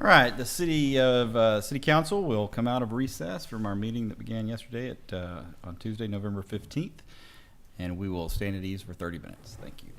All right, the city council will come out of recess from our meeting that began yesterday on Tuesday, November 15th, and we will stand at ease for 30 minutes. Thank you.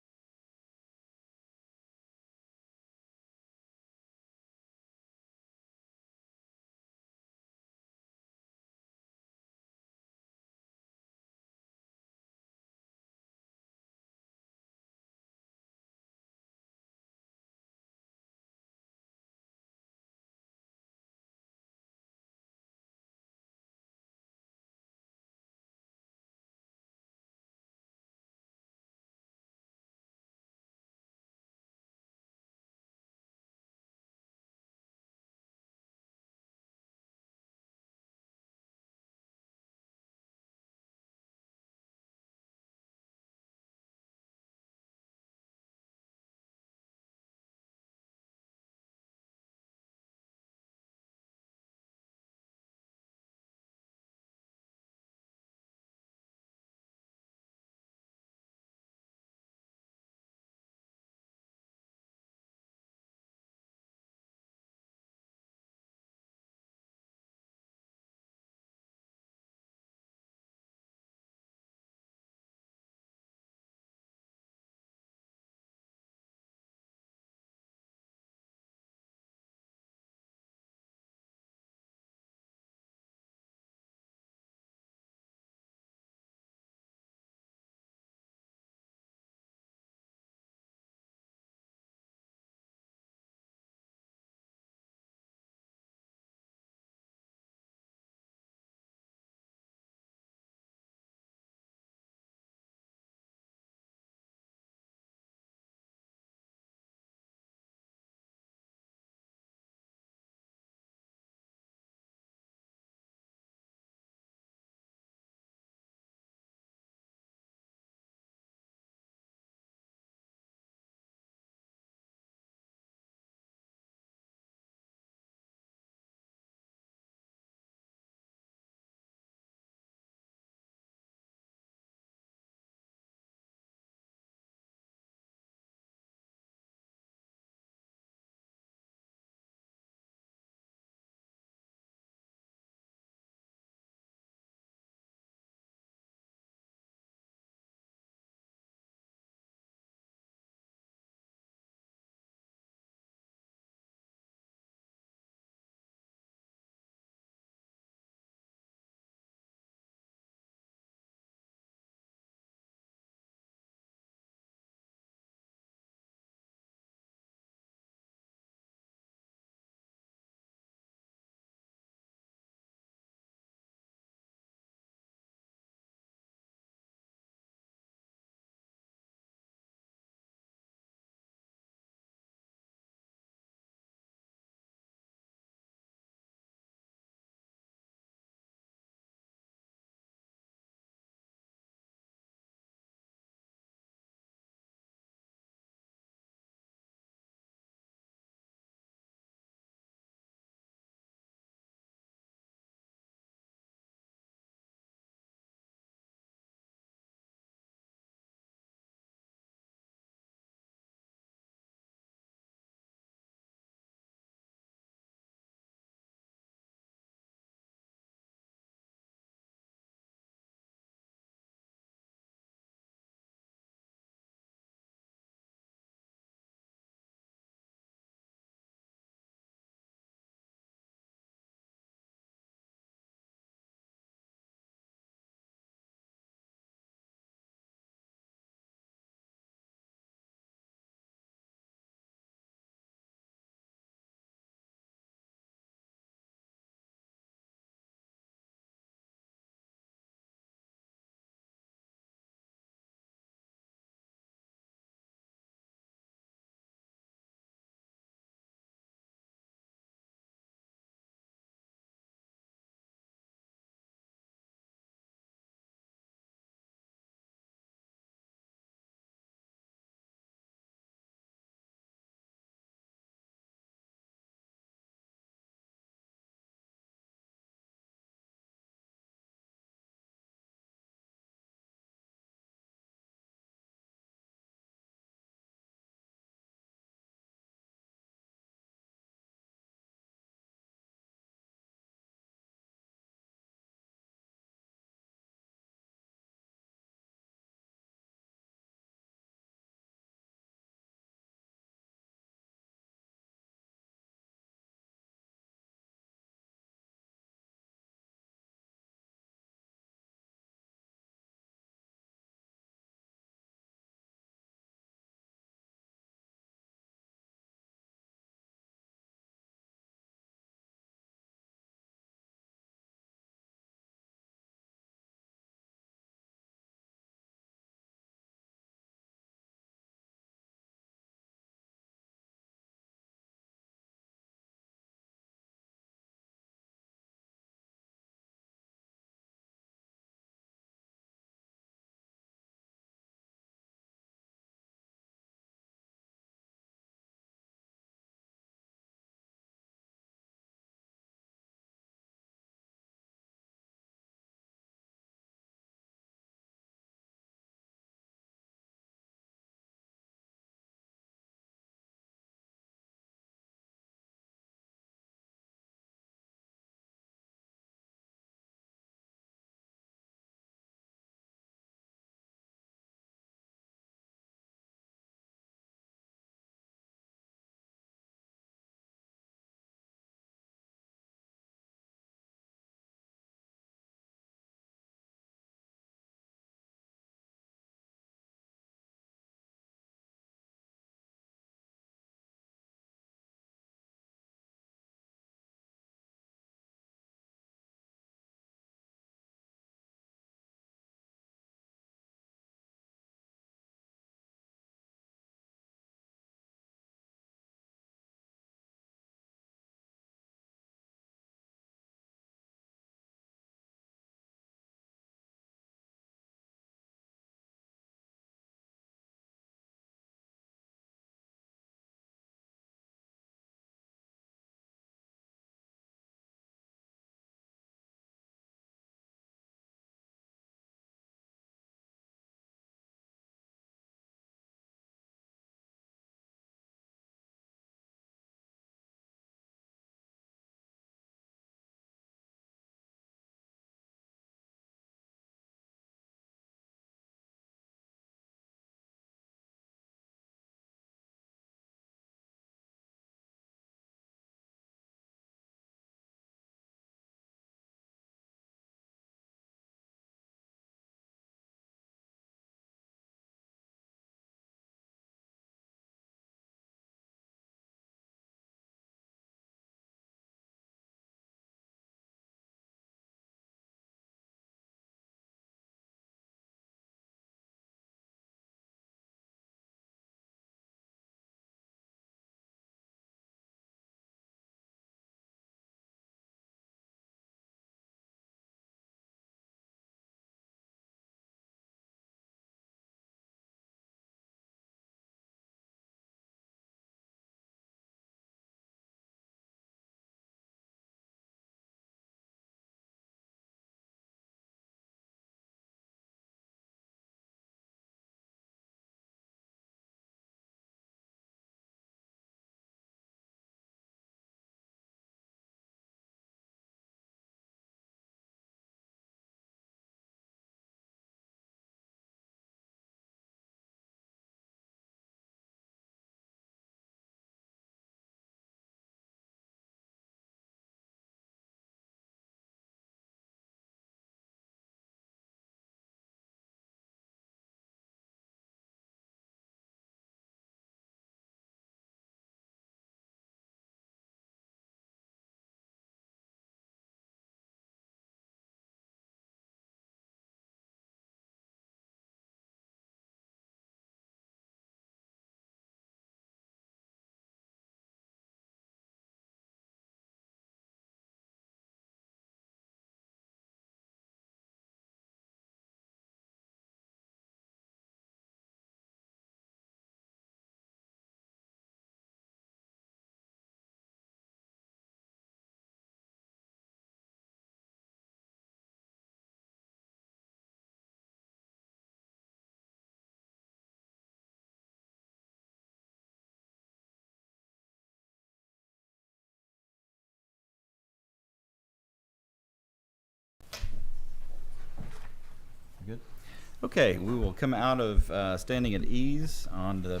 Okay, we will come out of standing at ease on the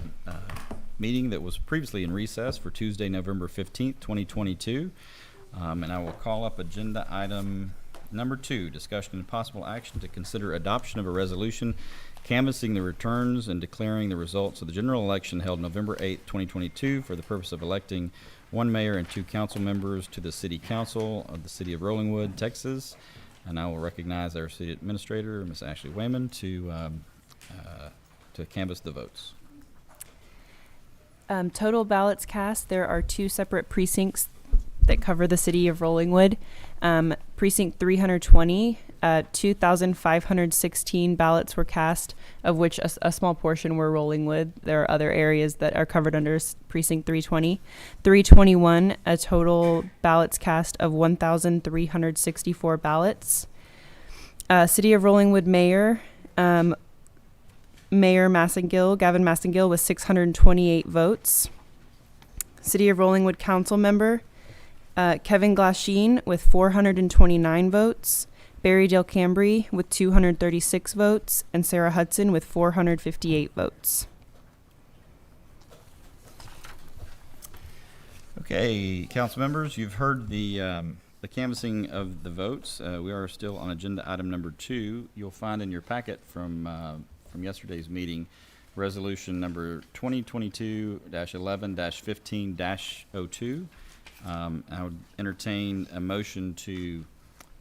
meeting that was previously in recess for Tuesday, November 15th, 2022. And I will call up agenda item number 2, discussion and possible action to consider adoption of a resolution canvassing the returns and declaring the results of the general election held November 8th, 2022 for the purpose of electing 1 mayor and 2 council members to the City Council of the City of Rollingwood, Texas. And I will recognize our city administrator, Ms. Ashley Wayman, to canvass the votes. Total ballots cast, there are 2 separate precincts that cover the city of Rollingwood. Precinct 320, 2,516 ballots were cast, of which a small portion were Rollingwood. There are other areas that are covered under precinct 320. 321, a total ballots cast of 1,364 ballots. City of Rollingwood mayor, Mayor Massengill, Gavin Massengill, with 628 votes. City of Rollingwood council member, Kevin Glasheen with 429 votes, Barry Dale Cambry with 236 votes, and Sarah Hudson with 458 votes. Okay, council members, you've heard the canvassing of the votes. We are still on agenda item number 2. You'll find in your packet from yesterday's meeting resolution number 2022-11-15-02. I would entertain a motion to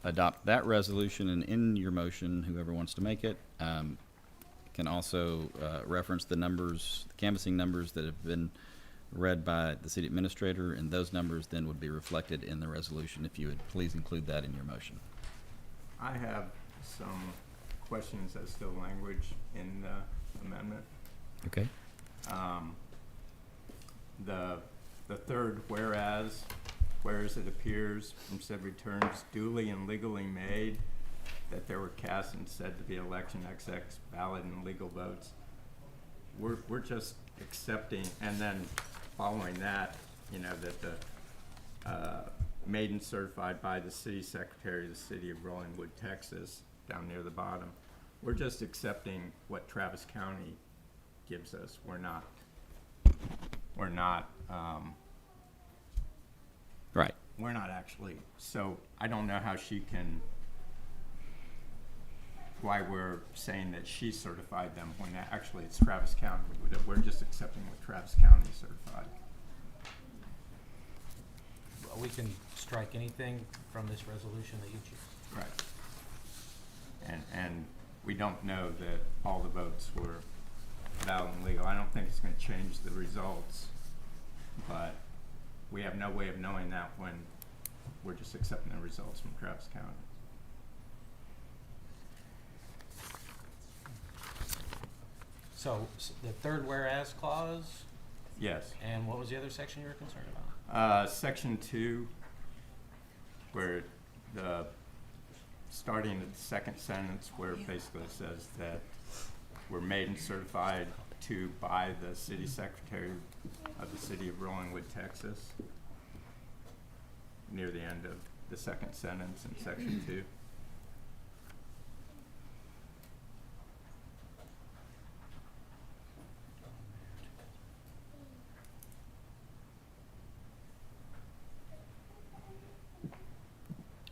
adopt that resolution, and in your motion, whoever wants to make it can also reference the numbers, the canvassing numbers that have been read by the city administrator, and those numbers then would be reflected in the resolution. If you would please include that in your motion. I have some questions as to language in the amendment. Okay. The third whereas it appears from said returns duly and legally made that there were cast and said to be election XX valid and legal votes. We're just accepting, and then following that, that the made and certified by the city secretary of the city of Rollingwood, Texas, down near the bottom. We're just accepting what Travis County gives us. We're not Right. we're not actually, so I don't know how why we're saying that she certified them when actually it's Travis County, that we're just accepting what Travis County certified. Well, we can strike anything from this resolution that you choose. Right. And we don't know that all the votes were valid and legal. I don't think it's going to change the results, but we have no way of knowing that when we're just accepting the results from Travis County. So the third whereas clause, Yes. and what was the other section you were concerned about? Section 2, where starting at the second sentence, where it basically says that we're made and certified to by the city secretary of the city of Rollingwood, Texas, near the end of the second sentence in section 2.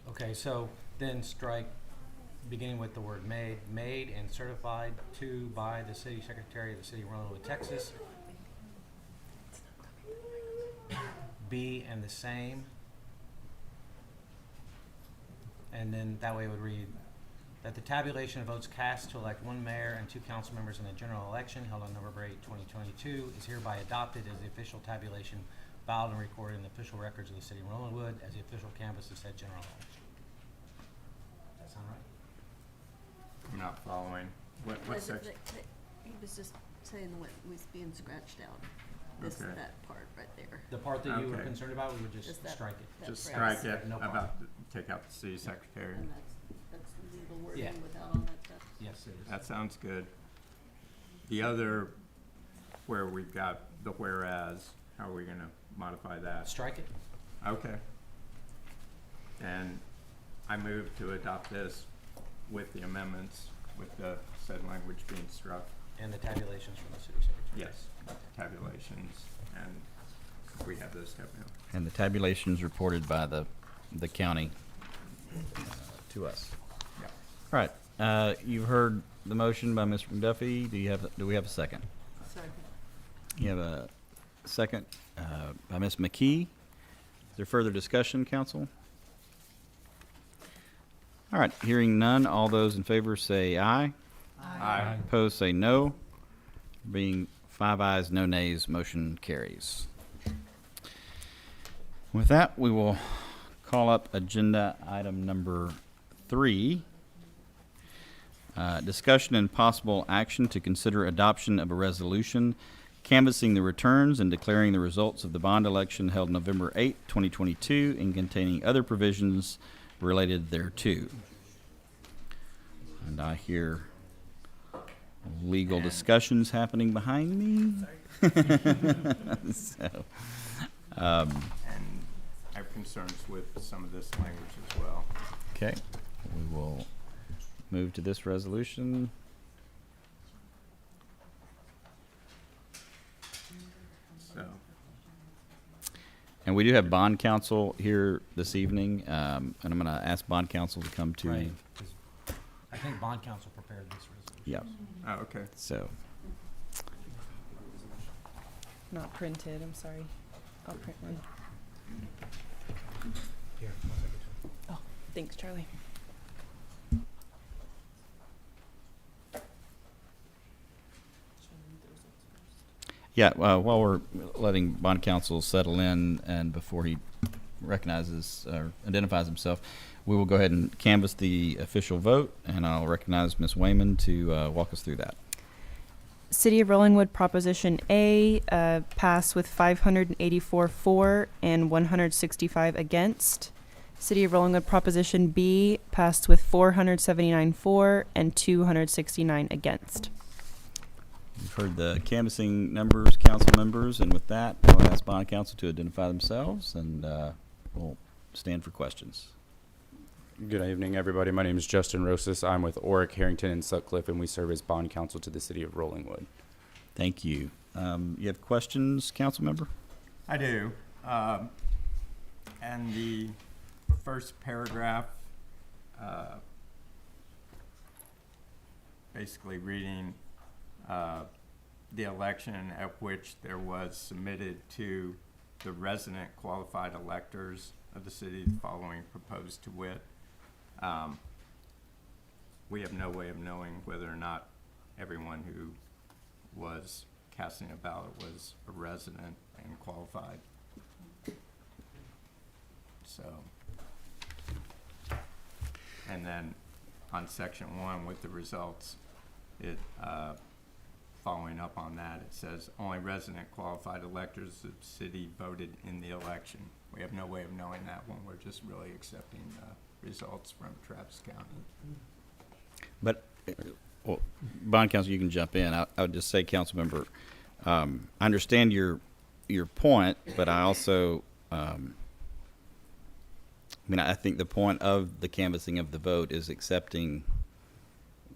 Okay, so then strike, beginning with the word made and certified to by the city secretary of the city of Rollingwood, Texas. Be and the same. And then that way it would read that the tabulation of votes cast to elect 1 mayor and 2 council members in a general election held on November 8, 2022 is hereby adopted as the official tabulation filed and recorded in the official records of the city of Rollingwood as the official canvass of said general election. Does that sound right? I'm not following. What section? He was just saying what was being scratched out. Okay. That part right there. The part that you were Okay. concerned about, we would just Just that- strike it. that Just phrase. strike it No problem. about, take out the city secretary. And that's the legal wording Yeah. without all that stuff. Yes, it is. That sounds good. The other, where we've got the whereas, how are we gonna modify that? Strike it. Okay. And I move to adopt this with the amendments with the said language being struck. And the tabulations from the city secretary. Yes, tabulations, and we have those tabulations. And the tabulations reported by the county to us. Yeah. All right, you've heard the motion by Mr. McDuffie. Do we have a second? Sorry. You have a second by Ms. McKee. Is there further discussion, council? All right, hearing none, all those in favor say aye. Aye. Opposed, say no. Being 5 ayes, no nays, motion carries. With that, we will call up agenda item number 3. Discussion and possible action to consider adoption of a resolution canvassing the returns and declaring the results of the bond election held November 8, 2022, and containing other provisions related thereto. And I hear legal discussions happening behind me. So, And I have concerns with some of this language as well. okay, we will move to this resolution. So, And we do have bond counsel here this evening, and I'm going to ask bond counsel to come to. Right, 'cause I think bond counsel prepared this resolution. Yeah, oh, okay. so, Not printed, I'm sorry. I'll print one. Here, Oh, thanks, Charlie. yeah, while we're letting bond counsel settle in and before he recognizes or identifies himself, we will go ahead and canvass the official vote, and I'll recognize Ms. Wayman to walk us through that. City of Rollingwood Proposition A passed with 584 for and 165 against. City of Rollingwood Proposition B passed with 479 for and 269 against. You've heard the canvassing numbers, council members, and with that, I'll ask bond counsel to identify themselves, and we'll stand for questions. Good evening, everybody. My name is Justin Rosas. I'm with Oric, Harrington, and Sutcliffe, and we serve as bond counsel to the city of Rollingwood. Thank you. You have questions, council member? I do. And the first paragraph, basically reading the election at which there was submitted to the resident qualified electors of the city the following proposed to wit. We have no way of knowing whether or not everyone who was casting a ballot was a resident and qualified. So, and then on section 1 with the results, it, following up on that, it says only resident qualified electors of the city voted in the election. We have no way of knowing that one. We're just really accepting results from Travis County. But, well, bond counsel, you can jump in. I would just say, council member, I understand your point, but I also, I think the point of the canvassing of the vote is accepting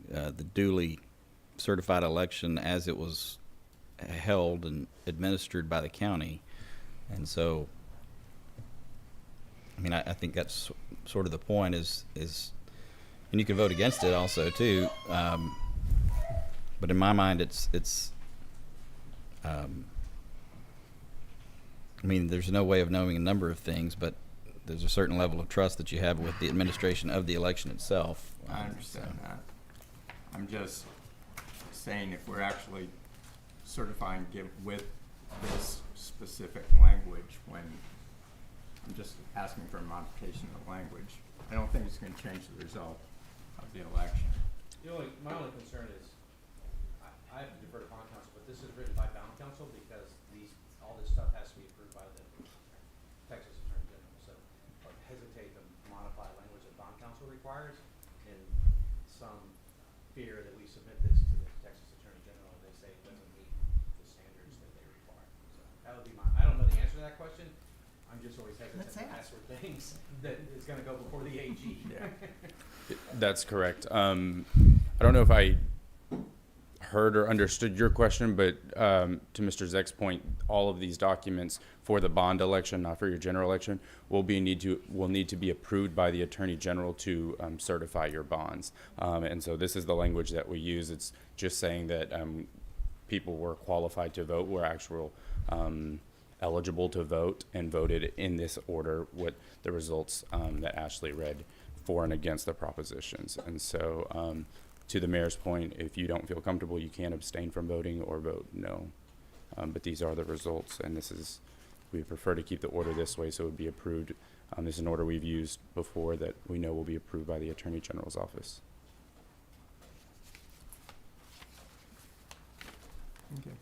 the duly certified election as it was held and administered by the county. And so, I think that's sort of the point is, and you can vote against it also too. But in my mind, it's there's no way of knowing a number of things, but there's a certain level of trust that you have with the administration of the election itself. I understand that. I'm just saying if we're actually certifying with this specific language when I'm just asking for a modification of the language. I don't think it's going to change the result of the election. My only concern is, I have to defer to bond counsel, but this is written by bond counsel because all this stuff has to be approved by the Texas Attorney General. So I hesitate to modify language that bond counsel requires in some fear that we submit this to the Texas Attorney General and they say it doesn't meet the standards that they require. So that would be I don't know the answer to that question. I'm just always hesitant Let's to ask. ask for things that is gonna go before the AG. Yeah. That's correct. I don't know if I heard or understood your question, but to Mr. Zeck's point, all of these documents for the bond election, not for your general election, will need to be approved by the Attorney General to certify your bonds. And so this is the language that we use. It's just saying that people were qualified to vote, were actual eligible to vote, and voted in this order what the results that Ashley read for and against the propositions. And so to the mayor's point, if you don't feel comfortable, you can abstain from voting or vote no. But these are the results, and we prefer to keep the order this way so it would be approved. This is an order we've used before that we know will be approved by the Attorney General's office. Okay.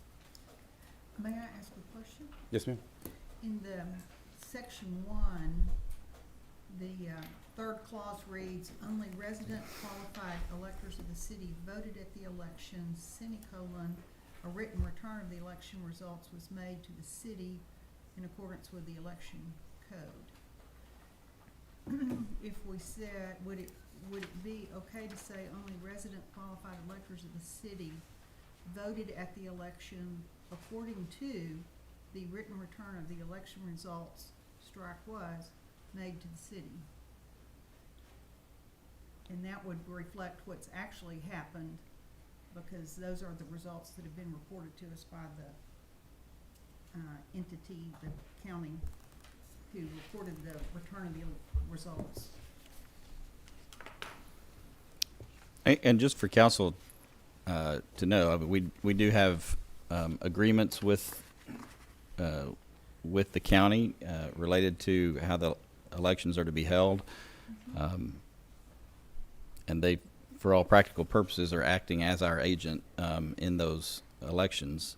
May I ask a question? Yes, ma'am. In the section 1, the third clause reads, only resident qualified electors of the city voted at the election, semicolon, a written return of the election results was made to the city in accordance with the election code. If we said, would it be okay to say only resident qualified electors of the city voted at the election according to the written return of the election results, strike was, made to the city? And that would reflect what's actually happened, because those are the results that have been reported to us by the entity, the county, who reported the return of the results. And just for council to know, I mean, we do have agreements with the county related to how the elections are to be held, and they, for all practical purposes, are acting as our agent in those elections.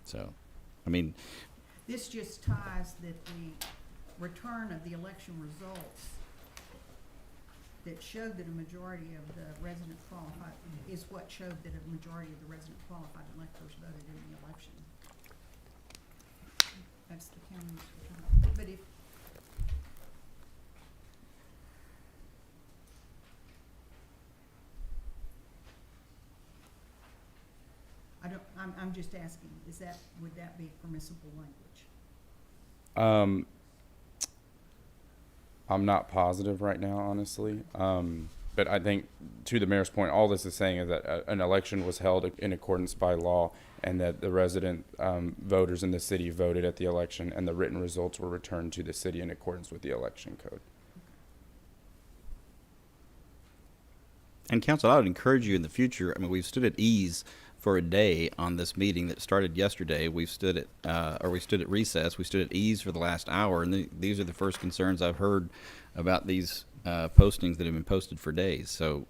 So, I mean, This just ties that the return of the election results that showed that a majority of the resident qualified, is what showed that a majority of the resident qualified electors voted in the election. That's the county's return. But if, I'm just asking, would that be permissible language? I'm not positive right now, honestly. But I think, to the mayor's point, all this is saying is that an election was held in accordance by law, and that the resident voters in the city voted at the election, and the written results were returned to the city in accordance with the election code. and council, I would encourage you in the future. I mean, we've stood at ease for a day on this meeting that started yesterday. We've stood at, we stood at recess. We stood at ease for the last hour, and these are the first concerns I've heard about these postings that have been posted for days. So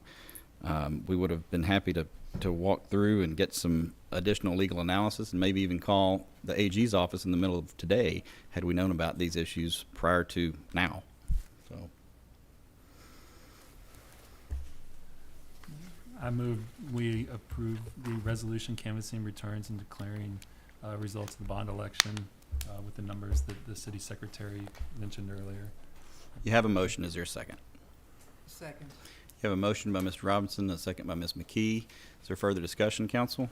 we would have been happy to walk through and get some additional legal analysis, and maybe even call the AG's office in the middle of today had we known about these issues prior to now. So I move we approve the resolution canvassing returns and declaring results of the bond election with the numbers that the city secretary mentioned earlier. you have a motion. Is there a second? Second. You have a motion by Mr. Robinson, a second by Ms. McKee. Is there further discussion, council?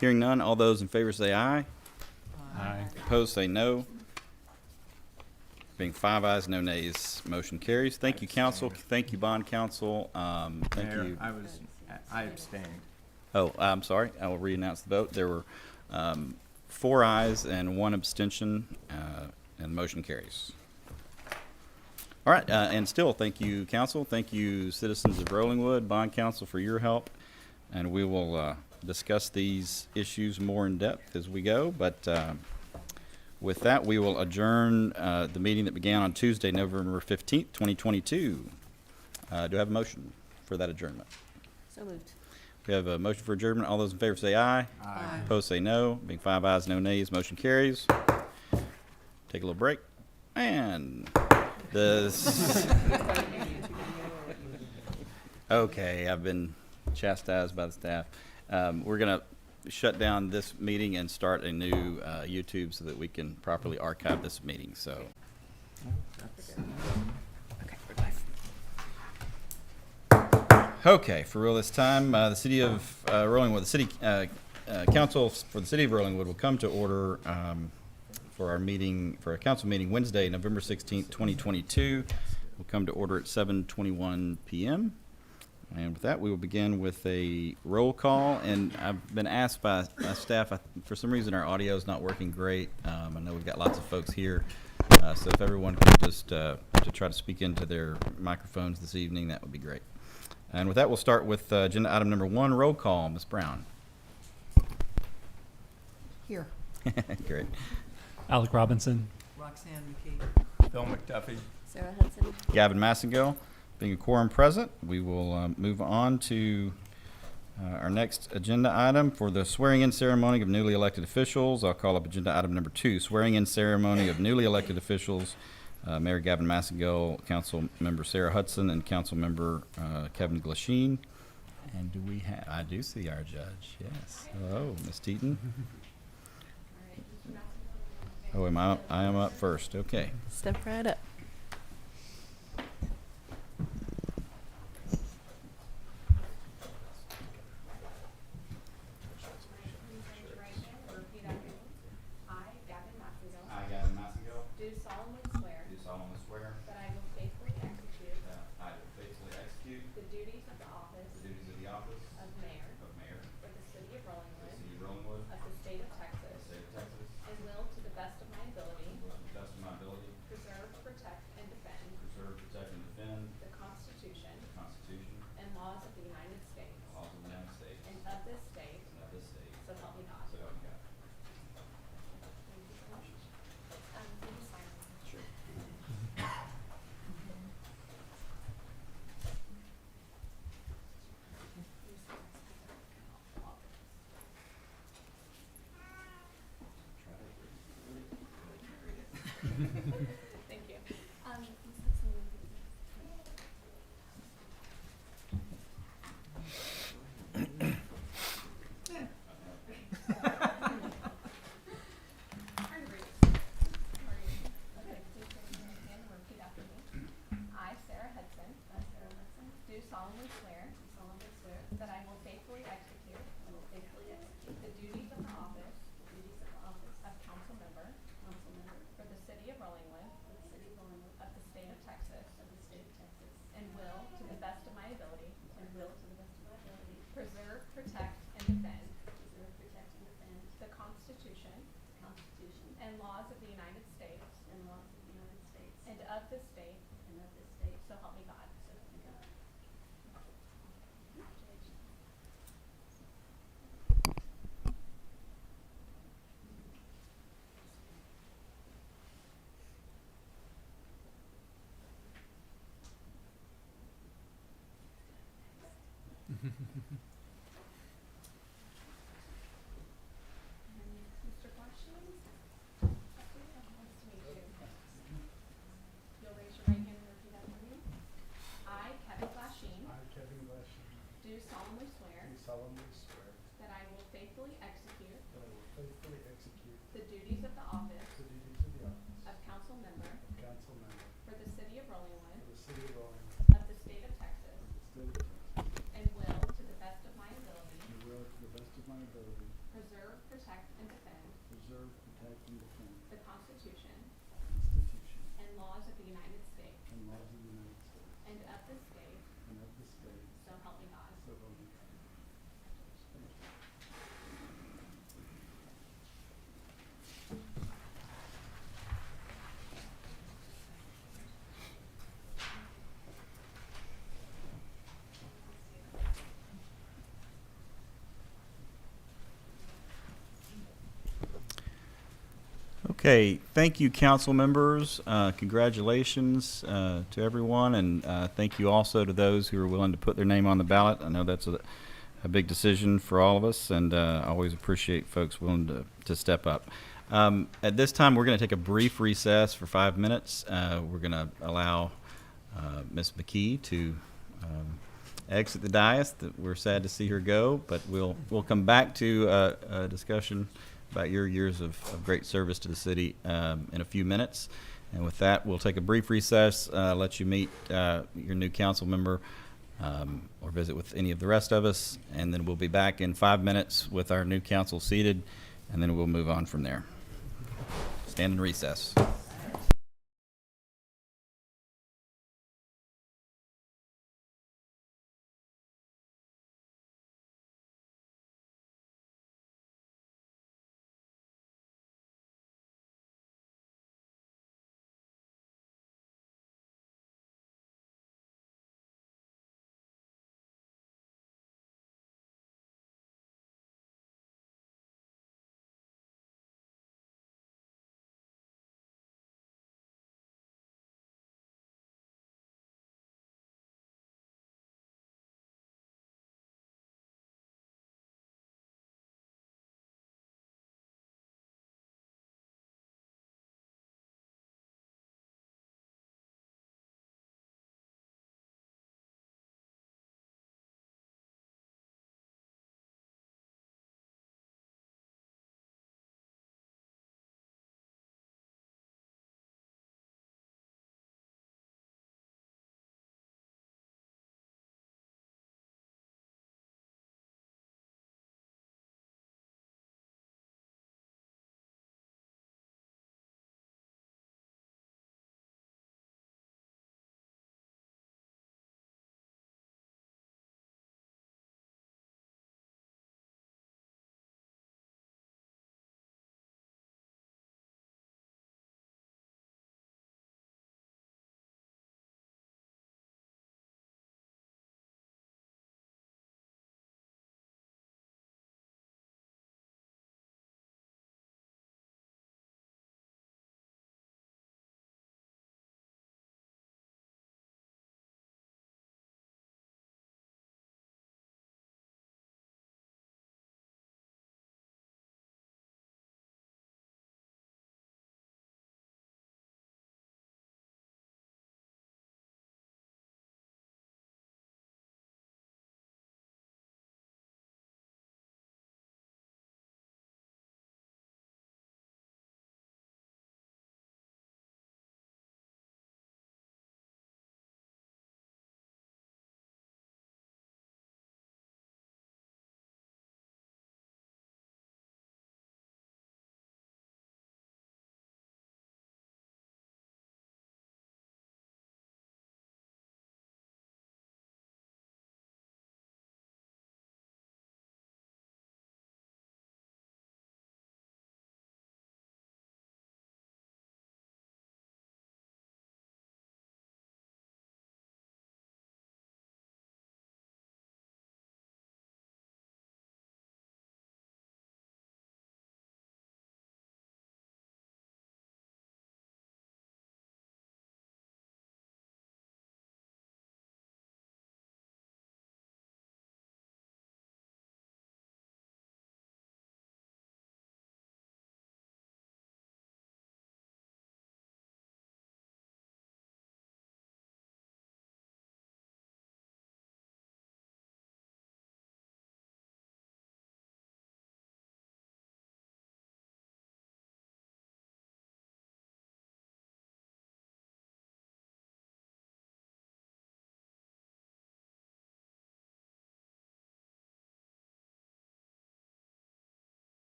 Hearing none, all those in favor say aye. Aye. Opposed say no. Being 5 ayes, no nays, motion carries. Thank you, council. Thank you, bond council. Thank Mayor, you. I abstained. Oh, I'm sorry. I will re-announce the vote. There were 4 ayes and 1 abstention, and the motion carries. All right, and still, thank you, council. Thank you, citizens of Rollingwood, bond council, for your help. And we will discuss these issues more in depth as we go. But with that, we will adjourn the meeting that began on Tuesday, November 15th, 2022. Do I have a motion for that adjournment? So moved. We have a motion for adjournment. All those in favor say aye. Aye. Opposed say no. Being 5 ayes, no nays, motion carries. Take a little break. And okay, I've been chastised by the staff. We're going to shut down this meeting and start a new YouTube so that we can properly archive this meeting. So. Okay, for real this time, the city of Rollingwood, the city council for the city of Rollingwood will come to order for our meeting, for a council meeting Wednesday, November 16th, 2022. We'll come to order at 7:21 p.m. And with that, we will begin with a roll call. And I've been asked by staff, for some reason our audio is not working great. I know we've got lots of folks here. So if everyone could just to try to speak into their microphones this evening, that would be great. And with that, we'll start with agenda item number 1, roll call. Ms. Brown. Here. Great. Alec Robinson. Roxanne McKee. Bill McDuffie. Sarah Hudson. Gavin Massengill. Being a quorum present, we will move on to our next agenda item for the swearing-in ceremony of newly elected officials. I'll call up agenda item number 2, swearing-in ceremony of newly elected officials. Mayor Gavin Massengill, Council Member Sarah Hudson, and Council Member Kevin Glasheen. And do we have? I do see our judge. Yes. Hello, Ms. Teaton. Oh, I am up first. Okay. Step right up. I, Gavin Massengill, Do solemnly swear do solemnly swear that I will faithfully execute that I will faithfully execute the duties of the office the duties of the office of mayor of mayor for the city of for the Rollingwood city of Rollingwood, of the state of the Texas, state of Texas, and will, to the best of my ability, and will to the best of my ability preserve, protect, and defend preserve, protect, and defend the Constitution the Constitution and laws of the United States and laws of the United States and of this state, and of this state. so help me God. So help me God. Thank you so much. Will you sign? Sure. Thank you. Ms. Hudson, will you- Trying to read. Okay, please raise your hand and repeat after me. I, Sarah Hudson. Do solemnly swear. That I will faithfully execute. The duties of the office. Of council member. For the city of Rollingwood. Of the state of Texas. And will, to the best of my ability. Preserve, protect, and defend. The Constitution. And laws of the United States. And of this state. So help me God. Mr. Glasheen? Nice to meet you. You'll raise your right hand and repeat after me. I, Kevin Glasheen, do solemnly swear that I will faithfully execute the duties of the office of council member for the city of Rollingwood of the state of Texas and will, to the best of my ability, preserve, protect, and defend the Constitution and laws of the United States and of this state, so help me God. Okay, thank you, council members. Congratulations to everyone, and thank you also to those who are willing to put their name on the ballot. I know that's a big decision for all of us, and I always appreciate folks willing to step up. At this time, we're going to take a brief recess for 5 minutes. We're going to allow Ms. McKee to exit the dais. That we're sad to see her go, but we'll come back to a discussion about your years of great service to the city in a few minutes. And with that, we'll take a brief recess, let you meet your new council member or visit with any of the rest of us, and then we'll be back in 5 minutes with our new council seated, and then we'll move on from there. Stand in recess.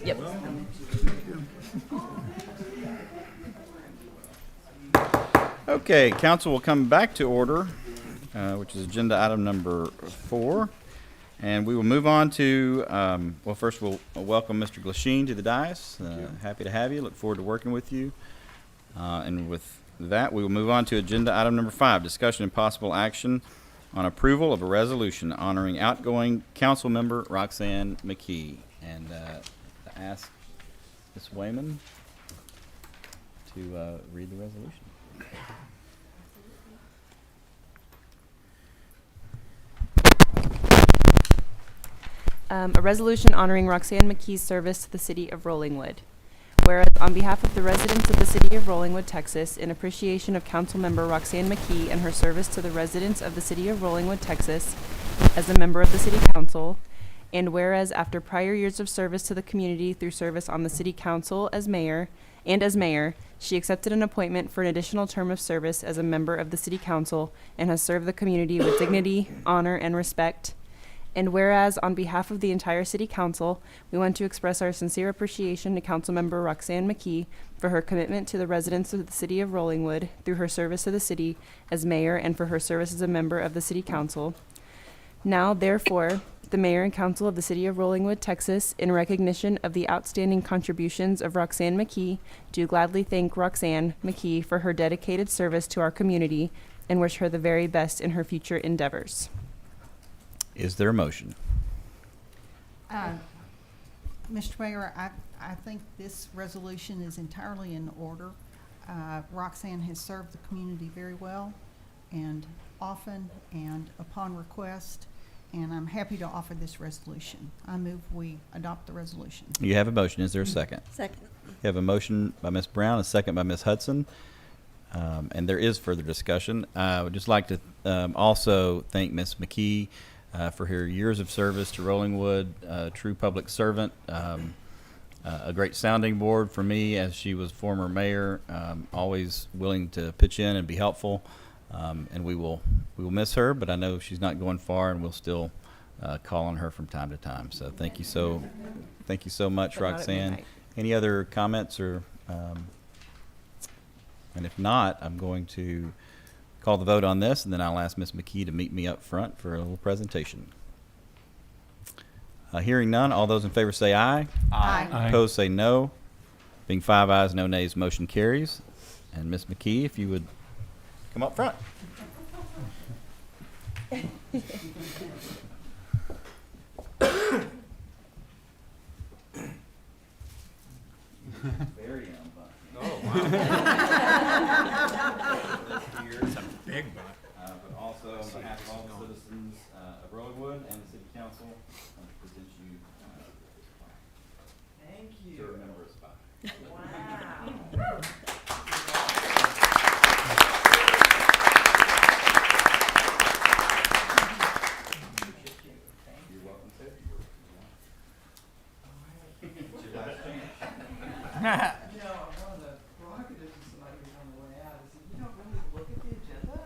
Yep. Okay, council will come back to order, which is agenda item number 4. And we will move on to, well, first we'll welcome Mr. Glasheen to the dais. Happy to have you. Look forward to working with you. And with that, we will move on to agenda item number 5, discussion and possible action on approval of a resolution honoring outgoing council member Roxanne McKee. And to ask Ms. Wayman to read the resolution. A resolution honoring Roxanne McKee's service to the city of Rollingwood. Whereas on behalf of the residents of the city of Rollingwood, Texas, in appreciation of Councilmember Roxanne McKee and her service to the residents of the city of Rollingwood, Texas, as a member of the city council, and whereas after prior years of service to the community through service on the city council as mayor, she accepted an appointment for an additional term of service as a member of the city council and has served the community with dignity, honor, and respect. And whereas, on behalf of the entire City Council, we want to express our sincere appreciation to Councilmember Roxanne McKee for her commitment to the residents of the City of Rollingwood through her service to the city as mayor and for her service as a member of the City Council. Now, therefore, the Mayor and Council of the City of Rollingwood, Texas, in recognition of the outstanding contributions of Roxanne McKee, do gladly thank Roxanne McKee for her dedicated service to our community and wish her the very best in her future endeavors. Is there a motion? Mr. Mayor, I think this resolution is entirely in order. Roxanne has served the community very well and often and upon request, and I'm happy to offer this resolution. I move we adopt the resolution. You have a motion. Is there a second? Second. You have a motion by Ms. Brown, a second by Ms. Hudson. And there is further discussion. I would just like to also thank Ms. McKee for her years of service to Rollingwood, a true public servant, a great sounding board for me as she was former mayor, always willing to pitch in and be helpful. And we will miss her, but I know she's not going far, and we'll still call on her from time to time. So thank you so much, But not at Roxanne. midnight. Any other comments or? And if not, I'm going to call the vote on this, and then I'll ask Ms. McKee to meet me up front for a little presentation. Hearing none, all those in favor say aye. Aye. Aye. Opposed say no. Being 5 ayes, no nays, motion carries. And Ms. McKee, if you would come up front. Very young, but. Oh, wow. It's a big butt. But also on behalf of all the citizens of Rollingwood and the city council, I present you Thank to you. remember us by. Wow. You're welcome to. It's your last chance. You know, one of the prerogatives of somebody who's on the way out is that you don't really look at the agenda.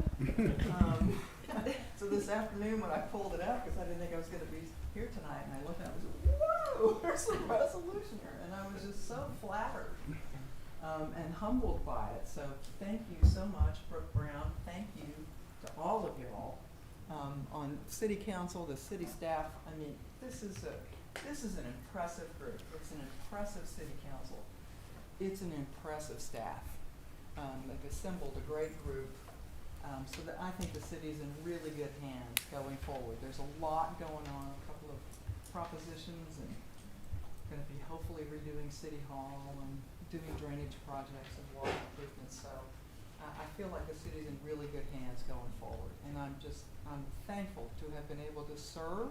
So this afternoon when I pulled it out, because I didn't think I was going to be here tonight, and I looked at it, I was like, whoa, there's a resolution here. And I was just so flattered and humbled by it. So thank you so much, Brooke Brown. Thank you to all of y'all on city council, the city staff. I mean, this is an impressive group. It's an impressive city council. It's an impressive staff. They've assembled a great group, so that I think the city's in really good hands going forward. There's a lot going on, a couple of propositions, and going to be hopefully redoing City Hall and doing drainage projects and water improvements. So I feel like the city's in really good hands going forward, and I'm thankful to have been able to serve.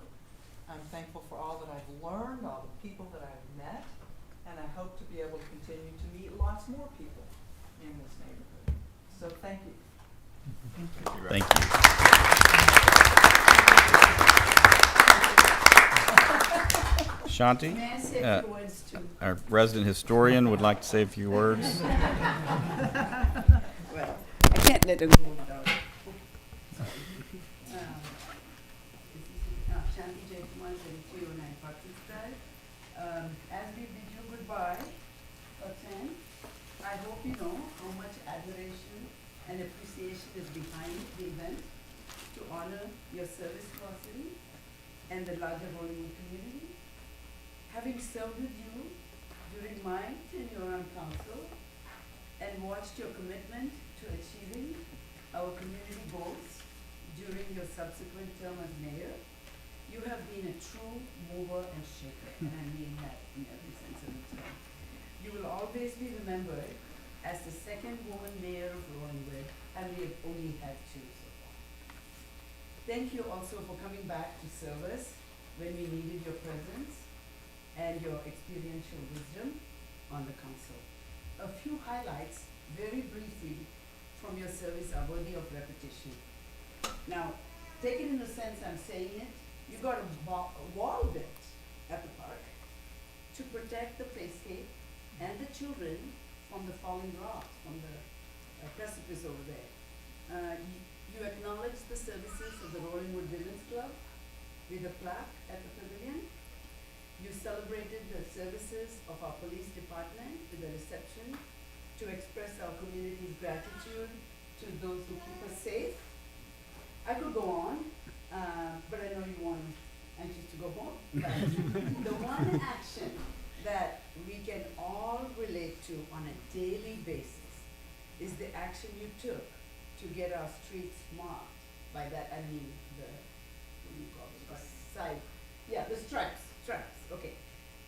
I'm thankful for all that I've learned, all the people that I've met, and I hope to be able to continue to meet lots more people in this neighborhood. So thank you. Thank you. Shanti, May I say a few words too? our resident historian, would like to say a few words. Well, I can't let them go without. Shanti J. 13209 Parsons Drive. As we bid you goodbye, Roxanne, I hope you know how much admiration and appreciation is behind the event to honor your service to our city and the larger Hollywood community. Having served with you during my tenure on council and watched your commitment to achieving our community goals during your subsequent term as mayor, you have been a true mover and shaker, and I mean that in every sense of the term. You will always be remembered as the second woman mayor of Rollingwood, and we have only had 2 so far. Thank you also for coming back to serve us when we needed your presence and your experiential wisdom on the council. A few highlights, very briefly, from your service are worthy of repetition. Now, take it in the sense I'm saying it, you got a wall built at the park to protect the playscape and the children from the falling rocks, from the precipice over there. You acknowledge the services of the Rollingwood Women's Club with a plaque at the pavilion. You celebrated the services of our police department with a reception to express our community's gratitude to those who keep us safe. I could go on, but I know you want anxious to go home. But the one action that we can all relate to on a daily basis is the action you took to get our streets marked. By that I mean the, what do you call it, the side, yeah, the stripes, okay.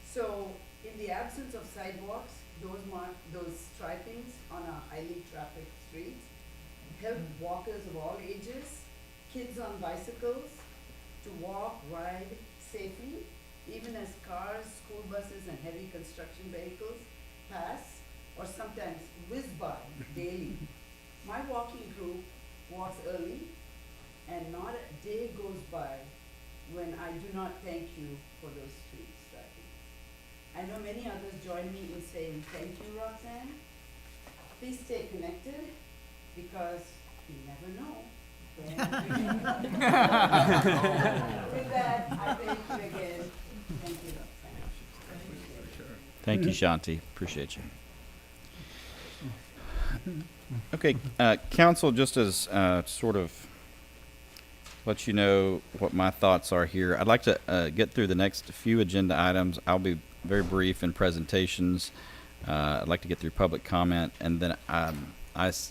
So in the absence of sidewalks, those stripings on our highly trafficked streets help walkers of all ages, kids on bicycles, to walk, ride safely, even as cars, school buses, and heavy construction vehicles pass or sometimes whiz by daily. My walking group walks early, and not a day goes by when I do not thank you for those street stripings. I know many others join me in saying thank you, Roxanne. Please stay connected, because you never know. With that, I thank you again. Thank you, Roxanne. Thank you, Shanti. Appreciate you. Okay, council, just as sort of let you know what my thoughts are here, I'd like to get through the next few agenda items. I'll be very brief in presentations. I'd like to get through public comment, and then I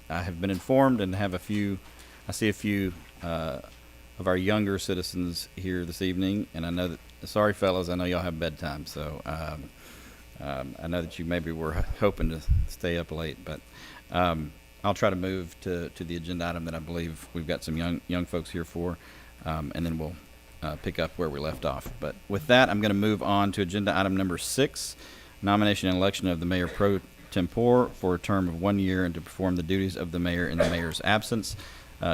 have been informed and have I see a few of our younger citizens here this evening, and I know that, sorry fellas, I know y'all have bedtime, so I know that you maybe were hoping to stay up late, but I'll try to move to the agenda item that I believe we've got some young folks here for, and then we'll pick up where we left off. But with that, I'm going to move on to agenda item number 6, nomination and election of the mayor pro tempore for a term of 1 year and to perform the duties of the mayor in the mayor's absence.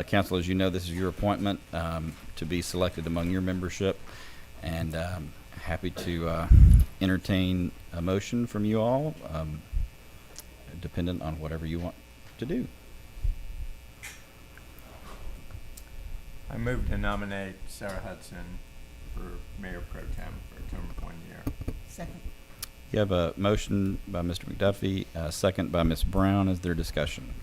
Council, as you know, this is your appointment to be selected among your membership, and happy to entertain a motion from you all, dependent on whatever you want to do. I move to nominate Sarah Hudson for Mayor Pro Tem for a term of 1 year. Second. You have a motion by Mr. McDuffie, a second by Ms. Brown. Is there discussion?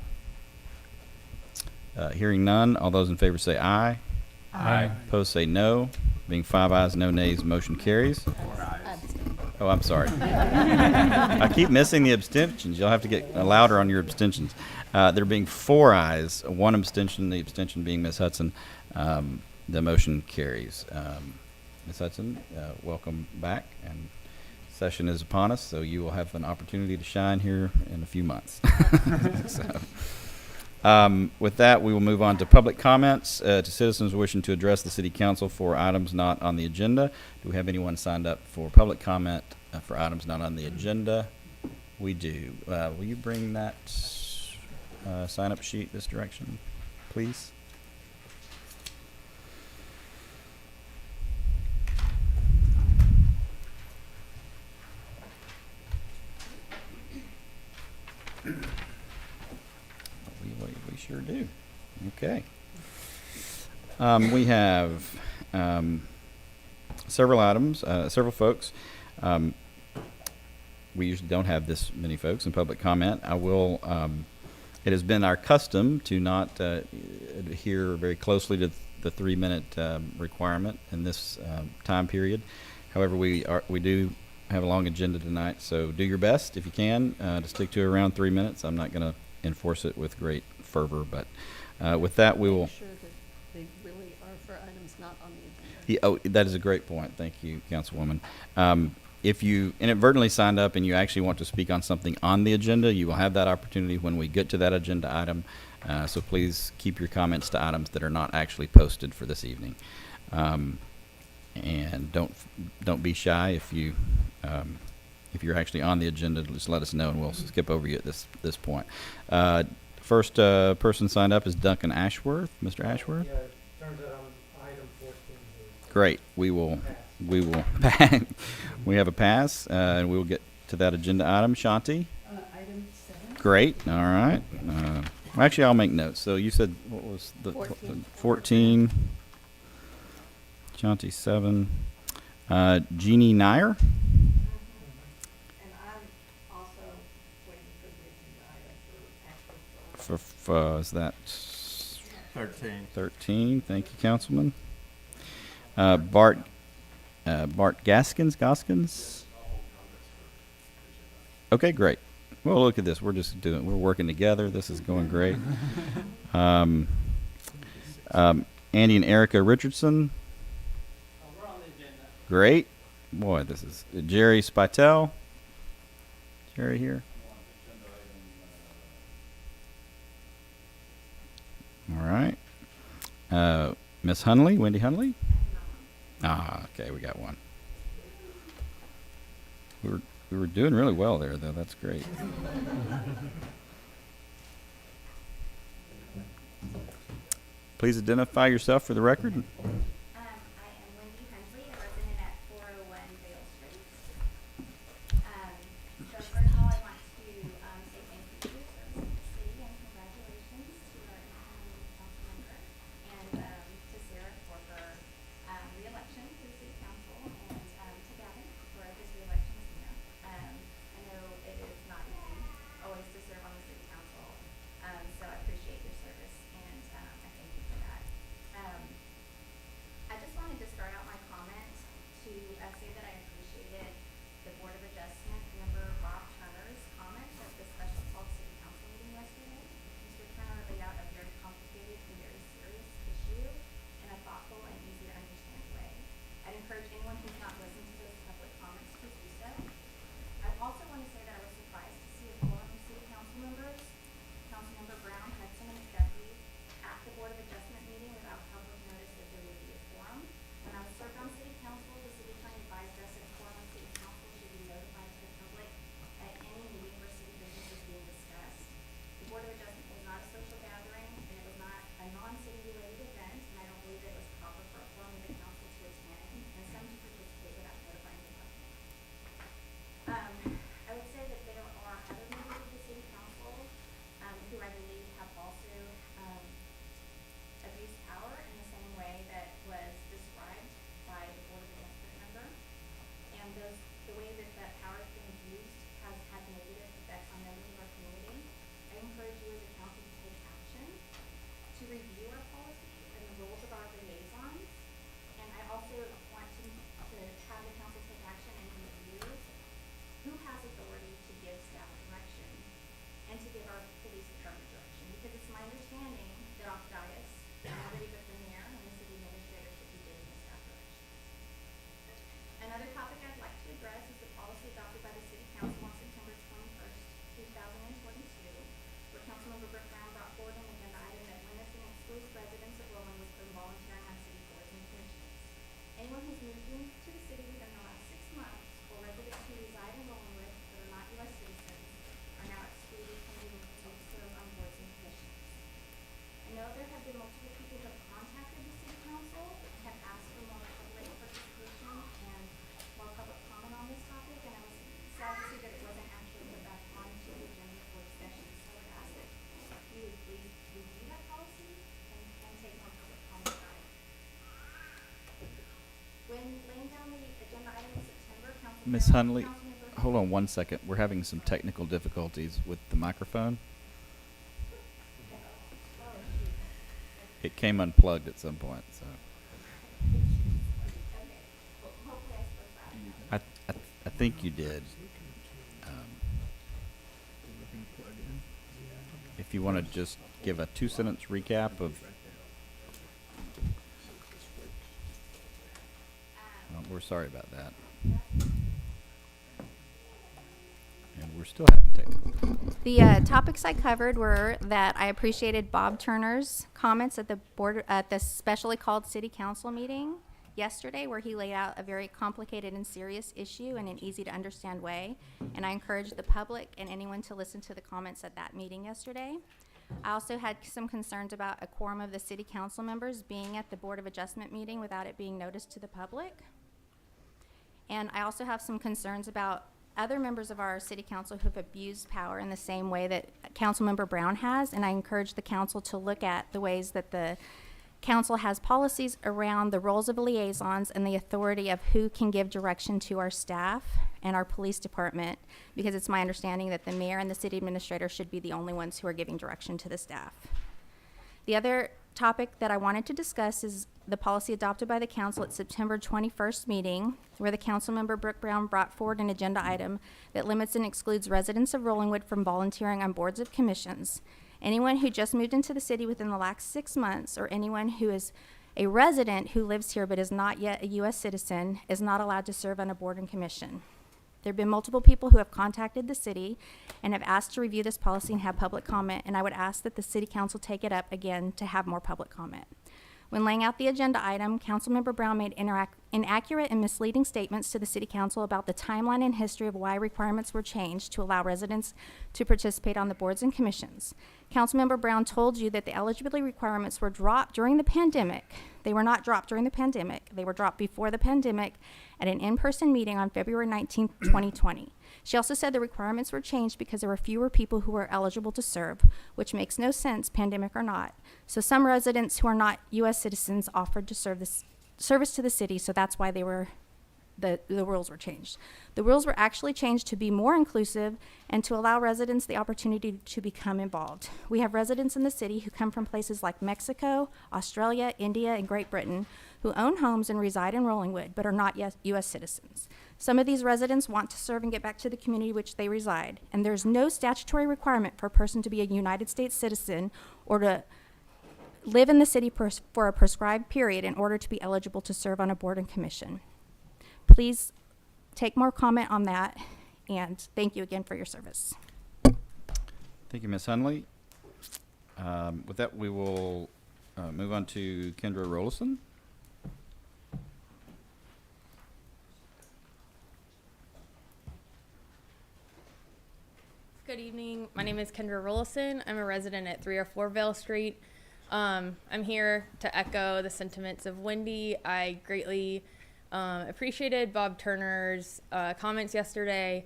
Hearing none, all those in favor say aye. Aye. Opposed say no. Being 5 ayes, no nays, motion carries. 4 ayes. Oh, I'm sorry. I keep missing the abstentions. You'll have to get louder on your abstentions. There being 4 ayes, 1 abstention, the abstention being Ms. Hudson, the motion carries. Ms. Hudson, welcome back, and session is upon us, so you will have an opportunity to shine here in a few months. With that, we will move on to public comments to citizens wishing to address the city council for items not on the agenda. Do we have anyone signed up for public comment for items not on the agenda? We do. Will you bring that sign-up sheet this direction, please? We sure do. Okay. We have several items, several folks We usually don't have this many folks in public comment. I will, it has been our custom to not adhere very closely to the 3-minute requirement in this time period. However, we do have a long agenda tonight, so do your best if you can to stick to around 3 minutes. I'm not going to enforce it with great fervor, but with that, we will. Make sure that they really are for items not on the agenda. Yeah, that is a great point. Thank you, Councilwoman. If you inadvertently signed up and you actually want to speak on something on the agenda, you will have that opportunity when we get to that agenda item. So please keep your comments to items that are not actually posted for this evening. And don't be shy if you're actually on the agenda. Just let us know, and we'll skip over you at this point. First person signed up is Duncan Ashworth. Mr. Ashworth. Yeah, it turns out I'm item 14. Great. We will. We have a pass, and we will get to that agenda item. Shanti. Item 7. Great. All right. Actually, I'll make notes. So you said what was the 14? Shanti 7. Jeannie Nair. And I'm also waiting for the agenda item for actual. Is that 13. 13? Thank you, Councilman. Bart Gaskins. Okay, great. Well, look at this. We're working together. This is going great. Andy and Erica Richardson. We're on the agenda. Great. Boy, this is Jerry Spitel. Jerry here. All right. Miss Hunley, Wendy Hunley. Okay, we got one. We were doing really well there, though. That's great. Please identify yourself for the record. I am Wendy Hensley, a resident at 401 Vale Street. So first of all, I want to say thank you for your service to the city and congratulations to our incoming council member and to Sarah for her re-election to the city council and to Gavin for his re-election as mayor. I know it is not easy always to serve on the city council, so I appreciate your service and I thank you for that. Miss Hunley, hold on one second. We're having some technical difficulties with the microphone. It came unplugged at some point, so. I, I, I think you did. If you want to just give a 2-sentence recap of. We're sorry about that. And we're still having technical difficulties. The topics I covered were that I appreciated Bob Turner's comments at the specially called city council meeting yesterday, where he laid out a very complicated and serious issue in an easy to understand way. And I encouraged the public and anyone to listen to the comments at that meeting yesterday. I also had some concerns about a quorum of the city council members being at the Board of Adjustment meeting without it being noticed to the public. And I also have some concerns about other members of our city council who've abused power in the same way that Councilmember Brown has, and I encourage the council to look at the ways that the council has policies around the roles of liaisons and the authority of who can give direction to our staff and our police department, because it's my understanding that the mayor and the city administrator should be the only ones who are giving direction to the staff. The other topic that I wanted to discuss is the policy adopted by the council at September 21st meeting, where the council member Brooke Brown brought forward an agenda item that limits and excludes residents of Rollingwood from volunteering on boards of commissions. Anyone who just moved into the city within the last 6 months, or anyone who is a resident who lives here but is not yet a U.S. citizen, is not allowed to serve on a board and commission. There have been multiple people who have contacted the city and have asked to review this policy and have public comment, and I would ask that the city council take it up again to have more public comment. When laying out the agenda item, Councilmember Brown made inaccurate and misleading statements to the city council about the timeline and history of why requirements were changed to allow residents to participate on the boards and commissions. Councilmember Brown told you that the eligibility requirements were dropped during the pandemic. They were not dropped during the pandemic. They were dropped before the pandemic at an in-person meeting on February 19th, 2020. She also said the requirements were changed because there were fewer people who were eligible to serve, which makes no sense, pandemic or not. So some residents who are not U.S. citizens offered to serve this service to the city, so that's why they were the rules were changed. The rules were actually changed to be more inclusive and to allow residents the opportunity to become involved. We have residents in the city who come from places like Mexico, Australia, India, and Great Britain who own homes and reside in Rollingwood but are not yet U.S. citizens. Some of these residents want to serve and get back to the community which they reside, and there's no statutory requirement for a person to be a United States citizen or to live in the city for a prescribed period in order to be eligible to serve on a board and commission. Please take more comment on that, and thank you again for your service. Thank you, Ms. Hunley. With that, we will move on to Kendra Rollison. Good evening. My name is Kendra Rollison. I'm a resident at 304 Vale Street. I'm here to echo the sentiments of Wendy. I greatly appreciated Bob Turner's comments yesterday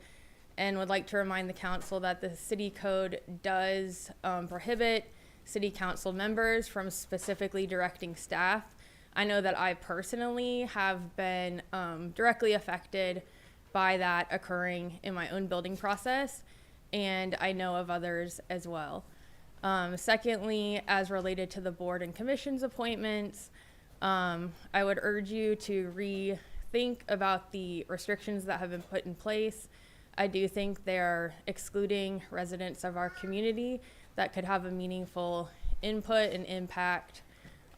and would like to remind the council that the city code does prohibit city council members from specifically directing staff. I know that I personally have been directly affected by that occurring in my own building process, and I know of others as well. Secondly, as related to the board and commissions appointments, I would urge you to rethink about the restrictions that have been put in place. I do think they're excluding residents of our community that could have a meaningful input and impact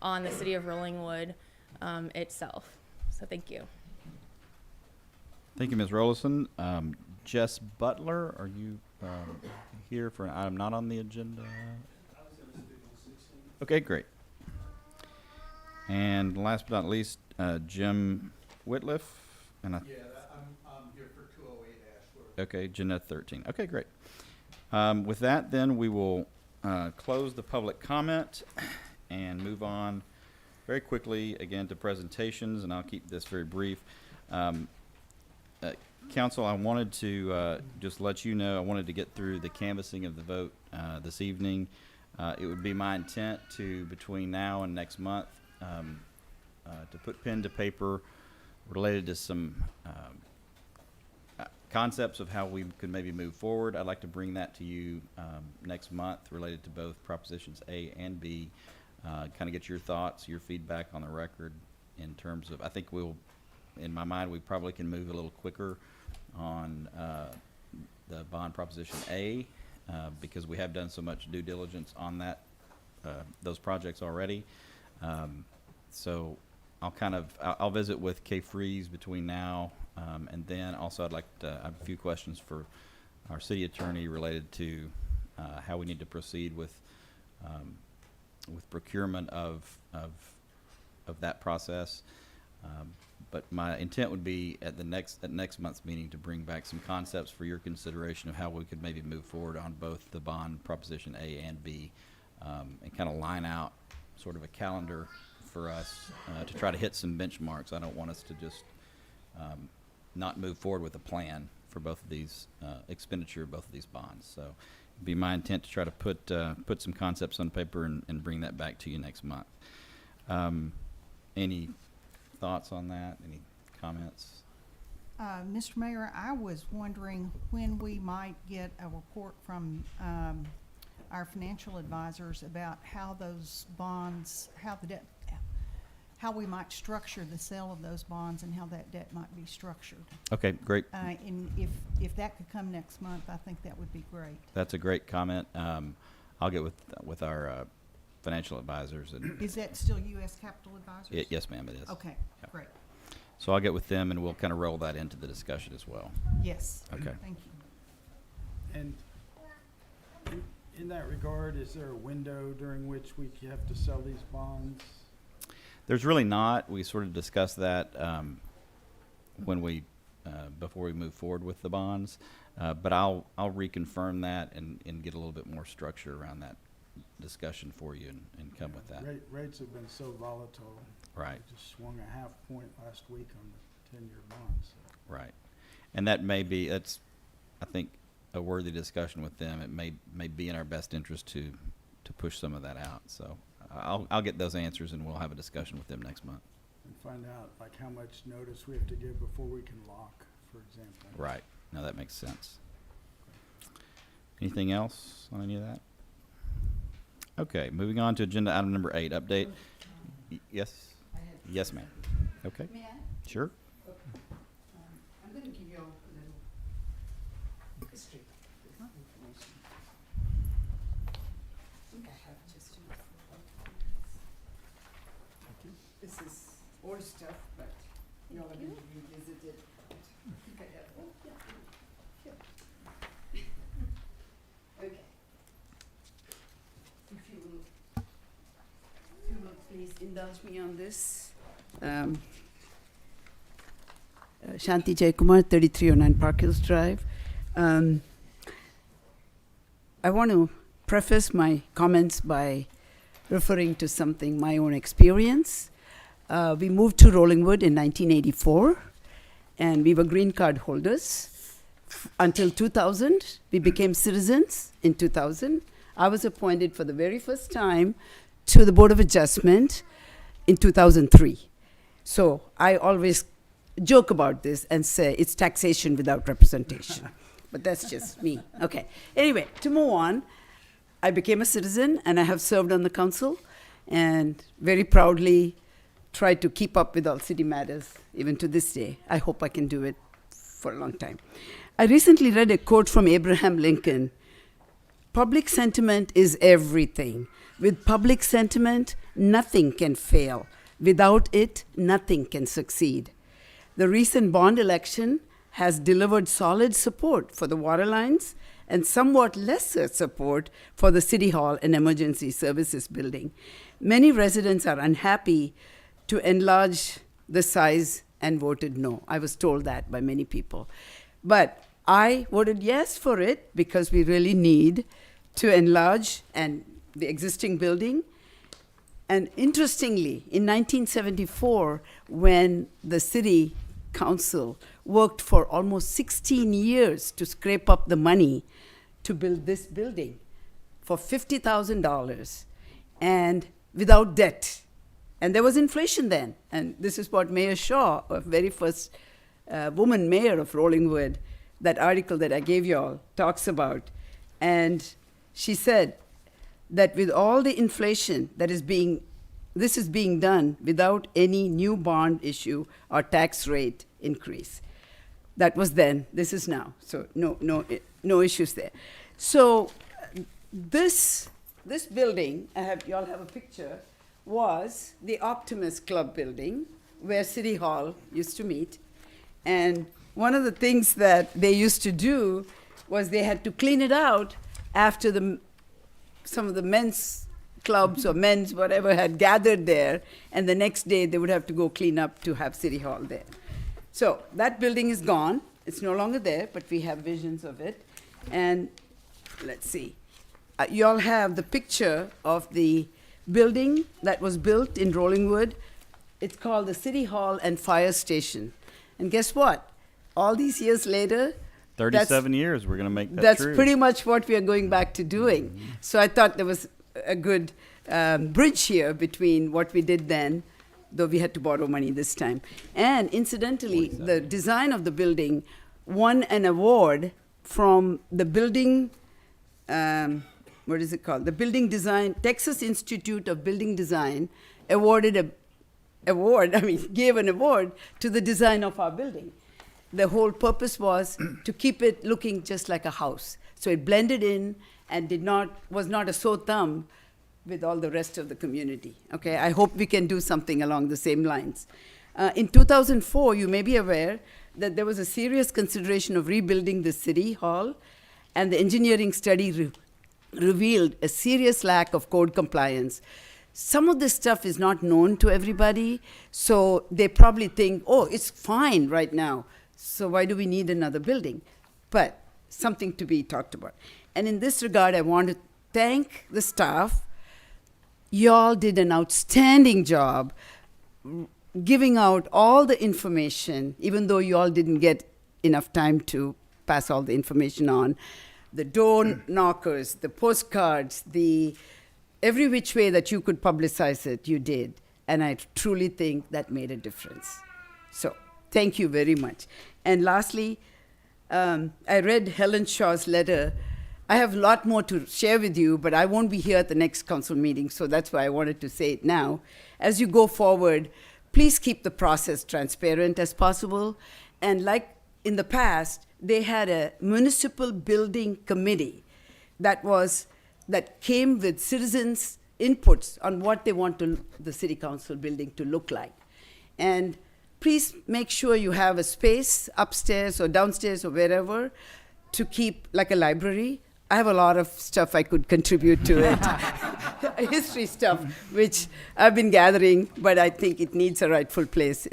on the city of Rollingwood itself. So thank you. Thank you, Ms. Rollison. Jess Butler, are you here for an item not on the agenda? Okay, great. And last but not least, Jim Whitliff. And I'm here for 208 Ashworth. Okay, agenda 13. Okay, great. With that, then, we will close the public comment and move on very quickly, again, to presentations, and I'll keep this very brief. Council, I wanted to just let you know, I wanted to get through the canvassing of the vote this evening. It would be my intent to, between now and next month, to put pen to paper related to some concepts of how we could maybe move forward. I'd like to bring that to you next month related to both propositions A and B. Kind of get your thoughts, your feedback on the record in terms of, I think in my mind, we probably can move a little quicker on the bond proposition A because we have done so much due diligence on those projects already. So I'll visit with Kay Freeze between now and then. Also, I'd like to I have a few questions for our city attorney related to how we need to proceed with procurement of that process. But my intent would be at next month's meeting to bring back some concepts for your consideration of how we could maybe move forward on both the bond proposition A and B, and kind of line out sort of a calendar for us to try to hit some benchmarks. I don't want us to just not move forward with a plan for both of these expenditure of both of these bonds. So it'd be my intent to try to put some concepts on paper and bring that back to you next month. Any thoughts on that? Any comments? Mr. Mayor, I was wondering when we might get a report from our financial advisors about how those bonds, how we might structure the sale of those bonds and how that debt might be structured. Okay, great. And if that could come next month, I think that would be great. That's a great comment. I'll get with our financial advisors. And Is that still U.S. Capital Advisors? yes, ma'am, it is. Okay, Yep. great. So I'll get with them and we'll kind of roll that into the discussion as well. Yes. Okay. Thank you. And in that regard, is there a window during which we have to sell these bonds? There's really not. We sort of discussed that when before we move forward with the bonds. But I'll reconfirm that and get a little bit more structure around that discussion for you and come with that. Rates have been so volatile. Right. They just swung a half point last week on the 10-year bonds. So. Right. And that's I think a worthy discussion with them. It may be in our best interest to push some of that out. So I'll get those answers and we'll have a discussion with them next month. And find out like how much notice we have to give before we can lock, for example. Right. No, that makes sense. Anything else on any of that? Okay, moving on to agenda item number 8, update. Yes? Yes, ma'am. Okay. May I? Sure. I'm going to give you a little history information. I think I have just enough for 5 minutes. This is old stuff, but you already revisited. I think I have. Oh, yeah. Okay. If you will please indulge me on this. Shanti Jaykumar, 3309 Park Hills Drive. I want to preface my comments by referring to something, my own experience. We moved to Rollingwood in 1984, and we were green card holders. Until 2000, we became citizens in 2000. I was appointed for the very first time to the Board of Adjustment in 2003. So I always joke about this and say it's taxation without representation. But that's just me. Okay. Anyway, to move on, I became a citizen and I have served on the council and very proudly tried to keep up with all city matters even to this day. I hope I can do it for a long time. I recently read a quote from Abraham Lincoln. Public sentiment is everything. With public sentiment, nothing can fail. Without it, nothing can succeed. The recent bond election has delivered solid support for the water lines and somewhat lesser support for the City Hall and Emergency Services building. Many residents are unhappy to enlarge the size and voted no. I was told that by many people. But I voted yes for it because we really need to enlarge the existing building. And interestingly, in 1974, when the city council worked for almost 16 years to scrape up the money to build this building for $50,000 and without debt. And there was inflation then. And this is what Mayor Shaw, a very first woman mayor of Rollingwood, that article that I gave y'all talks about. And she said that with all the inflation that is this is being done without any new bond issue or tax rate increase. That was then, this is now. So no issues there. So this building, y'all have a picture, was the Optimist Club building where City Hall used to meet. And one of the things that they used to do was they had to clean it out after some of the men's clubs or men's whatever had gathered there, and the next day they would have to go clean up to have City Hall there. So that building is gone. It's no longer there, but we have visions of it. And let's see. You all have the picture of the building that was built in Rollingwood. It's called the City Hall and Fire Station. And guess what? All these years later, 37 years, we're going to make that that's true. pretty much what we are going back to doing. So I thought there was a good bridge here between what we did then, though we had to borrow money this time. And incidentally, the design of the building won an award from the building, what is it called? The Building Design, Texas Institute of Building Design gave an award to the design of our building. The whole purpose was to keep it looking just like a house. So it blended in and was not a sore thumb with all the rest of the community. Okay, I hope we can do something along the same lines. In 2004, you may be aware that there was a serious consideration of rebuilding the City Hall, and the engineering study revealed a serious lack of code compliance. Some of this stuff is not known to everybody, so they probably think, oh, it's fine right now, so why do we need another building? But something to be talked about. And in this regard, I want to thank the staff. Y'all did an outstanding job giving out all the information, even though you all didn't get enough time to pass all the information on. The door knockers, the postcards, every which way that you could publicize it, you did. And I truly think that made a difference. So thank you very much. And lastly, I read Helen Shaw's letter. I have a lot more to share with you, but I won't be here at the next council meeting, so that's why I wanted to say it now. As you go forward, please keep the process transparent as possible. And like in the past, they had a municipal building committee that came with citizens' inputs on what they want the city council building to look like. And please make sure you have a space upstairs or downstairs or wherever to keep like a library. I have a lot of stuff I could contribute to it, history stuff, which I've been gathering, but I think it needs a rightful place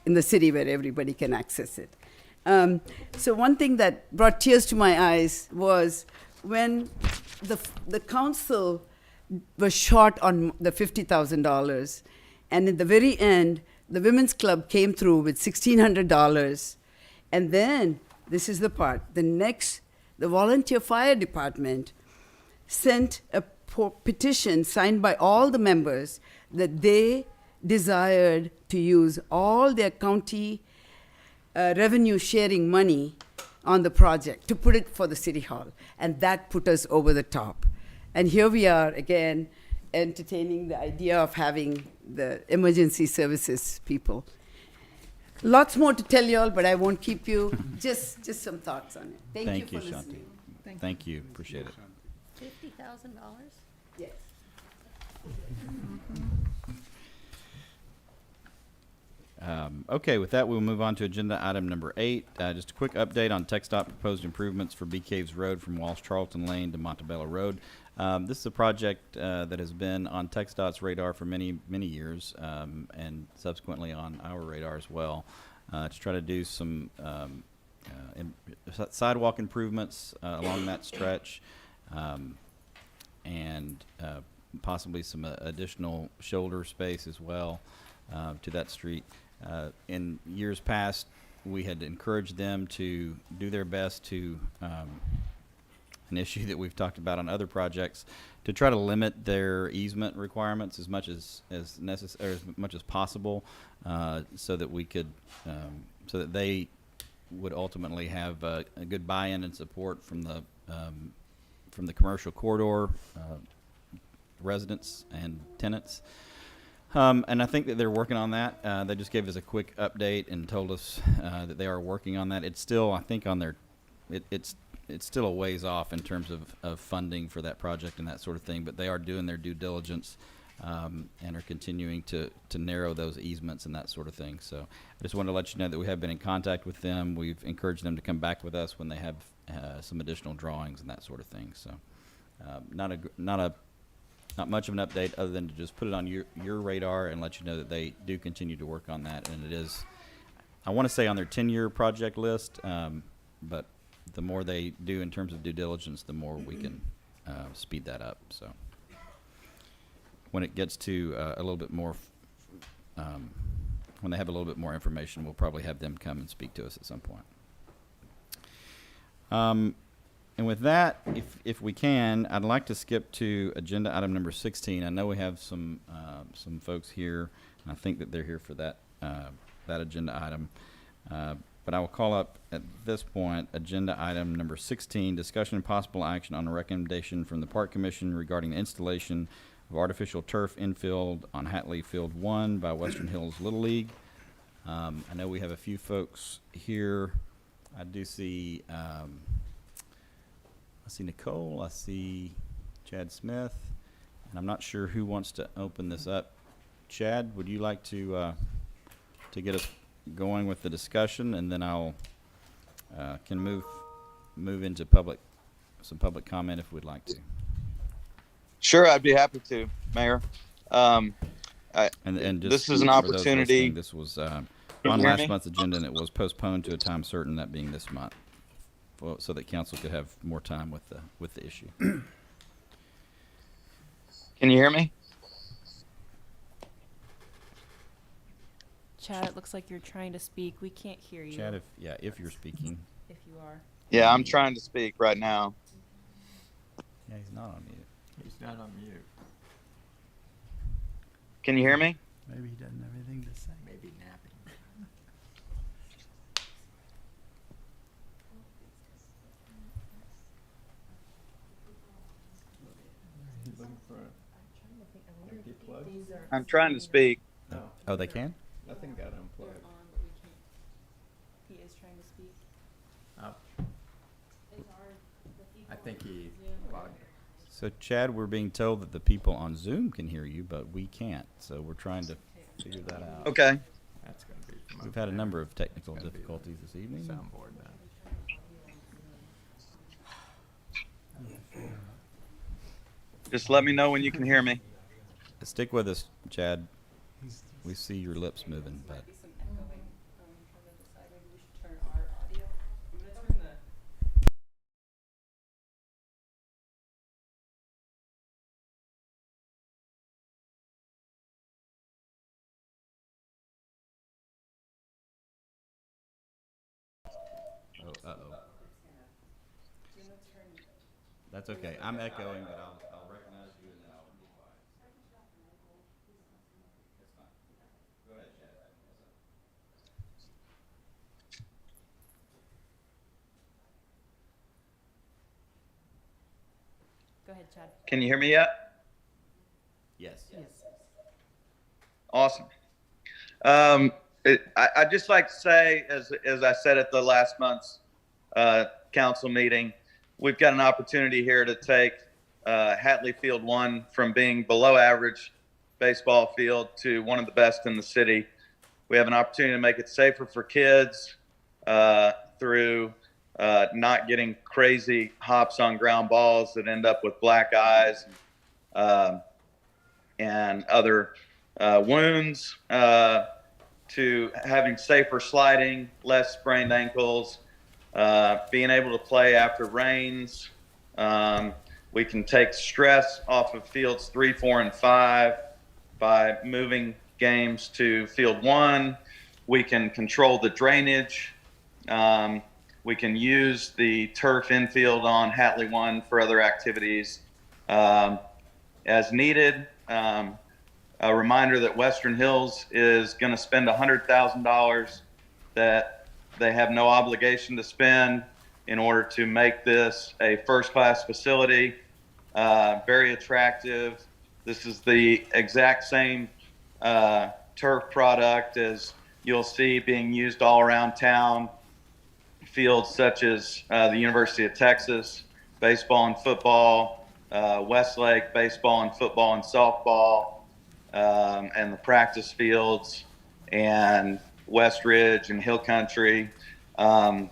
in the city where everybody can access it. So one thing that brought tears to my eyes was when the council was short on the $50,000, and in the very end, the Women's Club came through with $1,600, and then, this is the part, the volunteer fire department sent a petition signed by all the members that they desired to use all their county revenue sharing money on the project to put it for the city hall. And that put us over the top. And here we are again entertaining the idea of having the emergency services people. Lots more to tell you all, but I won't keep you. Just some thoughts on it. Thank you for listening. Thank you. Appreciate it. $50,000? Yes. Okay, with that, we'll move on to agenda item number 8. Just a quick update on TxDOT proposed improvements for Bee Caves Road from Walsh Charlton Lane to Montebello Road. This is a project that has been on TxDOT's radar for many, many years, and subsequently on our radar as well, to try to do some sidewalk improvements along that stretch, and possibly some additional shoulder space as well to that street. In years past, we had encouraged them to do their best to an issue that we've talked about on other projects, to try to limit their easement requirements as much as necessary, as much as possible, so that we could, so that they would ultimately have a good buy-in and support from the commercial corridor residents and tenants. And I think that they're working on that. They just gave us a quick update and told us that they are working on that. It's still, I think, on their, it's still a ways off in terms of funding for that project and that sort of thing, but they are doing their due diligence and are continuing to narrow those easements and that sort of thing. So I just wanted to let you know that we have been in contact with them. We've encouraged them to come back with us when they have some additional drawings and that sort of thing. So not much of an update other than to just put it on your radar and let you know that they do continue to work on that. And it is, I want to say, on their 10-year project list, but the more they do in terms of due diligence, the more we can speed that up. So when it gets to a little bit more, when they have a little bit more information, we'll probably have them come and speak to us at some point. And with that, if we can, I'd like to skip to agenda item number 16. I know we have some folks here, and I think that they're here for that agenda item. But I will call up at this point agenda item number 16, discussion and possible action on a recommendation from the Park Commission regarding the installation of artificial turf infield on Hatley Field 1 by Western Hills Little League. I know we have a few folks here. I do see, I see Nicole, I see Chad Smith, and I'm not sure who wants to open this up. Chad, would you like to get us going with the discussion, and then I'll can move into some public comment if we'd like to. Sure, I'd be happy to, Mayor. And just this is an for those opportunity. listening, this was you on hear last me? month's agenda, and it was postponed to a time certain, that being this month, so that council could have more time with the issue. Can you hear me? Chad, it looks like you're trying to speak. We can't hear you. Chad, if you're speaking. If you are. Yeah, I'm trying to speak right now. Yeah, he's not on mute. He's not on mute. Can you hear me? Maybe he doesn't have anything to say. Maybe napping. You looking for an empty plug? I'm trying to speak. No. Oh, they can? Nothing got unplugged. He is trying to speak. Oh. I think he logged. So, Chad, we're being told that the people on Zoom can hear you, but we can't. So we're trying to figure that out. Okay. That's going to be from We've up had a there. number of technical It's gonna be difficulties this evening. Soundboard then. Just let me know when you can hear me. Stick with us, Chad. We see your lips moving, but Some echoing. Trying to decide maybe we should turn our audio. I'm gonna turn the. oh. That's okay. I'm echoing, but I'll recognize you and then I'll be quiet. That's fine. Go ahead, Chad. Go ahead, Chad. Can you hear me yet? Yes. Awesome. I'd just like to say, as I said at the last month's council meeting, we've got an opportunity here to take Hatley Field 1 from being below average baseball field to one of the best in the city. We have an opportunity to make it safer for kids through not getting crazy hops on ground balls that end up with black eyes and other wounds, to having safer sliding, less sprained ankles, being able to play after rains. We can take stress off of fields 3, 4, and 5 by moving games to field 1. We can control the drainage. We can use the turf infield on Hatley 1 for other activities as needed. A reminder that Western Hills is going to spend $100,000 that they have no obligation to spend in order to make this a first-class facility. Very attractive. This is the exact same turf product as you'll see being used all around town. Fields such as the University of Texas, baseball and football, Westlake, baseball and football and softball, and the practice fields, and West Ridge and Hill Country. And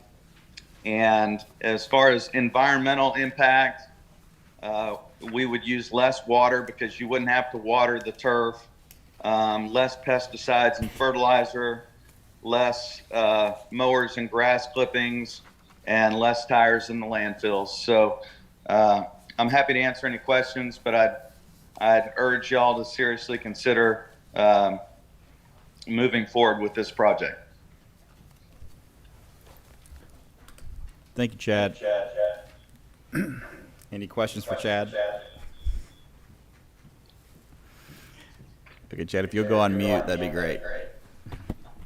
as far as environmental impact, we would use less water because you wouldn't have to water the turf, less pesticides and fertilizer, less mowers and grass clippings, and less tires in the landfills. So I'm happy to answer any questions, but I'd urge y'all to seriously consider moving forward with this project. Thank you, Chad. Any questions for Chad? Okay, Chad, if you'll go on mute, that'd be great.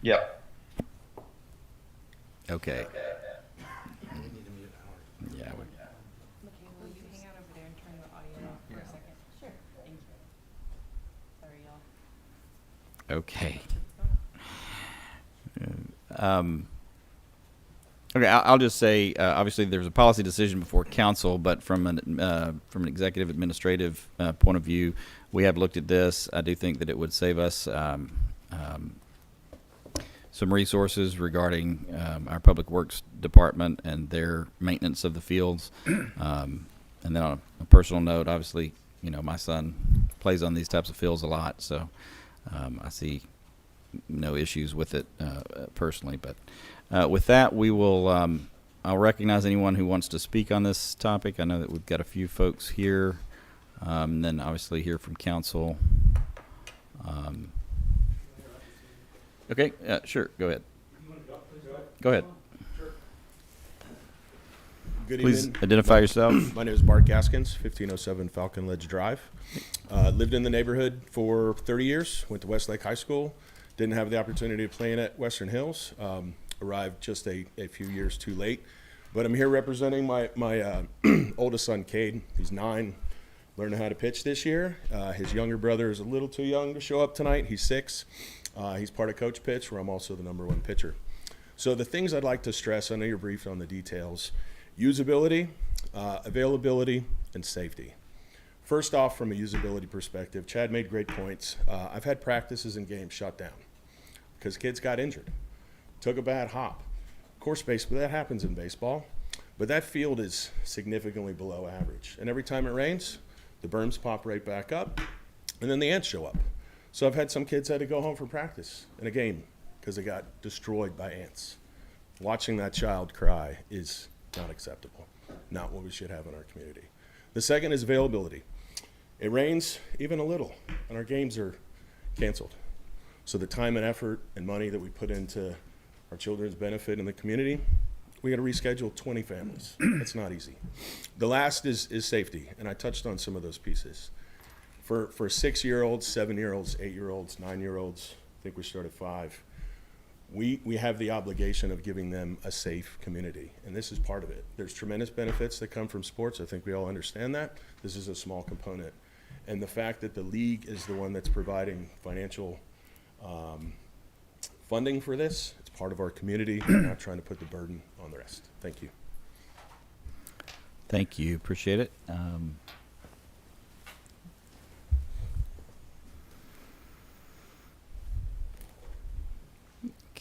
Yep. Okay. Yeah. Will you hang out over there and turn the audio off for a second? Sure. Thank you. Sorry, y'all. Okay. Okay, I'll just say, obviously, there's a policy decision before council, but from an executive administrative point of view, we have looked at this. I do think that it would save us some resources regarding our public works department and their maintenance of the fields. And then on a personal note, obviously, you know, my son plays on these types of fields a lot, so I see no issues with it personally. But with that, we will. I'll recognize anyone who wants to speak on this topic. I know that we've got a few folks here, and then obviously hear from council. Okay, sure. Go ahead. Go ahead. Good Please evening. identify yourself. My name is Bart Gaskins, 1507 Falcon Ledge Drive. Lived in the neighborhood for 30 years, went to Westlake High School, didn't have the opportunity of playing at Western Hills, arrived just a few years too late. But I'm here representing my oldest son, Cade. He's 9, learning how to pitch this year. His younger brother is a little too young to show up tonight. He's 6. He's part of Coach Pitch, where I'm also the #1 pitcher. So the things I'd like to stress, I know you're briefed on the details: usability, availability, and safety. First off, from a usability perspective, Chad made great points. I've had practices and games shut down because kids got injured, took a bad hop. Of course, that happens in baseball, but that field is significantly below average. And every time it rains, the berms pop right back up, and then the ants show up. So I've had some kids had to go home from practice in a game because they got destroyed by ants. Watching that child cry is not acceptable, not what we should have in our community. The second is availability. It rains even a little, and our games are canceled. So the time and effort and money that we put into our children's benefit in the community, we got to reschedule 20 families. That's not easy. The last is safety, and I touched on some of those pieces. For 6-year-olds, 7-year-olds, 8-year-olds, 9-year-olds, I think we start at 5, we have the obligation of giving them a safe community, and this is part of it. There's tremendous benefits that come from sports. I think we all understand that. This is a small component. And the fact that the league is the one that's providing financial funding for this, it's part of our community. We're not trying to put the burden on the rest. Thank you. Thank you. Appreciate it.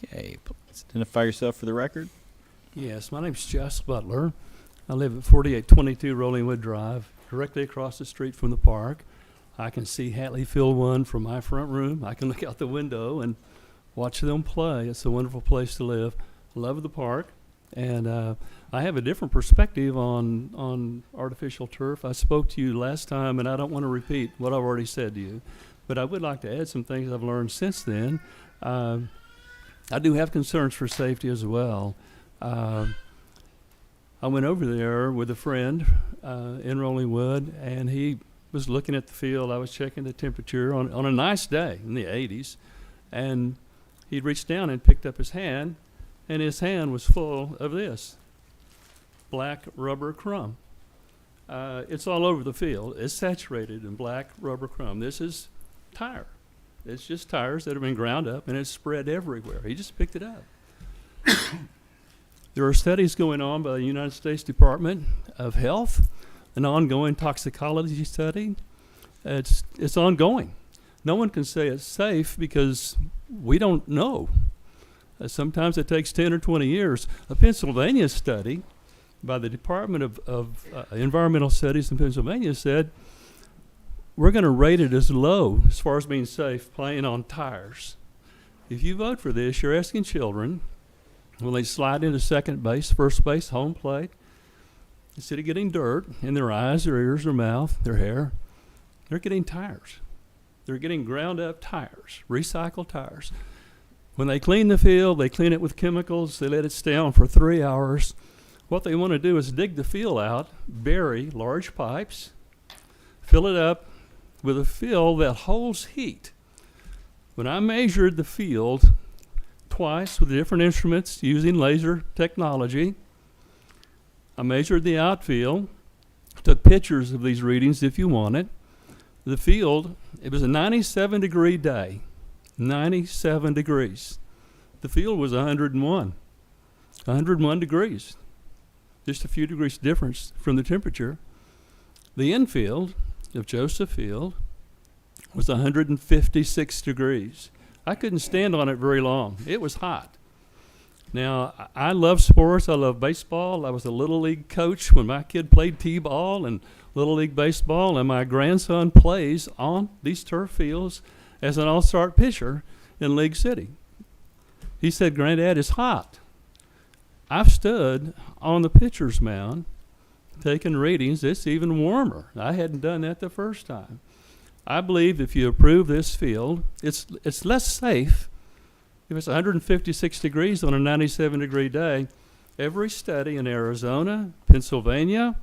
Okay, please identify yourself for the record. Yes, my name's Jess Butler. I live at 4822 Rollingwood Drive, directly across the street from the park. I can see Hatley Field 1 from my front room. I can look out the window and watch them play. It's a wonderful place to live. Love the park. And I have a different perspective on artificial turf. I spoke to you last time, and I don't want to repeat what I've already said to you. But I would like to add some things I've learned since then. I do have concerns for safety as well. I went over there with a friend in Rollingwood, and he was looking at the field. I was checking the temperature on a nice day in the 80s, and he'd reached down and picked up his hand and his hand was full of this black rubber crumb. It's all over the field. It's saturated in black rubber crumb. This is tire. It's just tires that have been ground up, and it's spread everywhere. He just picked it up. There are studies going on by the United States Department of Health, an ongoing toxicology study. It's ongoing. No one can say it's safe because we don't know. Sometimes it takes 10 or 20 years. A Pennsylvania study by the Department of Environmental Studies in Pennsylvania said, we're going to rate it as low as far as being safe playing on tires. If you vote for this, you're asking children, when they slide into second base, first base, home plate, instead of getting dirt in their eyes, their ears, their mouth, their hair, they're getting tires. They're getting ground up tires, recycled tires. When they clean the field, they clean it with chemicals. They let it stay on for 3 hours. What they want to do is dig the field out, bury large pipes, fill it up with a fill that holds heat. When I measured the field twice with different instruments using laser technology, I measured the outfield, took pictures of these readings if you want it. The field, it was a 97-degree day, 97 degrees. The field was 101 degrees, just a few degrees difference from the temperature. The infield of Joseph Field was 156 degrees. I couldn't stand on it very long. It was hot. Now, I love sports. I love baseball. I was a Little League coach when my kid played T-ball and Little League baseball, and my grandson plays on these turf fields as an all-star pitcher in League City. He said, Granddad, it's hot. I've stood on the pitcher's mound taking readings. It's even warmer. I hadn't done that the first time. I believe if you approve this field, it's less safe if it's 156 degrees on a 97-degree day. Every study in Arizona, Pennsylvania,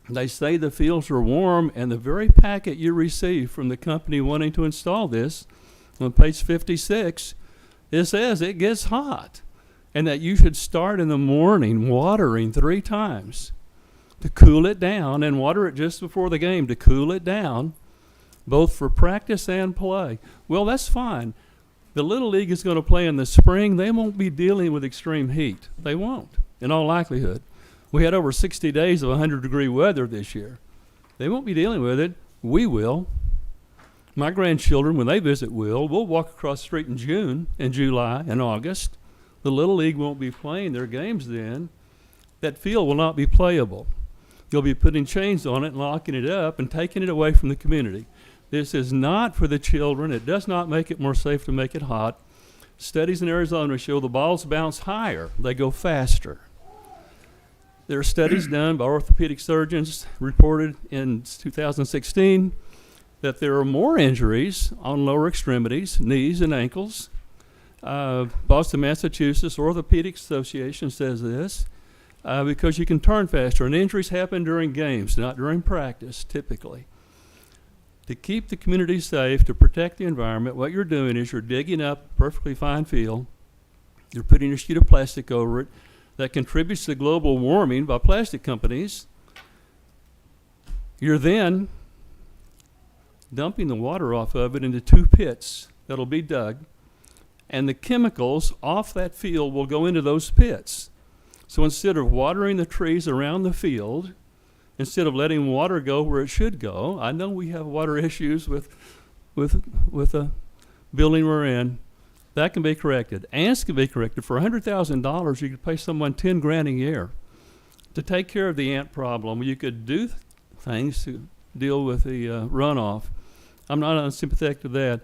they say the fields are warm, and the very packet you receive from the company wanting to install this, on page 56, it says it gets hot, and that you should start in the morning watering 3 times to cool it down, and water it just before the game to cool it down, both for practice and play. Well, that's fine. The Little League is going to play in the spring. They won't be dealing with extreme heat. They won't, in all likelihood. We had over 60 days of 100-degree weather this year. They won't be dealing with it. We will. My grandchildren, when they visit, we'll walk across the street in June and July and August. The Little League won't be playing their games then. That field will not be playable. You'll be putting chains on it and locking it up and taking it away from the community. This is not for the children. It does not make it more safe to make it hot. Studies in Arizona show the balls bounce higher. They go faster. There are studies done by orthopedic surgeons reported in 2016 that there are more injuries on lower extremities, knees and ankles. Boston, Massachusetts Orthopedic Association says this because you can turn faster, and injuries happen during games, not during practice, typically. To keep the community safe, to protect the environment, what you're doing is you're digging up a perfectly fine field. You're putting a sheet of plastic over it that contributes to global warming by plastic companies. You're then dumping the water off of it into 2 pits that'll be dug, and the chemicals off that field will go into those pits. So instead of watering the trees around the field, instead of letting water go where it should go, I know we have water issues with a building we're in. That can be corrected. Ants can be corrected. For $100,000, you could pay someone $10,000 a year to take care of the ant problem. You could do things to deal with the runoff. I'm not unsympathetic to that.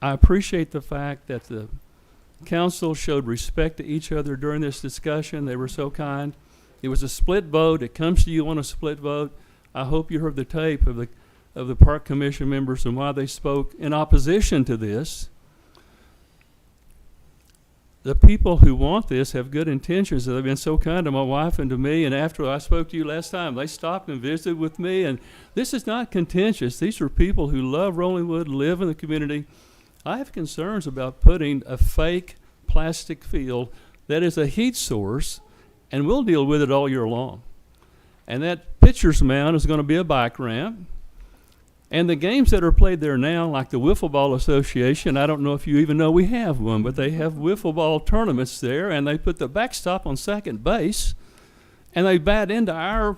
I appreciate the fact that the council showed respect to each other during this discussion. They were so kind. It was a split vote. It comes to you on a split vote. I hope you heard the tape of the park commission members and why they spoke in opposition to this. The people who want this have good intentions. They've been so kind to my wife and to me, and after I spoke to you last time, they stopped and visited with me, and this is not contentious. These are people who love Rollingwood, live in the community. I have concerns about putting a fake plastic field that is a heat source, and we'll deal with it all year long. And that pitcher's mound is going to be a bike ramp. And the games that are played there now, like the Wiffle Ball Association, I don't know if you even know we have one, but they have wiffle ball tournaments there, and they put the backstop on second base, and they bat into our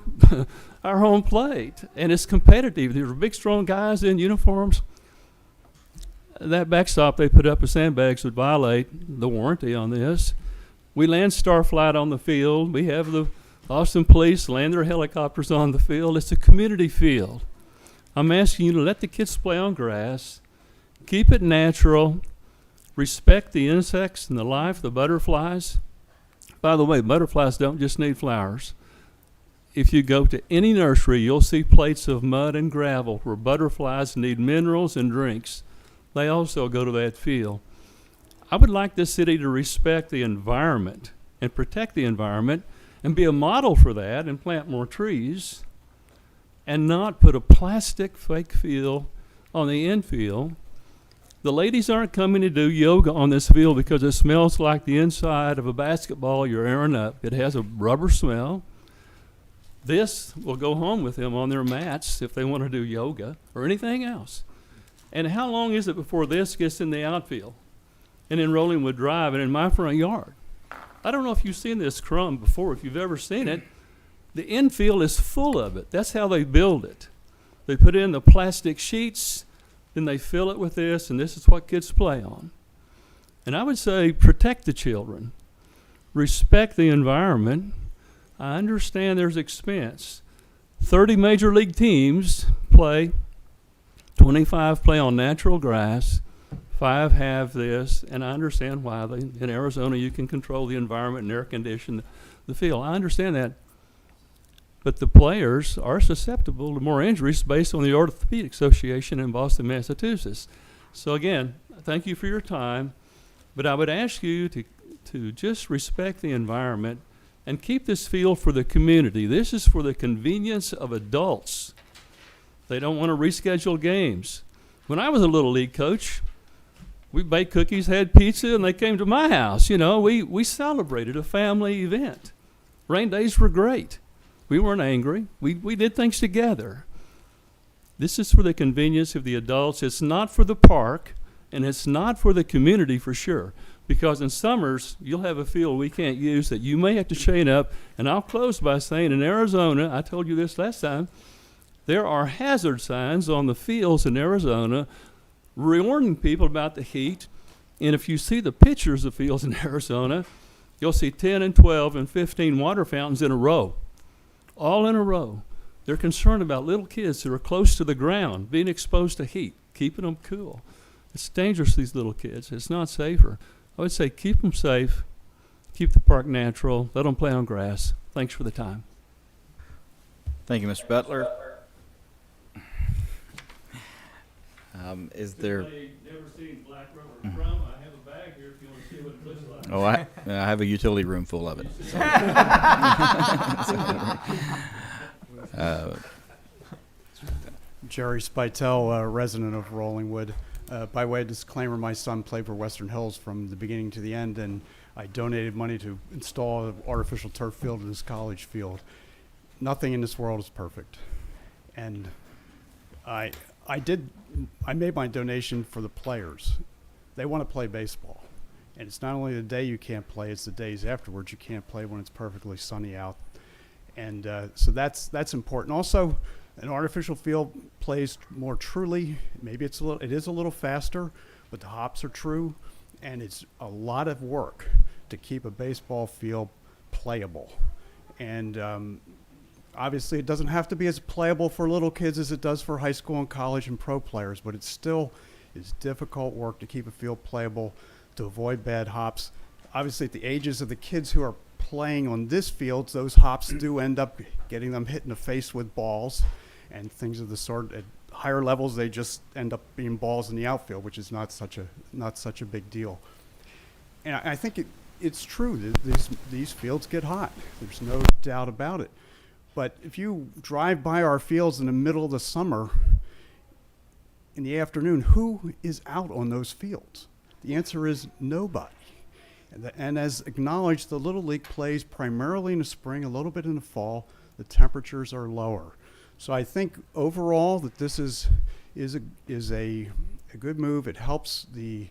our home plate, and it's competitive. These are big, strong guys in uniforms. That backstop they put up with sandbags would violate the warranty on this. We land Starflight on the field. We have the Austin Police land their helicopters on the field. It's a community field. I'm asking you to let the kids play on grass, keep it natural, respect the insects and the life, the butterflies. By the way, butterflies don't just need flowers. If you go to any nursery, you'll see plates of mud and gravel where butterflies need minerals and drinks. They also go to that field. I would like this city to respect the environment and protect the environment and be a model for that and plant more trees and not put a plastic fake field on the infield. The ladies aren't coming to do yoga on this field because it smells like the inside of a basketball you're airing up. It has a rubber smell. This will go home with them on their mats if they want to do yoga or anything else. And how long is it before this gets in the outfield and in Rollingwood Drive and in my front yard? I don't know if you've seen this crumb before. If you've ever seen it, the infield is full of it. That's how they build it. They put in the plastic sheets, then they fill it with this, and this is what kids play on. And I would say protect the children. Respect the environment. I understand there's expense. 30 major league teams play. 25 play on natural grass. 5 have this, and I understand why. In Arizona, you can control the environment and air condition the field. I understand that. But the players are susceptible to more injuries based on the Orthopedic Association in Boston, Massachusetts. So again, thank you for your time, but I would ask you to just respect the environment and keep this field for the community. This is for the convenience of adults. They don't want to reschedule games. When I was a little league coach, we baked cookies, had pizza, and they came to my house. You know, we celebrated a family event. Rain days were great. We weren't angry. We did things together. This is for the convenience of the adults. It's not for the park, and it's not for the community for sure. Because in summers, you'll have a field we can't use that you may have to chain up. And I'll close by saying in Arizona, I told you this last time, there are hazard signs on the fields in Arizona warning people about the heat. And if you see the pictures of fields in Arizona, you'll see 10 and 12 and 15 water fountains in a row. All in a row. They're concerned about little kids who are close to the ground being exposed to heat, keeping them cool. It's dangerous, these little kids. It's not safer. I would say keep them safe, keep the park natural, let them play on grass. Thanks for the time. Thank you, Mr. Butler. Is there? Never seen black rubber drum. I have a bag here if you want to see what it looks like. Oh, I have a utility room full of it. Jerry Spitel, resident of Rollingwood. By way of disclaimer, my son played for Western Hills from the beginning to the end, and I donated money to install an artificial turf field in his college field. Nothing in this world is perfect. And I made my donation for the players. They want to play baseball. And it's not only the day you can't play, it's the days afterwards you can't play when it's perfectly sunny out. And so that's important. Also, an artificial field plays more truly. Maybe it is a little faster, but the hops are true, and it's a lot of work to keep a baseball field playable. And obviously, it doesn't have to be as playable for little kids as it does for high school and college and pro players, but it still is difficult work to keep a field playable, to avoid bad hops. Obviously, at the ages of the kids who are playing on this field, those hops do end up getting them hit in the face with balls and things of the sort. At higher levels, they just end up being balls in the outfield, which is not such a big deal. And I think it's true that these fields get hot. There's no doubt about it. But if you drive by our fields in the middle of the summer, in the afternoon, who is out on those fields? The answer is nobody. And as acknowledged, the Little League plays primarily in the spring, a little bit in the fall. The temperatures are lower. So I think overall that this is a good move. It helps the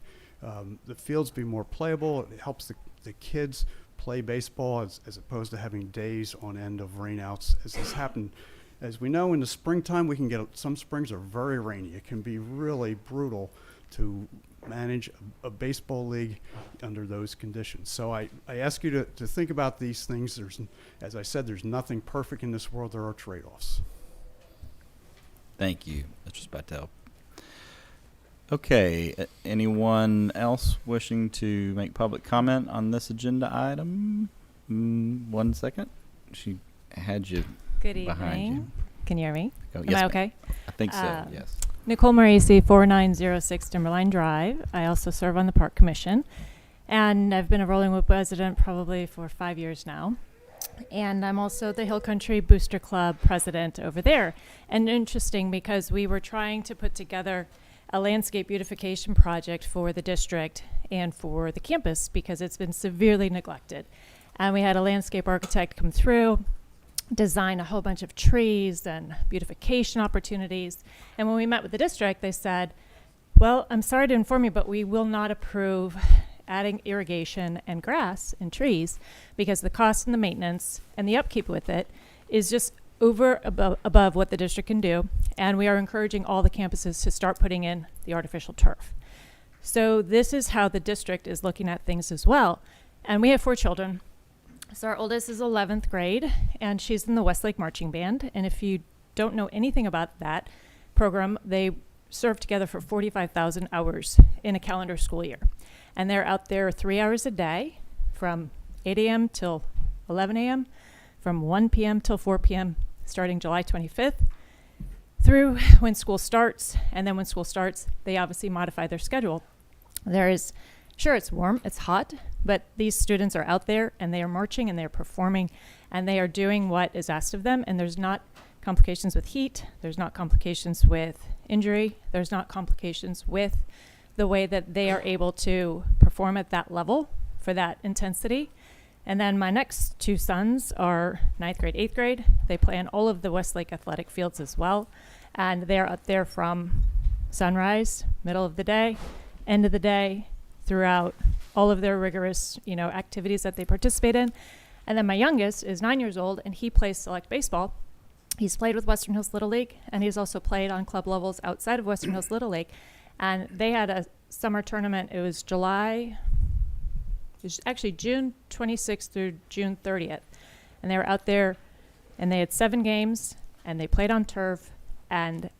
fields be more playable. It helps the kids play baseball as opposed to having days on end of rainouts, as has happened. As we know, in the springtime, we can get, some springs are very rainy. It can be really brutal to manage a baseball league under those conditions. So I ask you to think about these things. As I said, there's nothing perfect in this world. There are trade-offs. Thank you, Mr. Spatel. Okay, anyone else wishing to make public comment on this agenda item? 1 second. She had you Good behind you. evening. Can you hear me? Oh, Am yes, I ma'am. okay? I think so, yes. Nicole Morisi, 4906 Timberline Drive. I also serve on the Park Commission. And I've been a Rollingwood resident probably for 5 years now. And I'm also the Hill Country Booster Club president over there. And interesting because we were trying to put together a landscape beautification project for the district and for the campus because it's been severely neglected. And we had a landscape architect come through, design a whole bunch of trees and beautification opportunities. And when we met with the district, they said, well, I'm sorry to inform you, but we will not approve adding irrigation and grass and trees because the cost and the maintenance and the upkeep with it is just above what the district can do. And we are encouraging all the campuses to start putting in the artificial turf. So this is how the district is looking at things as well. And we have 4 children. So our oldest is 11th grade, and she's in the Westlake Marching Band. And if you don't know anything about that program, they serve together for 45,000 hours in a calendar school year. And they're out there 3 hours a day from 8 a.m. till 11 a.m., from 1 p.m. till 4 p.m., starting July 25th through when school starts. And then when school starts, they obviously modify their schedule. Sure, it's warm, it's hot, but these students are out there and they are marching and they are performing and they are doing what is asked of them. And there's not complications with heat. There's not complications with injury. There's not complications with the way that they are able to perform at that level for that intensity. And then my next 2 sons are 9th grade, 8th grade. They play on all of the Westlake athletic fields as well. And they're out there from sunrise, middle of the day, end of the day, throughout all of their rigorous, activities that they participate in. And then my youngest is 9 years old and he plays select baseball. He's played with Western Hills Little League and he's also played on club levels outside of Western Hills Little League. And they had a summer tournament. It was actually June 26th through June 30th. And they were out there and they had 7 games and they played on turf and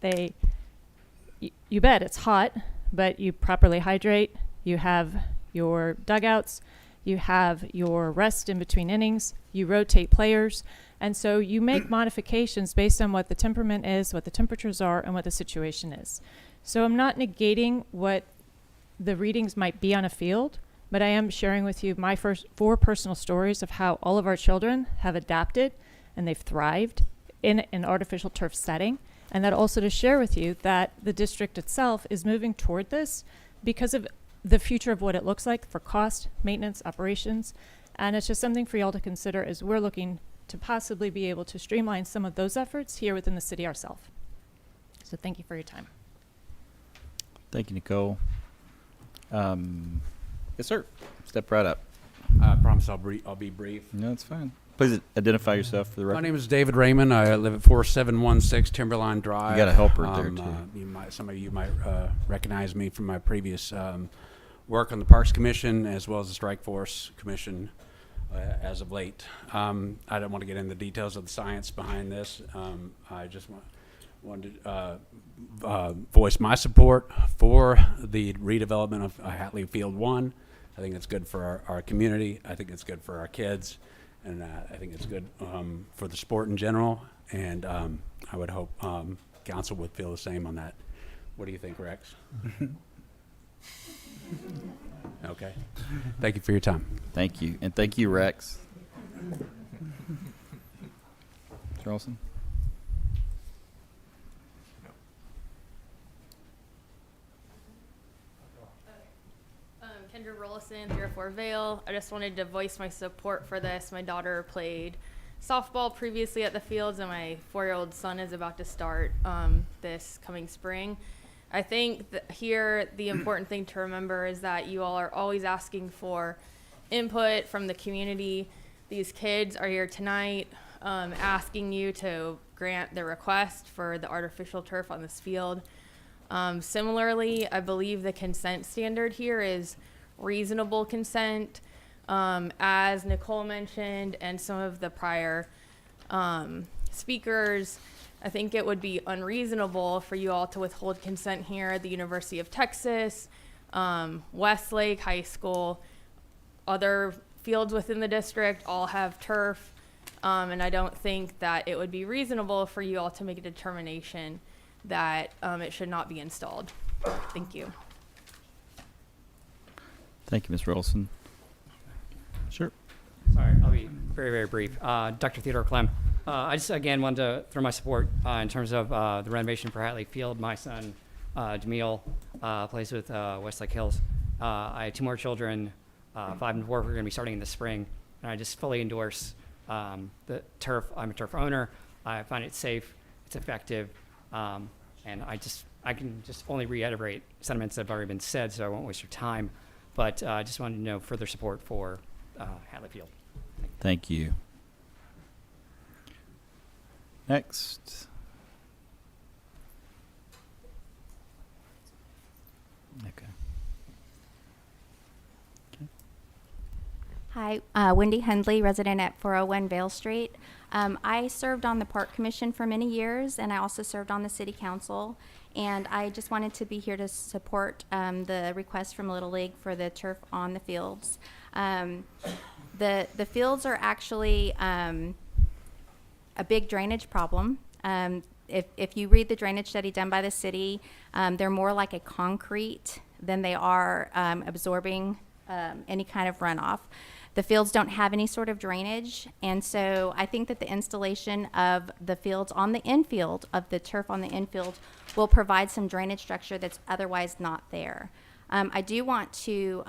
you bet it's hot, but you properly hydrate. You have your dugouts, you have your rest in between innings, you rotate players, and so you make modifications based on what the temperament is, what the temperatures are, and what the situation is. So I'm not negating what the readings might be on a field, but I am sharing with you my 4 personal stories of how all of our children have adapted and they've thrived in an artificial turf setting, and that also to share with you that the district itself is moving toward this because of the future of what it looks like for cost, maintenance, operations. And it's just something for y'all to consider as we're looking to possibly be able to streamline some of those efforts here within the city ourselves. So thank you for your time. Thank you, Nicole. Yes, sir. Step right up. I promise I'll be brief. No, that's fine. Please identify yourself for the record. My name is David Raymond. I live at 4716 Timberline Drive. You got a helper there, too. Some of you might recognize me from my previous work on the Parks Commission as well as the Strike Force Commission as of late. I don't want to get into the details of the science behind this. I just wanted to voice my support for the redevelopment of Hatley Field 1. I think it's good for our community. I think it's good for our kids. And I think it's good for the sport in general. And I would hope council would feel the same on that. What do you think, Rex? Okay. Thank you for your time. Thank you. And thank you, Rex. Charleston? Can Kendra Rollison, 304 Vale. I just wanted to voice my support for this. My daughter played softball previously at the fields, and my 4-year-old son is about to start this coming spring. I think that here the important thing to remember is that you all are always asking for input from the community. These kids are here tonight asking you to grant the request for the artificial turf on this field. Similarly, I believe the consent standard here is reasonable consent. As Nicole mentioned and some of the prior speakers, I think it would be unreasonable for you all to withhold consent here at the University of Texas, Westlake High School, other fields within the district all have turf, and I don't think that it would be reasonable for you all to make a determination that it should not be installed. Thank you. Thank you, Ms. Rolson. Sure. Sorry, I'll be very, very brief. Dr. Theodore Clem. I just, again, wanted to throw my support in terms of the renovation for Hatley Field. My son, Jamil, plays with Westlake Hills. I have 2 more children, 5 and 4. We're going to be starting in the spring. And I just fully endorse the turf. I'm a turf owner. I find it safe. It's effective. And I can just only reiterate sentiments that have already been said, so I won't waste your time. But I just wanted to know further support for Hatley Field. Thank you. Next. Okay. Hi, Wendy Hundley, resident at 401 Vale Street. I served on the Park Commission for many years, and I also served on the City Council. And I just wanted to be here to support the request from Little League for the turf on the fields. The fields are actually a big drainage problem. If you read the drainage study done by the city, they're more like a concrete than they are absorbing any kind of runoff. The fields don't have any sort of drainage, and so I think that the installation of the fields on the infield, of the turf on the infield, will provide some drainage structure that's otherwise not there. I do want to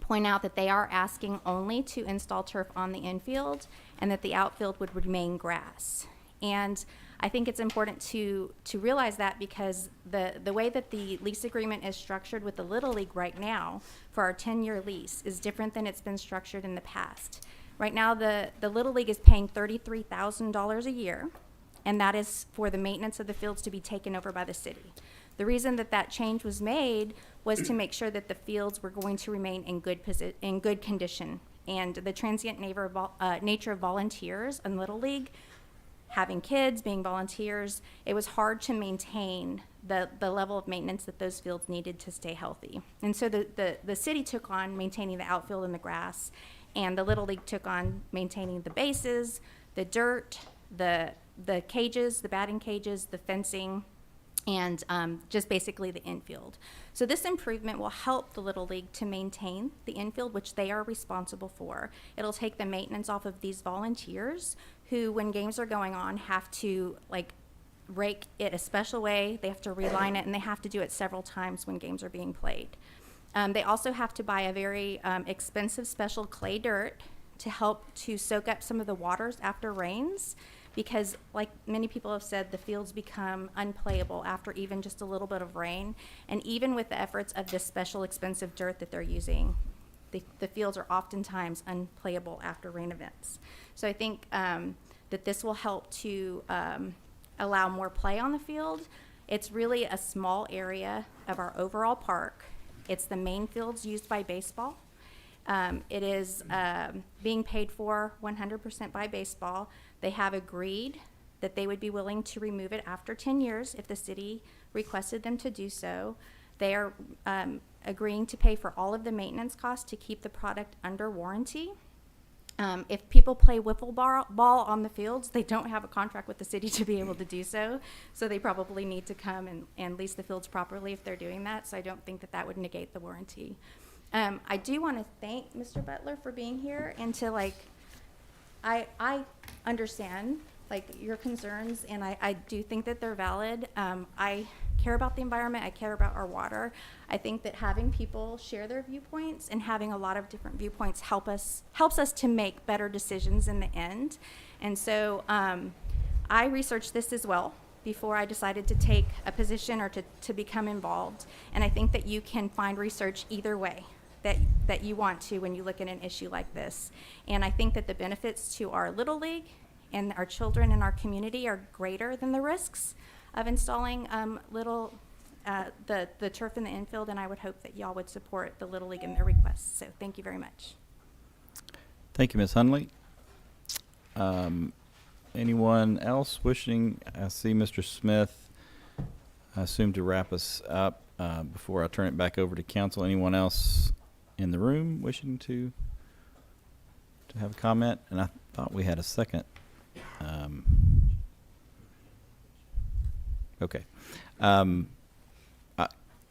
point out that they are asking only to install turf on the infield, and that the outfield would remain grass. And I think it's important to realize that, because the way that the lease agreement is structured with the Little League right now for our 10-year lease is different than it's been structured in the past. Right now, the Little League is paying $33,000 a year, and that is for the maintenance of the fields to be taken over by the city. The reason that change was made was to make sure that the fields were going to remain in good condition. And the transient nature of volunteers in Little League, having kids, being volunteers, it was hard to maintain the level of maintenance that those fields needed to stay healthy. And so the city took on maintaining the outfield and the grass, and the Little League took on maintaining the bases, the dirt, the cages, the batting cages, the fencing, and just basically the infield. So this improvement will help the Little League to maintain the infield, which they are responsible for. It'll take the maintenance off of these volunteers who, when games are going on, have to rake it a special way, they have to reline it, and they have to do it several times when games are being played. They also have to buy a very expensive special clay dirt to help to soak up some of the waters after rains, because like many people have said, the fields become unplayable after even just a little bit of rain. And even with the efforts of this special expensive dirt that they're using, the fields are oftentimes unplayable after rain events. So I think that this will help to allow more play on the field. It's really a small area of our overall park. It's the main fields used by baseball. It is being paid for 100% by baseball. They have agreed that they would be willing to remove it after 10 years if the city requested them to do so. They are agreeing to pay for all of the maintenance costs to keep the product under warranty. If people play wiffle ball on the fields, they don't have a contract with the city to be able to do so. So they probably need to come and lease the fields properly if they're doing that. So I don't think that would negate the warranty. I do want to thank Mr. Butler for being here and to I understand like your concerns, and I do think that they're valid. I care about the environment. I care about our water. I think that having people share their viewpoints and having a lot of different viewpoints helps us to make better decisions in the end. And so I researched this as well before I decided to take a position or to become involved. And I think that you can find research either way that you want to when you look at an issue like this. And I think that the benefits to our Little League and our children in our community are greater than the risks of installing the turf in the infield, and I would hope that y'all would support the Little League in their requests. So thank you very much. Thank you, Ms. Hunley. Anyone else wishing? I see Mr. Smith, I assume, to wrap us up before I turn it back over to council. Anyone else in the room wishing to have a comment? And I thought we had a second. Okay.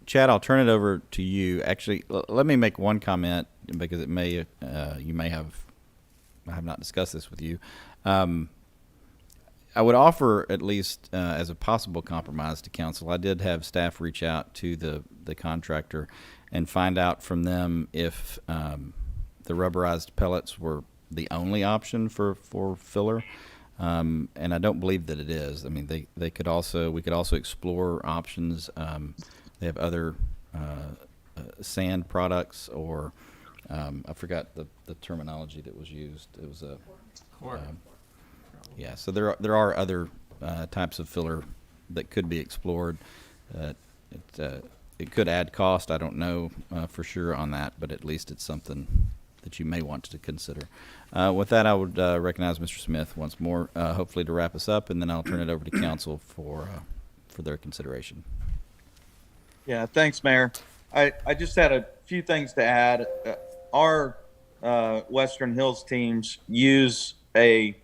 Chad, I'll turn it over to you. Actually, let me make one comment because it may you may have I have not discussed this with you. I would offer, at least as a possible compromise to council, I did have staff reach out to the contractor and find out from them if the rubberized pellets were the only option for filler. And I don't believe that it is. I mean, we could also explore options. They have other sand products, or I forgot the terminology that was used. It was a yeah. So there are other types of filler that could be explored. It could add cost. I don't know for sure on that, but at least it's something that you may want to consider. With that, I would recognize Mr. Smith once more, hopefully to wrap us up, and then I'll turn it over to council for their consideration. Yeah, thanks, Mayor. I just had a few things to add. Our Western Hills teams use a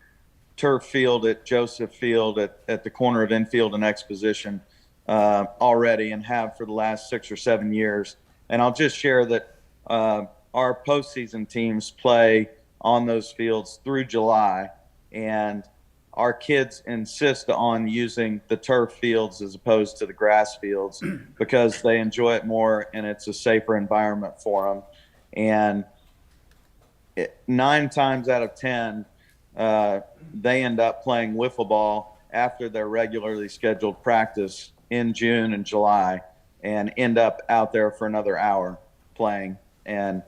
turf field at Joseph Field at the corner of Infield and Exposition already, and have for the last 6 or 7 years. And I'll just share that our postseason teams play on those fields through July, and our kids insist on using the turf fields as opposed to the grass fields because they enjoy it more and it's a safer environment for them. And 9 times out of 10, they end up playing wiffle ball after their regularly scheduled practice in June and July, and end up out there for another hour playing, and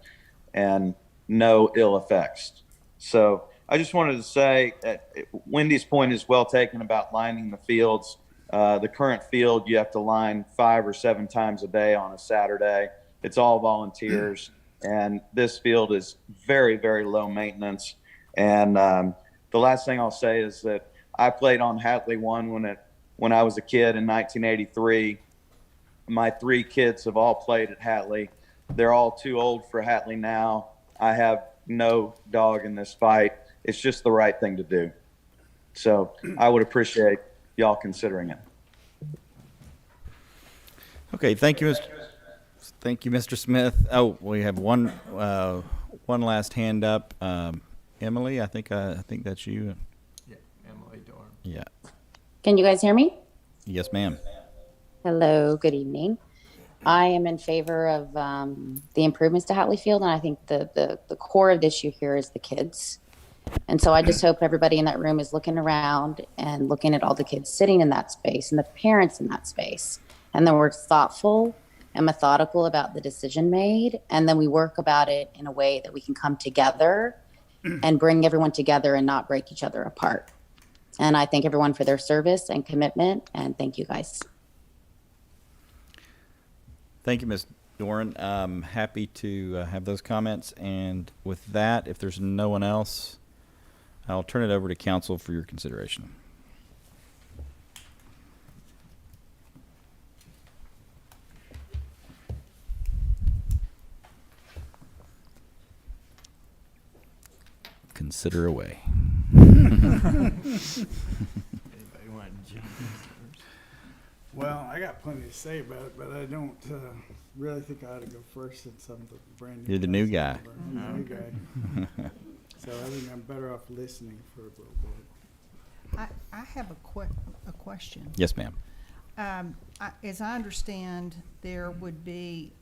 no ill effects. So I just wanted to say that Wendy's point is well taken about lining the fields. The current field, you have to line 5 or 7 times a day on a Saturday. It's all volunteers, and this field is very, very low maintenance. And the last thing I'll say is that I played on Hatley 1 when I was a kid in 1983. My 3 kids have all played at Hatley. They're all too old for Hatley now. I have no dog in this fight. It's just the right thing to do. So I would appreciate y'all considering it. Okay, thank you, Mr. Smith. Oh, we have one last hand up. Emily, I think that's you. Yeah, Emily Dorn. Yeah. Can you guys hear me? Yes, ma'am. Hello, good evening. I am in favor of the improvements to Hatley Field, and I think the core of the issue here is the kids. And so I just hope everybody in that room is looking around and looking at all the kids sitting in that space and the parents in that space. And then we're thoughtful and methodical about the decision made. And then we work about it in a way that we can come together and bring everyone together and not break each other apart. And I thank everyone for their service and commitment. And thank you guys. Thank you, Ms. Doran. Happy to have those comments. And with that, if there's no one else, I'll turn it over to council for your consideration. Consider away. Well, I got plenty to say about it, but I don't really think I ought to go first since I'm the brand new. You're the new guy. I'm the new guy. So I think I'm better off listening for a little bit. I have a question. Yes, ma'am. As I understand, there would be,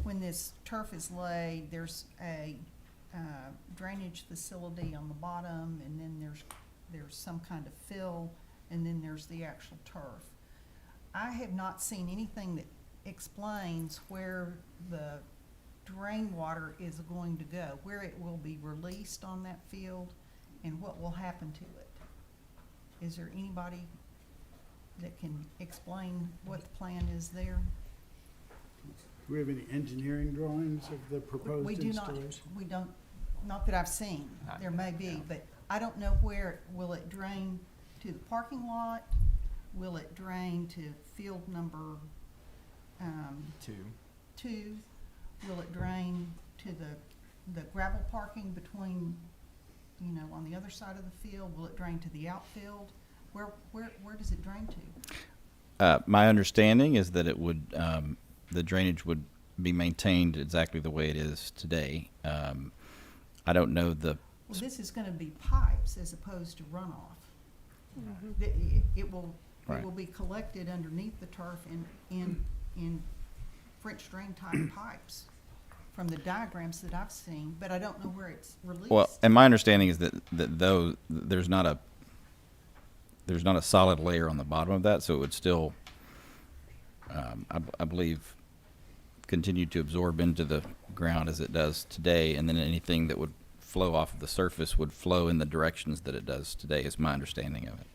when this turf is laid, there's a drainage facility on the bottom, and then there's some kind of fill, and then there's the actual turf. I have not seen anything that explains where the drain water is going to go, where it will be released on that field, and what will happen to it. Is there anybody that can explain what the plan is there? Do we have any engineering drawings of the proposed We do not, installation? we don't, not that I've seen, there may be, but I don't know where, will it drain to the parking lot? Will it drain to field number, 2? Will it drain to the gravel parking between, on the other side of the field? Will it drain to the outfield? Where does it drain to? My understanding is that it would, the drainage would be maintained exactly the way it is today. I don't know the. Well, this is gonna be pipes as opposed to runoff. It will be collected underneath the turf in French drain type pipes from the diagrams that I've seen, but I don't know where it's released. Well, and my understanding is that though there's not a solid layer on the bottom of that, so it would still, I believe, continue to absorb into the ground as it does today, and then anything that would flow off of the surface would flow in the directions that it does today, is my understanding of it.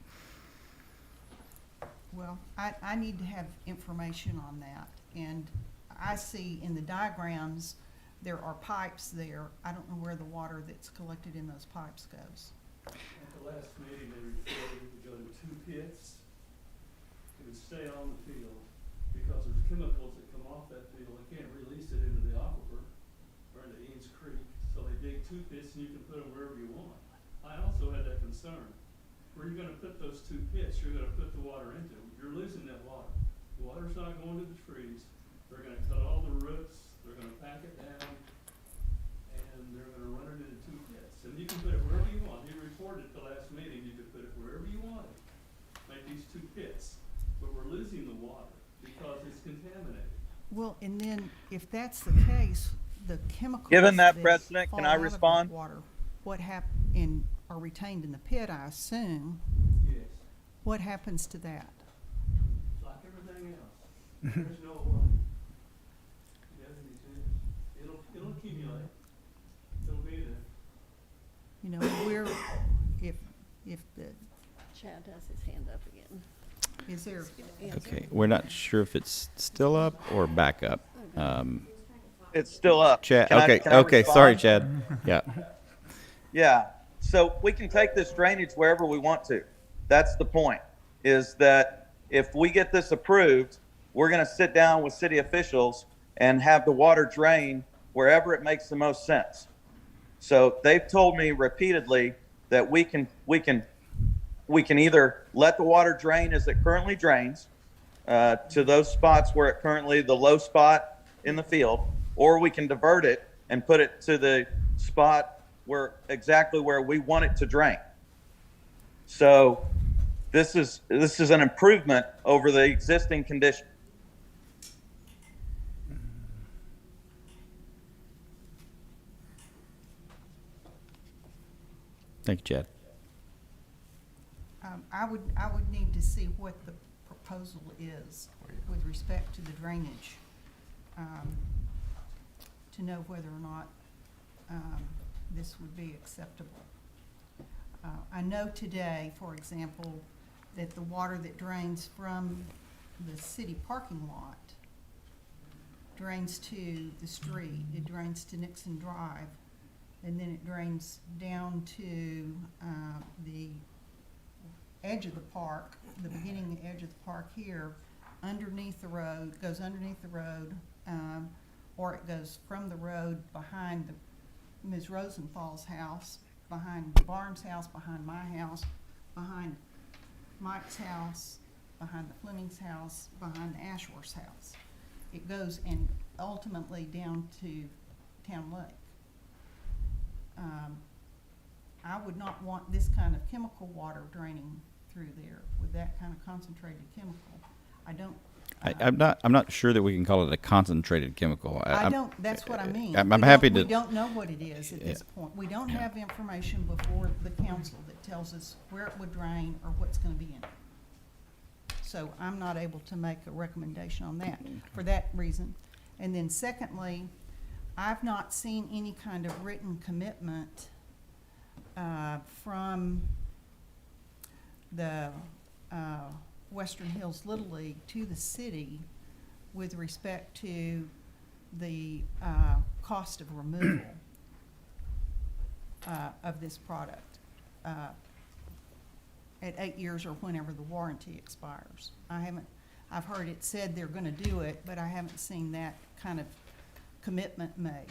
Well, I need to have information on that, and I see in the diagrams, there are pipes there. I don't know where the water that's collected in those pipes goes. At the last meeting, they reported it would go to 2 pits. It would stay on the field because there's chemicals that come off that field. They can't release it into the aquifer or into Eanes Creek. So they dig 2 pits and you can put them wherever you want. I also had that concern. Where you're going to put those 2 pits, you're going to put the water into. You're losing that water. The water's not going to the trees. They're going to cut all the roots. They're going to pack it down. And they're going to run it into 2 pits. And you can put it wherever you want. You reported at the last meeting you could put it wherever you wanted. Make these 2 pits. But we're losing the water because it's contaminated. Well, and then if that's the case, the chemicals Given that that precedent, fall can I out of that respond? water, what and are retained in the pit, I assume. Yes. What happens to that? Like everything else. There's no it'll accumulate. It'll be there. Where, if the, Chad has his hand up again. is there? Okay, we're not sure if it's still up or back up. It's still up. Chad, Can I okay, respond? sorry, Chad. Yeah. Yeah. So we can take this drainage wherever we want to. That's the point, is that if we get this approved, we're going to sit down with city officials and have the water drain wherever it makes the most sense. So they've told me repeatedly that we can either let the water drain as it currently drains to those spots where it currently the low spot in the field, or we can divert it and put it to the spot exactly where we want it to drain. So this is an improvement over the existing condition. Thank you, Chad. I would need to see what the proposal is with respect to the drainage, to know whether or not this would be acceptable. I know today, for example, that the water that drains from the city parking lot drains to the street. It drains to Nixon Drive, and then it drains down to the edge of the park, the beginning edge of the park here, underneath the road, goes underneath the road, or it goes from the road behind Ms. Rosenthal's house, behind Barnes' house, behind my house, behind Mike's house, behind the Fleming's house, behind the Ashworth's house. It goes and ultimately down to Town Lake. I would not want this kind of chemical water draining through there with that kind of concentrated chemical. I don't. I'm not sure that we can call it a concentrated chemical. That's what I mean. I'm We happy don't- to. We don't know what it is at this point. We don't have information before the council that tells us where it would drain or what's gonna be in it. So I'm not able to make a recommendation on that for that reason. And then secondly, I've not seen any kind of written commitment from the Western Hills Little League to the city with respect to the cost of removal of this product at 8 years or whenever the warranty expires. I've heard it said they're gonna do it, but I haven't seen that kind of commitment made.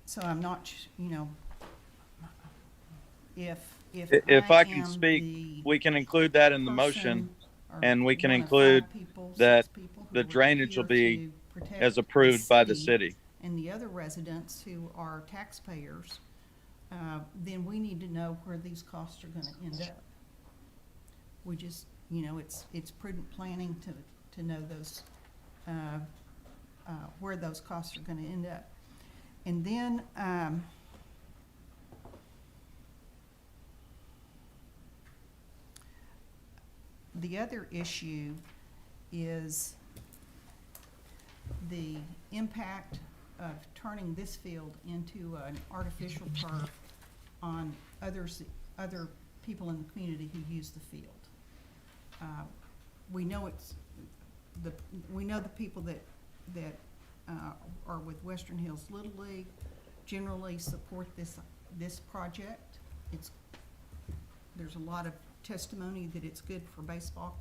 So I'm not, If I can speak, we can include that in the motion, and we can include that the drainage will be as approved by the city. And the other residents who are taxpayers, then we need to know where these costs are gonna end up. We just, it's prudent planning to know those, where those costs are gonna end up. And then, the other issue is the impact of turning this field into an artificial turf on other people in the community who use the field. We know the people that are with Western Hills Little League generally support this project. There's a lot of testimony that it's good for baseball,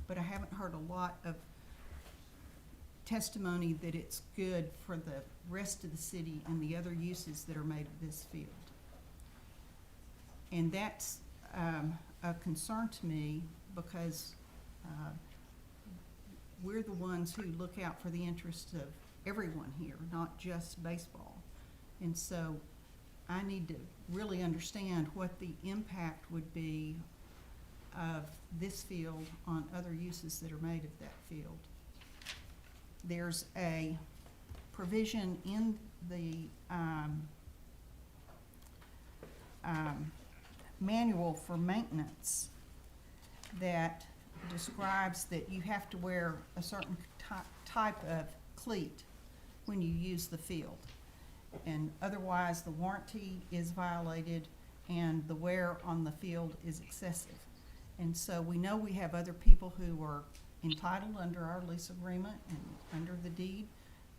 but I haven't heard a lot of testimony that it's good for the rest of the city and the other uses that are made of this field. And that's a concern to me because we're the ones who look out for the interests of everyone here, not just baseball. And so I need to really understand what the impact would be of this field on other uses that are made of that field. There's a provision in the manual for maintenance that describes that you have to wear a certain type of cleat when you use the field. And otherwise, the warranty is violated and the wear on the field is excessive. And so we know we have other people who are entitled under our lease agreement and under the deed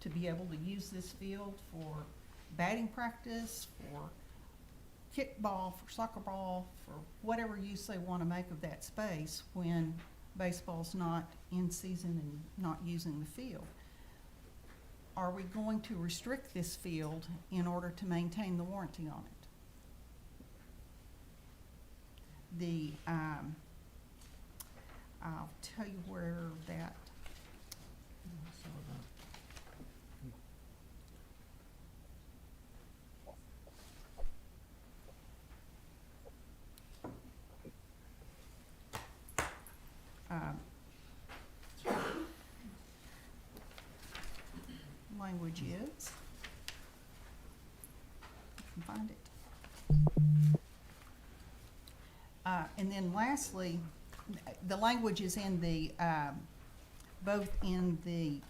to be able to use this field for batting practice, for kickball, for soccer ball, for whatever use they want to make of that space when baseball's not in season and not using the field. Are we going to restrict this field in order to maintain the warranty on it? I'll tell you where that. Language is. I can find it. And then lastly, the language is in the, both in the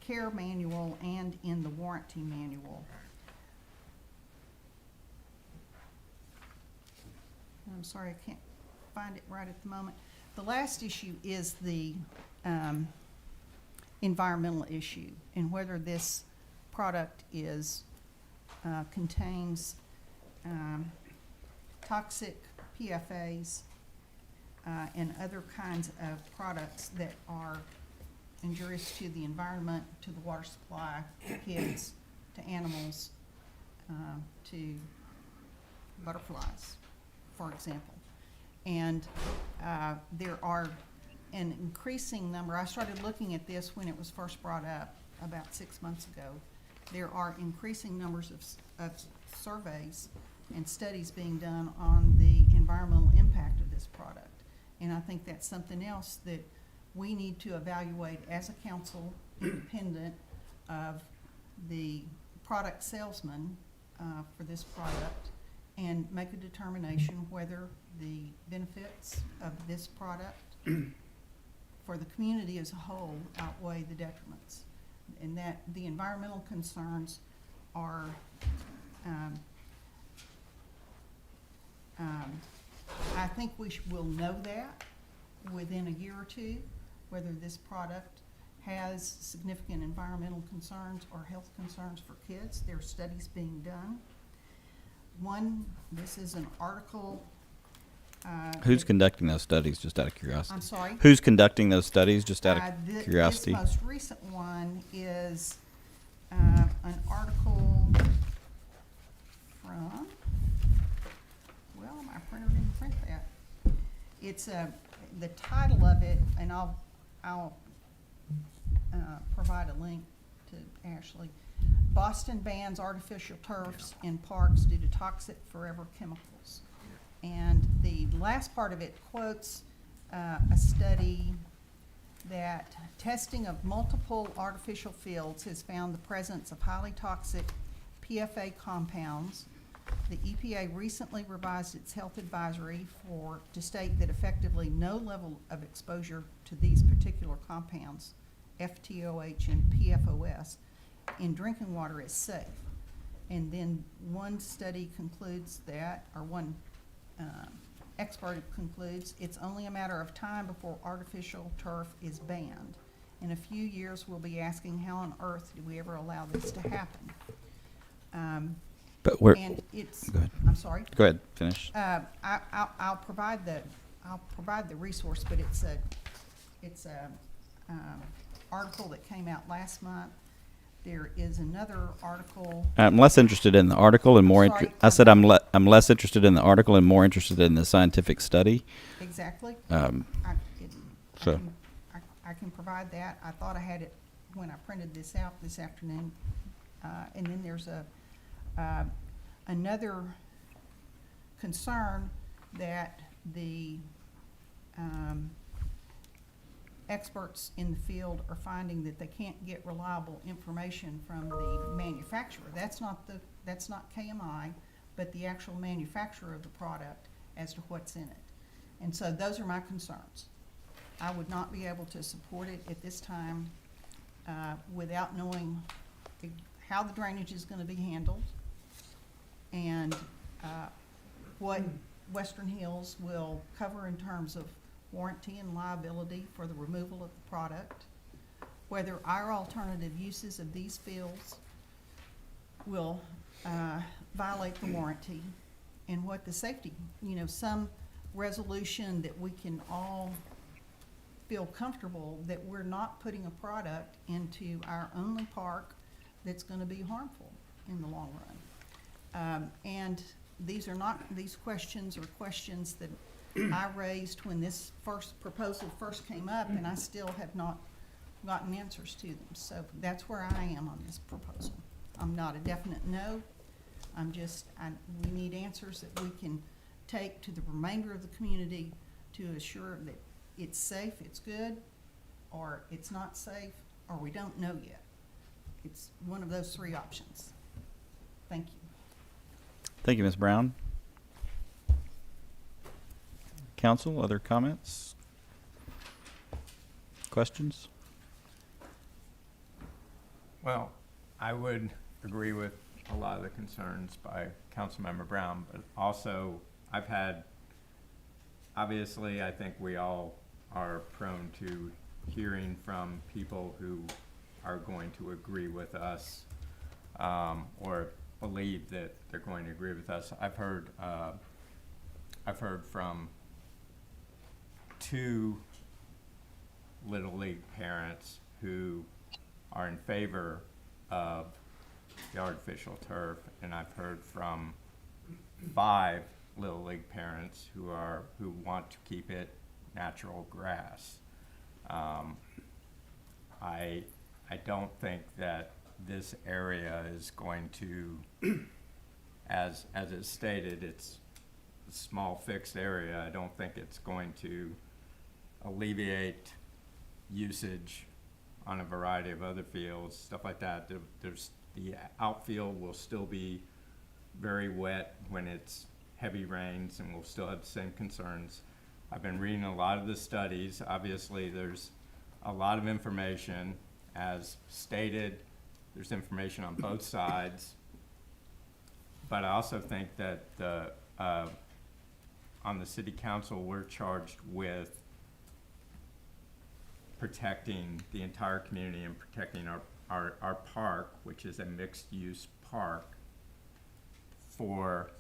care manual and in the warranty manual. I'm sorry, I can't find it right at the moment. The last issue is the environmental issue and whether this product is contains toxic PFAs and other kinds of products that are injurious to the environment, to the water supply, to kids, to animals, to butterflies, for example. And there are an increasing number. I started looking at this when it was first brought up about 6 months ago, there are increasing numbers of surveys and studies being done on the environmental impact of this product. And I think that's something else that we need to evaluate as a council, independent of the product salesman for this product, and make a determination whether the benefits of this product for the community as a whole outweigh the detriments. And that the environmental concerns are I think we will know that within a year or two, whether this product has significant environmental concerns or health concerns for kids. There are studies being done. This is an article. Who's conducting those studies, just out of curiosity? I'm sorry? Who's conducting those studies, just out of curiosity? This most recent one is an article from, well, my printer didn't print that. It's the title of it, and I'll provide a link to Ashley. Boston bans artificial turfs in parks due to toxic forever chemicals. And the last part of it quotes a study that testing of multiple artificial fields has found the presence of highly toxic PFA compounds. The EPA recently revised its health advisory to state that effectively no level of exposure to these particular compounds, FTOH and PFOS, in drinking water is safe. And then one study concludes that, or one expert concludes, it's only a matter of time before artificial turf is banned. In a few years, we'll be asking, how on earth do we ever allow this to happen? But we're, and it's, go ahead. I'm sorry? Go ahead, finish. I'll provide the resource, but it's a article that came out last month. There is another article. I'm less interested in the article and more. Sorry. I said I'm less interested in the article and more interested in the scientific study. Exactly. So I can provide that. I thought I had it when I printed this out this afternoon. And then there's another concern that the experts in the field are finding that they can't get reliable information from the manufacturer. That's not KMI, but the actual manufacturer of the product as to what's in it. And so those are my concerns. I would not be able to support it at this time without knowing how the drainage is going to be handled and what Western Hills will cover in terms of warranty and liability for the removal of the product, whether our alternative uses of these fields will violate the warranty, and what the safety, some resolution that we can all feel comfortable that we're not putting a product into our only park that's going to be harmful in the long run. And these questions are questions that I raised when this proposal first came up, and I still have not gotten answers to them. So that's where I am on this proposal. I'm not a definite no. We need answers that we can take to the remainder of the community to assure that it's safe, it's good, or it's not safe, or we don't know yet. It's one of those three options. Thank you. Thank you, Ms. Brown. Council, other comments? Questions? Well, I would agree with a lot of the concerns by Councilmember Brown, but also obviously I think we all are prone to hearing from people who are going to agree with us or believe that they're going to agree with us. I've heard from 2 Little League parents who are in favor of the artificial turf, and I've heard from 5 Little League parents who want to keep it natural grass. I don't think that this area is going to, as it's stated, it's a small fixed area. I don't think it's going to alleviate usage on a variety of other fields, stuff like that. The outfield will still be very wet when it's heavy rains, and we'll still have the same concerns. I've been reading a lot of the studies. Obviously, there's a lot of information. As stated, there's information on both sides. But I also think that on the city council, we're charged with protecting the entire community and protecting our park, which is a mixed-use park, for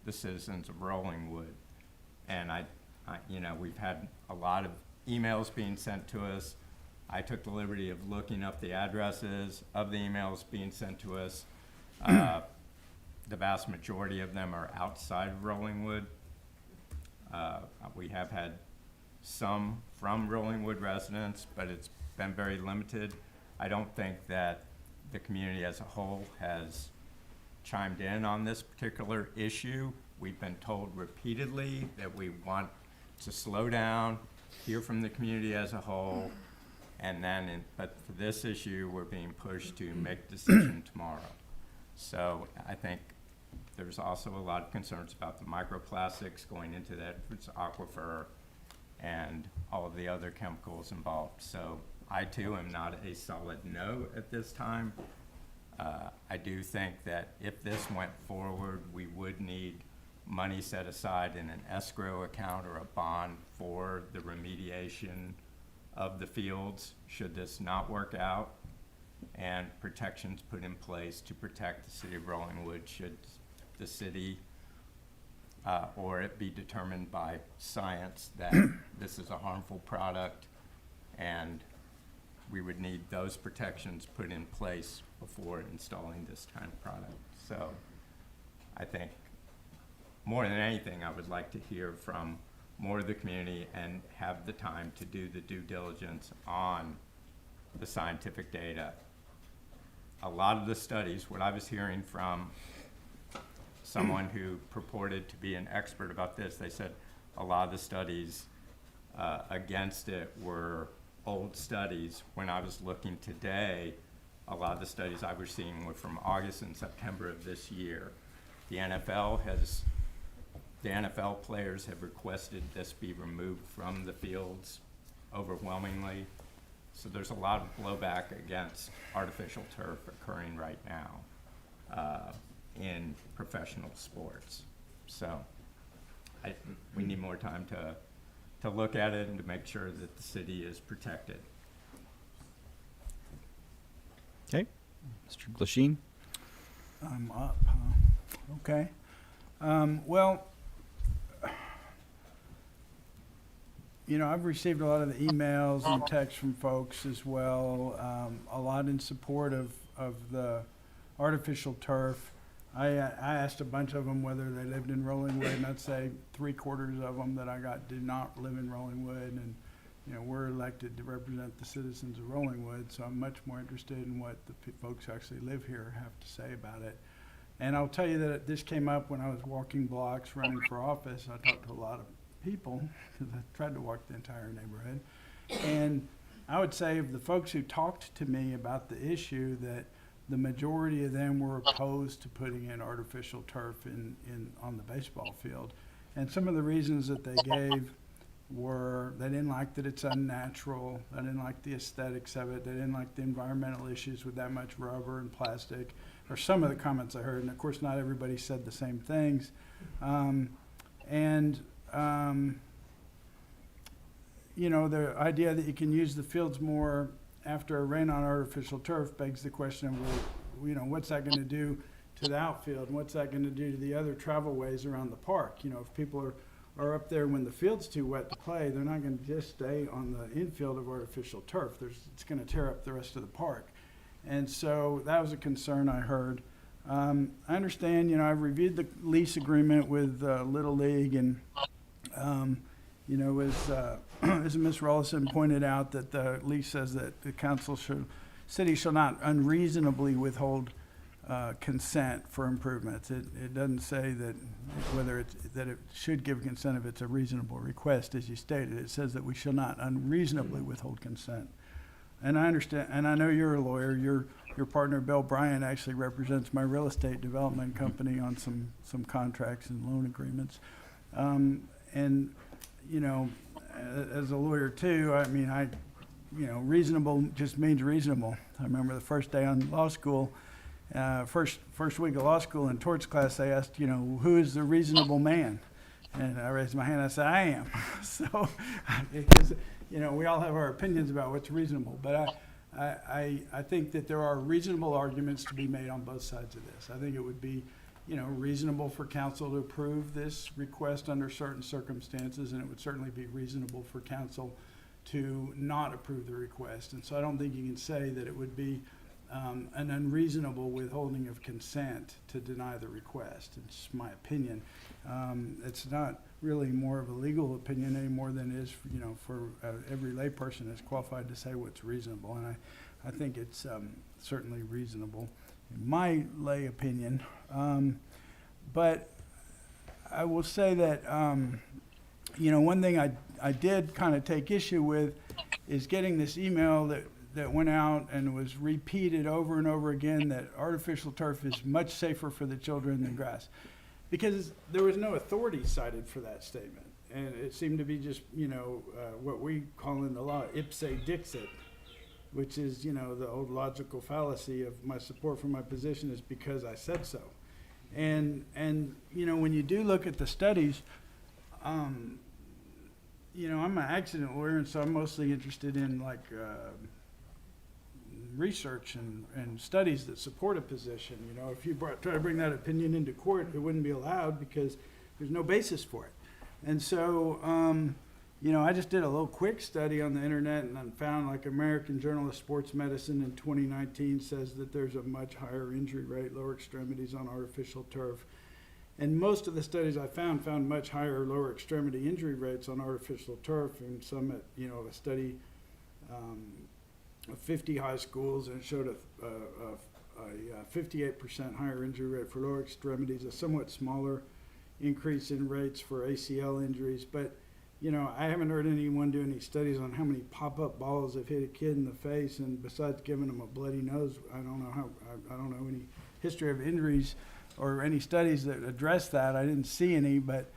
the citizens of Rollingwood. And you know, we've had a lot of emails being sent to us. I took the liberty of looking up the addresses of the emails being sent to us. The vast majority of them are outside of Rollingwood. We have had some from Rollingwood residents, but it's been very limited. I don't think that the community as a whole has chimed in on this particular issue. We've been told repeatedly that we want to slow down, hear from the community as a whole, and then, but for this issue, we're being pushed to make a decision tomorrow. So I think there's also a lot of concerns about the microplastics going into that aquifer and all of the other chemicals involved. So I too am not a solid no at this time. I do think that if this went forward, we would need money set aside in an escrow account or a bond for the remediation of the fields should this not work out, and protections put in place to protect the city of Rollingwood should the city or it be determined by science that this is a harmful product, and we would need those protections put in place before installing this kind of product. So I think more than anything, I would like to hear from more of the community and have the time to do the due diligence on the scientific data. A lot of the studies, what I was hearing from someone who purported to be an expert about this, they said a lot of the studies against it were old studies. When I was looking today, a lot of the studies I was seeing were from August and September of this year. The NFL players have requested this be removed from the fields overwhelmingly. So there's a lot of blowback against artificial turf occurring right now in professional sports. So we need more time to look at it and to make sure that the city is protected. Okay, Mr. Glasheen. I'm up, huh? Okay. Well, you know, I've received a lot of the emails and texts from folks as well, a lot in support of the artificial turf. I asked a bunch of them whether they lived in Rollingwood, and I'd say 3/4 of them that I got did not live in Rollingwood, and you know, we're elected to represent the citizens of Rollingwood, so I'm much more interested in what the folks who actually live here have to say about it. And I'll tell you that this came up when I was walking blocks running for office. I talked to a lot of people because I tried to walk the entire neighborhood. And I would say of the folks who talked to me about the issue, that the majority of them were opposed to putting in artificial turf on the baseball field. And some of the reasons that they gave were they didn't like that it's unnatural, they didn't like the aesthetics of it, they didn't like the environmental issues with that much rubber and plastic, or some of the comments I heard. And of course not everybody said the same things. You know, the idea that you can use the fields more after a rain on artificial turf begs the question of, well, you know, what's that going to do to the outfield, and what's that going to do to the other travel ways around the park? You know, if people are up there when the field's too wet to play, they're not going to just stay on the infield of artificial turf. It's going to tear up the rest of the park. And so that was a concern I heard. I understand, you know, I've reviewed the lease agreement with Little League, and you know, as Ms. Rollison pointed out, that the lease says that the council should city shall not unreasonably withhold consent for improvements. It doesn't say that whether that it should give consent if it's a reasonable request, as you stated. It says that we shall not unreasonably withhold consent. And I understand, and I know you're a lawyer. Your partner, Bill Bryan, actually represents my real estate development company on some contracts and loan agreements. And, you know, as a lawyer too, I mean, reasonable just means reasonable. I remember the first day on law school, first week of law school in torts class, they asked, you know, who is the reasonable man? And I raised my hand and I said, I am. So, because, you know, we all have our opinions about what's reasonable, but I think that there are reasonable arguments to be made on both sides of this. I think it would be, you know, reasonable for council to approve this request under certain circumstances, and it would certainly be reasonable for council to not approve the request. And so I don't think you can say that it would be an unreasonable withholding of consent to deny the request. It's my opinion. It's not really more of a legal opinion any more than it is, you know, for every layperson that's qualified to say what's reasonable. And I think it's certainly reasonable, in my lay opinion. But I will say that, you know, one thing I did kind of take issue with is getting this email that went out and was repeated over and over again that artificial turf is much safer for the children than grass. Because there was no authority cited for that statement. And it seemed to be just, you know, what we call in the law ipse dixit, which is, you know, the old logical fallacy of my support for my position is because I said so. And you know, when you do look at the studies, you know, I'm an accident lawyer, and so I'm mostly interested in like research and studies that support a position. You know, if you try to bring that opinion into court, it wouldn't be allowed because there's no basis for it. And so, you know, I just did a little quick study on the internet and then found like American Journal of Sports Medicine in 2019 says that there's a much higher injury rate, lower extremities on artificial turf. And most of the studies I found much higher lower extremity injury rates on artificial turf, and some at, you know, a study of 50 high schools, and it showed a 58% higher injury rate for lower extremities, a somewhat smaller increase in rates for ACL injuries. But, you know, I haven't heard anyone do any studies on how many pop-up balls have hit a kid in the face, and besides giving them a bloody nose, I don't know any history of injuries or any studies that address that. I didn't see any, but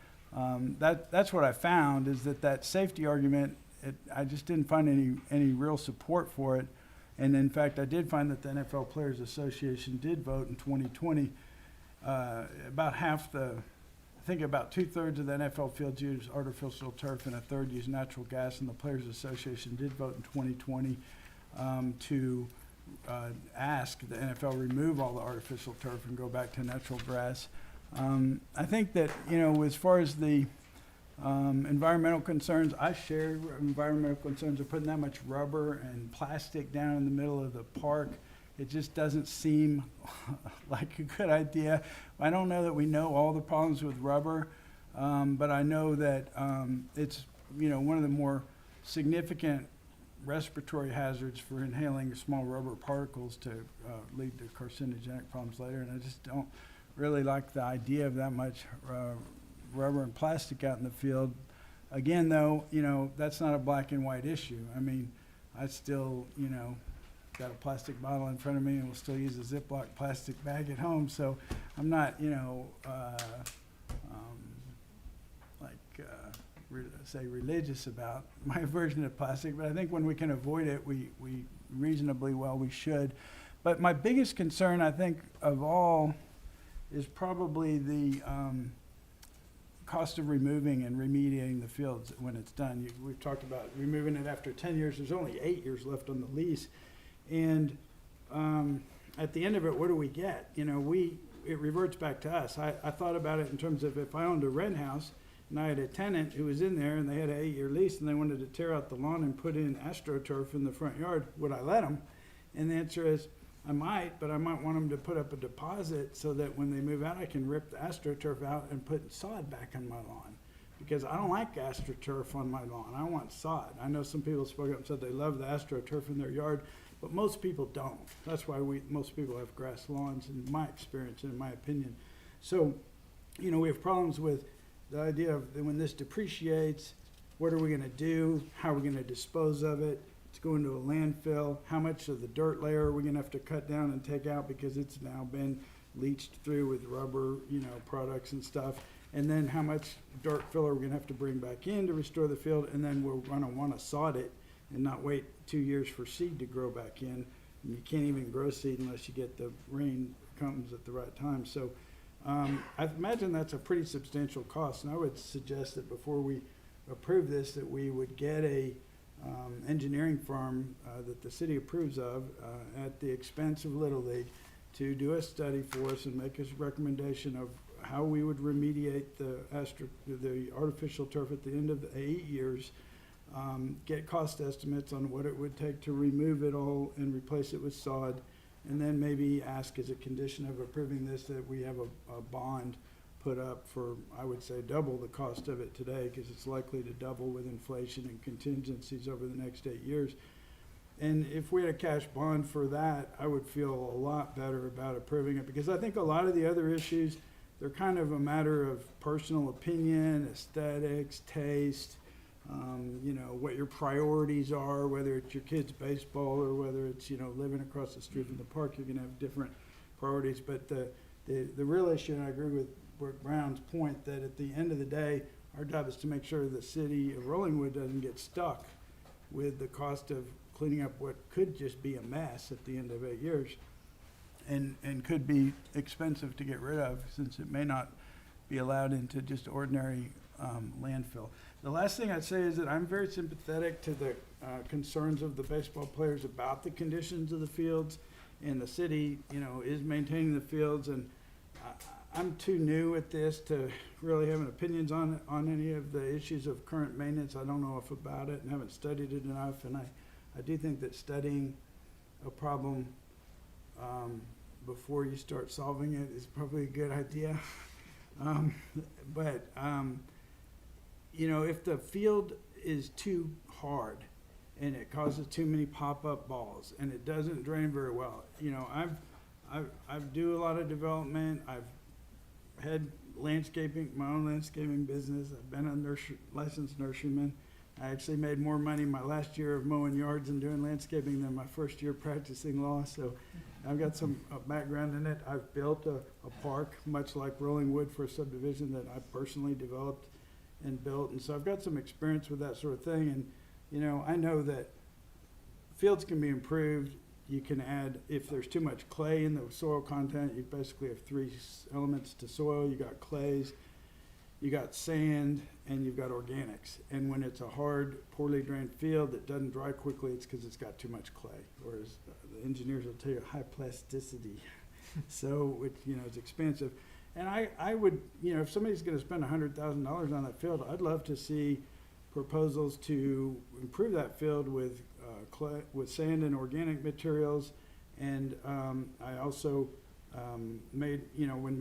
that's what I found, is that safety argument, I just didn't find any real support for it. And in fact, I did find that the NFL Players Association did vote in 2020. About half I think about 2/3 of the NFL fields use artificial turf and 1/3 use natural gas, and the Players Association did vote in 2020 to ask the NFL remove all the artificial turf and go back to natural grass. I think that, you know, as far as the environmental concerns, I share environmental concerns of putting that much rubber and plastic down in the middle of the park. It just doesn't seem like a good idea. I don't know that we know all the problems with rubber, but I know that it's, you know, one of the more significant respiratory hazards for inhaling small rubber particles to lead to carcinogenic problems later. And I just don't really like the idea of that much rubber and plastic out in the field. Again, though, you know, that's not a black and white issue. I mean, I still, you know, got a plastic bottle in front of me and will still use a Ziploc plastic bag at home. So I'm not, you know, say religious about my aversion to plastic, but I think when we can avoid it, we reasonably well we should. But my biggest concern, I think, of all is probably the cost of removing and remediating the fields when it's done. We've talked about removing it after 10 years. There's only 8 years left on the lease. And at the end of it, what do we get? You know, it reverts back to us. I thought about it in terms of if I owned a rent house and I had a tenant who was in there and they had an 8-year lease and they wanted to tear out the lawn and put in AstroTurf in the front yard, would I let them? And the answer is, I might, but I might want them to put up a deposit so that when they move out, I can rip the AstroTurf out and put sod back on my lawn. Because I don't like AstroTurf on my lawn. I want sod. I know some people spoke up and said they love the AstroTurf in their yard, but most people don't. That's why most people have grass lawns, in my experience and in my opinion. So, we have problems with the idea of when this depreciates, what are we gonna do? How are we gonna dispose of it? It's going to a landfill. How much of the dirt layer are we gonna have to cut down and take out because it's now been leached through with rubber, products and stuff? And then how much dirt filler we're gonna have to bring back in to restore the field, and then we're gonna wanna sod it and not wait 2 years for seed to grow back in. And you can't even grow seed unless you get the rain comes at the right time. So I imagine that's a pretty substantial cost, and I would suggest that before we approve this, that we would get a engineering firm that the city approves of at the expense of Little League to do a study for us and make us a recommendation of how we would remediate the artificial turf at the end of the 8 years, get cost estimates on what it would take to remove it all and replace it with sod, and then maybe ask as a condition of approving this that we have a bond put up for, I would say, double the cost of it today, because it's likely to double with inflation and contingencies over the next 8 years. And if we had a cash bond for that, I would feel a lot better about approving it, because I think a lot of the other issues, they're kind of a matter of personal opinion, aesthetics, taste, what your priorities are, whether it's your kid's baseball or whether it's, living across the street from the park, you're gonna have different priorities. But the real issue, and I agree with Brooke Brown's point, that at the end of the day, our job is to make sure the city of Rollingwood doesn't get stuck with the cost of cleaning up what could just be a mess at the end of 8 years and could be expensive to get rid of, since it may not be allowed into just ordinary landfill. The last thing I'd say is that I'm very sympathetic to the concerns of the baseball players about the conditions of the fields, and the city, is maintaining the fields, and I'm too new at this to really have an opinions on any of the issues of current maintenance. I don't know enough about it and haven't studied it enough, and I do think that studying a problem before you start solving it is probably a good idea. If the field is too hard and it causes too many pop-up balls and it doesn't drain very well, I've do a lot of development. I've had my own landscaping business. I've been a licensed nurseryman. I actually made more money my last year of mowing yards and doing landscaping than my first year practicing law. So I've got some background in it. I've built a park, much like Rollingwood, for a subdivision that I personally developed and built. And so I've got some experience with that sort of thing. And, I know that fields can be improved. You can add, if there's too much clay in the soil content, you basically have 3 elements to soil. You got clays, you got sand, and you've got organics. And when it's a hard, poorly drained field that doesn't dry quickly, it's because it's got too much clay. Whereas the engineers will tell you high plasticity. So, which, is expensive. And I would, if somebody's going to spend $100,000 on that field, I'd love to see proposals to improve that field with clay, with sand and organic materials. And I also made, when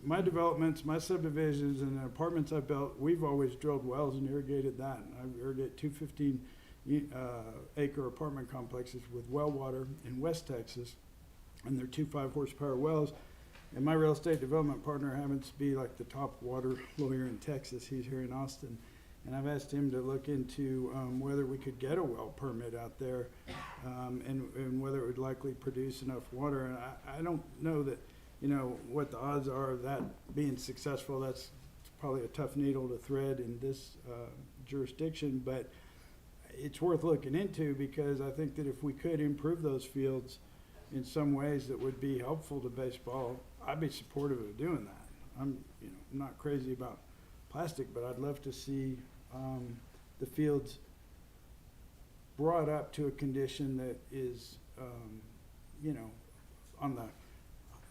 my developments, my subdivisions and the apartments I built, we've always drilled wells and irrigated that. And I irrigate 2 15-acre apartment complexes with well water in West Texas, and they're 2 5-horsepower wells. And my real estate development partner happens to be like the top water lawyer in Texas. He's here in Austin. And I've asked him to look into whether we could get a well permit out there, and whether it would likely produce enough water. And I don't know that, what the odds are of that being successful. That's probably a tough needle to thread in this jurisdiction, but it's worth looking into, because I think that if we could improve those fields in some ways that would be helpful to baseball, I'd be supportive of doing that. I'm not crazy about plastic, but I'd love to see the fields brought up to a condition that is, on the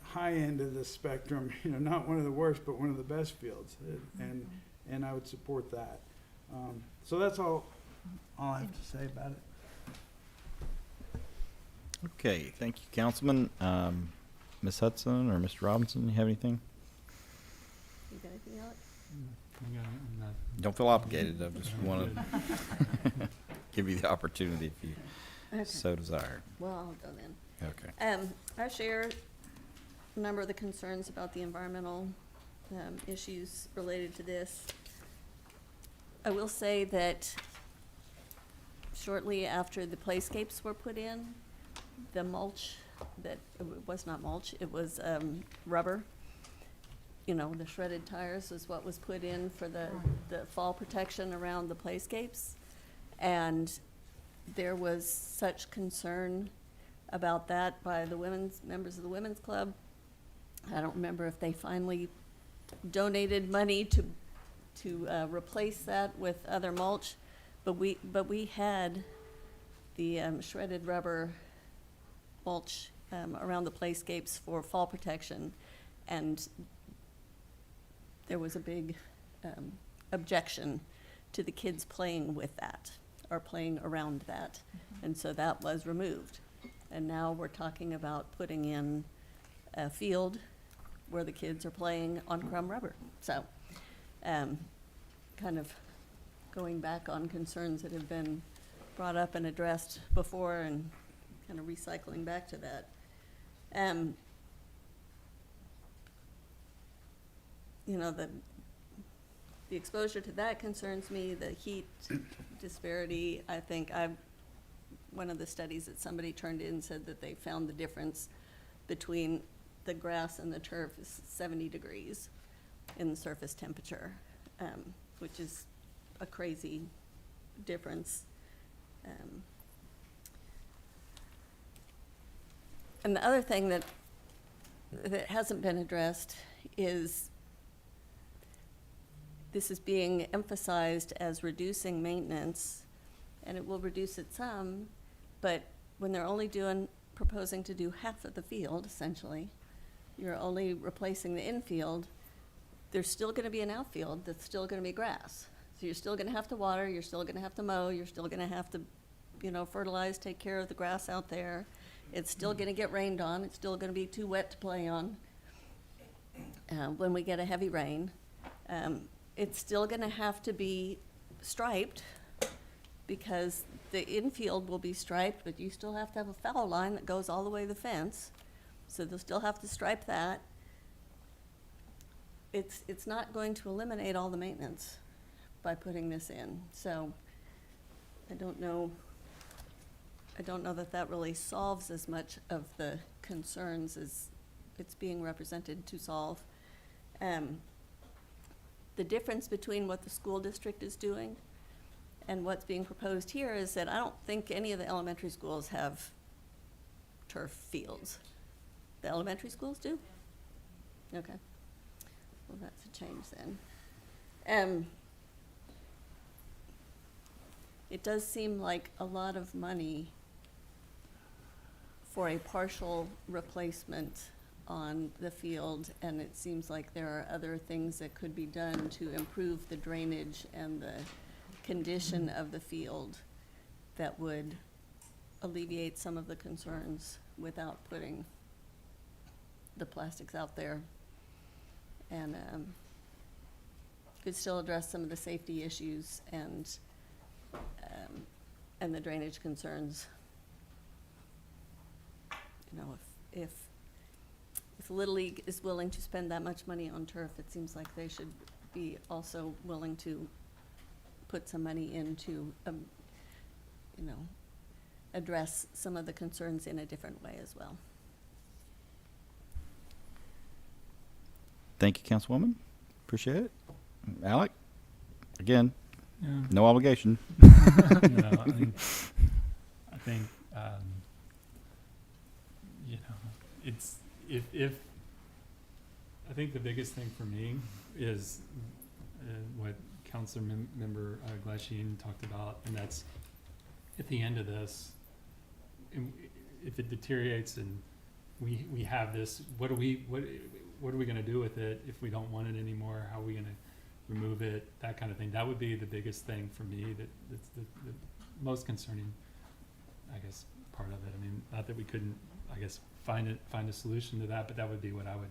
high end of the spectrum, not one of the worst, but one of the best fields. And I would support that. So that's all I have to say about it. Okay, thank you, Councilman. Ms. Hudson or Mr. Robinson, you have anything? You got anything, Alex? Don't feel obligated. I just want to give you the opportunity if you Okay. so desired. Well, I'll go then. Okay. I share a number of the concerns about the environmental issues related to this. I will say that shortly after the playscapes were put in, the mulch that, it was not mulch, it was rubber. You know, the shredded tires is what was put in for the fall protection around the playscapes. And there was such concern about that by the members of the women's club. I don't remember if they finally donated money to replace that with other mulch, but we had the shredded rubber mulch around the playscapes for fall protection, and there was a big objection to the kids playing with that or playing around that, and so that was removed. And now we're talking about putting in a field where the kids are playing on crumb rubber. So, kind of going back on concerns that have been brought up and addressed before and kind of recycling back to that. You know, the exposure to that concerns me, the heat disparity. I think one of the studies that somebody turned in said that they found the difference between the grass and the turf is 70 degrees in the surface temperature, which is a crazy difference. And the other thing that hasn't been addressed is this is being emphasized as reducing maintenance, and it will reduce it some, but when they're only proposing to do half of the field, essentially, you're only replacing the infield, there's still gonna be an outfield that's still gonna be grass. So you're still gonna have to water, you're still gonna have to mow, you're still gonna have to, fertilize, take care of the grass out there. It's still gonna get rained on, it's still gonna be too wet to play on when we get a heavy rain. It's still gonna have to be striped because the infield will be striped, but you still have to have a foul line that goes all the way to the fence. So they'll still have to stripe that. It's not going to eliminate all the maintenance by putting this in. So I don't know that that really solves as much of the concerns as it's being represented to solve. The difference between what the school district is doing and what's being proposed here is that I don't think any of the elementary schools have turf fields. The elementary schools do? Okay. Well, that's a change then. It does seem like a lot of money for a partial replacement on the field, and it seems like there are other things that could be done to improve the drainage and the condition of the field that would alleviate some of the concerns without putting the plastics out there, and could still address some of the safety issues and the drainage concerns. If Little League is willing to spend that much money on turf, it seems like they should be also willing to put some money into, address some of the concerns in a different way as well. Thank you, Councilwoman. Appreciate it. Alec, again, Yeah. no obligation. No, I think it's if I think the biggest thing for me is what Councilor Member Glasheen talked about, and that's at the end of this, if it deteriorates and we have this, what are we going to do with it if we don't want it anymore? How are we going to remove it? That kind of thing. That would be the biggest thing for me. That's the most concerning, I guess, part of it. I mean, not that we couldn't, I guess, find a solution to that, but that would be what I would,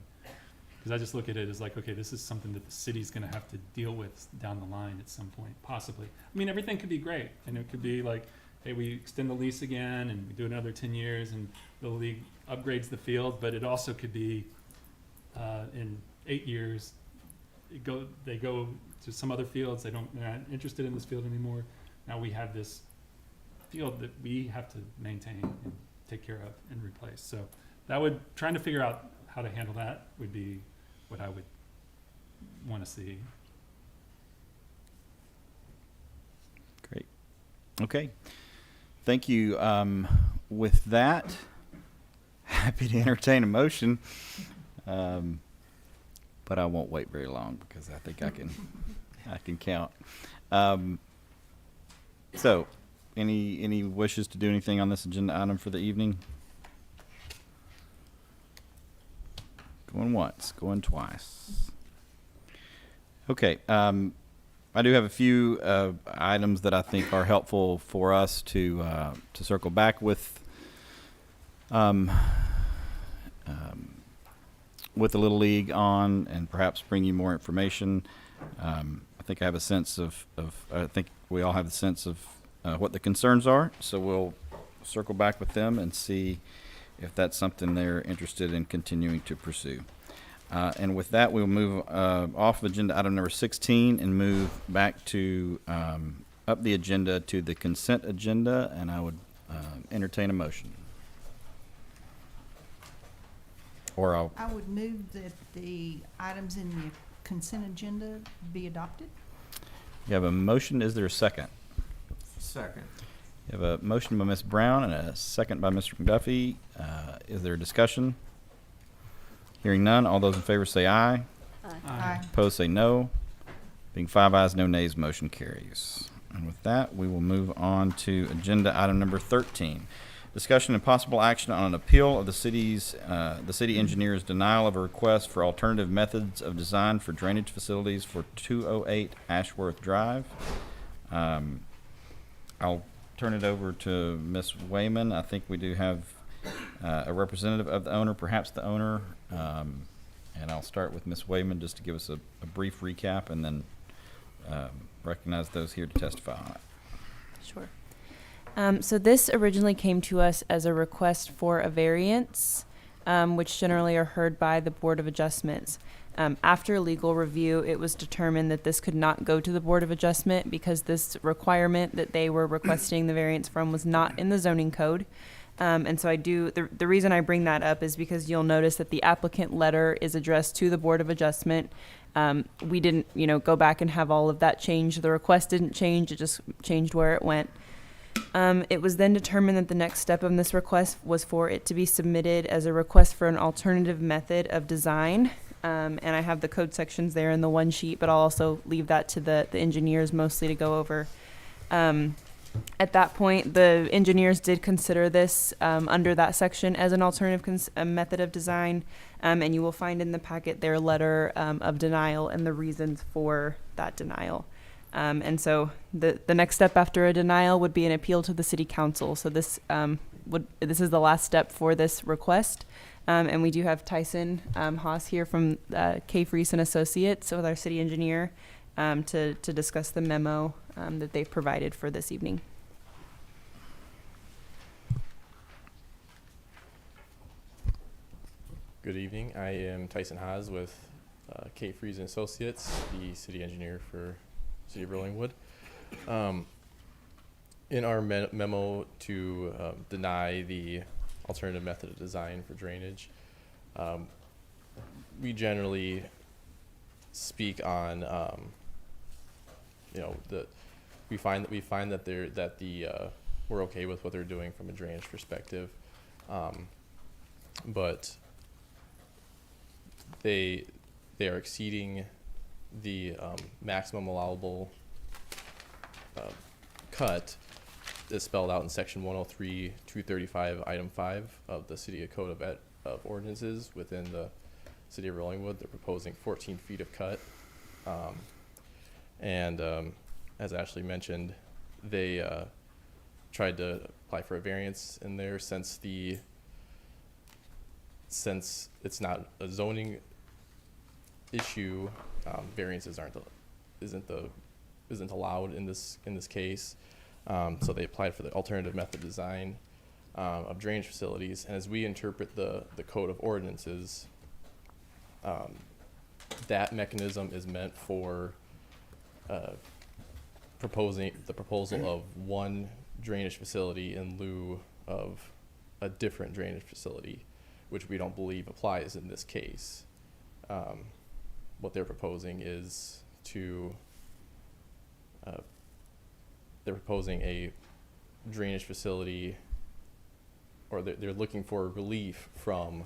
because I just look at it as like, okay, this is something that the city's going to have to deal with down the line at some point, possibly. I mean, everything could be great, and it could be like, hey, we extend the lease again and we do another 10 years and the league upgrades the field, but it also could be in 8 years, they go to some other fields, they're not interested in this field anymore. Now we have this field that we have to maintain and take care of and replace. So trying to figure out how to handle that would be what I would want to see. Great. Okay. Thank you. With that, happy to entertain a motion. But I won't wait very long because I think I can count. So, any wishes to do anything on this agenda item for the evening? Going once, going twice. Okay. I do have a few items that I think are helpful for us to circle back with the Little League on, and perhaps bring you more information. I think I have a sense I think we all have a sense of what the concerns are, so we'll circle back with them and see if that's something they're interested in continuing to pursue. And with that, we'll move off of agenda item number 16 and move back to up the agenda to the consent agenda, and I would entertain a motion. Or I would move that the items in the consent agenda be adopted. You have a motion. Is there a second? Second. You have a motion by Ms. Brown and a second by Mr. McDuffie. Is there a discussion? Hearing none, all those in favor say aye. Aye. Opposed say no. Being 5 ayes, no nays, motion carries. And with that, we will move on to agenda item number 13. Discussion and possible action on an appeal of the city engineer's denial of a request for alternative methods of design for drainage facilities for 208 Ashworth Drive. I'll turn it over to Ms. Wayman. I think we do have a representative of the owner, perhaps the owner. And I'll start with Ms. Wayman just to give us a brief recap, and then recognize those here to testify on it. Sure. So this originally came to us as a request for a variance, which generally are heard by the Board of Adjustments. After legal review, it was determined that this could not go to the Board of Adjustment because this requirement that they were requesting the variance from was not in the zoning code. And so the reason I bring that up is because you'll notice that the applicant letter is addressed to the Board of Adjustment. We didn't, go back and have all of that change. The request didn't change, it just changed where it went. It was then determined that the next step of this request was for it to be submitted as a request for an alternative method of design. And I have the code sections there in the one sheet, but I'll also leave that to the engineers mostly to go over. At that point, the engineers did consider this under that section as an alternative method of design, and you will find in the packet their letter of denial and the reasons for that denial. And so the next step after a denial would be an appeal to the city council. So this is the last step for this request. And we do have Tyson Haas here from K. Fries and Associates with our city engineer to discuss the memo that they've provided for this evening. Good evening. I am Tyson Haas with K. Fries and Associates, the city engineer for City of Rollingwood. In our memo to deny the alternative method of design for drainage, we generally speak on, we find that we're okay with what they're doing from a drainage perspective, but they are exceeding the maximum allowable cut is spelled out in section 103-235 item 5 of the City Code of Ordinances within the City of Rollingwood. They're proposing 14 feet of cut, and as Ashley mentioned, they tried to apply for a variance in there since it's not a zoning issue. Variances isn't allowed in this case. So they applied for the alternative method design of drainage facilities. And as we interpret the code of ordinances, that mechanism is meant for the proposal of one drainage facility in lieu of a different drainage facility, which we don't believe applies in this case. What they're proposing is they're proposing a drainage facility, or they're looking for relief from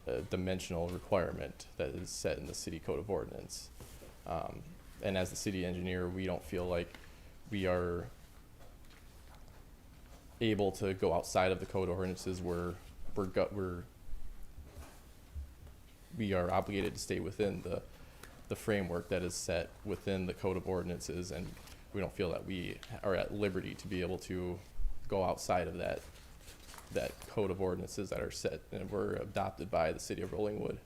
a dimensional requirement that is set in the city code of ordinance. And as the city engineer, we don't feel like we are able to go outside of the code of ordinances. We are obligated to stay within the framework that is set within the code of ordinances, and we don't feel that we are at liberty to be able to go outside of that code of ordinances that are set and were adopted by the city of Rollingwood.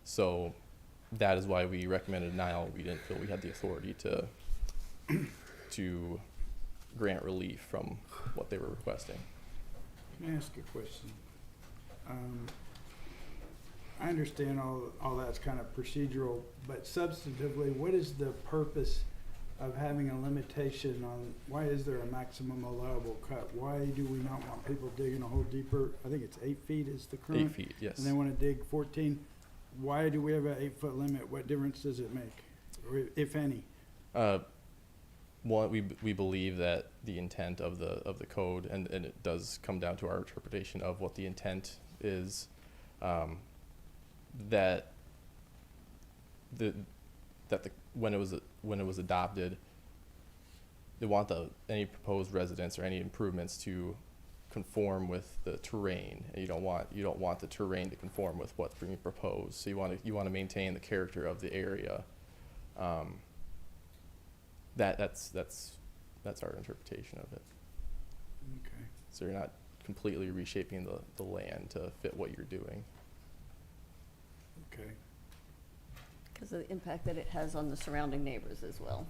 So that is why we recommended denial. We didn't feel we had the authority to grant relief from what they were requesting. Can I ask a question? I understand all that's kind of procedural, but substantively, what is the purpose of having a limitation on, why is there a maximum allowable cut? Why do we not want people digging a hole deeper? I think it's 8 feet is the current. 8 feet, yes. And they want to dig 14. Why do we have an 8-foot limit? What difference does it make, or if any? One, we believe that the intent of the code, and it does come down to our interpretation of what the intent is, when it was adopted, they want any proposed residents or any improvements to conform with the terrain. And you don't want the terrain to conform with what's being proposed. So you want to maintain the character of the area. That's our interpretation of it. Okay. So you're not completely reshaping the land to fit what you're doing. Okay. Because of the impact that it has on the surrounding neighbors as well.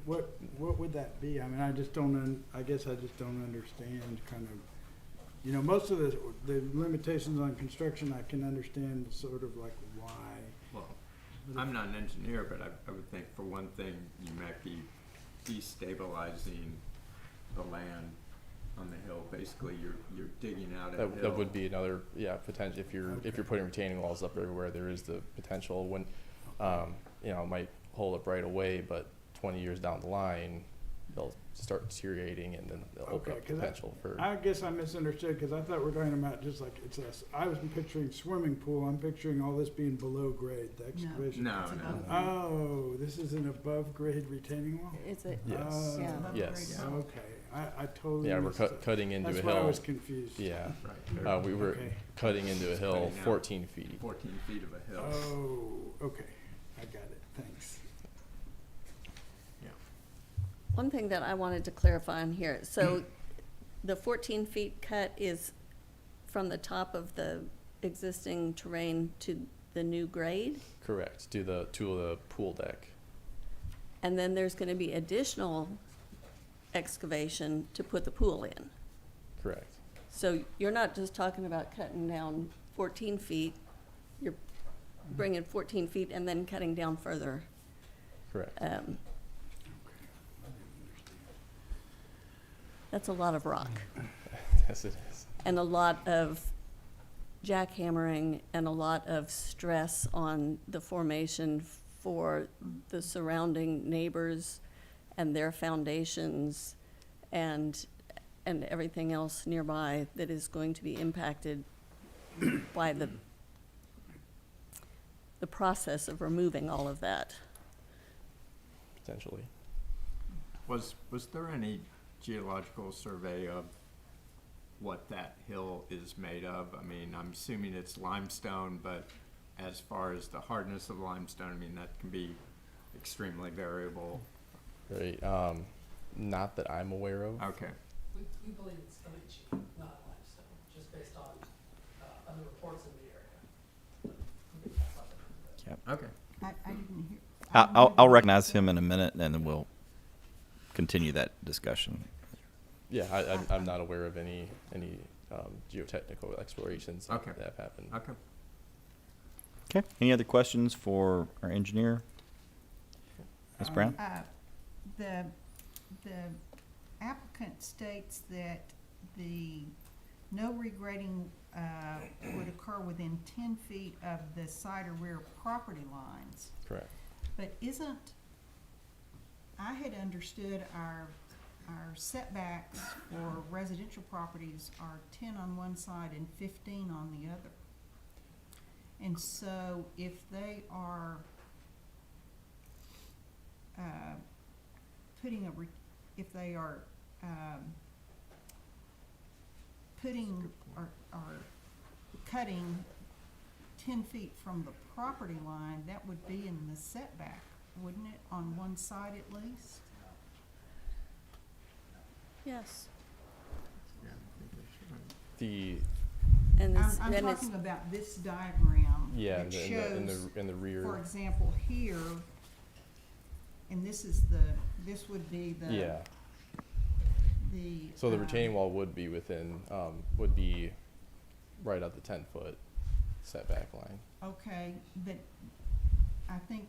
What would that be? I mean, I guess I just don't understand kind of, you know, most of the limitations on construction I can understand sort of like why. Well, I'm not an engineer, but I would think for one thing, you might be destabilizing the land on the hill. Basically, you're digging out a hill. That would be another potential. If you're putting retaining walls up everywhere, there is the potential when it might hold up right away, but 20 years down the line they'll start deteriorating, and then they'll open up potential for. I guess I misunderstood, because I thought we're talking about just like I was picturing swimming pool. I'm picturing all this being below grade, the excavation. No. Oh, this is an above grade retaining wall? It's a, Yes. yeah. Yes. Okay, I totally. Yeah, we're cutting into That's a hill. why I was confused. Yeah. Right. We were cutting into a hill 14 feet. 14 feet of a hill. Oh, okay, I got it, thanks. One thing that I wanted to clarify on here, so the 14 feet cut is from the top of the existing terrain to the new grade? Correct, to the pool deck. And then there's gonna be additional excavation to put the pool in? Correct. So you're not just talking about cutting down 14 feet, you're bringing 14 feet and then cutting down further? Correct. That's a lot of rock. Yes, it is. And a lot of jackhammering and a lot of stress on the formation for the surrounding neighbors and their foundations and everything else nearby that is going to be impacted by the process of removing all of that. Potentially. Was there any geological survey of what that hill is made of? I mean, I'm assuming it's limestone, but as far as the hardness of limestone, I mean, that can be extremely variable. Right. Not that I'm aware of. Okay. We believe it's lychee, not limestone, just based on other reports in the area. Yep. Okay. I didn't hear. I'll recognize him in a minute, and then we'll continue that discussion. Yeah, I'm not aware of any geotechnical explorations Okay. that have happened. Okay. Okay. Any other questions for our engineer? Ms. Brown? The applicant states that the no regrading would occur within 10 feet of the side or rear property lines. Correct. But I had understood our setbacks for residential properties are 10 on one side and 15 on the other. And so if they are cutting 10 feet from the property line, that would be in the setback, wouldn't it, on one side at least? Yes. I'm talking about this diagram. Yeah, that in shows, the rear. for example, here, and this would be the. Yeah. So the retaining wall would be right at the 10-foot setback line. Okay, but I think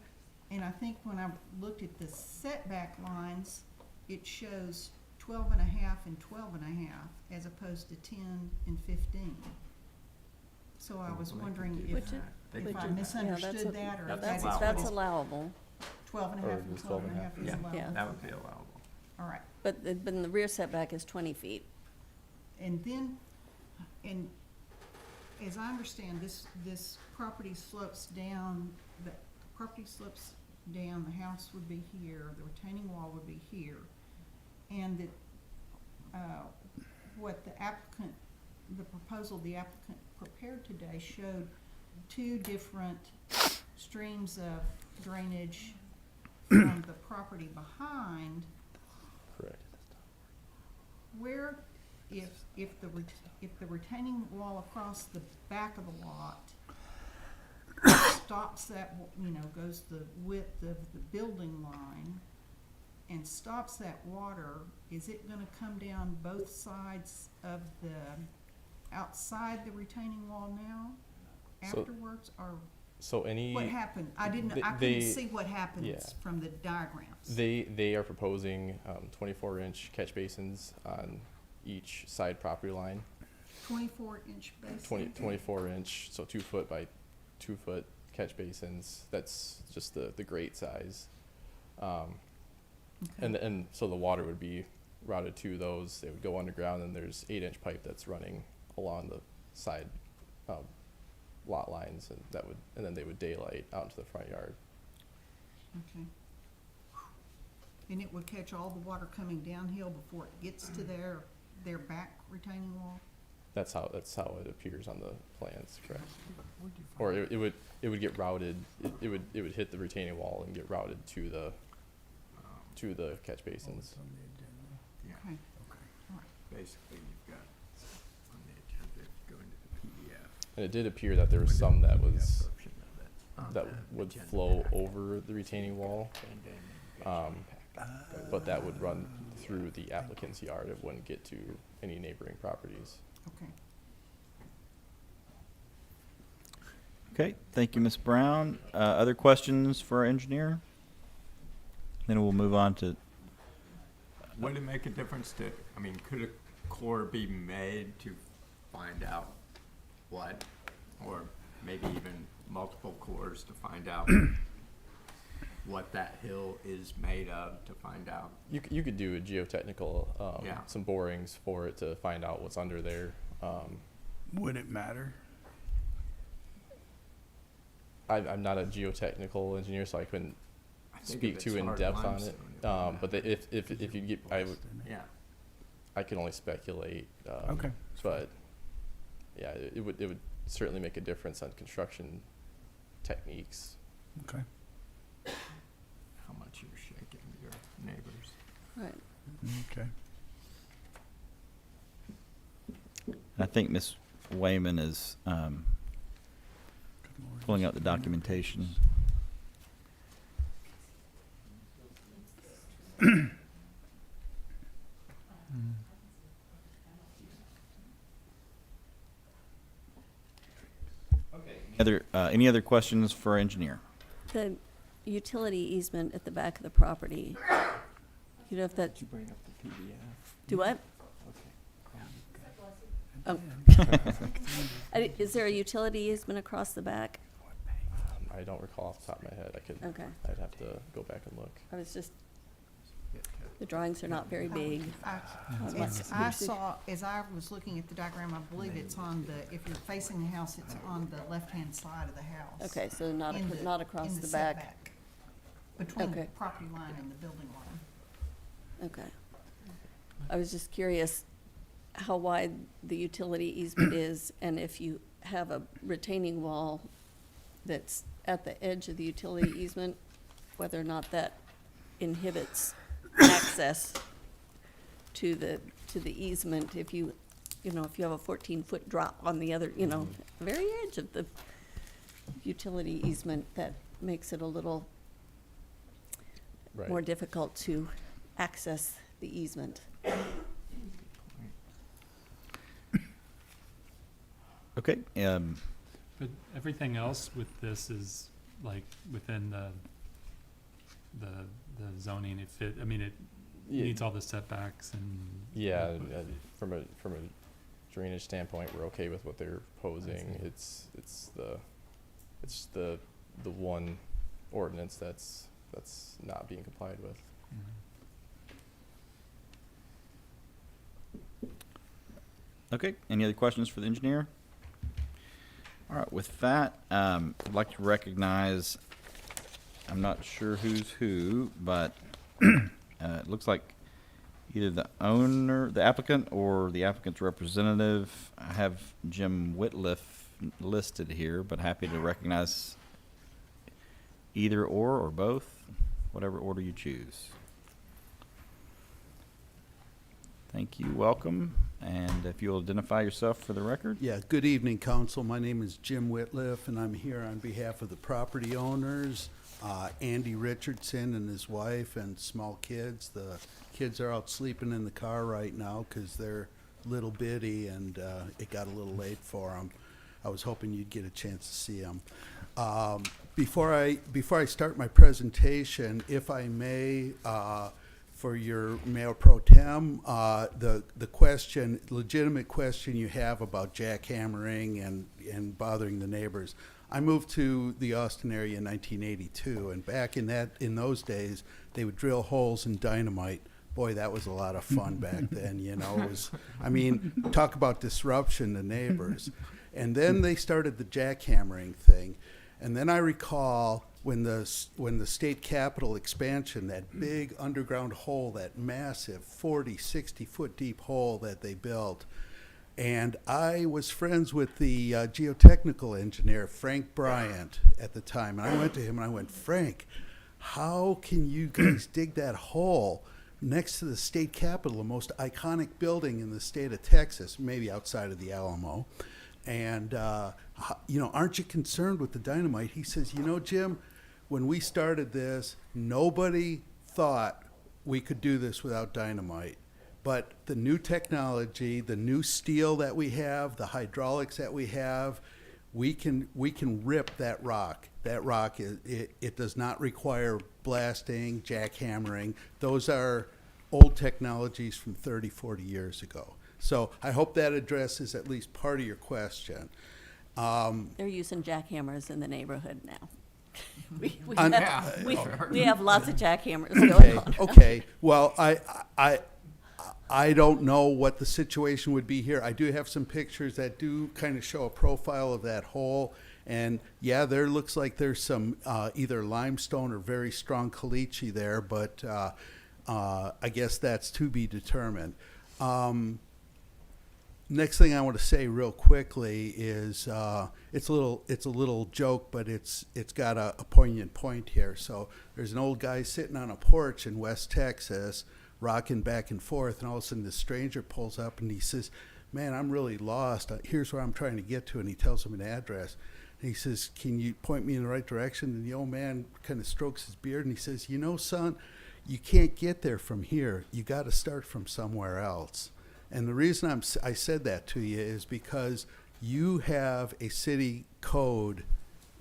when I looked at the setback lines, it shows 12 and a half and 12 and a half as opposed to 10 and 15. So I was wondering if I misunderstood that, or if That's allowable. 12 and a half and 12 and a half is allowable. Yeah. That would be allowable. All right. But the rear setback is 20 feet. And then, and as I understand, this property slopes down, the house would be here, the retaining wall would be here. And that, what the proposal the applicant prepared today showed two different streams of drainage from the property behind. Correct. Where, if the retaining wall across the back of the lot stops that, goes the width of the building line and stops that water, is it gonna come down both sides of outside the retaining wall now, afterwards, or? So What happened? I couldn't see what happens from the diagrams. They are proposing 24-inch catch basins on each side property line. 24-inch basin? 24-inch, so 2 foot by 2 foot catch basins. That's just the grate size. And so the water would be routed to those. They would go underground, and there's 8-inch pipe that's running along the side lot lines, and then they would daylight out into the front yard. Okay. And it would catch all the water coming downhill before it gets to their back retaining wall? That's how it appears on the plans, correct? Or it would get routed. It would hit the retaining wall and get routed to the catch basins. Yeah. Okay. Basically, you've got on the agenda, go into the PDF. And it did appear that there was some that would flow over the retaining wall, but that would run through the applicant's yard. It wouldn't get to any neighboring properties. Okay. Okay, thank you, Ms. Brown. Other questions for our engineer? Then we'll move on to. Would it make a difference could a core be made to find out what, or maybe even multiple cores to find out what that hill is made of, to find out? You could do a geotechnical, some borings for it to find out what's under there. Would it matter? I'm not a geotechnical engineer, so I couldn't speak too in depth on it. But if you get, I can only speculate. Okay. But yeah, it would certainly make a difference on construction techniques. Okay. How much you're shaking your neighbors. Right. Okay. I think Ms. Wayman is pulling out the documentation. Any other questions for our engineer? The utility easement at the back of the property, you know if that, Bring up the PDF. do what? Oh. Is there a utility easement across the back? I don't recall off the top of my head. Okay. I'd have to go back and look. I was just, the drawings are not very big. I saw, as I was looking at the diagram, I believe it's on the, if you're facing the house, it's on the left-hand side of the house. Okay, so not, In the- not across in the back. setback, between the Okay. property line and the building line. Okay. I was just curious how wide the utility easement is, and if you have a retaining wall that's at the edge of the utility easement, whether or not that inhibits access to the easement if you know, if you have a 14-foot drop on the other, you know, very edge of the utility easement, that makes it a little Right. more difficult to access the easement. Okay. But everything else with this is like within the zoning. I mean, it Yeah. meets all the setbacks and. Yeah, from a drainage standpoint, we're okay with what they're proposing. It's the one ordinance that's not being complied with. Okay. Any other questions for the engineer? All right. With that, I'd like to recognize, I'm not sure who's who, but it looks like either the owner, the applicant, or the applicant's representative. I have Jim Whitliff listed here, but happy to recognize either or both, whatever order you choose. Thank you. Welcome. And if you'll identify yourself for the record. Yeah, good evening, council. My name is Jim Whitliff, and I'm here on behalf of the property owners, Andy Richardson and his wife and small kids. The kids are out sleeping in the car right now because they're little bitty, and it got a little late for them. I was hoping you'd get a chance to see them. Before I start my presentation, if I may, for your Mayor Pro Tem, the legitimate question you have about jackhammering and bothering the neighbors. I moved to the Austin area in 1982, and back in those days, they would drill holes in dynamite. Boy, that was a lot of fun back then, you know. It was, I mean, talk about disruption to neighbors. And then they started the jackhammering thing. And then I recall when the state capitol expansion, that big underground hole, that massive 40, 60-foot deep hole that they built. And I was friends with the geotechnical engineer, Frank Bryant, at the time. And I went to him and I went, Frank, how can you guys dig that hole next to the state capitol, the most iconic building in the state of Texas, maybe outside of the Alamo? And, you know, aren't you concerned with the dynamite? He says, you know, Jim, when we started this, nobody thought we could do this without dynamite. But the new technology, the new steel that we have, the hydraulics that we have, we can rip that rock. That rock, it does not require blasting, jackhammering. Those are old technologies from 30, 40 years ago. So I hope that addresses at least part of your question. They're using jackhammers in the neighborhood now. we Yeah. have lots of jackhammers Okay, going on. okay. Well, I don't know what the situation would be here. I do have some pictures that do kind of show a profile of that hole. And yeah, there looks like there's some either limestone or very strong caliche there, but I guess that's to be determined. Next thing I want to say real quickly is it's a little joke, but it's got a poignant point here. So there's an old guy sitting on a porch in West Texas, rocking back and forth, and all of a sudden this stranger pulls up and he says, "Man, I'm really lost. Here's where I'm trying to get to," and he tells him an address. And he says, "Can you point me in the right direction?" And the old man kind of strokes his beard and he says, "You know, son, you can't get there from here. You got to start from somewhere else." And the reason I said that to you is because you have a city code,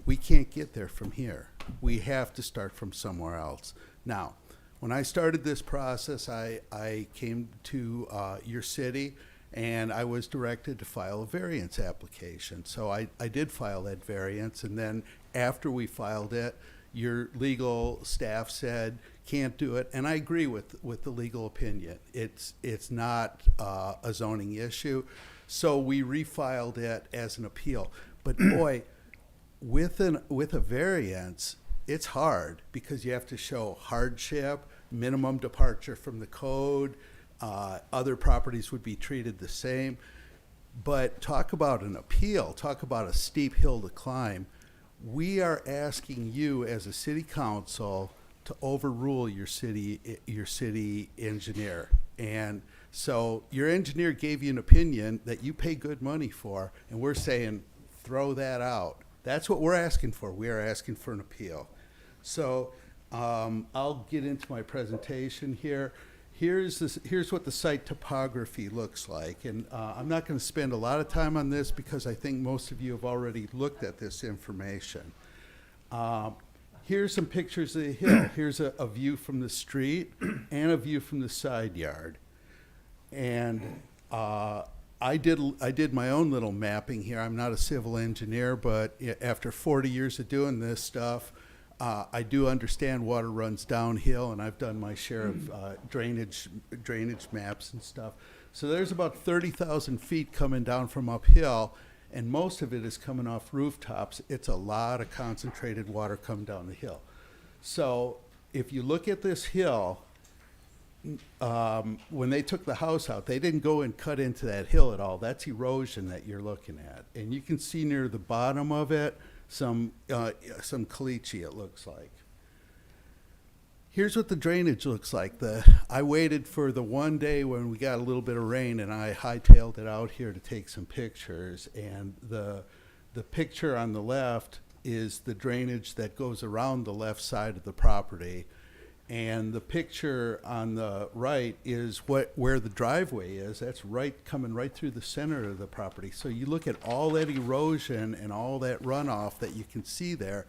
we can't get there from here. We have to start from somewhere else. Now, when I started this process, I came to your city, and I was directed to file a variance application. So I did file that variance, and then after we filed it, your legal staff said, can't do it, and I agree with the legal opinion. It's not a zoning issue, so we refiled it as an appeal. But boy, with a variance, it's hard because you have to show hardship, minimum departure from the code. Other properties would be treated the same. But talk about an appeal, talk about a steep hill to climb. We are asking you as a city council to overrule your city engineer. And so your engineer gave you an opinion that you pay good money for, and we're saying throw that out. That's what we're asking for. We are asking for an appeal. So I'll get into my presentation here. Here's what the site topography looks like. And I'm not going to spend a lot of time on this because I think most of you have already looked at this information. Here's some pictures of the hill. Here's a view from the street and a view from the side yard. And I did my own little mapping here. I'm not a civil engineer, but after 40 years of doing this stuff, I do understand water runs downhill, and I've done my share of drainage maps and stuff. So there's about 30,000 feet coming down from uphill, and most of it is coming off rooftops. It's a lot of concentrated water coming down the hill. So if you look at this hill, when they took the house out, they didn't go and cut into that hill at all. That's erosion that you're looking at. And you can see near the bottom of it, some caliche, it looks like. Here's what the drainage looks like. I waited for the one day when we got a little bit of rain, and I hightailed it out here to take some pictures. And the picture on the left is the drainage that goes around the left side of the property. And the picture on the right is where the driveway is. That's coming right through the center of the property. So you look at all that erosion and all that runoff that you can see there.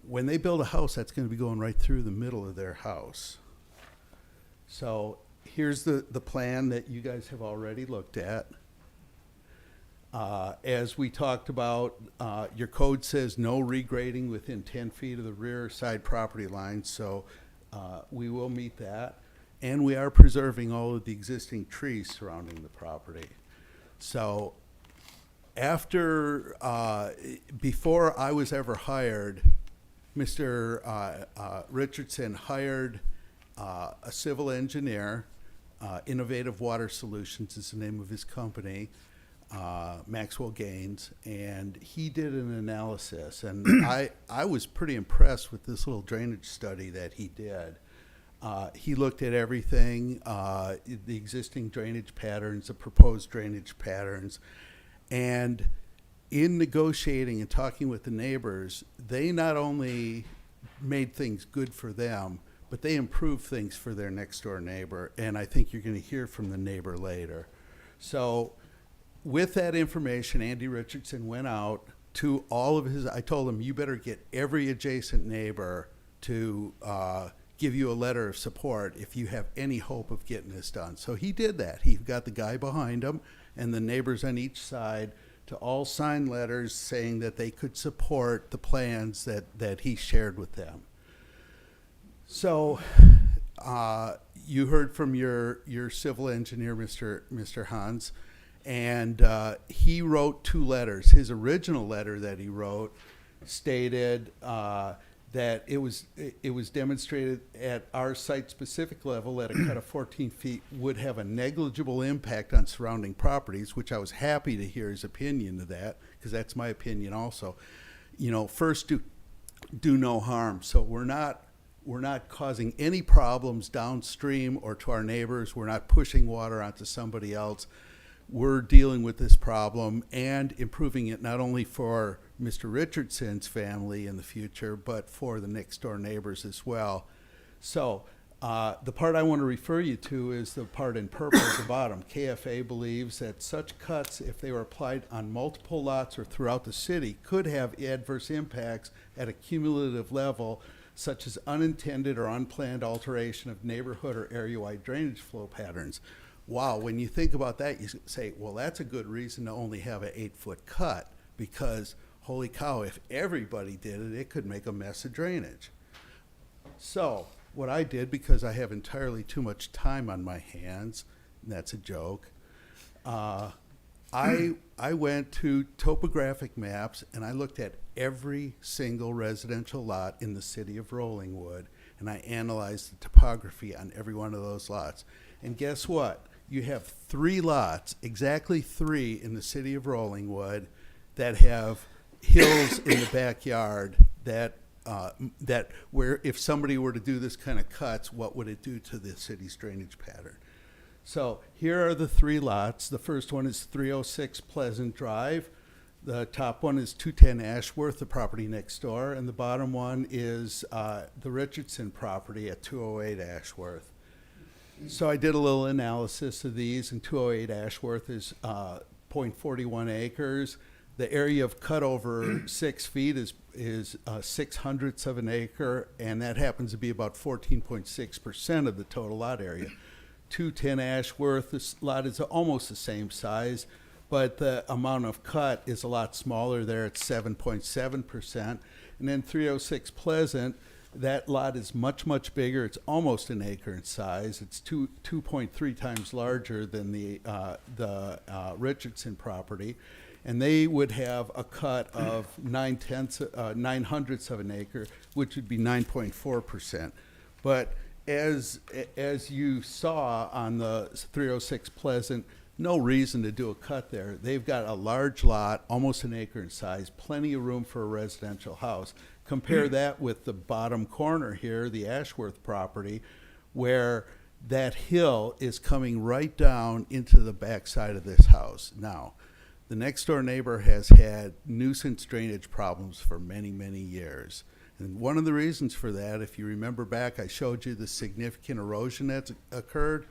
When they build a house, that's going to be going right through the middle of their house. So here's the plan that you guys have already looked at. As we talked about, your code says no regrading within 10 feet of the rear side property line, so we will meet that. And we are preserving all of the existing trees surrounding the property. So before I was ever hired, Mr. Richardson hired a civil engineer. Innovative Water Solutions is the name of his company. Maxwell Gaines, and he did an analysis, and I was pretty impressed with this little drainage study that he did. He looked at everything, the existing drainage patterns, the proposed drainage patterns, and in negotiating and talking with the neighbors, they not only made things good for them, but they improved things for their next door neighbor, and I think you're going to hear from the neighbor later. So with that information, Andy Richardson went out to all of his, I told him, you better get every adjacent neighbor to give you a letter of support if you have any hope of getting this done. So he did that. He got the guy behind him and the neighbors on each side to all sign letters saying that they could support the plans that he shared with them. So you heard from your civil engineer, Mr. Hans. And he wrote 2 letters. His original letter that he wrote stated that it was demonstrated at our site-specific level that a cut of 14 feet would have a negligible impact on surrounding properties, which I was happy to hear his opinion of that, because that's my opinion also. You know, first do no harm. So we're not causing any problems downstream or to our neighbors. We're not pushing water onto somebody else. We're dealing with this problem and improving it not only for Mr. Richardson's family in the future, but for the next door neighbors as well. So The part I want to refer you to is the part in purple at the bottom. KFA believes that such cuts, if they were applied on multiple lots or throughout the city, could have adverse impacts at a cumulative level, such as unintended or unplanned alteration of neighborhood or area-wide drainage flow patterns. Wow, when you think about that, you say, well, that's a good reason to only have an 8-foot cut, because holy cow, if everybody did it, it could make a mess of drainage. So what I did, because I have entirely too much time on my hands, and that's a joke, I went to topographic maps and I looked at every single residential lot in the city of Rollingwood, and I analyzed the topography on every one of those lots. And guess what? You have 3 lots, exactly 3 in the city of Rollingwood, that have hills in the backyard that where if somebody were to do this kind of cuts, what would it do to the city's drainage pattern? So here are the 3 lots. The first one is 306 Pleasant Drive. The top one is 210 Ashworth, the property next door, and the bottom one is the Richardson property at 208 Ashworth. So I did a little analysis of these, and 208 Ashworth is 0.41 acres. The area of cut over 6 feet is 0.06 of an acre, and that happens to be about 14.6% of the total lot area. 210 Ashworth, this lot is almost the same size, but the amount of cut is a lot smaller there at 7.7%. And then 306 Pleasant, that lot is much, much bigger. It's almost an acre in size. It's 2.3 times larger than the Richardson property. And they would have a cut of 9/100 of an acre, which would be 9.4%. But as you saw on the 306 Pleasant, no reason to do a cut there. They've got a large lot, almost an acre in size, plenty of room for a residential house. Compare that with the bottom corner here, the Ashworth property, where that hill is coming right down into the backside of this house. Now, the next door neighbor has had nuisance drainage problems for many, many years. And one of the reasons for that, if you remember back, I showed you the significant erosion that's occurred.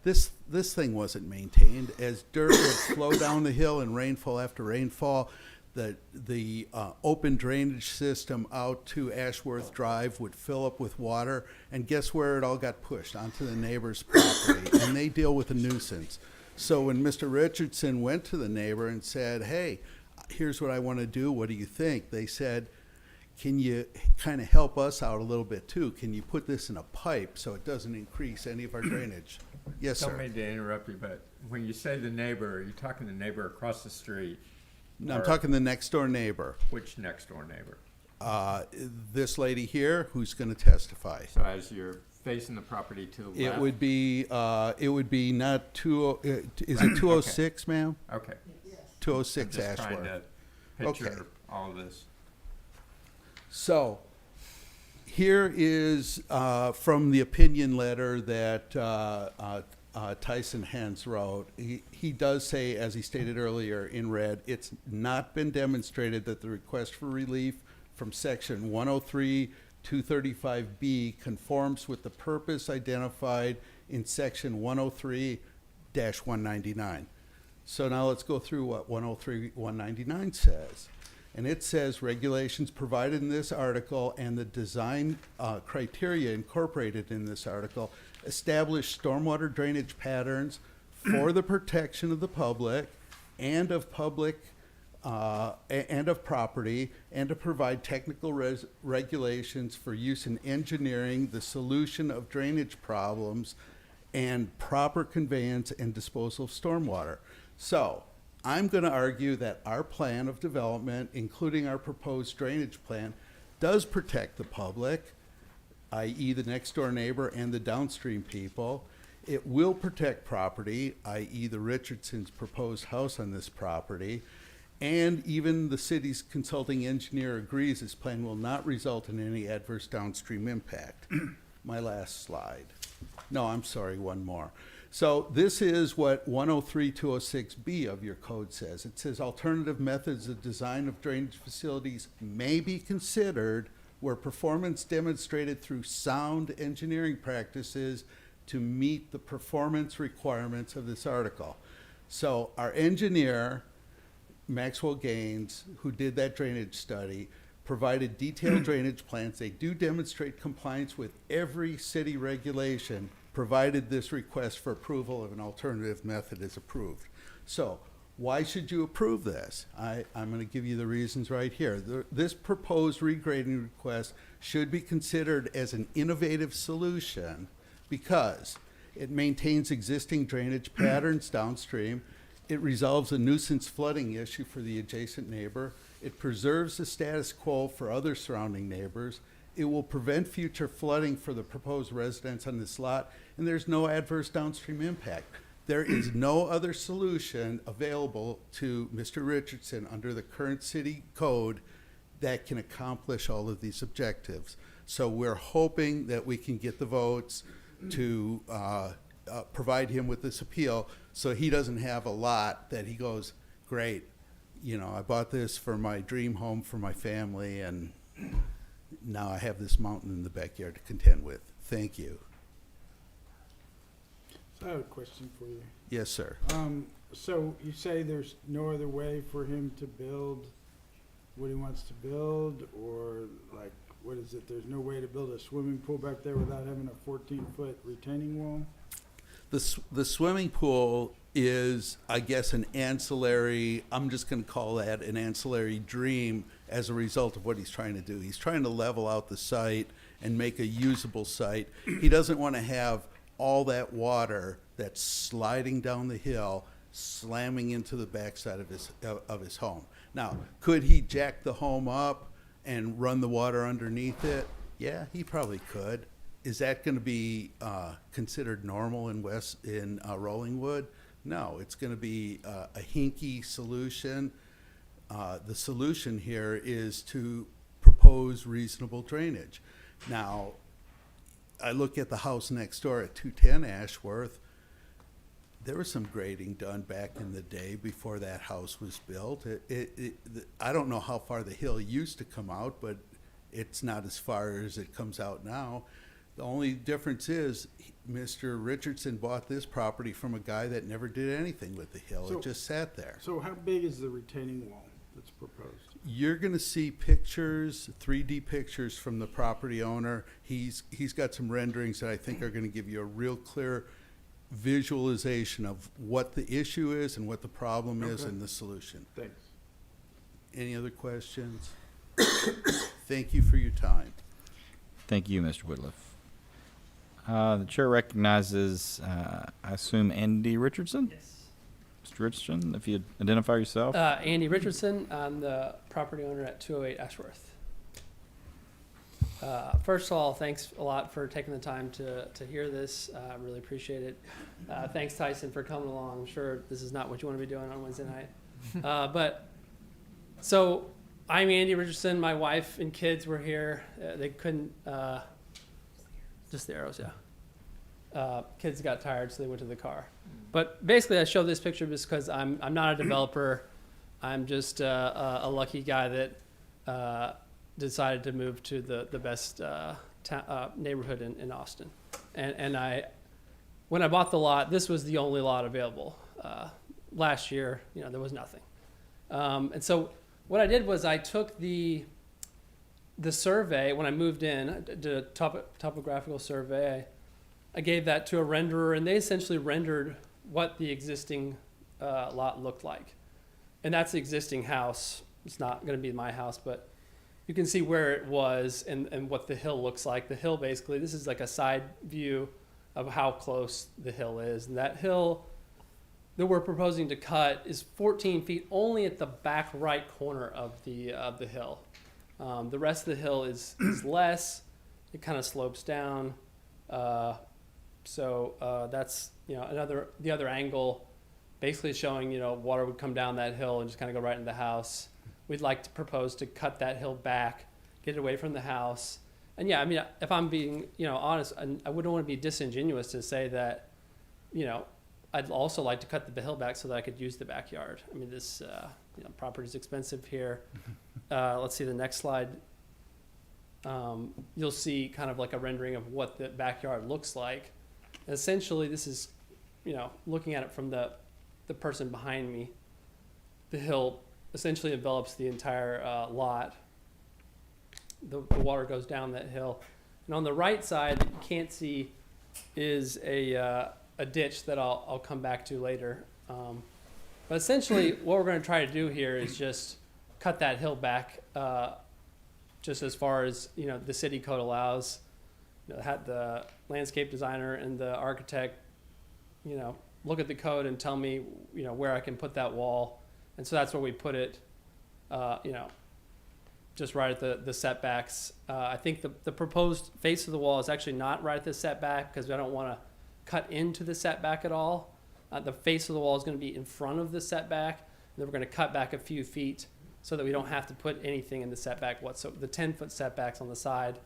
This thing wasn't maintained. As dirt would flow down the hill and rainfall after rainfall, the open drainage system out to Ashworth Drive would fill up with water, and guess where it all got pushed? Onto the neighbor's property, and they deal with a nuisance. So when Mr. Richardson went to the neighbor and said, hey, here's what I want to do, what do you think? They said, can you kind of help us out a little bit too? Can you put this in a pipe so it doesn't increase any of our drainage? Yes, sir. Don't mean to interrupt you, but when you say the neighbor, are you talking the neighbor across the street? No, I'm talking the next door neighbor. Which next door neighbor? This lady here who's going to testify. So as you're facing the property to the left? It would be not is it 206, okay. Ma'am? Okay. 206 I'm just Ashworth. trying to picture Okay. all of this. So here is from the opinion letter that Tyson Hens wrote. He does say, as he stated earlier in red, it's not been demonstrated that the request for relief from section 103-235B conforms with the purpose identified in section 103-199. So now let's go through what 103-199 says. And it says regulations provided in this article and the design criteria incorporated in this article establish stormwater drainage patterns for the protection of the public and of property, and to provide technical regulations for use in engineering the solution of drainage problems and proper conveyance and disposal of stormwater. So I'm going to argue that our plan of development, including our proposed drainage plan, does protect the public, i.e. the next door neighbor and the downstream people. It will protect property, i.e. the Richardson's proposed house on this property, and even the city's consulting engineer agrees this plan will not result in any adverse downstream impact. My last slide. No, I'm sorry, one more. So this is what 103-206B of your code says. It says alternative methods of design of drainage facilities may be considered where performance demonstrated through sound engineering practices to meet the performance requirements of this article. So our engineer, Maxwell Gaines, who did that drainage study, provided detailed drainage plans. They do demonstrate compliance with every city regulation, provided this request for approval of an alternative method is approved. So why should you approve this? I'm going to give you the reasons right here. This proposed regrading request should be considered as an innovative solution because it maintains existing drainage patterns downstream. It resolves a nuisance flooding issue for the adjacent neighbor. It preserves the status quo for other surrounding neighbors. It will prevent future flooding for the proposed residents on this lot, and there's no adverse downstream impact. There is no other solution available to Mr. Richardson under the current city code that can accomplish all of these objectives. So we're hoping that we can get the votes to provide him with this appeal so he doesn't have a lot that he goes, great, you know, I bought this for my dream home for my family, and now I have this mountain in the backyard to contend with. Thank you. So I have a question for you. Yes, sir. So you say there's no other way for him to build what he wants to build, or like, what is it? There's no way to build a swimming pool back there without having a 14-foot retaining wall? The swimming pool is, I guess, an ancillary, I'm just going to call that an ancillary dream as a result of what he's trying to do. He's trying to level out the site and make a usable site. He doesn't want to have all that water that's sliding down the hill, slamming into the backside of his home. Now, could he jack the home up and run the water underneath it? Yeah, he probably could. Is that going to be considered normal in Rollingwood? No, it's going to be a hinky solution. The solution here is to propose reasonable drainage. Now, I look at the house next door at 210 Ashworth. There was some grading done back in the day before that house was built. I don't know how far the hill used to come out, but it's not as far as it comes out now. The only difference is Mr. Richardson bought this property from a guy that never did anything with the hill. It just sat there. So how big is the retaining wall that's proposed? You're going to see pictures, 3D pictures from the property owner. He's got some renderings that I think are going to give you a real clear visualization of what the issue is and what the problem is and the solution. Thanks. Any other questions? Thank you for your time. Thank you, Mr. Whitliff. The chair recognizes, I assume, Andy Richardson? Yes. Mr. Richardson, if you'd identify yourself. Andy Richardson. I'm the property owner at 208 Ashworth. First of all, thanks a lot for taking the time to hear this. I really appreciate it. Thanks, Tyson, for coming along. I'm sure this is not what you want to be doing on Wednesday night. So I'm Andy Richardson. My wife and kids were here. They couldn't, just the arrows, yeah. Kids got tired, so they went to the car. But basically, I show this picture just because I'm not a developer. I'm just a lucky guy that decided to move to the best neighborhood in Austin. And when I bought the lot, this was the only lot available. Last year, there was nothing. And so what I did was I took the survey when I moved in, I did a topographical survey. I gave that to a renderer, and they essentially rendered what the existing lot looked like. And that's the existing house. It's not going to be my house, but you can see where it was and what the hill looks like. The hill, basically, this is like a side view of how close the hill is. And that hill that we're proposing to cut is 14 feet only at the back right corner of the hill. The rest of the hill is less. It kind of slopes down. So that's the other angle, basically showing water would come down that hill and just kind of go right into the house. We'd like to propose to cut that hill back, get it away from the house. And yeah, I mean, if I'm being honest, I wouldn't want to be disingenuous to say that I'd also like to cut the hill back so that I could use the backyard. I mean, this property is expensive here. Let's see the next slide. you'll see kind of like a rendering of what the backyard looks like. Essentially, this is, looking at it from the person behind me. The hill essentially envelops the entire lot. The water goes down that hill. And on the right side that you can't see is a ditch that I'll come back to later. But essentially what we're going to try to do here is just cut that hill back just as far as the city code allows. The landscape designer and the architect look at the code and tell me where I can put that wall. And so that's where we put it, just right at the setbacks. I think the proposed face of the wall is actually not right at the setback because I don't want to cut into the setback at all. The face of the wall is going to be in front of the setback, and then we're going to cut back a few feet so that we don't have to put anything in the setback. So the 10-foot setbacks on the side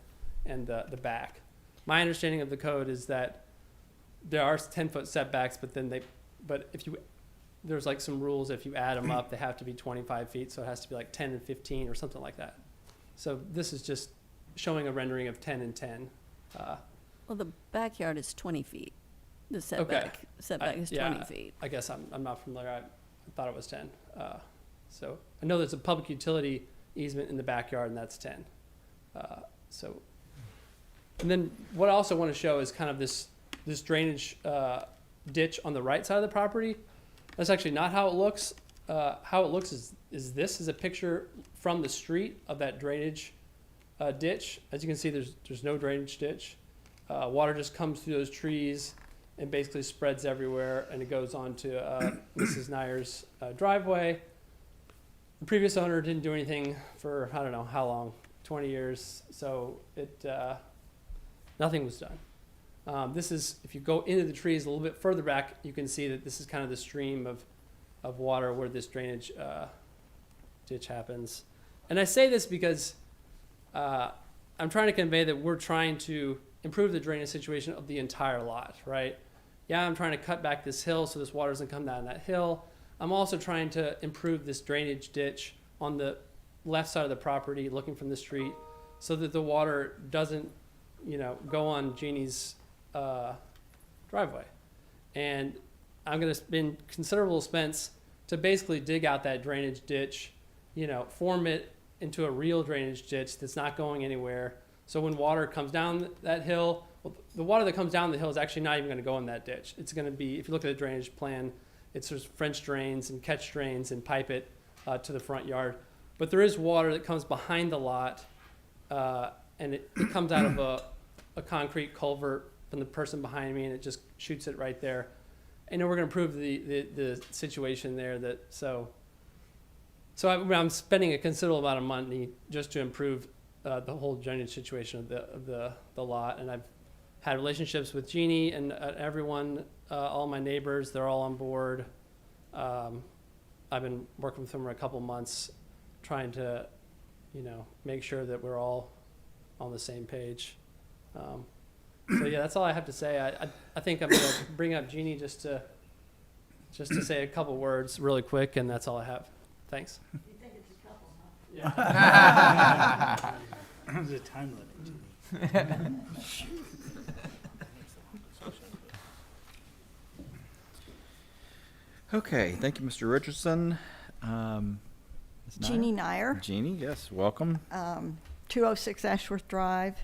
and the back. My understanding of the code is that there are 10-foot setbacks, but there's like some rules. If you add them up, they have to be 25 feet, so it has to be like 10 and 15 or something like that. So this is just showing a rendering of 10 and 10. Well, the backyard is 20 feet. The setback is 20 feet. I guess I'm not familiar. I thought it was 10. So I know there's a public utility easement in the backyard, and that's 10. And then what I also want to show is kind of this drainage ditch on the right side of the property. That's actually not how it looks. How it looks is this is a picture from the street of that drainage ditch. As you can see, there's no drainage ditch. Water just comes through those trees and basically spreads everywhere, and it goes on to Mrs. Nyer's driveway. The previous owner didn't do anything for, I don't know how long, 20 years, so nothing was done. This is, if you go into the trees a little bit further back, you can see that this is kind of the stream of water where this drainage ditch happens. And I say this because I'm trying to convey that we're trying to improve the drainage situation of the entire lot, right? Yeah, I'm trying to cut back this hill so this water doesn't come down that hill. I'm also trying to improve this drainage ditch on the left side of the property looking from the street so that the water doesn't, go on Jeannie's driveway. And I'm going to spend considerable expense to basically dig out that drainage ditch, form it into a real drainage ditch that's not going anywhere. So when water comes down that hill, the water that comes down the hill is actually not even going to go in that ditch. It's going to be, if you look at the drainage plan, it's just French drains and catch drains and pipe it to the front yard. But there is water that comes behind the lot, and it comes out of a concrete culvert from the person behind me, and it just shoots it right there. And then we're going to improve the situation there. I'm spending a considerable amount of money just to improve the whole drainage situation of the lot. And I've had relationships with Jeannie and everyone, all my neighbors. They're all on board. I've been working with them for a couple months, trying to, make sure that we're all on the same page. So yeah, that's all I have to say. I think I'm going to bring up Jeannie just to say a couple words really quick, and that's all I have. Thanks. You think it's a couple, huh? Yeah. There's a time limit, Jimmy. Okay, thank you, Mr. Richardson. Ms. Nyer? Jeannie Nyer, Jeannie, yes, welcome. 206 Ashworth Drive,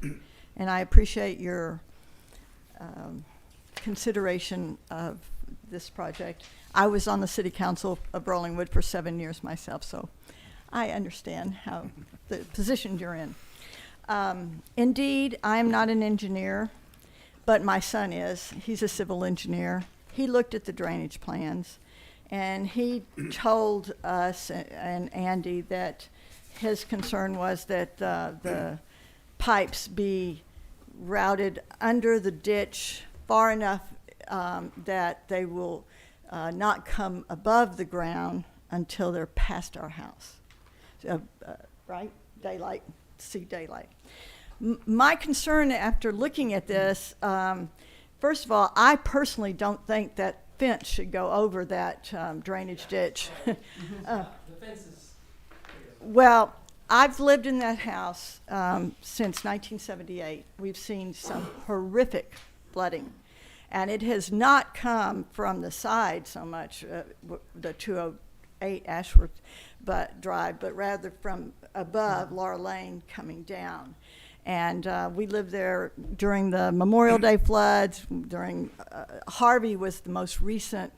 and I appreciate your consideration of this project. I was on the City Council of Rollingwood for 7 years myself, so I understand how the position you're in. Indeed, I am not an engineer, but my son is. He's a civil engineer. He looked at the drainage plans, and he told us and Andy that his concern was that the pipes be routed under the ditch far enough that they will not come above the ground until they're past our house. Right? Daylight, see daylight. My concern after looking at this, first of all, I personally don't think that fence should go over that drainage ditch. The fence is... Well, I've lived in that house since 1978. We've seen some horrific flooding. And it has not come from the side so much, the 208 Ashworth Drive, but rather from above Laura Lane coming down. And we lived there during the Memorial Day floods. During Harvey was the most recent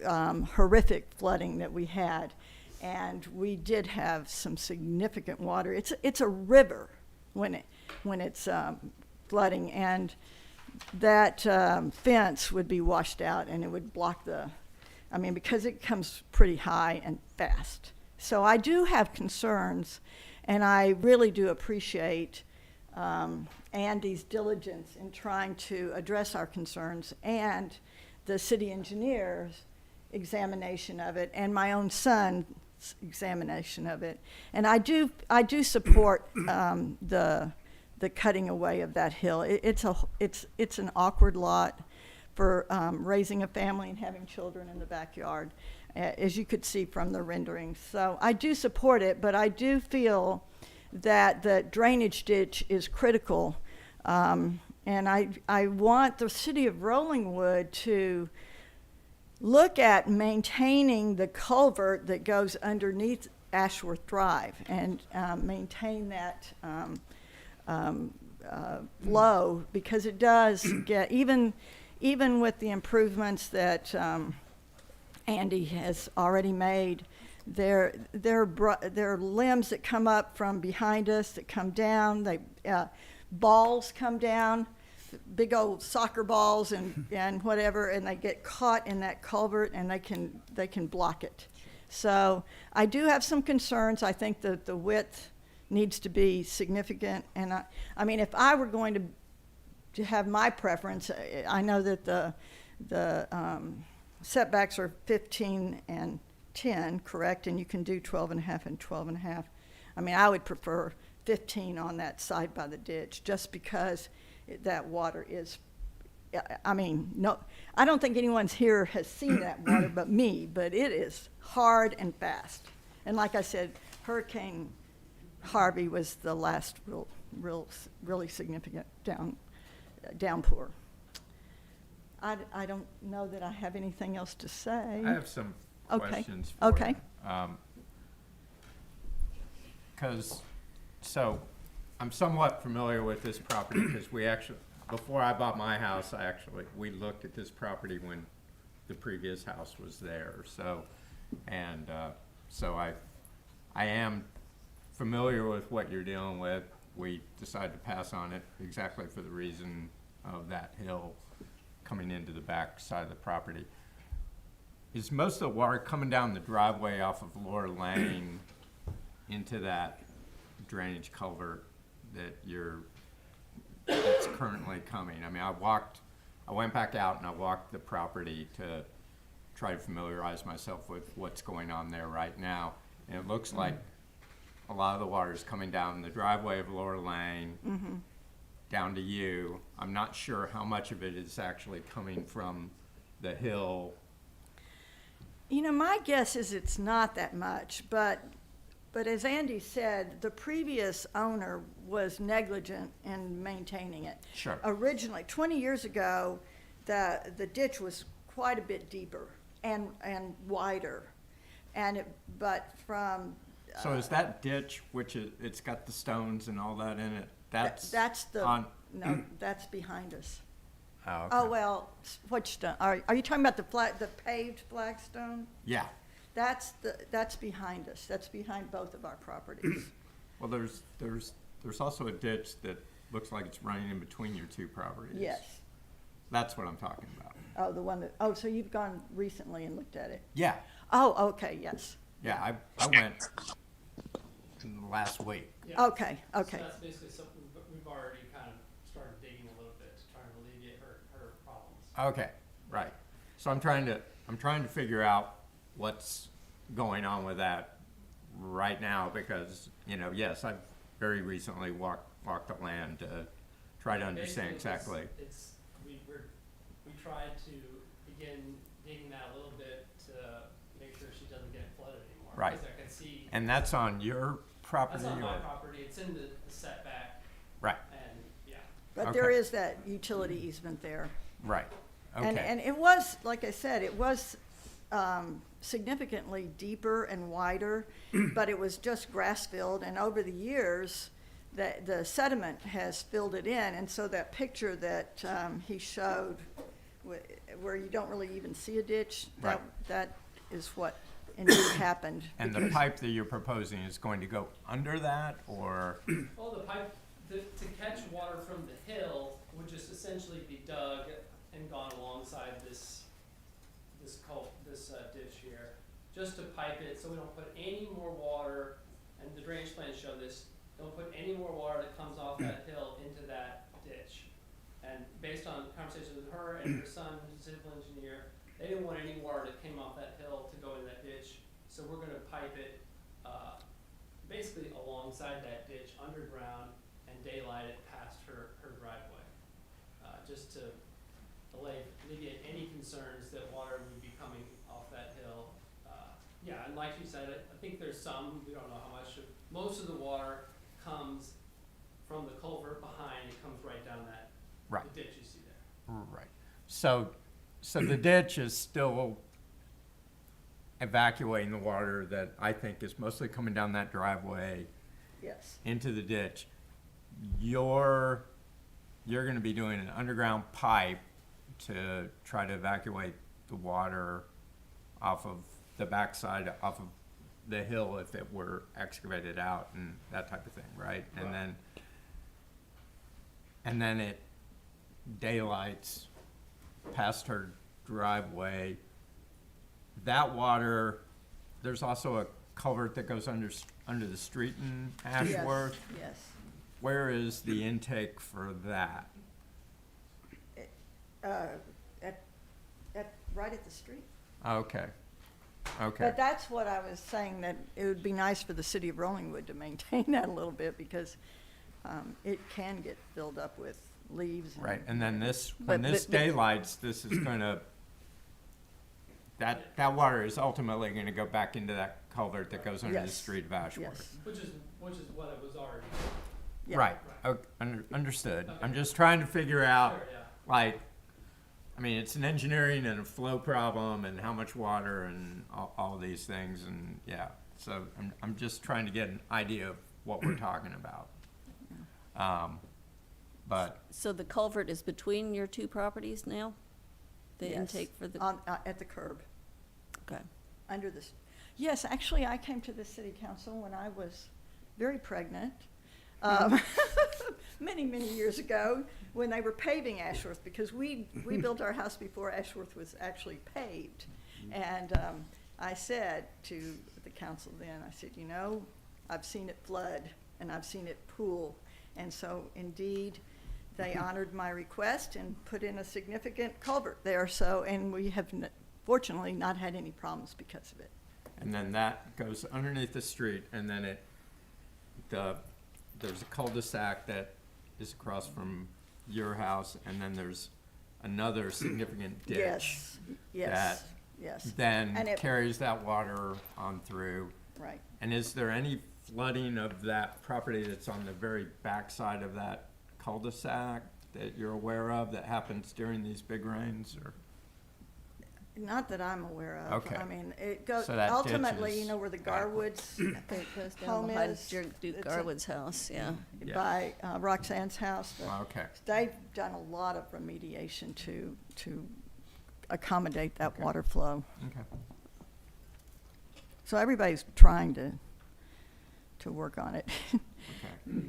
horrific flooding that we had. And we did have some significant water. It's a river when it's flooding, and that fence would be washed out, and it would block because it comes pretty high and fast. So I do have concerns, and I really do appreciate Andy's diligence in trying to address our concerns, and the city engineer's examination of it, and my own son's examination of it. And I do support the cutting away of that hill. It's an awkward lot for raising a family and having children in the backyard, as you could see from the renderings. So I do support it, but I do feel that the drainage ditch is critical. And I want the city of Rollingwood to look at maintaining the culvert that goes underneath Ashworth Drive and maintain that low, because it does get, even with the improvements that Andy has already made, there are limbs that come up from behind us that come down. Balls come down, big old soccer balls and whatever, and they get caught in that culvert, and they can block it. So I do have some concerns. I think that the width needs to be significant, and I mean, if I were going to have my preference, I know that the setbacks are 15 and 10, correct? And you can do 12 and a half and 12 and a half. I mean, I would prefer 15 on that side by the ditch, just because that water is, I mean, no, I don't think anyone's here has seen that water but me, but it is hard and fast. And like I said, Hurricane Harvey was the last really significant downpour. I don't know that I have anything else to say. I have some questions for Okay. So I'm somewhat familiar with this property because before I bought my house, we looked at this property when the previous house was there. So I am familiar with what you're dealing with. We decided to pass on it exactly for the reason of that hill coming into the back side of the property. Is most of the water coming down the driveway off of Laura Lane into that drainage culvert that's currently coming? I mean, I went back out and I walked the property to try to familiarize myself with what's going on there right now. And it looks like a lot of the water is coming down the driveway of Laura Lane, down to you. I'm not sure how much of it is actually coming from the hill. You know, my guess is it's not that much, but as Andy said, the previous owner was negligent in maintaining it. Sure. Originally, 20 years ago, the ditch was quite a bit deeper and wider, but from So is that ditch, which it's got the stones and all that in it, that's no, that's behind us. Oh, okay. Oh, well, which stone? Are you talking about the paved flagstone? Yeah. That's behind us. That's behind both of our properties. Well, there's also a ditch that looks like it's running in between your two properties. Yes. That's what I'm talking about. Oh, the one so you've gone recently and looked at it? Yeah. Oh, okay, yes. Yeah, I went last week. Yeah. Okay. So that's basically something we've already kind of started digging a little bit to try and alleviate her problems. Okay, right. So I'm trying to figure out what's going on with that right now because, yes, I've very recently walked the land to try to understand exactly. We tried to begin digging that a little bit to make sure she doesn't get flooded anymore. Right. Because I can see. And that's on your property? That's on my or- property. It's in the setback. Right, And yeah. But Okay. there is that utility easement there. right, And okay. it was, like I said, it was significantly deeper and wider, but it was just grass-filled, and over the years, the sediment has filled it in, and so that picture that he showed, where you don't really even see a ditch, Right. that is what indeed happened. And the pipe that you're proposing is going to go under that, or? Well, the pipe, to catch water from the hill would just essentially be dug and gone alongside this ditch here, just to pipe it so we don't put any more water, and the drainage plans show this, don't put any more water that comes off that hill into that ditch. And based on conversations with her and her son, who's a civil engineer, they didn't want any water that came off that hill to go in that ditch, so we're gonna pipe it, basically alongside that ditch, underground, and daylight it past her driveway, just to alleviate any concerns that water would be coming off that hill. Yeah, and like you said, I think there's some, we don't know how much, most of the water comes from the culvert behind, it comes right down that, Right. the ditch you see there. Right. So the ditch is still evacuating the water that I think is mostly coming down that driveway Yes. into the ditch. You're gonna be doing an underground pipe to try to evacuate the water off of the backside, off of the hill if it were excavated out and that type of thing, right? And then it daylights past her driveway. That water, there's also a culvert that goes under the street in Ashworth. Yes. Where is the intake for that? Right at the street. Okay, okay. But that's what I was saying, that it would be nice for the city of Rollingwood to maintain that a little bit, because it can get filled up with leaves. Right, and then But- when this but- daylights, this is gonna, that water is ultimately gonna go back into that culvert that goes under the Yes, street of Ashworth. yes. Which is what it was already. Yeah. Right, understood. I'm just trying to figure out, Sure, yeah. like, I mean, it's an engineering and a flow problem and how much water and all these things and, yeah. So I'm just trying to get an idea of what we're talking about. But, So the culvert is between your two properties now? The Yes, intake for the, at the curb, okay. under this. Yes, actually, I came to the city council when I was very pregnant, many, many years ago, when they were paving Ashworth, because we built our house before Ashworth was actually paved. And I said to the council then, I said, you know, I've seen it flood and I've seen it pool. And so indeed, they honored my request and put in a significant culvert there. So, and we have fortunately not had any problems because of it. and then that goes underneath the street and then there's a cul-de-sac that is across from your house and then there's another significant ditch. Yes, yes, yes. Then And it- carries that water on through. Right. And is there any flooding of that property that's on the very backside of that cul-de-sac that you're aware of that happens during these big rains, or? Not that I'm aware of. Okay. I mean, it goes, So that ditch ultimately, you is know, where the adequate. Garwoods It goes down home behind is. Duke It's Garwood's house, yeah. Yeah. by Roxanne's house. Okay. They've done a lot of remediation to accommodate that water flow. Okay. So everybody's trying to work on it. Okay.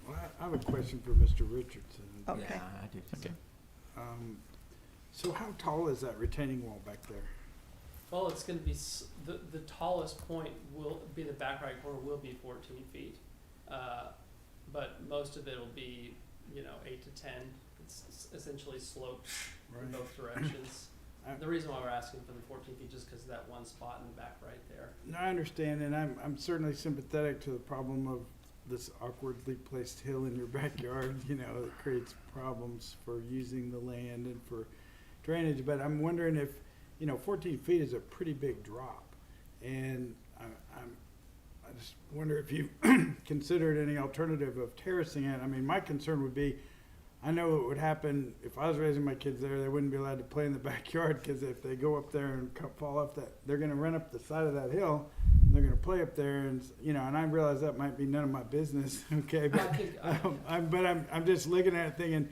Well, I have a question for Mr. Richardson. Okay. Yeah, I do. Okay. So how tall is that retaining wall back there? Well, it's gonna be, the tallest point will be the back right corner will be 14 feet. But most of it will be, 8 to 10. It's essentially sloped in Right. both directions. The reason why we're asking for the 14 feet, just because of that one spot in the back right there. No, I understand, and I'm certainly sympathetic to the problem of this awkwardly placed hill in your backyard, it creates problems for using the land and for drainage, but I'm wondering if, 14 feet is a pretty big drop. And I just wonder if you considered any alternative of terracing it. I mean, my concern would be, I know what would happen if I was raising my kids there. They wouldn't be allowed to play in the backyard because if they go up there and fall off that, they're going to run up the side of that hill. And they're going to play up there, and and I realize that might be none of my business. Okay, but I'm just looking at it thinking,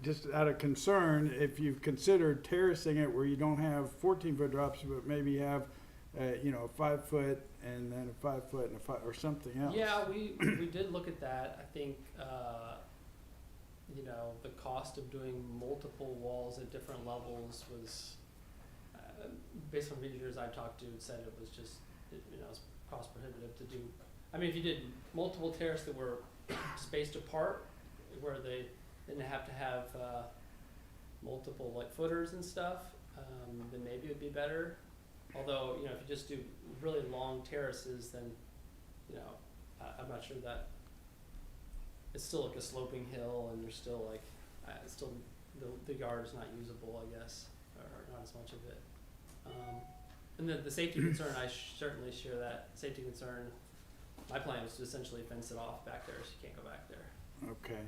just out of concern, if you've considered terracing it where you don't have 14-foot drops, but maybe have a 5 foot and then a 5 foot and a 5 or something else. Yeah, we did look at that. I think the cost of doing multiple walls at different levels was, based on engineers I talked to, said it was just it was cost prohibitive to do. I mean, if you did multiple terraces that were spaced apart, where they didn't have to have multiple footers and stuff, then maybe it would be better. Although, if you just do really long terraces, then, I'm not sure that it's still like a sloping hill, and there's still the yard is not usable, I guess, or not as much of it. And then the safety concern, I certainly share that safety concern. My plan was to essentially fence it off back there, so you can't go back there. Okay.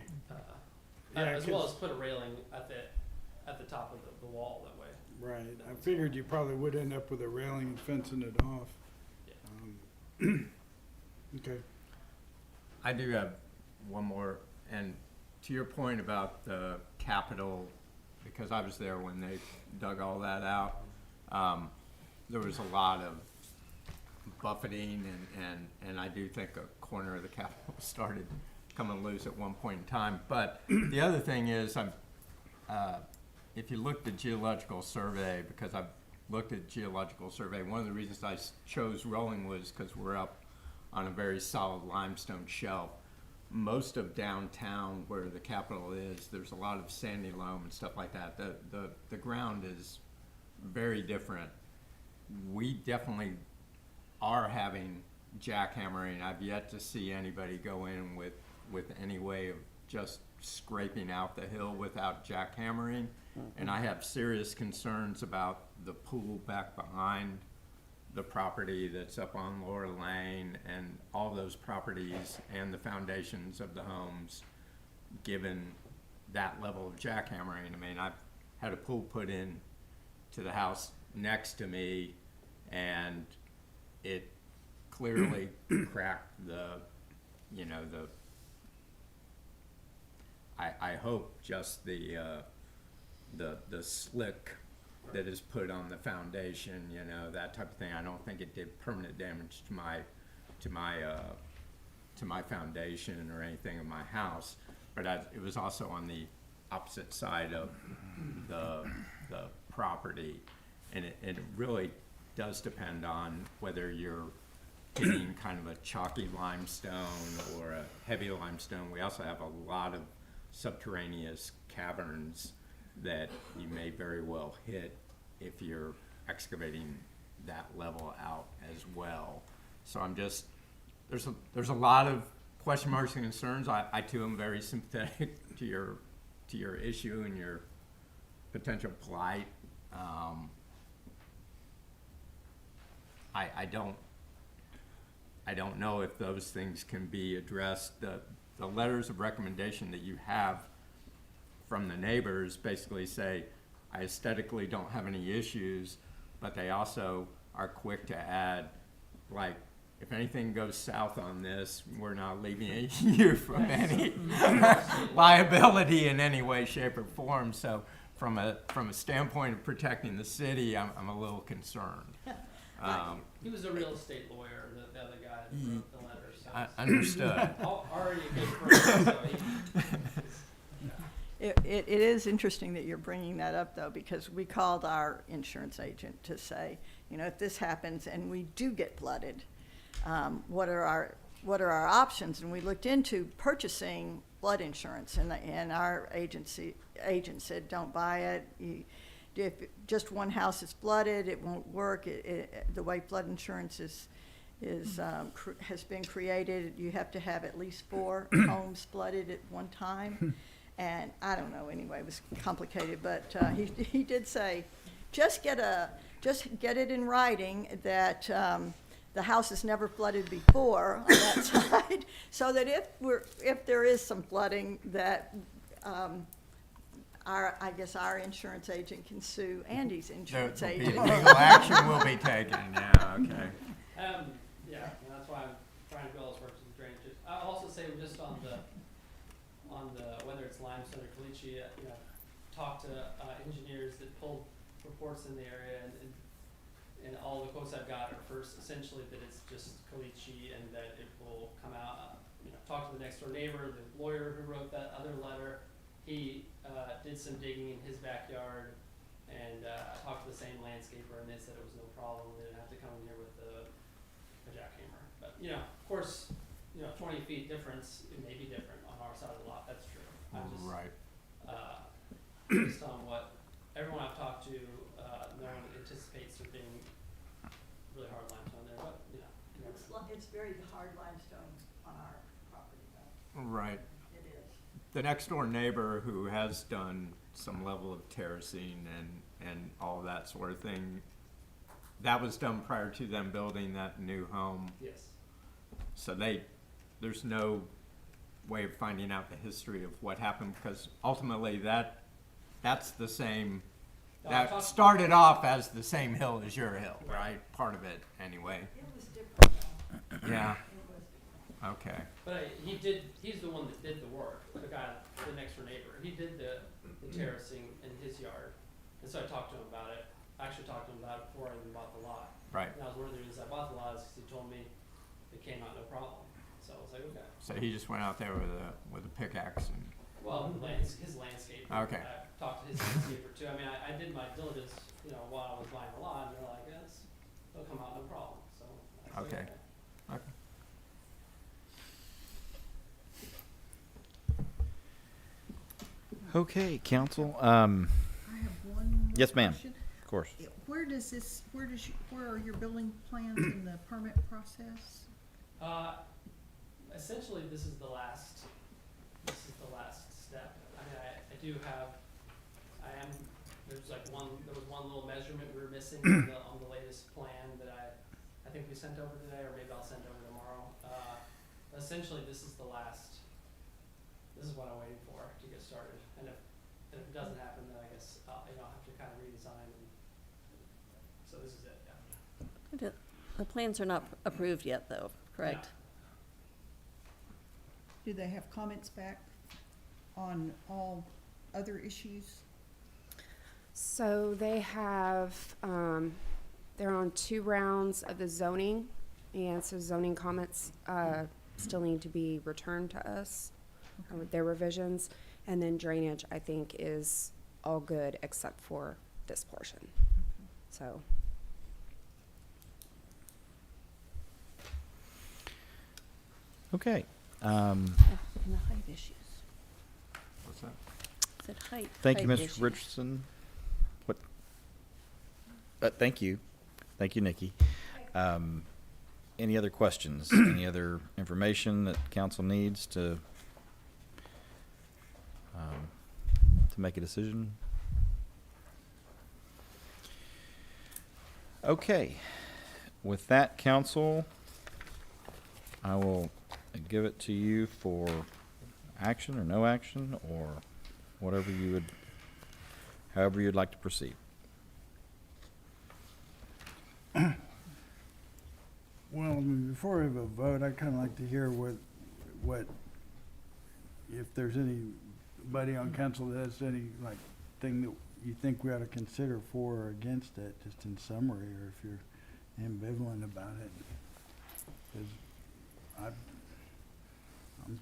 As well as put a railing at the top of the wall that way. Right. I figured you probably would end up with a railing and fencing it off. Yeah. Okay. I do have one more, and to your point about the Capitol, because I was there when they dug all that out, there was a lot of buffeting, and I do think a corner of the Capitol started coming loose at one point in time. But the other thing is, if you looked at geological survey, because I've looked at geological survey, one of the reasons I chose Rolling was because we're up on a very solid limestone shelf. Most of downtown where the Capitol is, there's a lot of sandy loam and stuff like that. The ground is very different. We definitely are having jackhammering. I've yet to see anybody go in with any way of just scraping out the hill without jackhammering. And I have serious concerns about the pool back behind the property that's up on Laura Lane and all those properties and the foundations of the homes, given that level of jackhammering. I mean, I've had a pool put in to the house next to me, and it clearly cracked I hope just the slick that is put on the foundation, that type of thing. I don't think it did permanent damage to my foundation or anything of my house, but it was also on the opposite side of the property, and it really does depend on whether you're hitting kind of a chalky limestone or a heavy limestone. We also have a lot of subterraneous caverns that you may very well hit if you're excavating that level out as well. So there's a lot of question marks and concerns. I too am very sympathetic to your issue and your potential plight. I don't know if those things can be addressed. The letters of recommendation that you have from the neighbors basically say, I aesthetically don't have any issues, but they also are quick to add, like, if anything goes south on this, we're not leaving you from any liability in any way, shape, or form. So from a standpoint of protecting the city, I'm a little concerned. He was a real estate lawyer, the other guy that wrote the letter. So I understood. Already a big person, so It is interesting that you're bringing that up, though, because we called our insurance agent to say, if this happens and we do get flooded, what are our options? And we looked into purchasing flood insurance, and our agent said, don't buy it. If just one house is flooded, it won't work. The way flood insurance has been created, you have to have at least 4 homes flooded at one time. And I don't know, anyway, it was complicated, but he did say, just get it in writing that the house has never flooded before on that side, so that if there is some flooding, that, I guess our insurance agent can sue Andy's insurance agent. Legal action will be taken, yeah, okay. Yeah, and that's why I'm trying to do all this work to the drainage. I'll also say just on the, whether it's limestone or caliche, you know, talked to engineers that pulled reports in the area, and all the quotes I've got are first essentially that it's just caliche and that it will come out. You know, talked to the next door neighbor, the lawyer who wrote that other letter. He did some digging in his backyard, and I talked to the same landscaper, and they said it was no problem. They didn't have to come in here with a jackhammer. But, you know, of course, you know, 20 feet difference, it may be different on our side of the lot. That's true. I'm just, Right. based on what everyone I've talked to, no one anticipates there being really hard limestone there, but, you know. It's very hard limestone on our property, though. Right. It is. The next door neighbor who has done some level of terracing and all of that sort of thing, that was done prior to them building that new home. Yes. So there's no way of finding out the history of what happened, because ultimately that's the same, that started off as the same hill as your hill, right? Part of it, anyway. It was different, though. Yeah. It was different. Okay. But he's the one that did the work, the guy, the next door neighbor. He did the terracing in his yard. And so I talked to him about it. I actually talked to him about it before I even bought the lot. Right. And I was one of the reasons I bought the lot is because he told me it came out no problem. So I was like, okay. So he just went out there with a pickaxe and. Well, his landscape. Okay. I talked to his landscaper too. I mean, I did my diligence, you know, while I was buying the lot, and they're like, yes, it'll come out no problem. So I was like, Okay. Okay. Okay, council. I have one more Yes, ma'am. question. Of course. Where are your building plans in the permit process? Essentially, this is the last step. I mean, I do have, there was one little measurement we were missing on the latest plan that I think we sent over today, or maybe I'll send over tomorrow. Essentially, this is what I'm waiting for to get started. And if it doesn't happen, then I guess I'll have to kind of redesign. So this is it, yeah. The plans are not approved yet, though, correct? Do they have comments back on all other issues? So they have, they're on 2 rounds of the zoning, and so zoning comments still need to be returned to us, with their revisions, and then drainage, I think, is all good except for this portion. So. Okay. And the height issues. What's that? Said height. Thank you, height Mr. issues. Richardson. What? Thank you. Thank you, Nikki. Any other questions? Any other information that council needs to make a decision? Okay. With that, council, I will give it to you for action or no action, or whatever however you'd like to proceed. Well, I mean, before we have a vote, I'd kind of like to hear what, if there's anybody on council that has any, thing that you think we ought to consider for or against it, just in summary, or if you're ambivalent about it. Because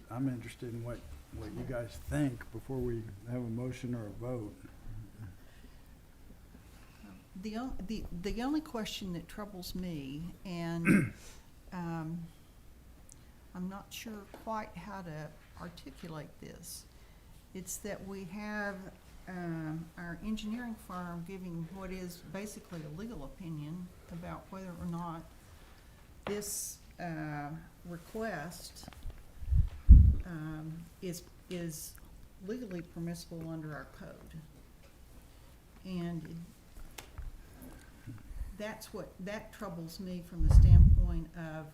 I'm interested in what you guys think before we have a motion or a vote. The only question that troubles me, and I'm not sure quite how to articulate this, it's that we have our engineering firm giving what is basically a legal opinion about whether or not this request is legally permissible under our code. And that troubles me from the standpoint standpoint of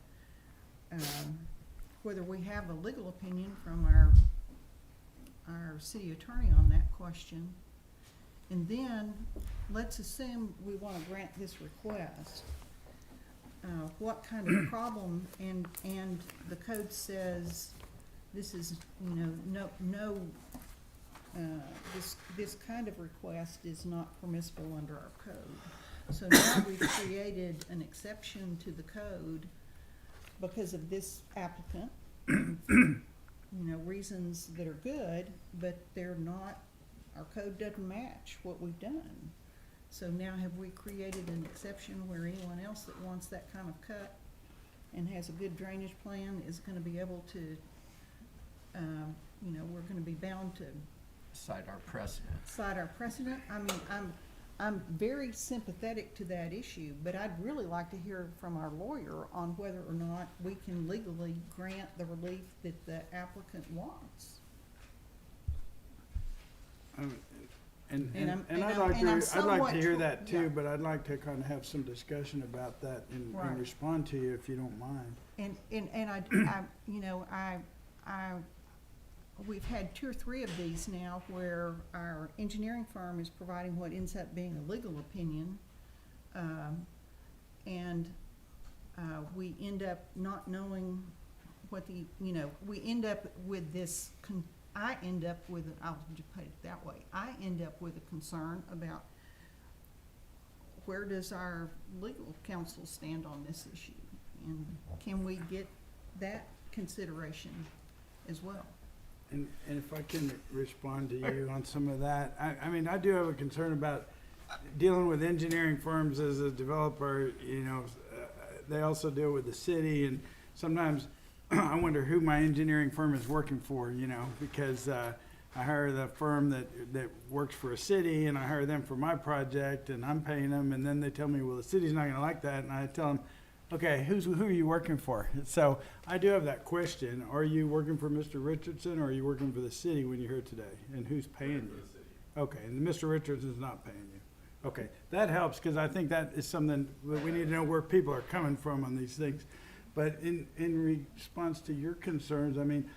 whether we have a legal opinion from our city attorney on that question. And then, let's assume we want to grant this request. What kind of problem, and the code says this is, this kind of request is not permissible under our code. So now we've created an exception to the code because of this applicant, reasons that are good, but they're not, our code doesn't match what we've done. So now have we created an exception where anyone else that wants that kind of cut and has a good drainage plan is gonna be able to, we're gonna be bound to Cite our precedent. cite our precedent? I mean, I'm very sympathetic to that issue, but I'd really like to hear from our lawyer on whether or not we can legally grant the relief that the applicant wants. And And I'd I'm- like and I'm to, I'd like somewhat to hear tr- that too, yeah. but I'd like to kind of have some discussion about that and Right. respond to you if you don't mind. We've had 2 or 3 of these now where our engineering firm is providing what ends up being a legal opinion. We end up not knowing what we end up with this, I end up with, I'll just put it that way, I end up with a concern about where does our legal counsel stand on this issue? And can we get that consideration as well? And if I can respond to you on some of that, I mean, I do have a concern about dealing with engineering firms as a developer. They also deal with the city, and sometimes I wonder who my engineering firm is working for, because I hire the firm that works for a city, and I hire them for my project, and I'm paying them, and then they tell me, well, the city's not gonna like that, and I tell them, okay, who are you working for? So I do have that question. Are you working for Mr. Richardson, or are you working for the city when you're here today? And who's paying you? Okay, and Mr. Richardson's not paying you. Okay, that helps, because I think that is something that we need to know where people are coming from on these things. But in response to your concerns, I mean,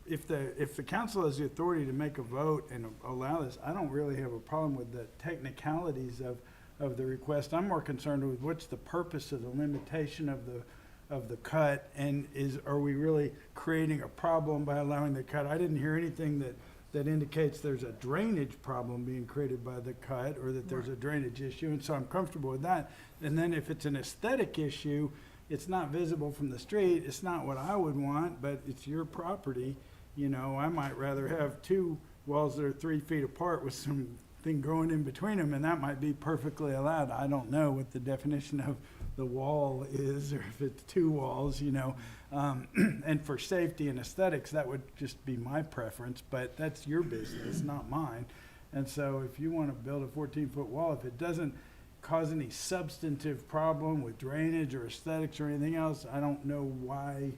if the council has the authority to make a vote and allow this, I don't really have a problem with the technicalities of the request. I'm more concerned with what's the purpose of the limitation of the cut, and are we really creating a problem by allowing the cut? I didn't hear anything that indicates there's a drainage problem being created by the cut, or that there's a drainage issue, and so I'm comfortable with that. And then if it's an aesthetic issue, it's not visible from the street, it's not what I would want, but it's your property. I might rather have 2 walls that are 3 feet apart with something growing in between them, and that might be perfectly allowed. I don't know what the definition of the wall is, or if it's 2 walls, and for safety and aesthetics, that would just be my preference, but that's your business, not mine. And so if you want to build a 14-foot wall, if it doesn't cause any substantive problem with drainage or aesthetics or anything else, I don't know why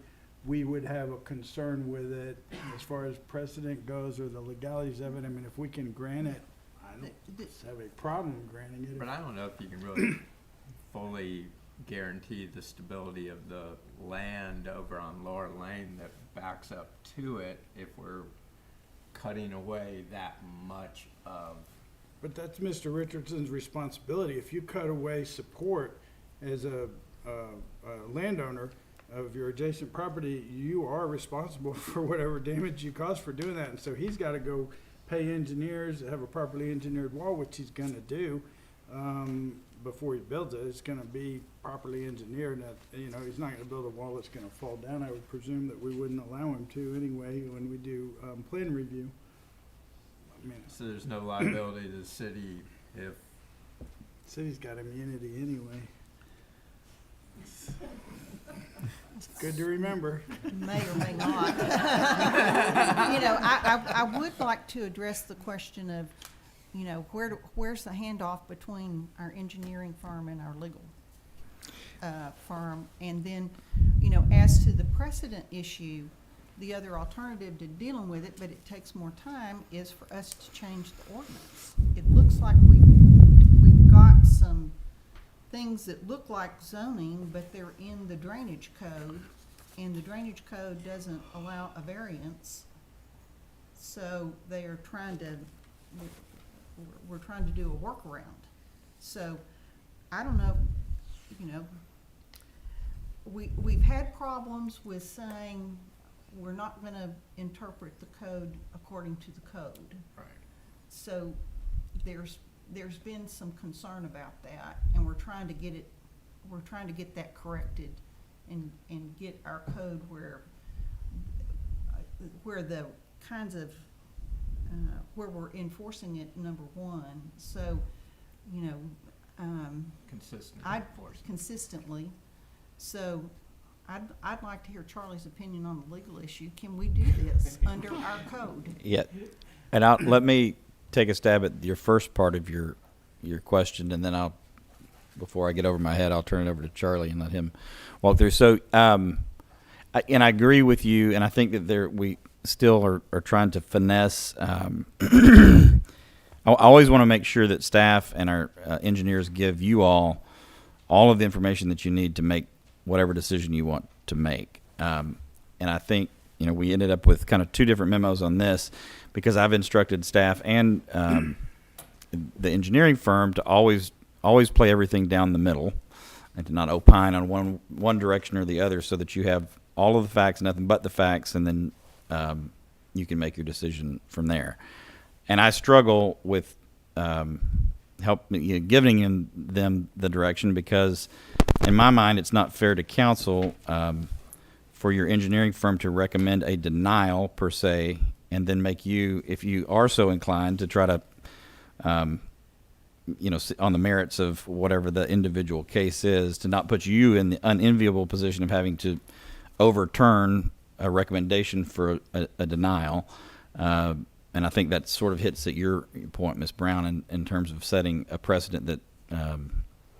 we would have a concern with it as far as precedent goes or the legalities of it. I mean, if we can grant it, I don't have a problem granting it. But I don't know if you can really fully guarantee the stability of the land over on Lower Lane that backs up to it if we're cutting away that much of. But that's Mr. Richardson's responsibility. If you cut away support as a landowner of your adjacent property, you are responsible for whatever damage you cause for doing that. And so he's got to go pay engineers, have a properly engineered wall, which he's going to do before he builds it. It's going to be properly engineered. He's not going to build a wall that's going to fall down. I would presume that we wouldn't allow him to anyway when we do plan review. So there's no liability to the city if... City's got immunity anyway. It's good to remember. May or may not. I would like to address the question of, where's the handoff between our engineering firm and our legal firm? And then, as to the precedent issue, the other alternative to dealing with it, but it takes more time, is for us to change the ordinance. It looks like we've got some things that look like zoning, but they're in the drainage code, and the drainage code doesn't allow a variance. So they are trying to, we're trying to do a workaround. So I don't know, you know, we've had problems with saying we're not gonna interpret the code according to the code. Right. So there's been some concern about that, and we're trying to get that corrected and get our code where the kinds of, where we're enforcing it, number one. So, you know, consistently. So I'd like to hear Charlie's opinion on the legal issue. Can we do this under our code? Yeah, and let me take a stab at your first part of your question, and then before I get over my head, I'll turn it over to Charlie and let him walk through. So, and I agree with you, and I think that we still are trying to finesse. I always want to make sure that staff and our engineers give you all of the information that you need to make whatever decision you want to make. And I think, you know, we ended up with kind of two different memos on this because I've instructed staff and the engineering firm to always play everything down the middle and to not opine on one direction or the other, so that you have all of the facts, nothing but the facts, and then you can make your decision from there. And I struggle with giving them the direction, because in my mind it's not fair to council for your engineering firm to recommend a denial per se, and then make you, if you are so inclined, to try to on the merits of whatever the individual case is, to not put you in the unenviable position of having to overturn a recommendation for a denial. And I think that sort of hits at your point, Ms. Brown, in terms of setting a precedent that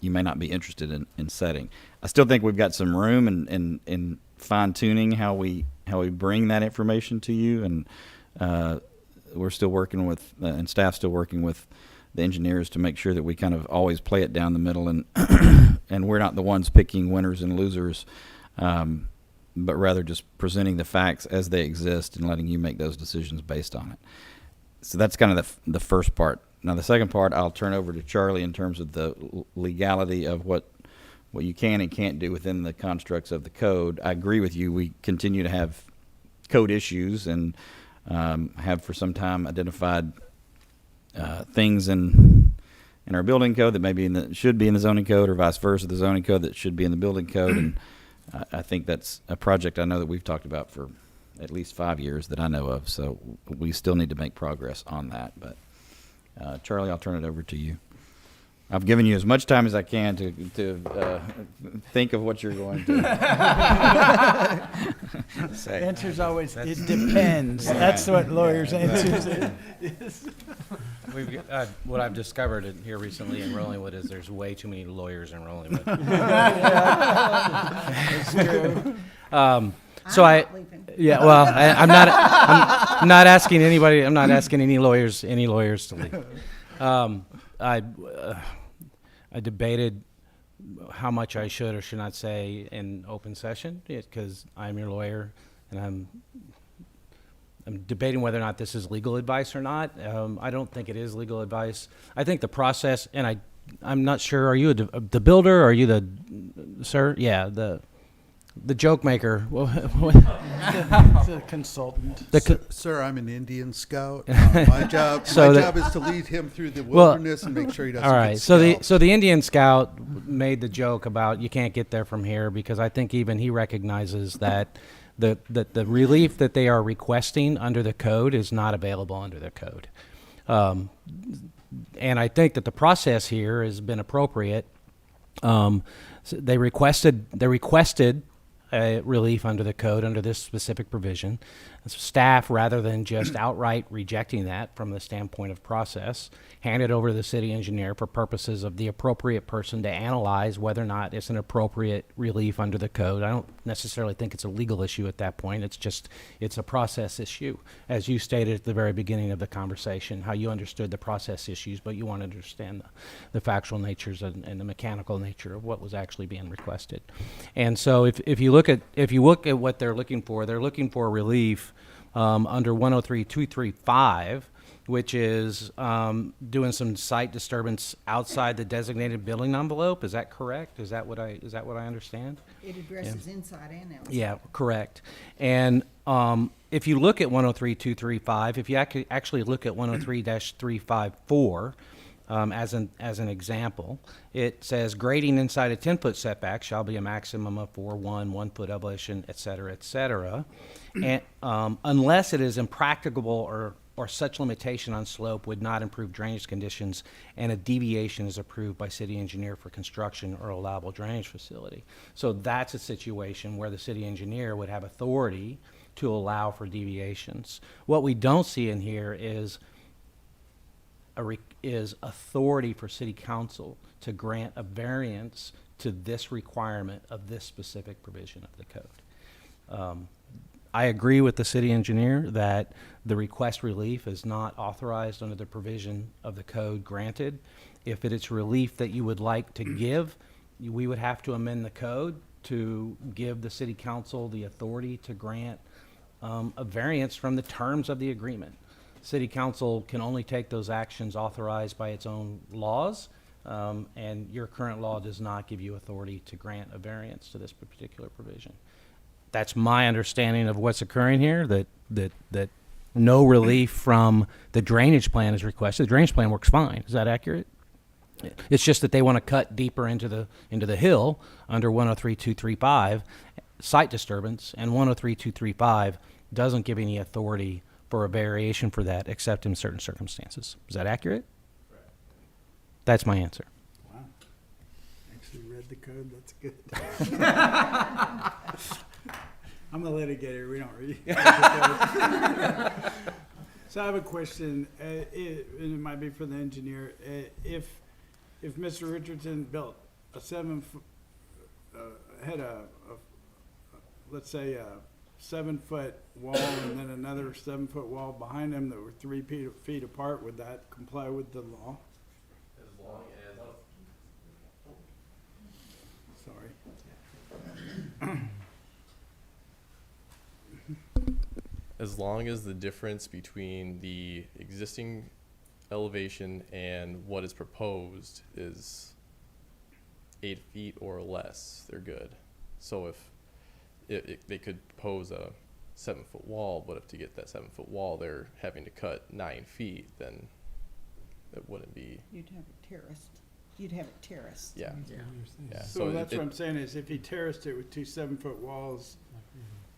you may not be interested in setting. I still think we've got some room in fine-tuning how we bring that information to you, and we're still working with, and staff's still working with the engineers to make sure that we kind of always play it down the middle, and and we're not the ones picking winners and losers, but rather just presenting the facts as they exist and letting you make those decisions based on it. So that's kind of the first part. Now the second part I'll turn over to Charlie in terms of the legality of what you can and can't do within the constructs of the code. I agree with you. We continue to have code issues, and have for some time identified things in our building code that maybe should be in the zoning code, or vice versa, the zoning code that should be in the building code. And I think that's a project I know that we've talked about for at least 5 years that I know of. So we still need to make progress on that. But Charlie, I'll turn it over to you. I've given you as much time as I can to think of what you're going to say. The answer's always, it depends. That's what lawyers' answers is. What I've discovered here recently in Rollingwood is there's way too many lawyers in Rollingwood. That's true. I'm not asking anybody. I'm not asking any lawyers to leave. I debated how much I should or should not say in open session, because I'm your lawyer, and I'm debating whether or not this is legal advice or not. I don't think it is legal advice. I think the process, and I'm not sure. Are you the builder? Or are you the sir? Yeah, the joke maker. It's a consultant. Sir, I'm an Indian Scout. My job is to lead him through the wilderness and make sure he doesn't get scalped. So the Indian Scout made the joke about you can't get there from here, because I think even he recognizes that the relief that they are requesting under the code is not available under the code. And I think that the process here has been appropriate. So they requested relief under the code under this specific provision. staff, rather than just outright rejecting that from the standpoint of process, hand it over to the city engineer for purposes of the appropriate person to analyze whether or not it's an appropriate relief under the code. I don't necessarily think it's a legal issue at that point. It's a process issue. As you stated at the very beginning of the conversation, how you understood the process issues, but you want to understand the factual natures and the mechanical nature of what was actually being requested. And so if you look at what they're looking for relief under 103.235, which is doing some site disturbance outside the designated building envelope. Is that correct? Is that what I understand? It addresses inside and outside. Yeah, correct. And if you look at 103.235, if you actually look at 103-354 as an example, it says grading inside a 10-foot setback shall be a maximum of 1 foot elevation, et cetera, and unless it is impracticable or such limitation on slope would not improve drainage conditions, and a deviation is approved by city engineer for construction or allowable drainage facility. So that's a situation where the city engineer would have authority to allow for deviations. What we don't see in here is authority for city council to grant a variance to this requirement of this specific provision of the code. I agree with the city engineer that the request relief is not authorized under the provision of the code granted. If it is relief that you would like to give, we would have to amend the code to give the city council the authority to grant a variance from the terms of the agreement. City council can only take those actions authorized by its own laws, and your current law does not give you authority to grant a variance to this particular provision. That's my understanding of what's occurring here, that no relief from the drainage plan is requested. The drainage plan works fine. Is that accurate? It's just that they want to cut deeper into the hill under 103.235 site disturbance, and 103.235 doesn't give any authority for a variation for that except in certain circumstances. Is that accurate? Correct. That's my answer. Wow. Actually read the code. That's good. I'm a litigator. We don't read. So I have a question, and it might be for the engineer. If Mr. Richardson built a 7 foot, had let's say a 7 foot wall and then another 7 foot wall behind him that were 3 feet apart, would that comply with the law? As long as. Sorry. As long as the difference between the existing elevation and what is proposed is 8 feet or less, they're good. So if they could propose a 7 foot wall, but if to get that 7 foot wall they're having to cut 9 feet, then it wouldn't be. You'd have it terraced. You'd have it terraced. Yeah. Yeah. So that's what I'm saying is if he terraced it with 2 7 foot walls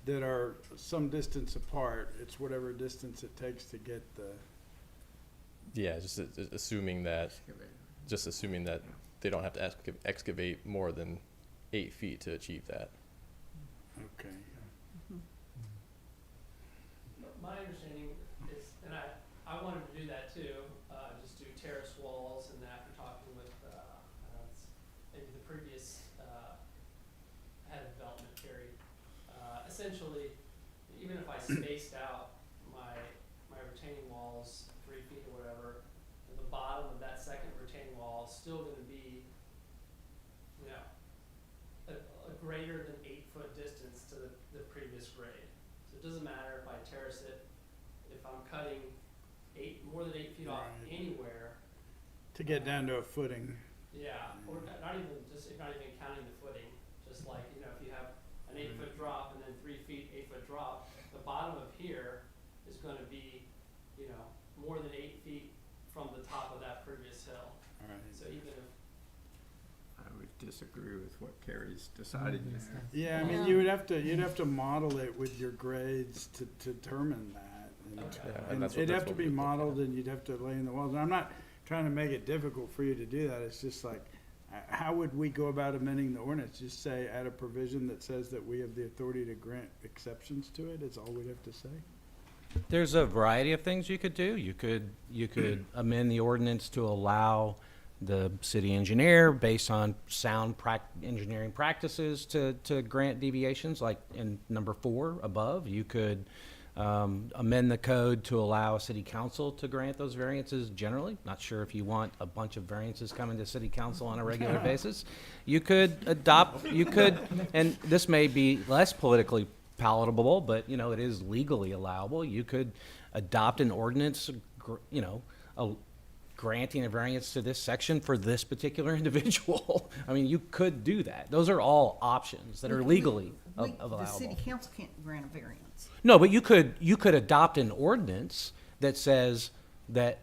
that are some distance apart, it's whatever distance it takes to get the. Yeah, just assuming that they don't have to excavate more than 8 feet to achieve that. Okay. My understanding is, and I wanted to do that too, just do terrace walls, and after talking with, maybe the previous head of development, Carrie, essentially, even if I spaced out my retaining walls 3 feet or whatever, the bottom of that second retaining wall is still going to be, a greater than 8 foot distance to the previous grade. So it doesn't matter if I terrace it, if I'm cutting more than 8 feet off anywhere. To get down to a footing. Yeah, or not even counting the footing, just like, if you have an 8 foot drop and then 3 feet, 8 foot drop, the bottom of here is going to be, more than 8 feet from the top of that previous hill. All right. So even if I would disagree with what Carrie's decided there. Yeah, I mean, you'd have to model it with your grades to determine that. And it'd have to be modeled, and you'd have to lay in the walls. And I'm not trying to make it difficult for you to do that. It's just like, how would we go about amending the ordinance? Just say, add a provision that says that we have the authority to grant exceptions to it, is all we'd have to say? There's a variety of things you could do. You could amend the ordinance to allow the city engineer, based on sound engineering practices, to grant deviations, like in number 4 above. You could amend the code to allow city council to grant those variances generally. Not sure if you want a bunch of variances coming to city council on a regular basis. You could and this may be less politically palatable, but it is legally allowable. You could adopt an ordinance, granting a variance to this section for this particular individual. I mean, you could do that. Those are all options that are legally allowable. The city council can't grant a variance. No, but you could adopt an ordinance that says that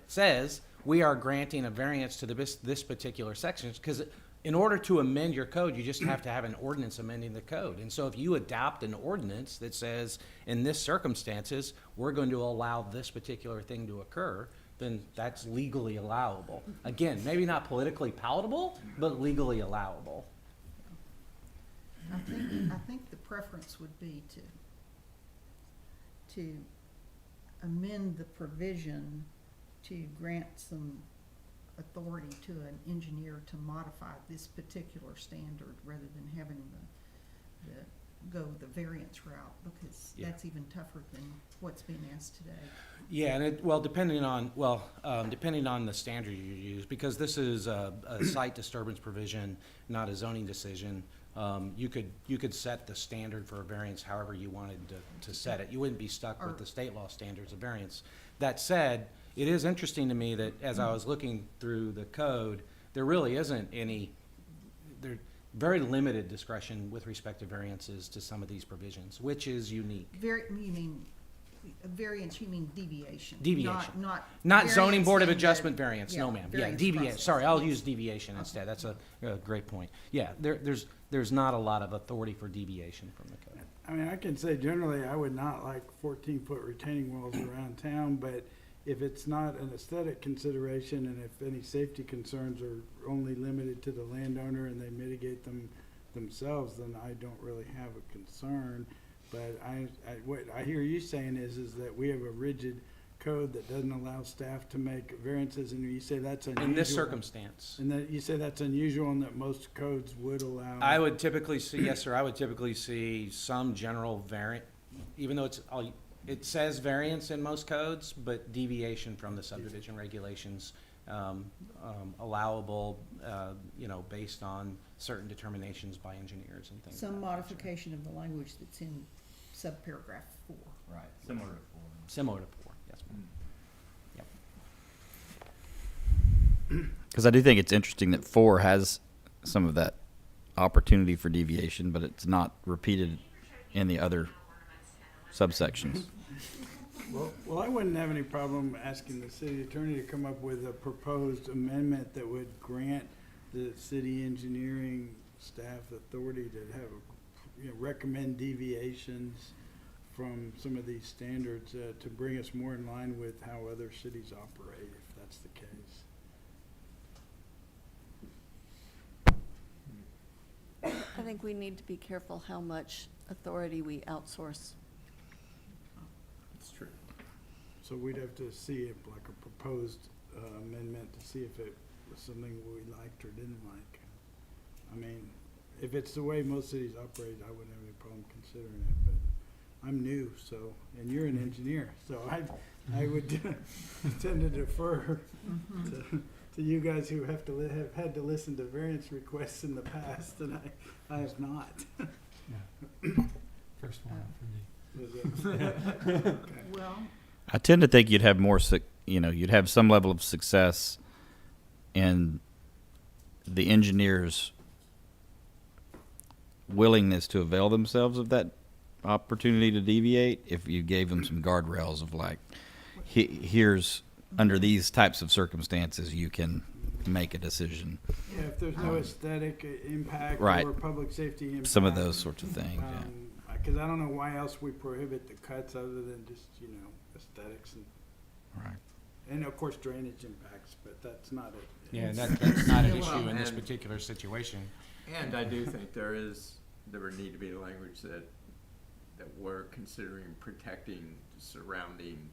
says we are granting a variance to this particular section, because in order to amend your code, you just have to have an ordinance amending the code. And so if you adopt an ordinance that says, in this circumstances, we're going to allow this particular thing to occur, then that's legally allowable. Again, maybe not politically palatable, but legally allowable. I think the preference would be to amend the provision to grant some authority to an engineer to modify this particular standard rather than having go the variance route, because that's even tougher than what's being asked today. Yeah, and depending on the standard you use, because this is a site disturbance provision, not a zoning decision. You could set the standard for a variance however you wanted to set it. You wouldn't be stuck with the state law standards of variance. That said, it is interesting to me that as I was looking through the code, there really isn't there's very limited discretion with respect to variances to some of these provisions, which is unique. You mean variance, you mean deviation? Deviation. Not zoning board of variance adjustment variance, no ma'am. Yeah, deviation, process. sorry, I'll use deviation instead. That's a great point. Yeah, there's not a lot of authority for deviation from the code. I mean, I can say generally, I would not like 14-foot retaining walls around town, but if it's not an aesthetic consideration, and if any safety concerns are only limited to the landowner and they mitigate them themselves, then I don't really have a concern. But what I hear you saying is that we have a rigid code that doesn't allow staff to make variances, and you say that's unusual. In this circumstance. And that you say that's unusual, and that most codes would allow. I would typically see, yes, sir, I would typically see some general variant, even though it says variance in most codes, but deviation from the subdivision regulations, allowable, based on certain determinations by engineers and things. Some modification of the language that's in subparagraph 4. Right, similar to 4. Similar to 4, yes, ma'am. Yep. Because I do think it's interesting that 4 has some of that opportunity for deviation, but it's not repeated in the other subsections. Well, I wouldn't have any problem asking the city attorney to come up with a proposed amendment that would grant the city engineering staff authority to have, recommend deviations from some of these standards to bring us more in line with how other cities operate, if that's the case. I think we need to be careful how much authority we outsource. That's true. So we'd have to see if, like, a proposed amendment to see if it was something we liked or didn't like. I mean, if it's the way most cities operate, I wouldn't have any problem considering it, but I'm new, so, and you're an engineer, so I would tend to defer to you guys who have had to listen to variance requests in the past, and I have not. First one for me. Well, I tend to think you'd have you'd have some level of success in the engineers' willingness to avail themselves of that opportunity to deviate if you gave them some guardrails of like, here's under these types of circumstances you can make a decision. Yeah, if there's no aesthetic impact Right. or public safety impact. Some of those sorts of things, Because I don't know why else we prohibit the cuts other than just, aesthetics. And Right. And of course drainage impacts, but that's not it. Yeah, that's not an Well, issue in this and- particular situation. And I do think there would need to be language that we're considering protecting surrounding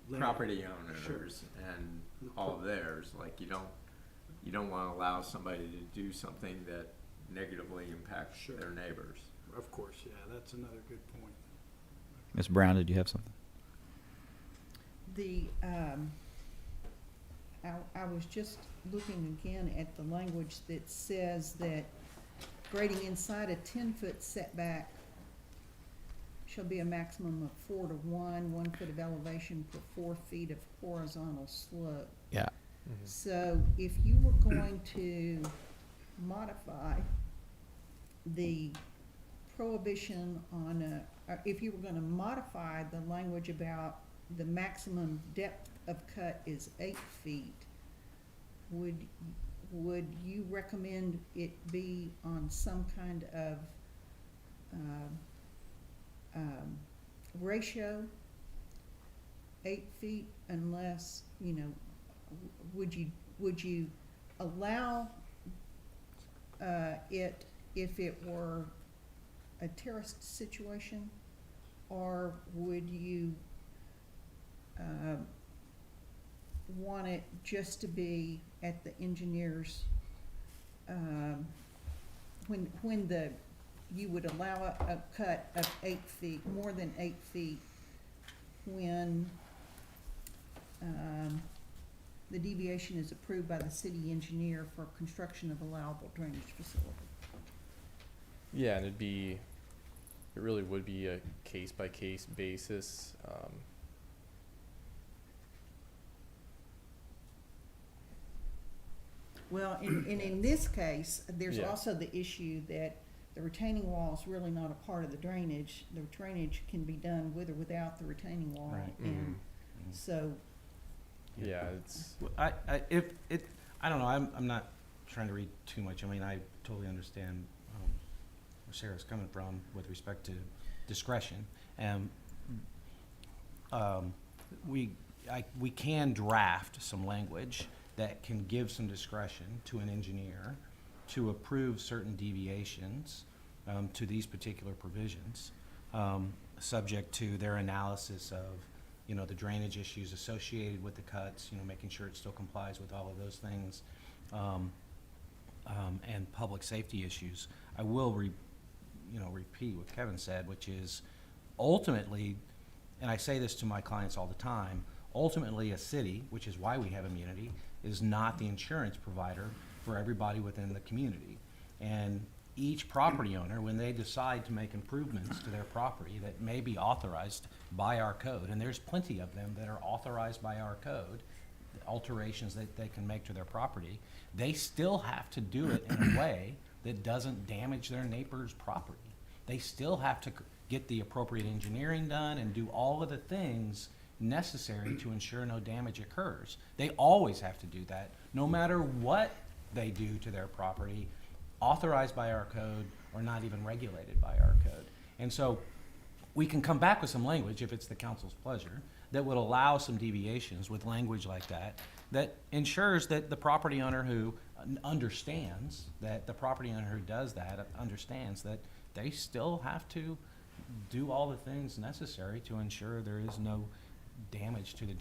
Land. property Sure. owners and all of theirs. Like, you don't want to allow somebody to do something that negatively impacts Sure. their neighbors. Of course, yeah, that's another good point. Ms. Brown, did you have something? I was just looking again at the language that says that grading inside a 10-foot setback shall be a maximum of 4 to 1 foot of elevation per 4 feet of horizontal slope. Yeah. So if you were going to modify the prohibition on if you were gonna modify the language about the maximum depth of cut is 8 feet, would you recommend it be on some kind of ratio, 8 feet, unless, you know, would you allow it if it were a terraced situation, or would you want it just to be at the engineer's, when you would allow a cut of 8 feet, more than 8 feet, when the deviation is approved by the city engineer for construction of allowable drainage facility? Yeah, and it really would be a case-by-case basis. Well, and in this case, there's Yeah. also the issue that the retaining wall is really not a part of the drainage. The drainage can be done with or without the retaining wall. Right. And so, Yeah, it's, I don't know, I'm not trying to read too much. I mean, I totally understand where Sarah's coming from with respect to discretion. And we can draft some language that can give some discretion to an engineer to approve certain deviations to these particular provisions, subject to their analysis of, you know, the drainage issues associated with the cuts, you know, making sure it still complies with all of those things, and public safety issues. I will repeat what Kevin said, which is ultimately, and I say this to my clients all the time, ultimately a city, which is why we have immunity, is not the insurance provider for everybody within the community. And each property owner, when they decide to make improvements to their property that may be authorized by our code, and there's plenty of them that are authorized by our code, alterations that they can make to their property, they still have to do it in a way that doesn't damage their neighbor's property. They still have to get the appropriate engineering done and do all of the things necessary to ensure no damage occurs. They always have to do that, no matter what they do to their property, authorized by our code or not even regulated by our code. And so we can come back with some language, if it's the council's pleasure, that would allow some deviations with language like that, that ensures that the property owner who understands, that the property owner who does that understands that they still have to do all the things necessary to ensure there is no damage to the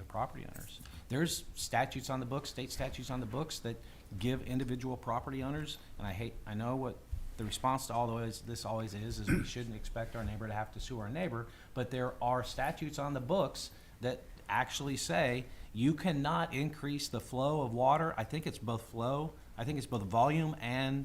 property owners. There's statutes on the books, state statutes on the books, that give individual property owners, and I know what the response to all this always is we shouldn't expect our neighbor to have to sue our neighbor, but there are statutes on the books that actually say you cannot increase the flow of water. I think it's both volume and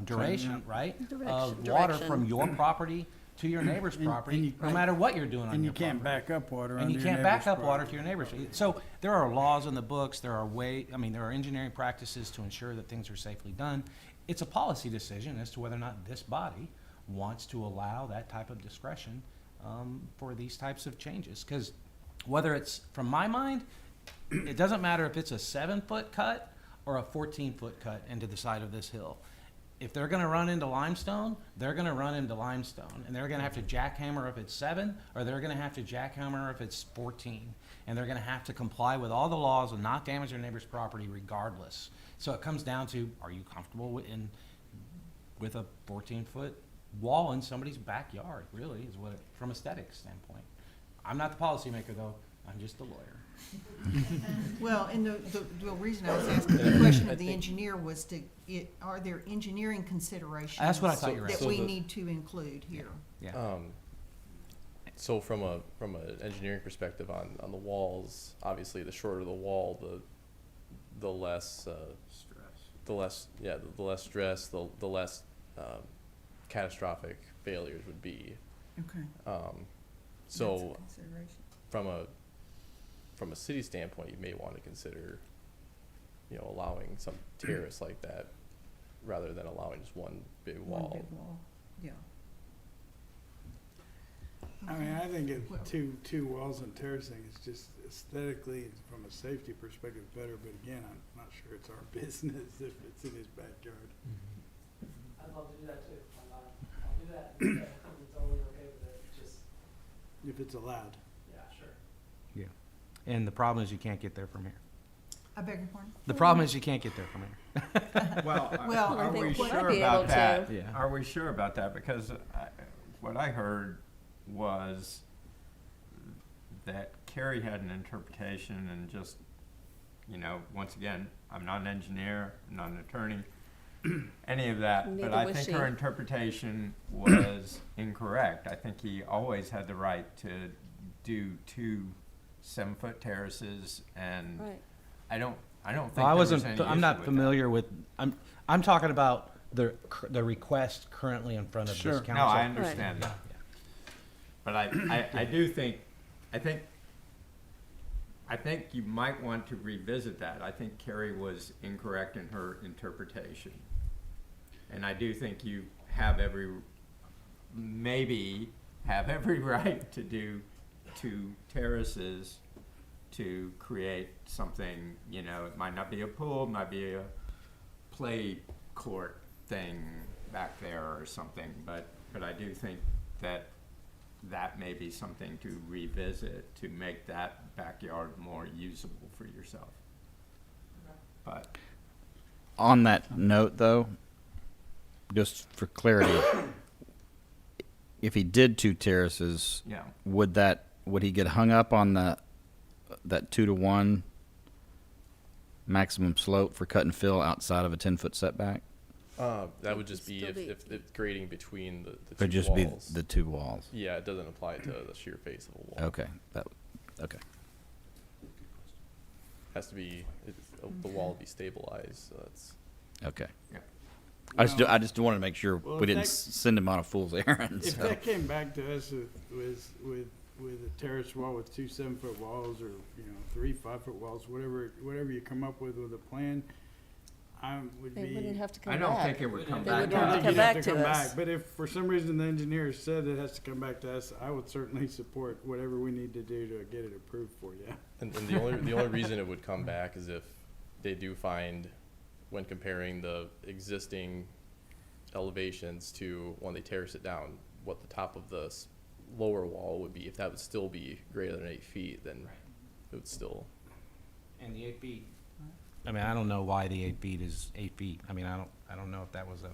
duration, right? Of water from your property to your neighbor's property, no matter what you're doing on your property. And you can't back up water And you can't back up water to your neighbors. So there are laws in the books, there are engineering practices to ensure that things are safely done. It's a policy decision as to whether or not this body wants to allow that type of discretion for these types of changes. Because whether it's, from my mind, it doesn't matter if it's a 7-foot cut or a 14-foot cut into the side of this hill. if they're gonna run into limestone, they're gonna run into limestone, and they're gonna have to jackhammer if it's 7, or they're gonna have to jackhammer if it's 14. And they're gonna have to comply with all the laws and not damage their neighbor's property regardless. So it comes down to, are you comfortable with a 14-foot wall in somebody's backyard, really, is what it, from aesthetic standpoint. I'm not the policymaker, though. I'm just a lawyer. Well, and the reason I was asking the question of the engineer was are there engineering considerations? That's what I thought you were that asking. we need to include here? Yeah. So from an engineering perspective on the walls, obviously the shorter the wall, the less stress, the less stress, the less catastrophic failures would be. Okay. So That's a consideration. from a city standpoint, you may want to consider, allowing some terrace like that rather than allowing just one big wall. One big wall, yeah. I mean, I think two walls and terracing is just aesthetically, from a safety perspective, better. But again, I'm not sure it's our business if it's in his backyard. I'd love to do that too. I'll do that. I'm totally okay with it. Just, If it's allowed. yeah, sure. Yeah. And the problem is you can't get there from here. I beg your pardon? The problem is you can't get there from here. Well, Well, I are we think we sure might be about able that? to. Yeah. Are we sure about that? Because what I heard was that Carrie had an interpretation and just, once again, I'm not an engineer, I'm not an attorney, any of that, but Neither I was think she. her interpretation was incorrect. I think he always had the right to do 2 7-foot terraces, and Right. I don't think Well, there was any I'm issue not with familiar with, I'm talking about the request currently in front of this Sure. council. that. No, I understand that. But I do think, I think you might want to revisit that. I think Carrie was incorrect in her interpretation. And I do think you have maybe have every right to do 2 terraces to create something, it might not be a pool, it might be a play court thing back there or something, but I do think that may be something to revisit to make that backyard more usable for yourself. But On that note, though, just for clarity, if he did 2 terraces, yeah, would he get hung up on that 2-to-1 maximum slope for cut and fill outside of a 10-foot setback? That would just be Still be- if grading between the 2 Could just walls. be the 2 walls. Yeah, it doesn't apply to the sheer face of a wall. Okay. Okay. Has to be the wall to be stabilized. So that's Okay. yeah. I just wanted to make sure Well, we if didn't that- send him on a fool's errand. If so. that came back to us with a terrace wall with 2 7-foot walls, or 3 5-foot walls, whatever you come up with a plan, I would They be. wouldn't have to come I back. don't think it would come They back. would to have us. to come back to us. But if for some reason the engineer said it has to come back to us, I would certainly support whatever we need to do to get it approved for you. and the only reason it would come back is if they do find, when comparing the existing elevations to when they terrace it down, what the top of the lower wall would be. If that would still be greater than 8 feet, then it would still. And the 8 feet, I mean, I don't know why the 8 feet is 8 feet. I mean, I don't know if that was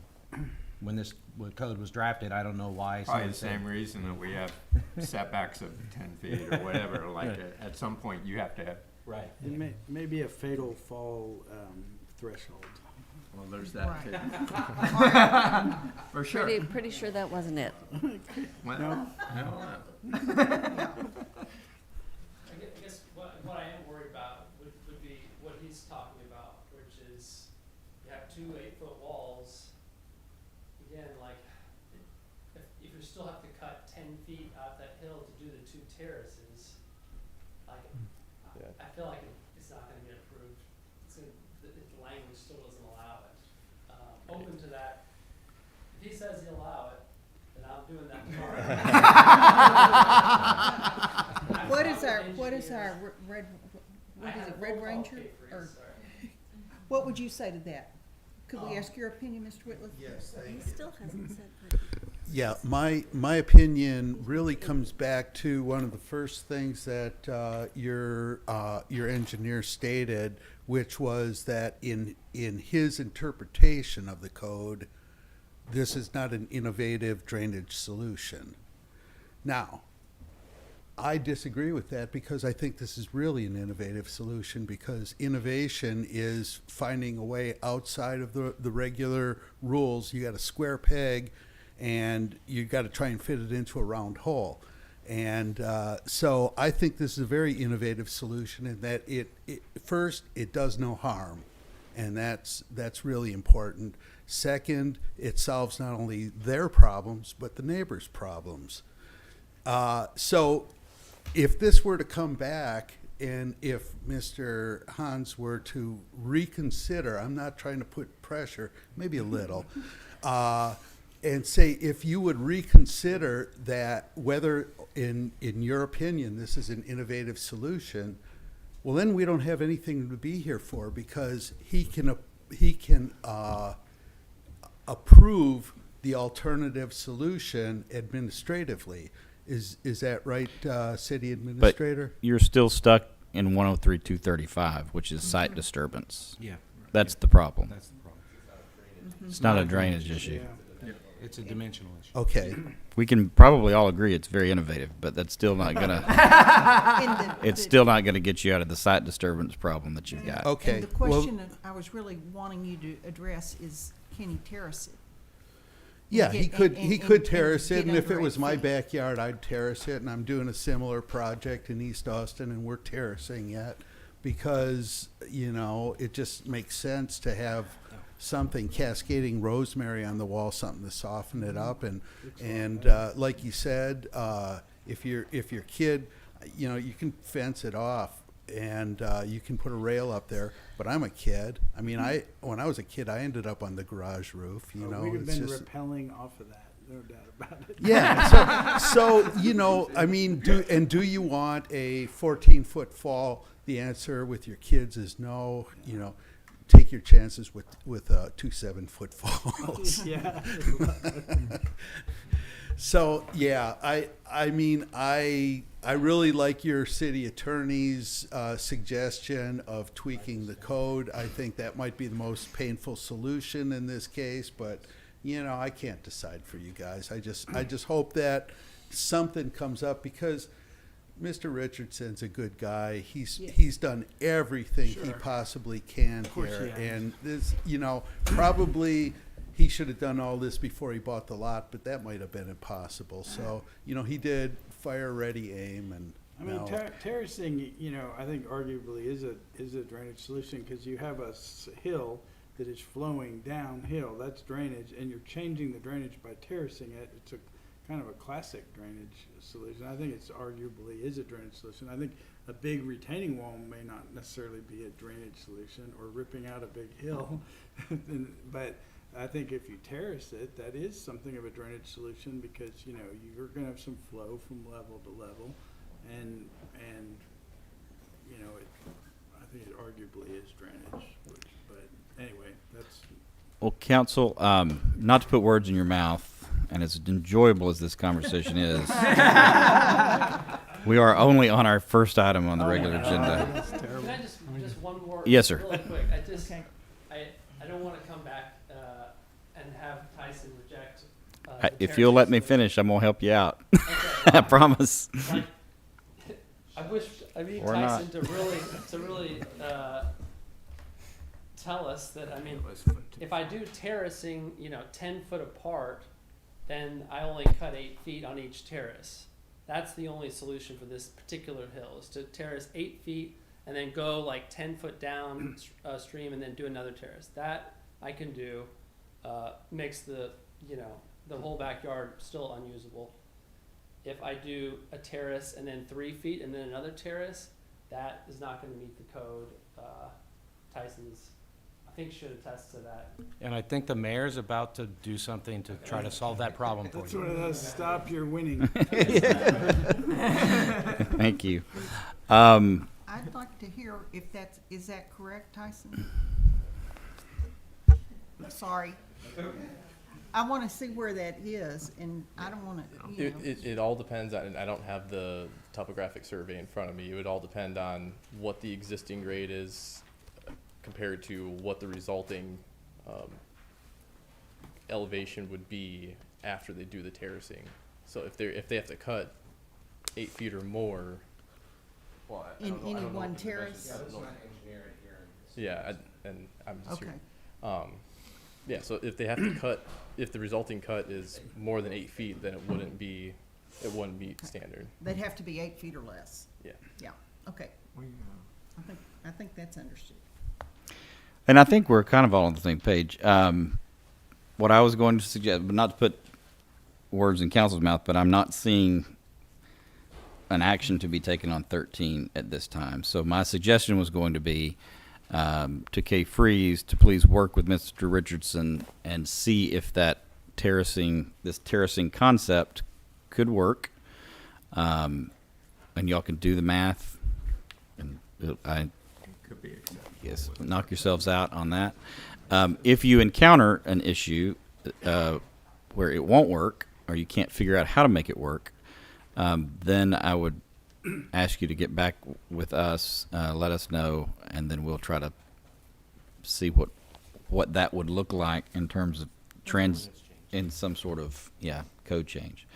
when this code was drafted, I don't know why. Probably someone the said- same reason that we have setbacks of 10 feet or whatever. Like at some point you have to have. Right. It may be a fatal fall threshold. Well, there's that Right. too. For sure. Pretty sure that wasn't it. Well, No. no. I guess what I am worried about would be what he's talking about, which is you have 2 8-foot walls. Again, like, if you still have to cut 10 feet out that hill to do the 2 terraces, like, Yeah. I feel like it's not gonna get approved. The language still doesn't allow it. Open to that. If he says he'll allow it, then I'm doing that tomorrow. What is our red, what is it, Red Ranger? Or what would you say to that? Could we ask your opinion, Mr. Whitlock? Yes, He still hasn't said what he- Yeah, my opinion really comes back to one of the first things that your engineer stated, which was that in his interpretation of the code, this is not an innovative drainage solution. Now, I disagree with that because I think this is really an innovative solution, because innovation is finding a way outside of the regular rules. You got a square peg and you got to try and fit it into a round hole. And so I think this is a very innovative solution in that first, it does no harm. And that's really important. Second, it solves not only their problems, but the neighbors' problems. So if this were to come back, and if Mr. Hans were to reconsider, I'm not trying to put pressure, maybe a little, and say if you would reconsider that, whether in your opinion this is an innovative solution, well, then we don't have anything to be here for, because he can approve the alternative solution administratively. Is that right, City Administrator? But you're still stuck in 103-235, which is site disturbance. Yeah. That's the problem. That's the problem. It's not a drainage issue. It's a dimensional issue. Okay. We can probably all agree it's very innovative, but that's still not gonna. It's still not gonna get you out of the site disturbance problem that you've got. Okay. And the question that I was really wanting you to address is, can he terrace it? Yeah, he could and terrace it, get and if under it was 8 my feet. backyard, I'd terrace it, and I'm doing a similar project in East Austin, and we're terracing it, because, it just makes sense to have something cascading rosemary on the wall, something to soften it up, and like you said, if your kid, you can fence it off, and you can put a rail up there. But I'm a kid. I mean, when I was a kid, I ended up on the garage roof. We'd have been rappelling off of that, no doubt about it. Yeah. So I mean, do you want a 14-foot fall? The answer with your kids is no. Take your chances with 2 7-foot falls. Yeah. So yeah, I mean I really like your city attorney's suggestion of tweaking the code. I think that might be the most painful solution in this case, but I can't decide for you guys. I just hope that something comes up, because Mr. Richardson's a good guy. He's done everything he possibly can here, and this, probably he should have done all this before he bought the lot, but that might have been impossible. So, he did fire ready aim, and I mean, terracing, I think arguably is a drainage solution, because you have a hill that is flowing downhill. That's drainage, and you're changing the drainage by terracing it. It's a kind of a classic drainage solution. I think it's arguably is a drainage solution. I think a big retaining wall may not necessarily be a drainage solution, or ripping out a big hill, but I think if you terrace it, that is something of a drainage solution, because you're going to have some flow from level to level, and I think it arguably is drainage. But anyway, that's. Well, counsel, not to put words in your mouth, and as enjoyable as this conversation is, we are only on our first item on the regular agenda. Can I just one more? Yes, sir. Really quick. I don't want to come back and have Tyson reject. If you'll let me finish, I'm gonna help you out. Okay. I promise. I need Or Tyson not. to really tell us that. I mean, if I do terracing, 10 foot apart, then I only cut 8 feet on each terrace. That's the only solution for this particular hill, is to terrace 8 feet and then go like 10 foot down stream and then do another terrace. That I can do. Makes the whole backyard still unusable. If I do a terrace and then 3 feet and then another terrace, that is not going to meet the code. Tyson's, I think, should attest to that. And I think the mayor's about to do something to try to solve that problem for That's you. one of those stop your winning. Thank you. I'd like to hear if is that correct, Tyson? Sorry. I want to see where that is, and I don't want to, It all depends on, and I don't have the topographic survey in front of me. It would all depend on what the existing grade is compared to what the resulting elevation would be after they do the terracing. So if they have to cut 8 feet or more, well, in any one terrace. Yeah, and I'm just Okay. yeah. So if they have to cut, if the resulting cut is more than 8 feet, then it wouldn't meet standard. They'd have to be 8 feet or less. Yeah. Yeah, okay. I think that's understood. And I think we're kind of all on the same page. What I was going to suggest, but not to put words in council's mouth, but I'm not seeing an action to be taken on 13 at this time. So my suggestion was going to be to Kay Freeze to please work with Mr. Richardson and see if this terracing concept could work. And y'all can do the math. And Could be acceptable. yes, knock yourselves out on that. If you encounter an issue where it won't work or you can't figure out how to make it work, then I would ask you to get back with us, let us know, and then we'll try to see what that would look like in terms of in some sort of code change.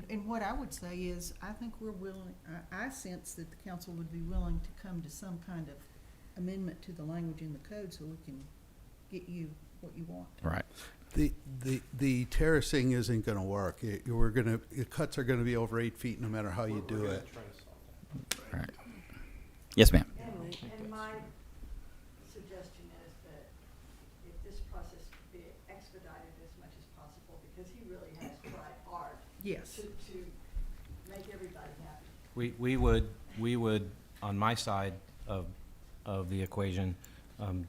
And what I would say is, I think we're willing, I sense that the council would be willing to come to some kind of amendment to the language in the code so we can get you what you want. Right. The terracing isn't going to work. The cuts are going to be over 8 feet no matter how you do it. Right. Yes, ma'am. And my suggestion is that if this process could be expedited as much as possible, because he really has tried hard. Yes. To make everybody happy. We would, on my side of the equation,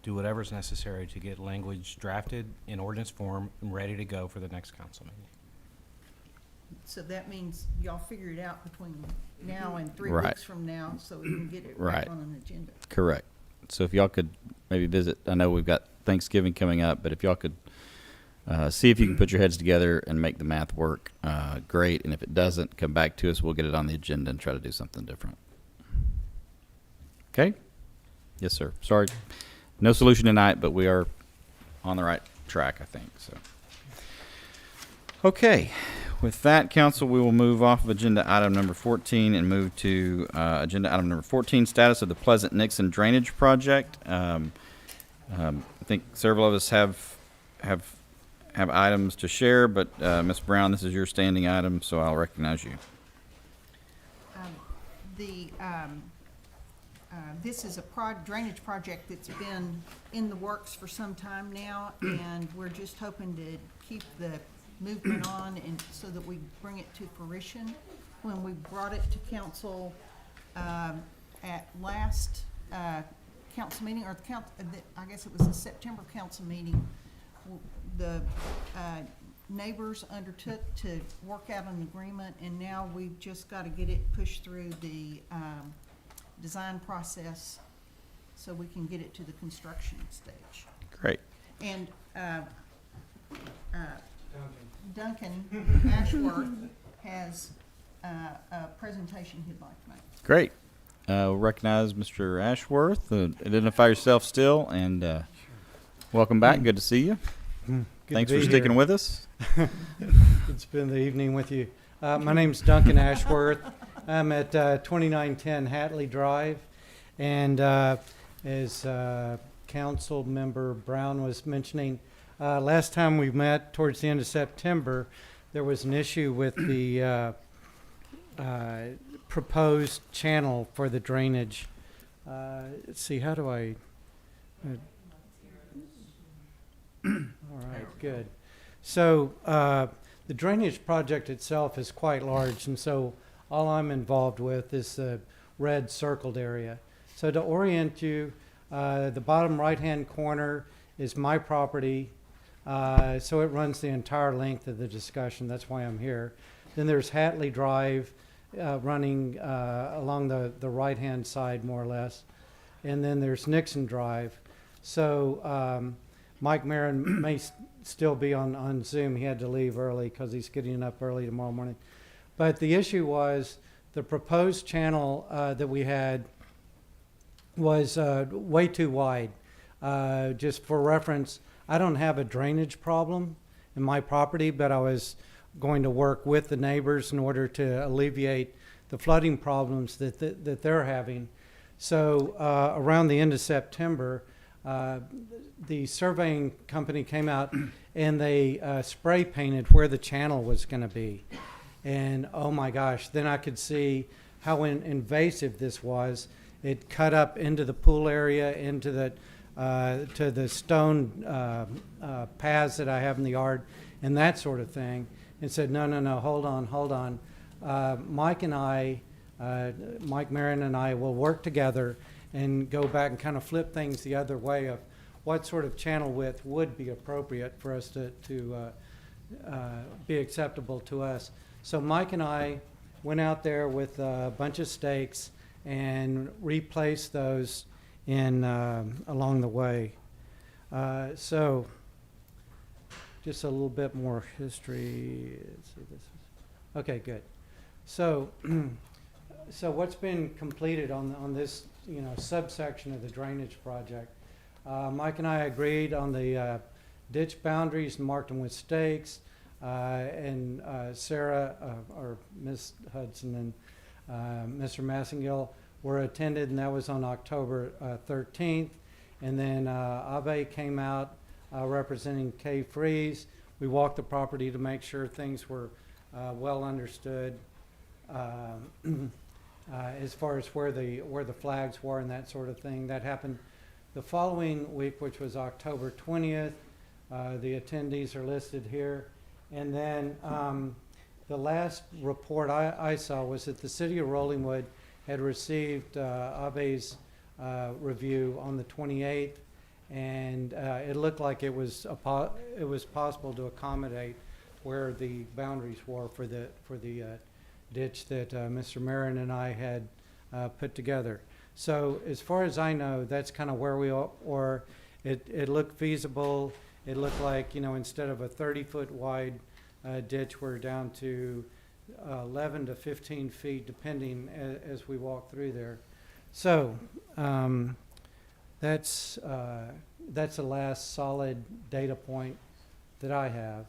do whatever's necessary to get language drafted in ordinance form and ready to go for the next council meeting. So that means y'all figure it out between now and 3 Right. weeks from now, so we can get it Right. back on an agenda. Correct. So if y'all could maybe visit, I know we've got Thanksgiving coming up, but if y'all could see if you can put your heads together and make the math work, great. And if it doesn't, come back to us. We'll get it on the agenda and try to do something different. Okay? Yes, sir. Sorry. No solution tonight, but we are on the right track, I think. So, okay. With that, council, we will move off of agenda item number 14 and move to agenda item number 14, status of the Pleasant Nixon Drainage Project. I think several of us have items to share, but Ms. Brown, this is your standing item, so I'll recognize you. This is a drainage project that's been in the works for some time now, and we're just hoping to keep the movement on and so that we bring it to fruition. When we brought it to council at last council meeting, or I guess it was the September council meeting, the neighbors undertook to work out an agreement, and now we've just got to get it pushed through the design process so we can get it to the construction stage. Great. And Duncan Ashworth has a presentation he'd like to make. Great. We'll recognize Mr. Ashworth. Identify yourself still, and welcome back. Good to see you. Thanks for sticking with us. Good to spend the evening with you. My name's Duncan Ashworth. I'm at 2910 Hatley Drive, and as Council Member Brown was mentioning, last time we met towards the end of September, there was an issue with the proposed channel for the drainage. Let's see, how do I... all right, good. So the drainage project itself is quite large, and so all I'm involved with is the red circled area. So to orient you, the bottom right-hand corner is my property, so it runs the entire length of the discussion. That's why I'm here. Then there's Hatley Drive running along the right-hand side, more or less. And then there's Nixon Drive. So Mike Marin may still be on Zoom. He had to leave early because he's getting up early tomorrow morning. But the issue was the proposed channel that we had was way too wide. Just for reference, I don't have a drainage problem in my property, but I was going to work with the neighbors in order to alleviate the flooding problems that they're having. So around the end of September, the surveying company came out and they spray painted where the channel was going to be. And oh my gosh, then I could see how invasive this was. It cut up into the pool area, into the to the stone paths that I have in the yard, and that sort of thing. And said, no, hold on. Mike Marin and I will work together and go back and kind of flip things the other way of what sort of channel width would be appropriate for us to be acceptable to us. So Mike and I went out there with a bunch of stakes and replaced those in along the way. So just a little bit more history. Let's see this. Okay, good. So, so what's been completed on this, subsection of the drainage project? Mike and I agreed on the ditch boundaries and marked them with stakes. And Sarah, or Miss Hudson, and Mr. Massengill were attended, and that was on October 13th. And then Abe came out representing K Freeze. We walked the property to make sure things were well understood as far as where the flags were and that sort of thing. That happened the following week, which was October 20th. The attendees are listed here. And then the last report I saw was that the city of Rollingwood had received Abe's review on the 28th, and it looked like it was possible to accommodate where the boundaries were for the ditch that Mr. Marin and I had put together. So as far as I know, that's kind of where we are. Or it looked feasible. It looked like, instead of a 30-foot wide ditch, we're down to 11 to 15 feet, depending as we walk through there. So that's the last solid data point that I have.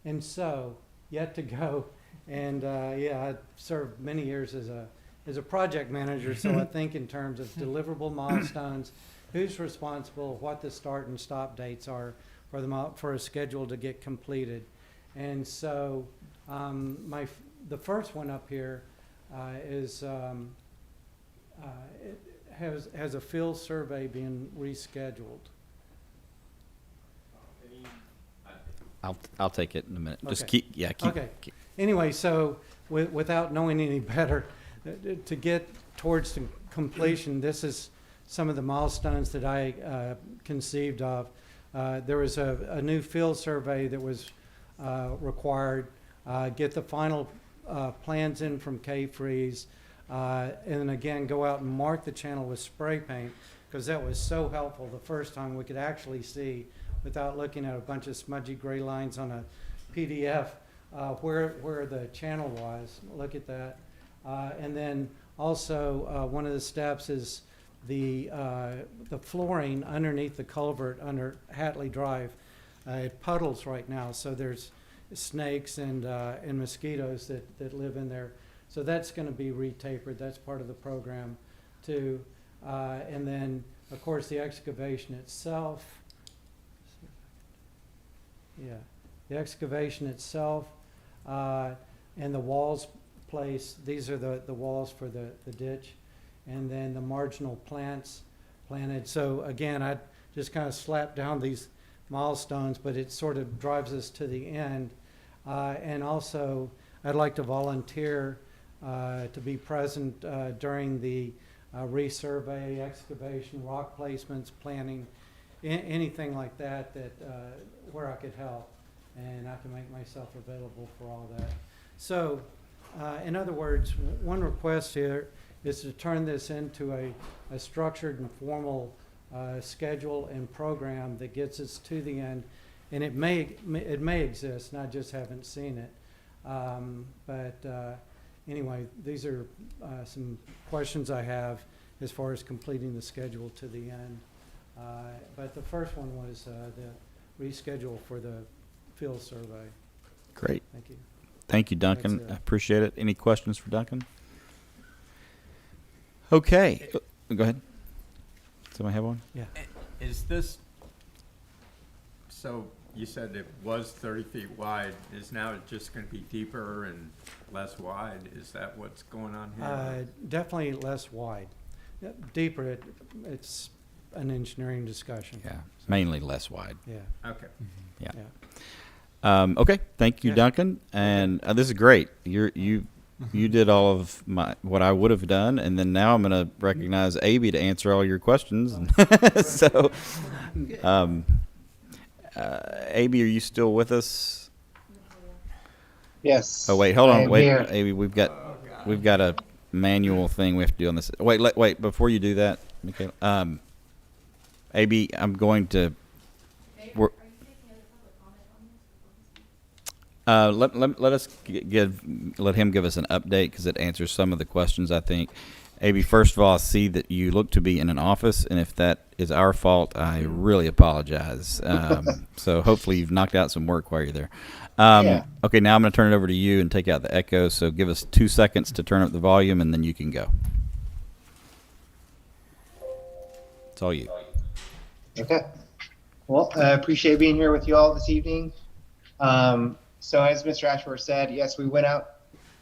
And so, yet to go. And I served many years as a project manager, so I think in terms of deliverable milestones, who's responsible, what the start and stop dates are for a schedule to get completed. And so the first one up here is it has a field survey being rescheduled. I'll take it in a minute. Just Okay. keep. Okay. Anyway, so without knowing any better, to get towards the completion, this is some of the milestones that I conceived of. There was a new field survey that was required, get the final plans in from K-Freeze, and then again go out and mark the channel with spray paint, because that was so helpful the first time. We could actually see, without looking at a bunch of smudgy gray lines on a PDF, where the channel was. Look at that. And then also one of the steps is the flooring underneath the culvert under Hatley Drive. It puddles right now, so there's snakes and mosquitoes that live in there. So that's going to be retapered. That's part of the program too. And then, of course, the excavation itself. Yeah, the excavation itself and the walls placed. These are the walls for the ditch, and then the marginal plants planted. So again, I just kind of slapped down these milestones, but it sort of drives us to the end. And also, I'd like to volunteer to be present during the resurvey, excavation, rock placements, planning, anything like that where I could help, and I can make myself available for all that. So, in other words, one request here is to turn this into a structured and formal schedule and program that gets us to the end. And it may exist, and I just haven't seen it. Anyway, these are some questions I have as far as completing the schedule to the end. But the first one was the reschedule for the field survey. Great. Thank you. Thank you, Duncan. That's I it. appreciate it. Any questions for Duncan? Okay. Go ahead. Somebody have one? Yeah. Is this, so you said it was 30 feet wide, is now it just going to be deeper and less wide? Is that what's going on here? Definitely less wide. Deeper, it's an engineering discussion. Yeah, mainly less wide. Yeah. Okay. Yeah. Yeah. Okay. Thank you, Yeah. Duncan. And this is great. You did all of what I would have done, and then now I'm going to recognize Abby to answer all your questions. So, Abby, are you still with us? Yes. Oh wait, hold I on. am Wait, here. Abby, we've got a manual thing we have to do on this. Wait, before you do that, Michaela, Abby, I'm going to. Let us let him give us an update because it answers some of the questions, I think. Abby, first of all, I see that you look to be in an office, and if that is our fault, I really apologize. So hopefully you've knocked out some work while you're there. Yeah. Okay, now I'm going to turn it over to you and take out the echo. So give us 2 seconds to turn up the volume, and then you can go. It's all you. Okay. Well, I appreciate being here with you all this evening. So as Mr. Ashworth said, yes, we went out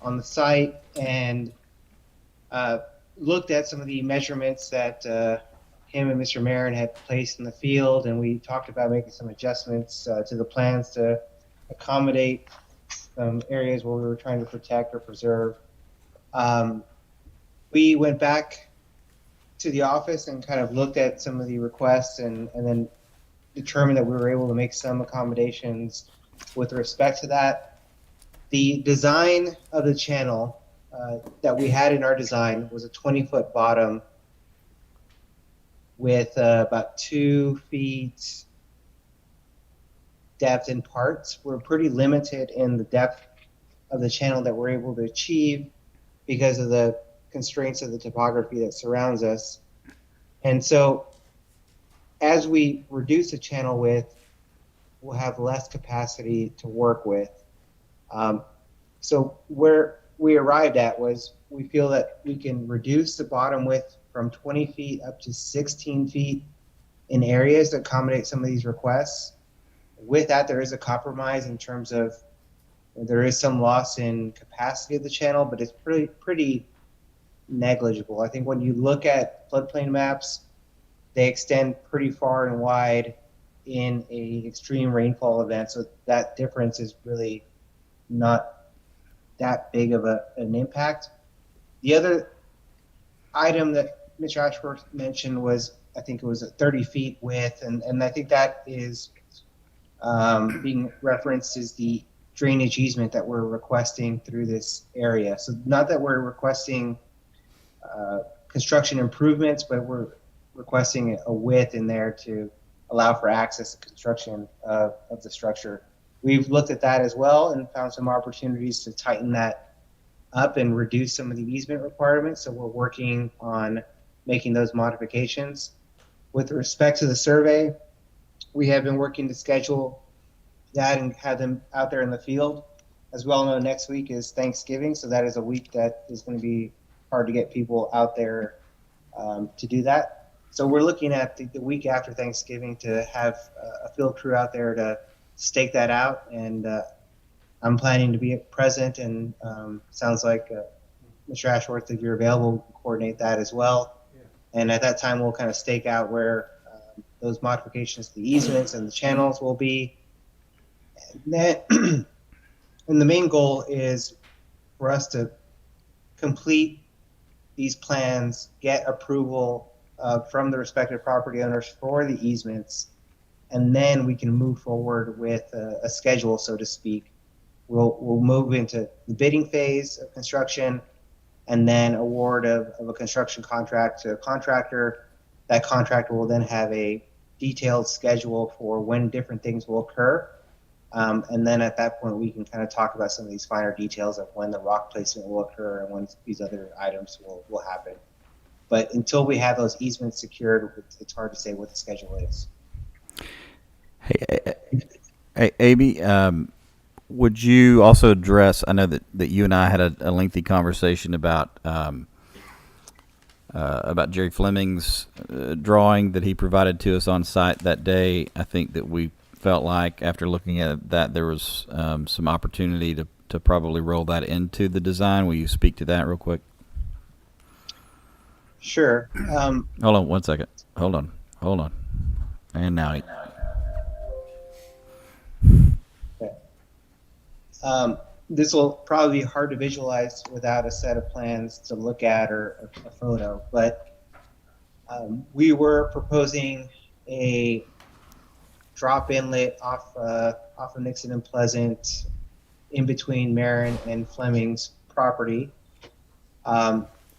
on the site and looked at some of the measurements that him and Mr. Marin had placed in the field, and we talked about making some adjustments to the plans to accommodate some areas where we were trying to protect or preserve. We went back to the office and kind of looked at some of the requests and then determined that we were able to make some accommodations with respect to that. The design of the channel that we had in our design was a 20-foot bottom with about 2 feet depth in parts. We're pretty limited in the depth of the channel that we're able to achieve because of the constraints of the topography that surrounds us. And so as we reduce the channel width, we'll have less capacity to work with. So where we arrived at was we feel that we can reduce the bottom width from 20 feet up to 16 feet in areas that accommodate some of these requests. With that, there is a compromise in terms of there is some loss in capacity of the channel, but it's pretty negligible. I think when you look at floodplain maps, they extend pretty far and wide in a extreme rainfall event, so that difference is really not that big of an impact. The other item that Mr. Ashworth mentioned was, I think it was a 30 feet width, and I think that is being referenced as the drainage easement that we're requesting through this area. So not that we're requesting construction improvements, but we're requesting a width in there to allow for access and construction of the structure. We've looked at that as well and found some opportunities to tighten that up and reduce some of the easement requirements. So we're working on making those modifications. With respect to the survey, we have been working to schedule that and have them out there in the field. As we all know, next week is Thanksgiving, so that is a week that is going to be hard to get people out there to do that. So we're looking at the week after Thanksgiving to have a field crew out there to stake that out, and I'm planning to be present, and sounds like Mr. Ashworth, if you're available, we can coordinate that as well. Yeah. And at that time, we'll kind of stake out where those modifications to the easements and the channels will be. And then, and the main goal is for us to complete these plans, get approval from the respective property owners for the easements, and then we can move forward with a schedule, so to speak. We'll move into the bidding phase of construction, and then award of a construction contract to a contractor that contractor will then have a detailed schedule for when different things will occur. And then at that point, we can kind of talk about some of these finer details of when the rock placement will occur and when these other items will happen. But until we have those easements secured, it's hard to say what the schedule is. Hey, Amy, would you also address, I know that you and I had a lengthy conversation about Jerry Fleming's drawing that he provided to us on site that day. I think that we felt like after looking at that there was some opportunity to probably roll that into the design. Will you speak to that real quick? Sure. Hold on 1 second. Hold on. And now. This will probably be hard to visualize without a set of plans to look at or a photo, but we were proposing a drop inlet off of Nixon and Pleasant in between Marin and Fleming's property.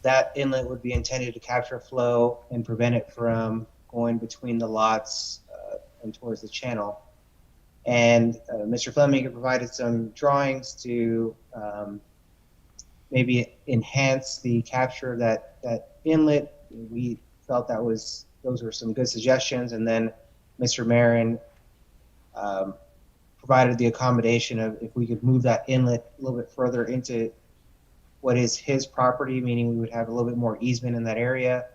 That inlet would be intended to capture flow and prevent it from going between the lots and towards the channel. And Mr. Fleming had provided some drawings to maybe enhance the capture of that inlet. We felt those were some good suggestions. And then Mr. Marin provided the accommodation of if we could move that inlet a little bit further into what is his property, meaning we would have a little bit more easement in that area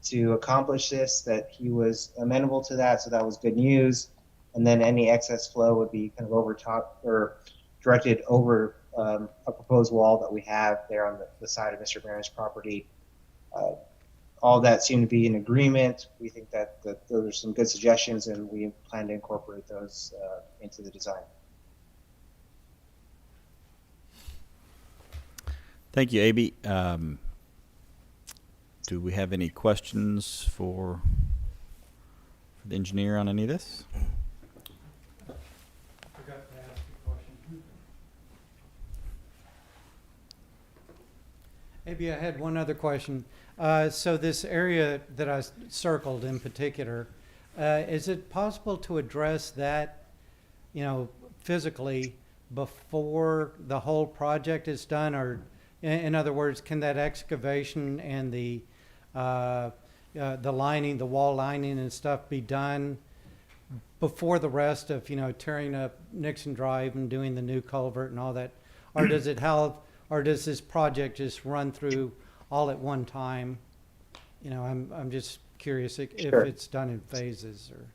to accomplish this, that he was amenable to that. So that was good news. And then any excess flow would be kind of over top or directed over a proposed wall that we have there on the side of Mr. Marin's property. All that seemed to be in agreement. We think that those are some good suggestions, and we plan to incorporate those into the design. Thank you, AB. Do we have any questions for the engineer on any of this? Maybe I had one other question. So this area that I circled in particular, is it possible to address that, physically before the whole project is done? Or in other words, can that excavation and the lining, the wall lining and stuff be done before the rest of, tearing up Nixon Drive and doing the new culvert and all that? Or does it help? Or does this project just run through all at one time? I'm just curious if Sure. it's done in phases or.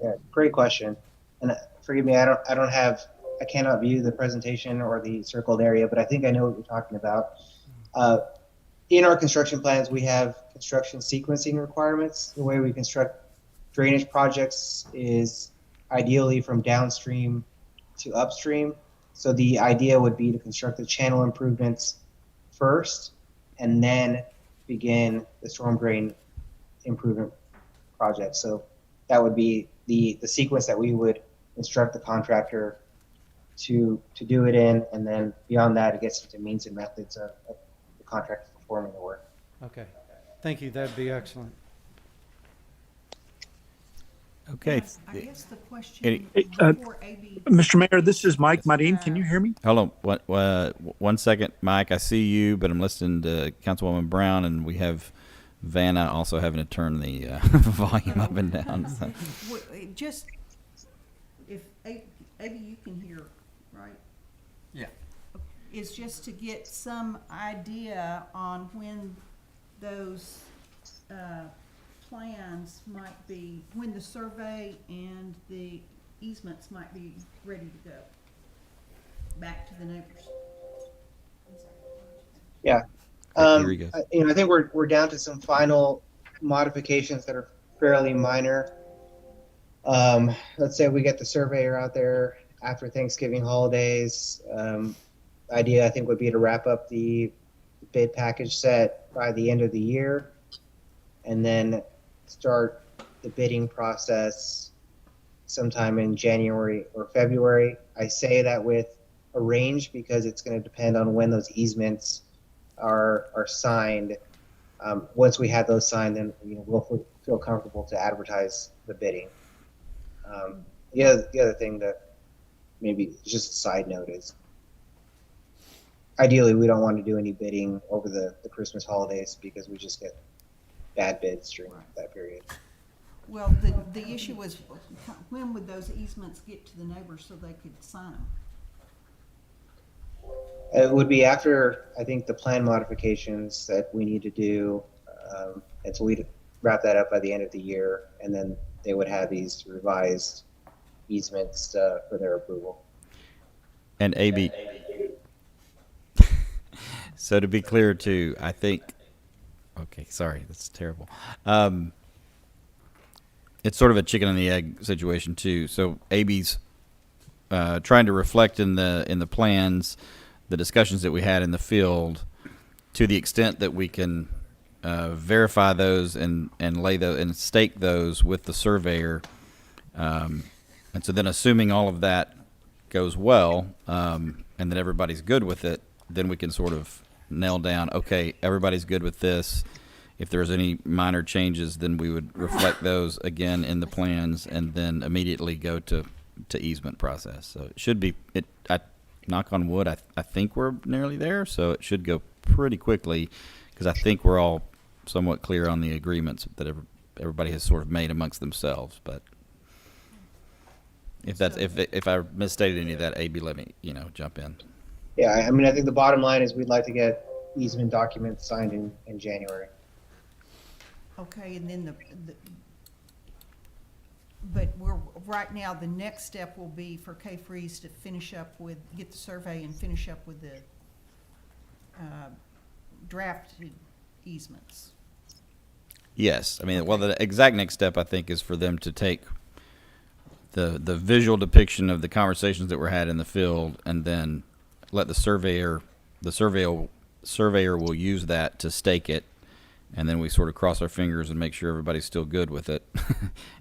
Yeah, great question. And forgive me, I cannot view the presentation or the circled area, but I think I know what you're talking about. In our construction plans, we have construction sequencing requirements. The way we construct drainage projects is ideally from downstream to upstream. So the idea would be to construct the channel improvements first and then begin the storm drain improvement project. So that would be the sequence that we would instruct the contractor to do it in, and then beyond that, it gets into means and methods of the contractor performing the work. Okay, thank you. That'd be excellent. Okay. I guess the question Any- before AB. Mr. Mayor, this is Mike Marin. Can you hear me? Hold on 1 second, Mike. I see you, but I'm listening to Councilwoman Brown, and we have Vanna also having to turn the volume up and down. So. Just, if AB, you can hear, right? Yeah. Is just to get some idea on when those plans might be, when the survey and the easements might be ready to go back to the neighbors. Yeah. Here he goes. I think we're down to some final modifications that are fairly minor. Let's say we get the surveyor out there after Thanksgiving holidays. Idea I think would be to wrap up the bid package set by the end of the year, and then start the bidding process sometime in January or February. I say that with a range because it's going to depend on when those easements are signed. Once we have those signed, then we'll feel comfortable to advertise the bidding. The other thing that maybe just a side note is, ideally we don't want to do any bidding over the Christmas holidays because we just get bad bids during that period. Well, the issue was, when would those easements get to the neighbors so they could sign them? It would be after, I think, the plan modifications that we need to do, and so we'd wrap that up by the end of the year, and then they would have these revised easements for their approval. And AB. So to be clear too, I think, okay, sorry, that's terrible. It's sort of a chicken and the egg situation too. So AB's trying to reflect in the plans the discussions that we had in the field, to the extent that we can verify those and lay those and stake those with the surveyor. And so then, assuming all of that goes well, and that everybody's good with it, then we can sort of nail down, okay, everybody's good with this. If there's any minor changes, then we would reflect those again in the plans, and then immediately go to easement process. So it should be, knock on wood, I think we're nearly there, so it should go pretty quickly, because I think we're all somewhat clear on the agreements that everybody has sort of made amongst themselves. But if I misstated any of that, AB, let me jump in. Yeah, I mean, I think the bottom line is we'd like to get easement documents signed in January. Okay, and then but right now, the next step will be for K-Freeze to get the survey and finish up with the drafted easements. Yes, I mean, well, the exact next step, I think, is for them to take the visual depiction of the conversations that were had in the field, and then let the surveyor will use that to stake it, and then we sort of cross our fingers and make sure everybody's still good with it.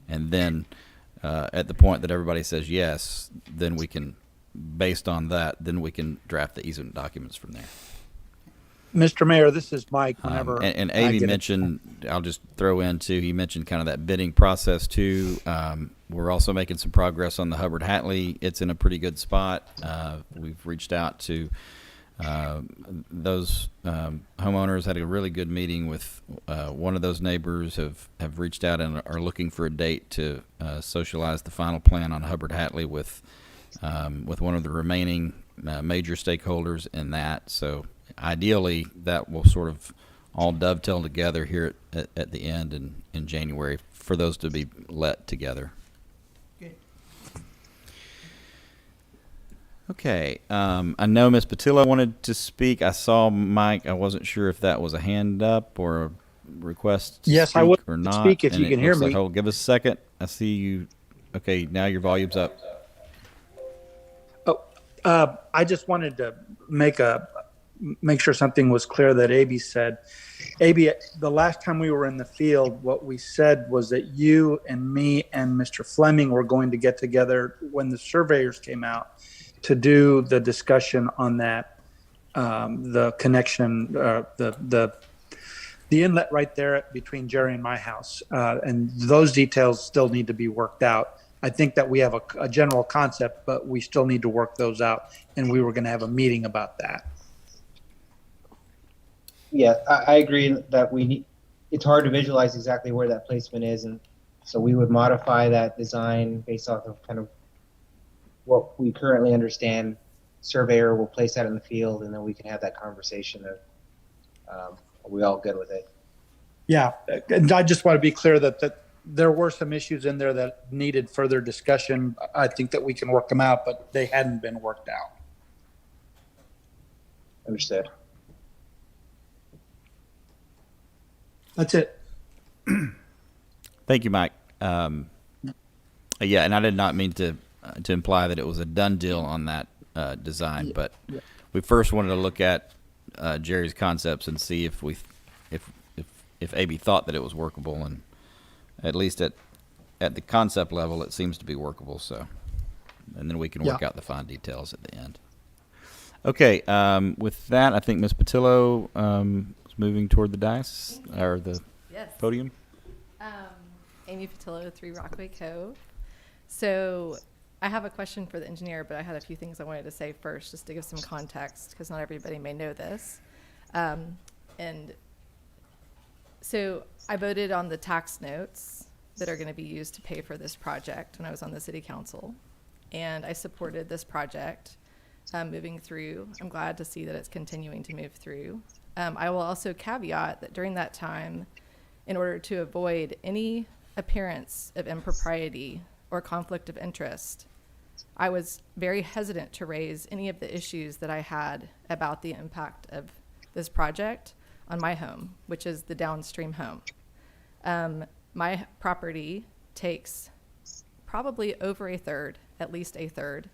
And then at the point that everybody says yes, then we can, based on that, then we can draft the easement documents from there. Mr. Mayor, this is Mike. Whenever and I Amy get mentioned, I'll just throw in too, he mentioned kind of that bidding process too. We're also making some progress on the Hubbard Hatley. It's in a pretty good spot. We've reached out to those homeowners, had a really good meeting with one of those neighbors, have reached out and are looking for a date to socialize the final plan on Hubbard Hatley with one of the remaining major stakeholders in that. So ideally, that will sort of all dovetail together here at the end in January for those to be let together. Good. Okay. I know Ms. Patillo wanted to speak. I saw Mike. I wasn't sure if that was a hand up or a request to Yes, speak I would or not. speak if and you can it hear looks like, me. hold, give us a second. I see you. Okay, now your volume's up. I just wanted to make sure something was clear that AB said. AB, the last time we were in the field, what we said was that you and me and Mr. Fleming were going to get together when the surveyors came out to do the discussion on that, the connection, the inlet right there between Jerry and my house. And those details still need to be worked out. I think that we have a general concept, but we still need to work those out. And we were going to have a meeting about that. Yeah, I agree that it's hard to visualize exactly where that placement is, and so we would modify that design based off of kind of what we currently understand. Surveyor will place that in the field, and then we can have that conversation of, are we all good with it? Yeah, and I just want to be clear that there were some issues in there that needed further discussion. I think that we can work them out, but they hadn't been worked out. Understood. That's it. Thank you, Mike. Yeah, and I did not mean to imply that it was a done deal on that design, but we first wanted to look at Jerry's concepts and see if AB thought that it was workable, and at least at the concept level, it seems to be workable. So, and then we can work out the fine details at the end. Okay, with that, I think Ms. Patillo is moving toward the dais or the podium. Amy Patillo, 3 Rockaway Cove. So I have a question for the engineer, but I had a few things I wanted to say first, just to give some context, because not everybody may know this. And so I voted on the tax notes that are going to be used to pay for this project when I was on the city council. And I supported this project moving through. I'm glad to see that it's continuing to move through. I will also caveat that during that time, in order to avoid any appearance of impropriety or conflict of interest, I was very hesitant to raise any of the issues that I had about the impact of this project on my home, which is the downstream home. My property takes probably over a third, at least a third,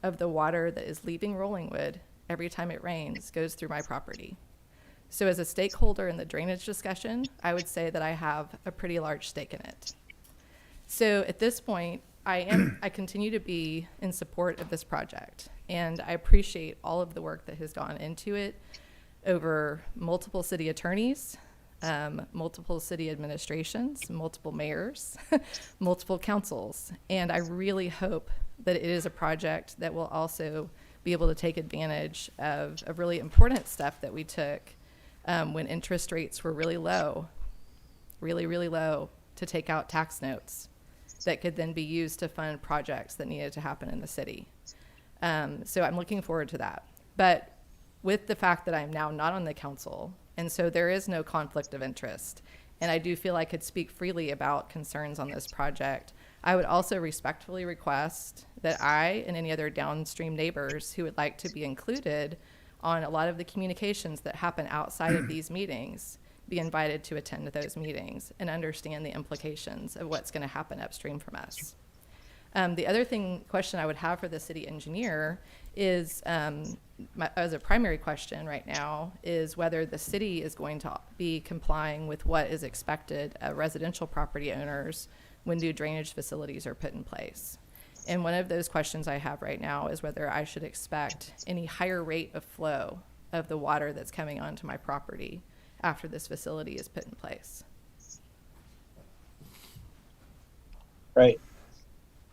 of the water that is leaving Rollingwood every time it rains goes through my property. So as a stakeholder in the drainage discussion, I would say that I have a pretty large stake in it. So at this point, I continue to be in support of this project, and I appreciate all of the work that has gone into it over multiple city attorneys, multiple city administrations, multiple mayors, multiple councils. And I really hope that it is a project that will also be able to take advantage of a really important step that we took when interest rates were really low, really low, to take out tax notes that could then be used to fund projects that needed to happen in the city. So I'm looking forward to that. But with the fact that I'm now not on the council, and so there is no conflict of interest, and I do feel I could speak freely about concerns on this project, I would also respectfully request that I and any other downstream neighbors who would like to be included on a lot of the communications that happen outside of these meetings be invited to attend to those meetings and understand the implications of what's going to happen upstream from us. The other question I would have for the city engineer is, as a primary question right now, is whether the city is going to be complying with what is expected of residential property owners when new drainage facilities are put in place. And one of those questions I have right now is whether I should expect any higher rate of flow of the water that's coming onto my property after this facility is put in place. Right.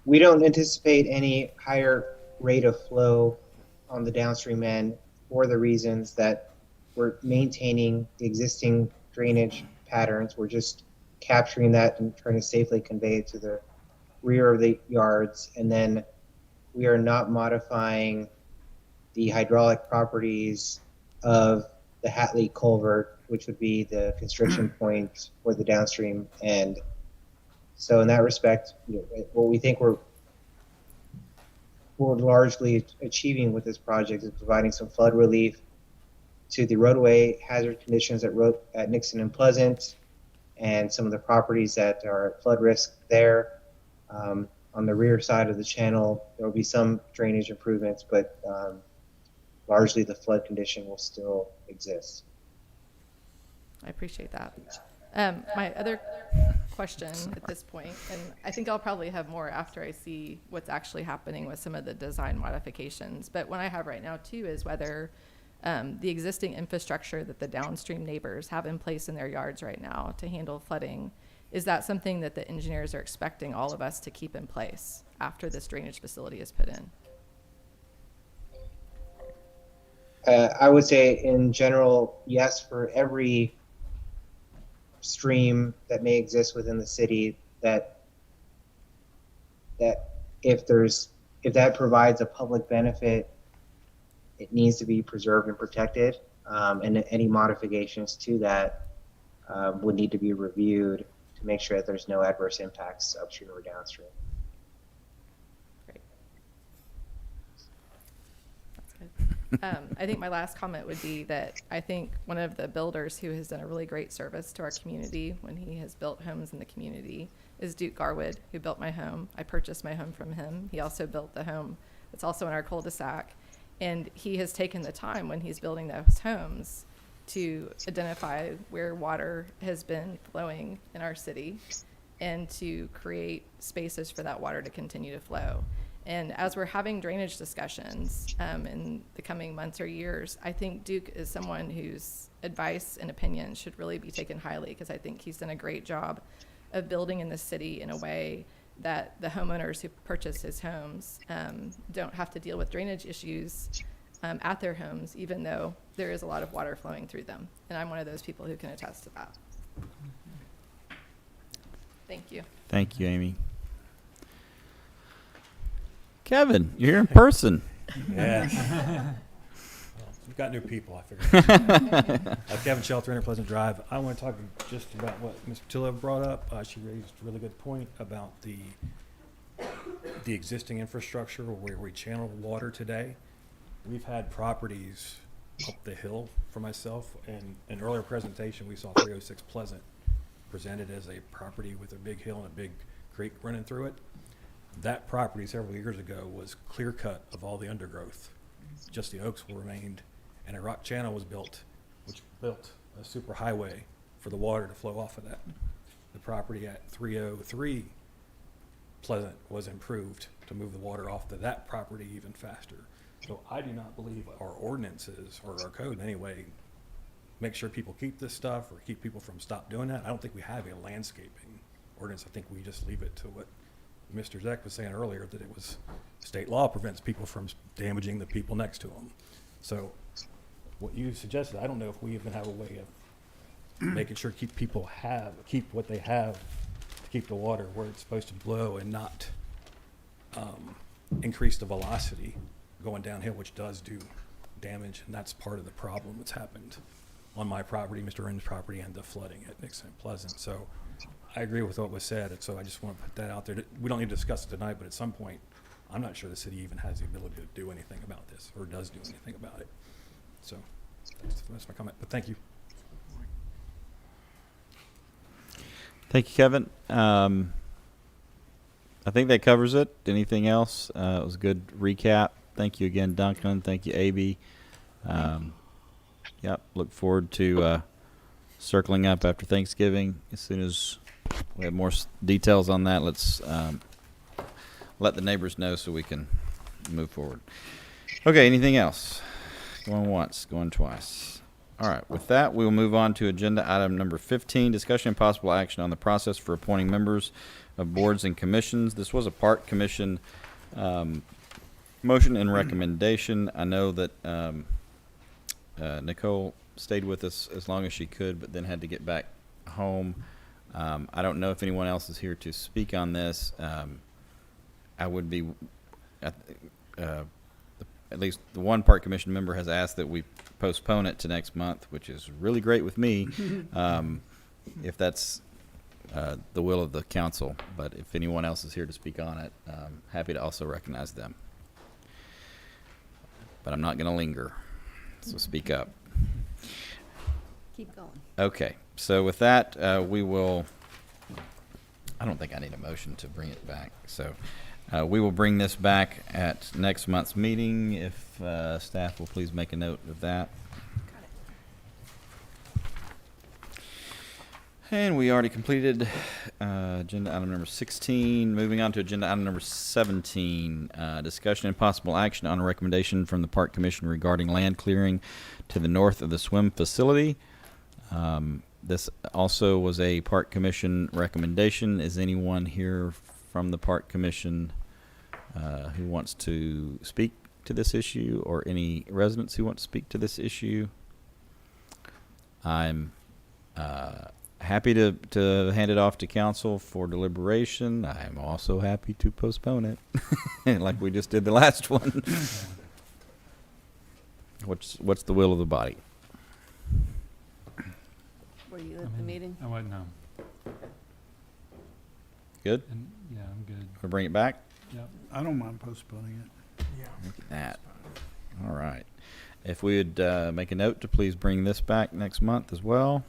We don't anticipate any higher rate of flow on the downstream end for the reasons that we're maintaining the existing drainage patterns. We're just capturing that and trying to safely convey it to the rear of the yards. And then we are not modifying the hydraulic properties of the Hatley culvert, which would be the constriction point for the downstream end. So in that respect, what we think we're largely achieving with this project is providing some flood relief to the roadway hazard conditions at Nixon and Pleasant, and some of the properties that are at flood risk there. On the rear side of the channel, there will be some drainage improvements, but largely the flood condition will still exist. I appreciate that. My other question at this point, and I think I'll probably have more after I see what's actually happening with some of the design modifications, but what I have right now too is whether the existing infrastructure that the downstream neighbors have in place in their yards right now to handle flooding, is that something that the engineers are expecting all of us to keep in place after this drainage facility is put in? I would say in general, yes, for every stream that may exist within the city, that if that provides a public benefit, it needs to be preserved and protected, and any modifications to that would need to be reviewed to make sure that there's no adverse impacts upstream or downstream. Great. That's good. I think my last comment would be that I think one of the builders who has done a really great service to our community when he has built homes in the community is Duke Garwood, who built my home. I purchased my home from him. He also built the home that's also in our cul-de-sac. And he has taken the time when he's building those homes to identify where water has been flowing in our city and to create spaces for that water to continue to flow. And as we're having drainage discussions in the coming months or years, I think Duke is someone whose advice and opinion should really be taken highly, because I think he's done a great job of building in the city in a way that the homeowners who purchase his homes don't have to deal with drainage issues at their homes, even though there is a lot of water flowing through them. And I'm one of those people who can attest to that. Thank you. Thank you, Amy. Kevin, you're here in person. Yeah. We've got new people, I figured. Kevin Shelter, Inner Pleasant Drive. I want to talk just about what Ms. Patillo brought up. She raised a really good point about the existing infrastructure where we channel water today. We've had properties up the hill for myself, and in an earlier presentation, we saw 306 Pleasant presented as a property with a big hill and a big creek running through it. That property several years ago was clear cut of all the undergrowth. Just the oaks remained, and a rock channel was built, which built a super highway for the water to flow off of that. The property at 303 Pleasant was improved to move the water off to that property even faster. So I do not believe our ordinances or our code in any way make sure people keep this stuff or keep people from stop doing that. I don't think we have a landscaping ordinance. I think we just leave it to what Mr. Zeck was saying earlier, that it was state law prevents people from damaging the people next to them. So what you suggested, I don't know if we even have a way of making sure keep what they have to keep the water where it's supposed to blow and not increase the velocity going downhill, which does do damage, and that's part of the problem that's happened on my property, Mr. Rin's property, and the flooding at Nixon and Pleasant. So I agree with what was said, and so I just want to put that out there. We don't need to discuss it tonight, but at some point, I'm not sure the city even has the ability to do anything about this, or does do anything about it. So that's my comment, but thank you. Thank you, Kevin. I think that covers it. Anything else? It was a good recap. Thank you again, Duncan. Thank you, AB. Yep, look forward to circling up after Thanksgiving. As soon as we have more details on that, let's let the neighbors know so we can move forward. Okay, anything else? Going once, going twice. All right, with that, we will move on to agenda item number 15, discussion and possible action on the process for appointing members of boards and commissions. This was a park commission motion and recommendation. I know that Nicole stayed with us as long as she could, but then had to get back home. I don't know if anyone else is here to speak on this. I would be, at least the one park commission member has asked that we postpone it to next month, which is really great with me, if that's the will of the council. But if anyone else is here to speak on it, happy to also recognize them. But I'm not going to linger, so speak up. Keep going. Okay, so with that, we will, I don't think I need a motion to bring it back. So we will bring this back at next month's meeting. If staff will please make a note of that. And we already completed agenda item number 16. Moving on to agenda item number 17, discussion and possible action on a recommendation from the Park Commission regarding land clearing to the north of the swim facility. This also was a Park Commission recommendation. Is anyone here from the Park Commission who wants to speak to this issue, or any residents who want to speak to this issue? I'm happy to hand it off to council for deliberation. I'm also happy to postpone it, like we just did the last one. What's the will of the body? Were you at the meeting? I wouldn't know. Good? And, yeah, I'm good. We'll bring it back? Yep. I don't mind postponing it. Yeah. Look at that. All right. If we would make a note to please bring this back next month as well.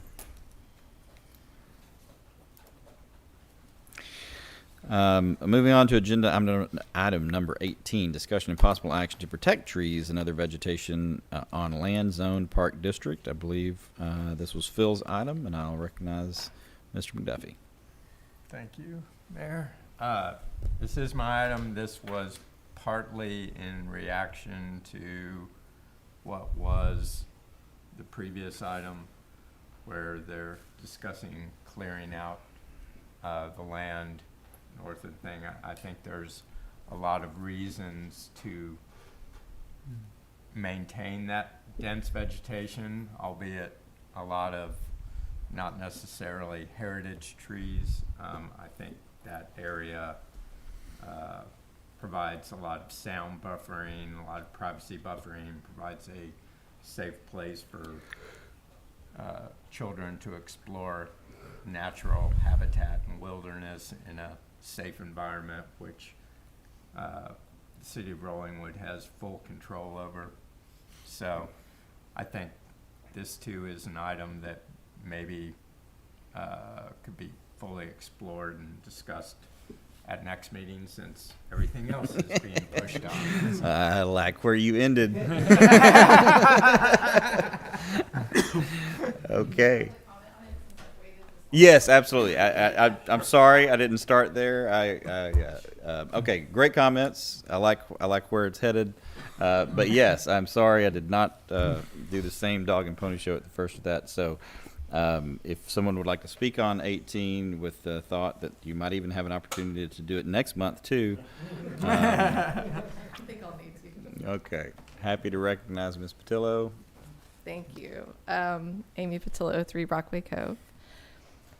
Moving on to agenda item number 18, discussion and possible action to protect trees and other vegetation on land zone park district. I believe this was Phil's item, and I'll recognize Mr. McDuffie. Thank you, Mayor. This is my item. This was partly in reaction to what was the previous item, where they're discussing clearing out the land north of the thing. I think there's a lot of reasons to maintain that dense vegetation, albeit a lot of not necessarily heritage trees. I think that area provides a lot of sound buffering, a lot of privacy buffering, provides a safe place for children to explore natural habitat and wilderness in a safe environment, which the city of Rollingwood has full control over. So I think this too is an item that maybe could be fully explored and discussed at next meeting, since everything else is being pushed on. I like where you ended. Okay. Yes, absolutely. I'm sorry I didn't start there. Okay, great comments. I like where it's headed. But yes, I'm sorry I did not do the same dog and pony show at the first of that. So if someone would like to speak on 18 with the thought that you might even have an opportunity to do it next month too. I think I'll need to. Okay. Happy to recognize Ms. Patillo. Thank you. Amy Patillo, 3 Brockway Cove.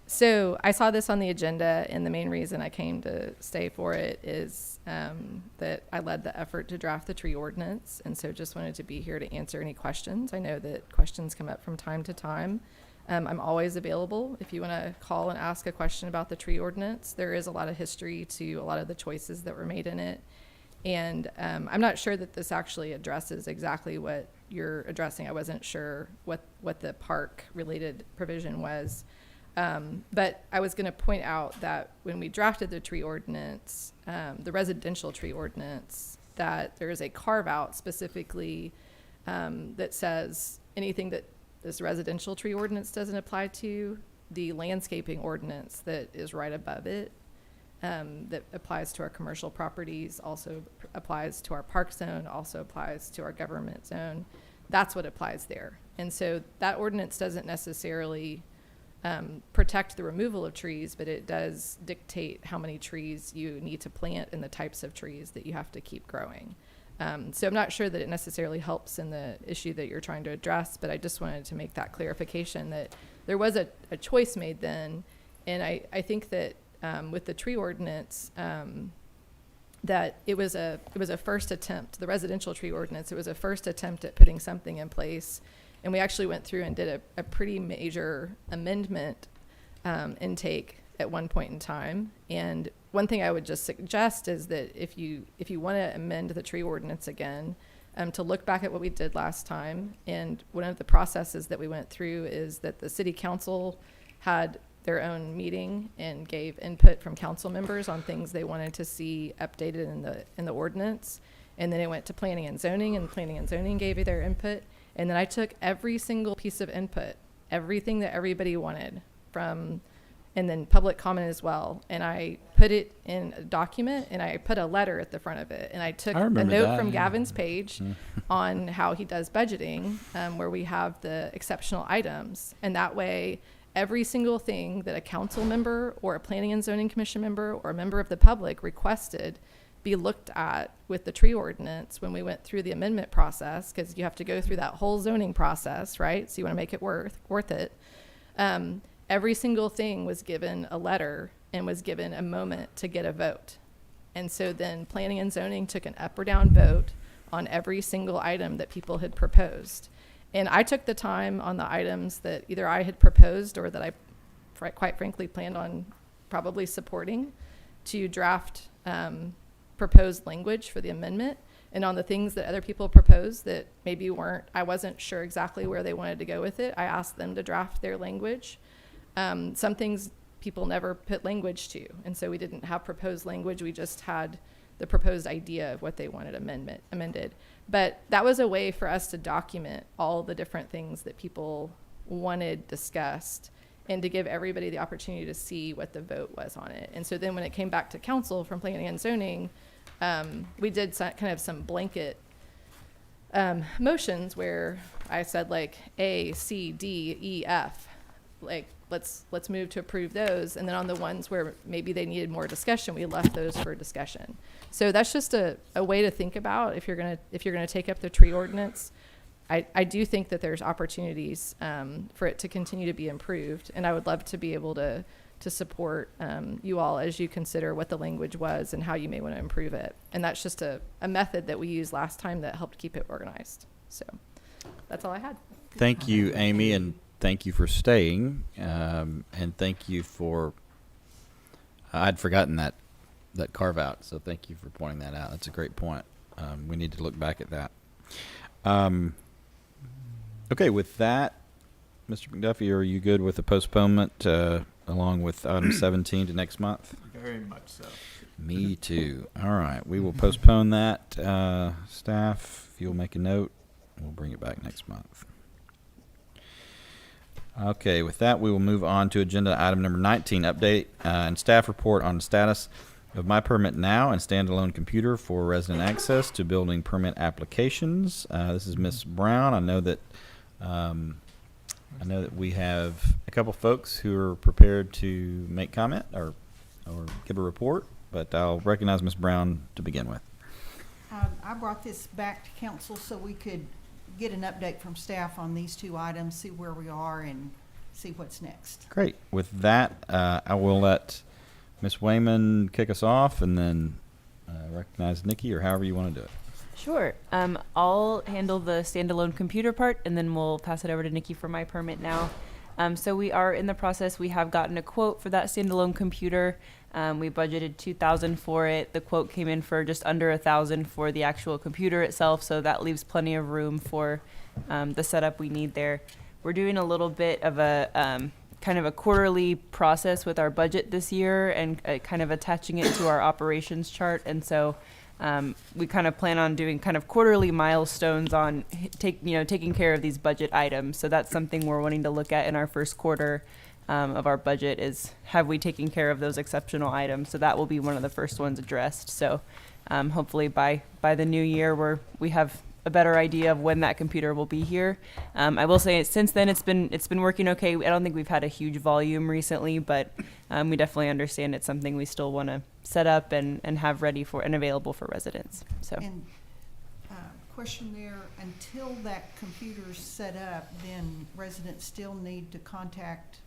So I saw this on the agenda, and the main reason I came to stay for it is that I led the effort to draft the tree ordinance, and so just wanted to be here to answer any questions. I know that questions come up from time to time. I'm always available if you want to call and ask a question about the tree ordinance. There is a lot of history to a lot of the choices that were made in it. And I'm not sure that this actually addresses exactly what you're addressing. I wasn't sure what the park-related provision was. But I was going to point out that when we drafted the tree ordinance, the residential tree ordinance, that there is a carve-out specifically that says anything that this residential tree ordinance doesn't apply to, the landscaping ordinance that is right above it, that applies to our commercial properties, also applies to our park zone, also applies to our government zone. That's what applies there. And so that ordinance doesn't necessarily protect the removal of trees, but it does dictate how many trees you need to plant and the types of trees that you have to keep growing. So I'm not sure that it necessarily helps in the issue that you're trying to address, but I just wanted to make that clarification that there was a choice made then. And I think that with the tree ordinance, that it was a first attempt, the residential tree ordinance, it was a first attempt at putting something in place. And we actually went through and did a pretty major amendment intake at one point in time. And one thing I would just suggest is that if you want to amend the tree ordinance again, to look back at what we did last time. And one of the processes that we went through is that the city council had their own meeting and gave input from council members on things they wanted to see updated in the ordinance. And then it went to planning and planning and zoning gave you their input. And then I took every single piece of input, everything that everybody wanted from, and then public comment as well. And I put it in a document, and I put a letter at the front of it. And I took a note from Gavin's page on how he does budgeting, where we have the exceptional items. And that way, every single thing that a council member or a planning and zoning commission member or a member of the public requested be looked at with the tree ordinance when we went through the amendment process, because you have to go through that whole zoning process, right? So you want to make it worth it. Every single thing was given a letter and was given a moment to get a vote. And so then planning and zoning took an up or down vote on every single item that people had proposed. And I took the time on the items that either I had proposed or that I quite frankly planned on probably supporting to draft proposed language for the amendment. And on the things that other people proposed that maybe I wasn't sure exactly where they wanted to go with it, I asked them to draft their language. Some things people never put language to. And so we didn't have proposed language. We just had the proposed idea of what they wanted amended. But that was a way for us to document all the different things that people wanted discussed and to give everybody the opportunity to see what the vote was on it. And so then when it came back to council from planning and zoning, we did kind of some blanket motions where I said like A, C, D, E, F, like let's move to approve those. And then on the ones where maybe they needed more discussion, we left those for discussion. So that's just a way to think about if you're gonna take up the tree ordinance. I do think that there's opportunities for it to continue to be improved, and I would love to be able to support you all as you consider what the language was and how you may want to improve it. And that's just a method that we used last time that helped keep it organized. So that's all I had. Thank you, Amy, and thank you for staying. And thank you for, I'd forgotten that carve out, so thank you for pointing that out. That's a great point. We need to look back at that. Okay, with that, Mr. McDuffie, are you good with the postponement along with item 17 to next month? Very much so. Me too. All right, we will postpone that. Staff, if you'll make a note, we'll bring it back next month. Okay, with that, we will move on to agenda item number 19, update and staff report on the status of My Permit Now and standalone computer for resident access to building permit applications. This is Ms. Brown. I know that we have a couple folks who are prepared to make comment or give a report, but I'll recognize Ms. Brown to begin with. I brought this back to council so we could get an update from staff on these two items, see where we are and see what's next. Great. With that, I will let Ms. Wayman kick us off and then recognize Nikki or however you want to do it. Sure. I'll handle the standalone computer part, and then we'll pass it over to Nikki for My Permit Now. So we are in the process. We have gotten a quote for that standalone computer. We budgeted $2,000 for it. The quote came in for just under $1,000 for the actual computer itself, so that leaves plenty of room for the setup we need there. We're doing a little bit of a kind of a quarterly process with our budget this year and kind of attaching it to our operations chart, and so we kind of plan on doing kind of quarterly milestones on taking care of these budget items. So that's something we're wanting to look at in our first quarter of our budget is have we taken care of those exceptional items. So that will be one of the first ones addressed. So hopefully by the new year we have a better idea of when that computer will be here. I will say since then it's been working okay. I don't think we've had a huge volume recently, but we definitely understand it's something we still want to set up and have ready for and available for residents. So. And question there, until that computer's set up, then residents still need to contact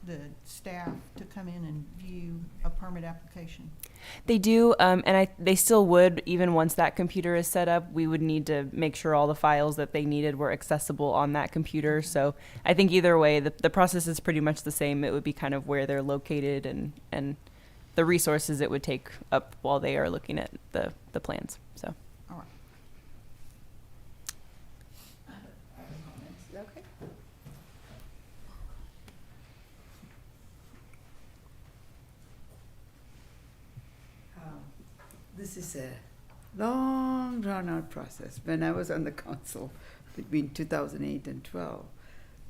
the staff to come in and view a permit application? They do, and they still would, even once that computer is set up, we would need to make sure all the files that they needed were accessible on that computer. So I think either way, the process is pretty much the same. It would be kind of where they're located and the resources it would take up while they are looking at the plans. So. All right. Okay. This is a long drawn-out process. When I was on the council between 2008 and 12,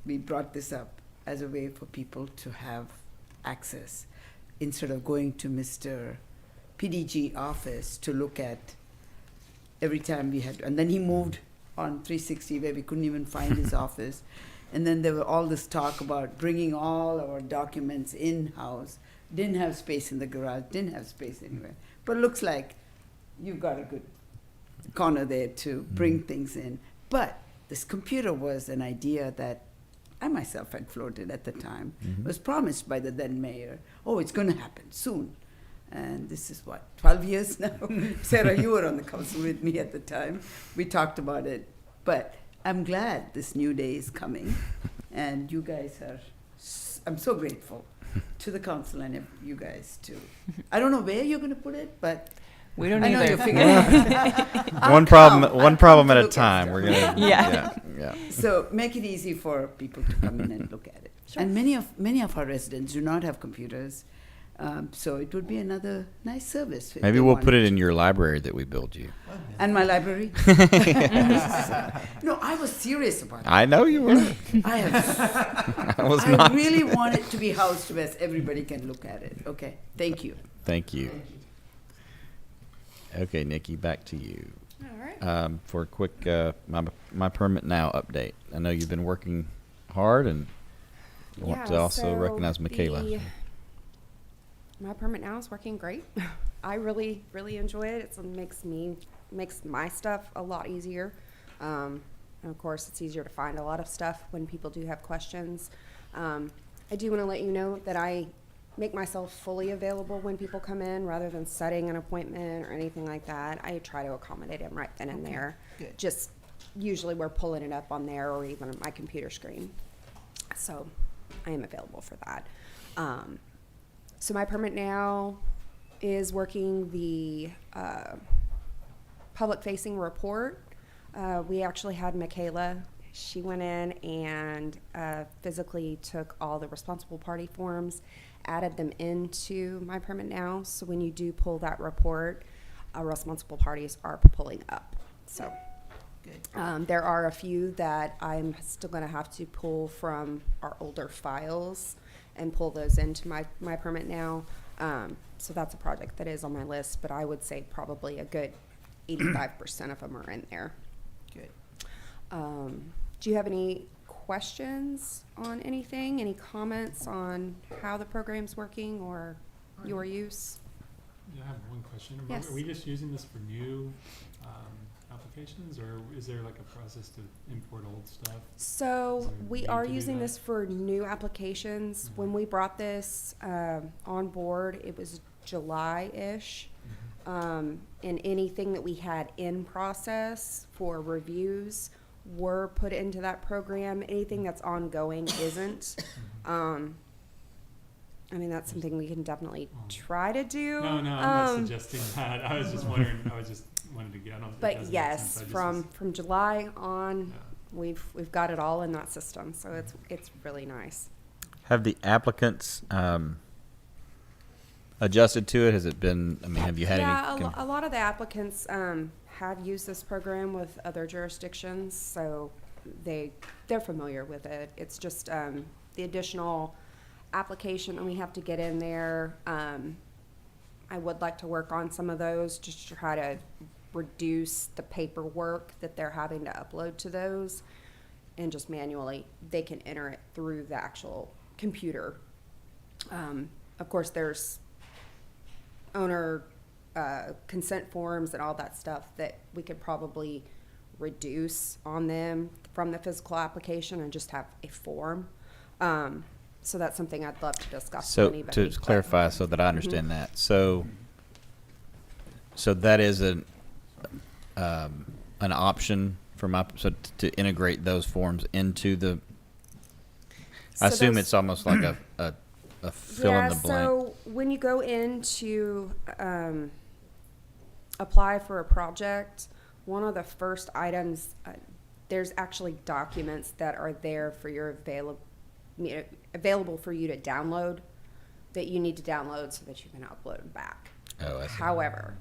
we brought this up as a way for people to have access instead of going to Mr. PDG office to look at every time we had. And then he moved on 360 where we couldn't even find his office. And then there were all this talk about bringing all our documents in-house. Didn't have space in the garage, didn't have space anywhere. But it looks like you've got a good corner there to bring things in. But this computer was an idea that I myself had floated at the time. It was promised by the then mayor, oh, it's going to happen soon. And this is what, 12 years now? Sarah, you were on the council with me at the time. We talked about it. But I'm glad this new day is coming. And you guys are, I'm so grateful to the council and you guys too. I don't know where you're going to put it, but we don't I know either. you're figuring it out. One problem at a time. We're gonna yeah. So make it easy for people to come in and look at it. Sure. And many of our residents do not have computers, so it would be another nice service. Maybe we'll put it in your library that we build you. And my library? No, I was serious about it. I know you were. I really want it to be housed where everybody can look at it. Okay, thank you. Thank you. Okay, Nikki, back to you. All right. For a quick My Permit Now update. I know you've been working hard and You want to also recognize Michaela. My permit now is working great. I really, really enjoy it. It makes my stuff a lot easier. And of course, it's easier to find a lot of stuff when people do have questions. I do want to let you know that I make myself fully available when people come in rather than setting an appointment or anything like that. I try to accommodate them right then and there. Good. Just usually we're pulling it up on there or even on my computer screen. So I am available for that. So my permit now is working the public facing report. We actually had Michaela. She went in and physically took all the responsible party forms, added them into my permit now. So when you do pull that report, responsible parties are pulling up. So there are a few that I'm still going to have to pull from our older files and pull those into my permit now. So that's a project that is on my list, but I would say probably a good 85% of them are in there. Good. Do you have any questions on anything? Any comments on how the program's working or your use? Yeah, I have one question. Yes. Are we just using this for new applications, or is there like a process to import old stuff? So we are to do using that? this for new applications. When we brought this on board, it was July-ish. And anything that we had in process for reviews were put into that program. Anything that's ongoing isn't. I mean, that's something we can definitely try to do. No, I'm not suggesting that. I was just wondering. I just wanted to get on. But yes, from July on, we've got it all in that system, so it's really nice. Have the applicants adjusted to it? Has it been? I mean, have you had any? A lot of the applicants have used this program with other jurisdictions, so they're familiar with it. It's just the additional application that we have to get in there. I would like to work on some of those just to try to reduce the paperwork that they're having to upload to those, and just manually they can enter it through the actual computer. Of course, there's owner consent forms and all that stuff that we could probably reduce on them from the physical application and just have a form. So that's something I'd love to discuss So with anybody. to clarify, so that I understand that, so that is an option for to integrate those forms into the. I assume it's almost like a fill in the blank. So when you go in to apply for a project, one of the first items, there's actually documents that are there for your available for you to download, that you need to download so that you can upload them back. Oh, I see. However,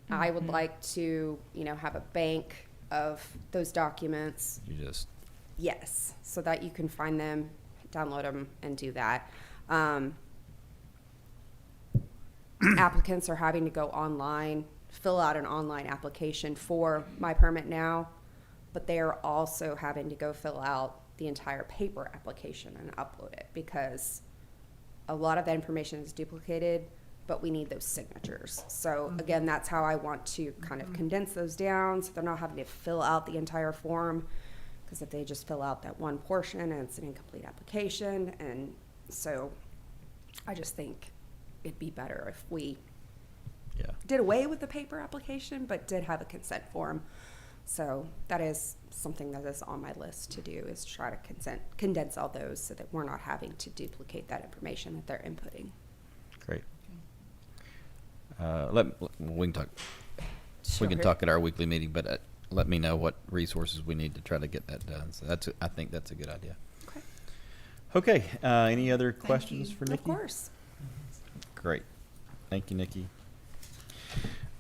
I would like to, have a bank of those documents. Yes, so that you can find them, download them, and do that. Applicants are having to go online, fill out an online application for My Permit Now, but they are also having to go fill out the entire paper application and upload it, because a lot of the information is duplicated, but we need those signatures. So again, that's how I want to kind of condense those down, so they're not having to fill out the entire form, because if they just fill out that one portion, and it's an incomplete application. And so I just think it'd be better if we did away with the paper application, but did have a consent form. So that is something that is on my list to do, is try to condense all those so that we're not having to duplicate that information that they're inputting. Great. We can talk. Sure. We can talk at our weekly meeting, but let me know what resources we need to try to get that done. So I think that's a good idea. Okay. Any other questions for Nikki? Of course. Great. Thank you, Nikki.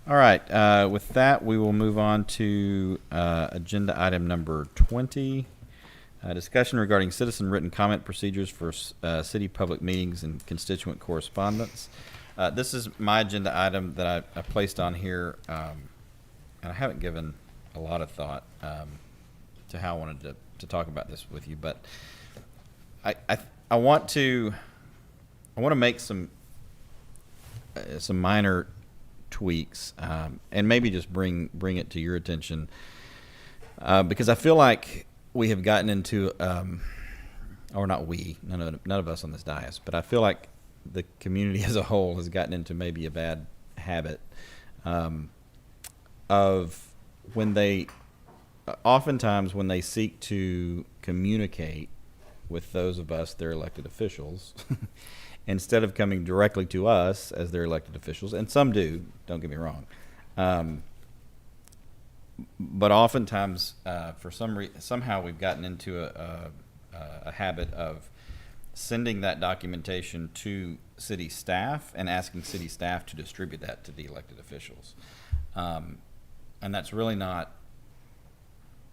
All right. With that, we will move on to agenda item number 20. Discussion regarding citizen written comment procedures for city public meetings and constituent correspondence. This is my agenda item that I placed on here, and I haven't given a lot of thought to how I wanted to talk about this with you, but I I want to make some minor tweaks, and maybe just bring it to your attention, because I feel like we have gotten into, or not we, none of us on this dais, but I feel like the community as a whole has gotten into maybe a bad habit of oftentimes when they seek to communicate with those of us, their elected officials, instead of coming directly to us as their elected officials, and some do, don't get me wrong, but oftentimes somehow we've gotten into a habit of sending that documentation to city staff and asking city staff to distribute that to the elected officials. And that's really not,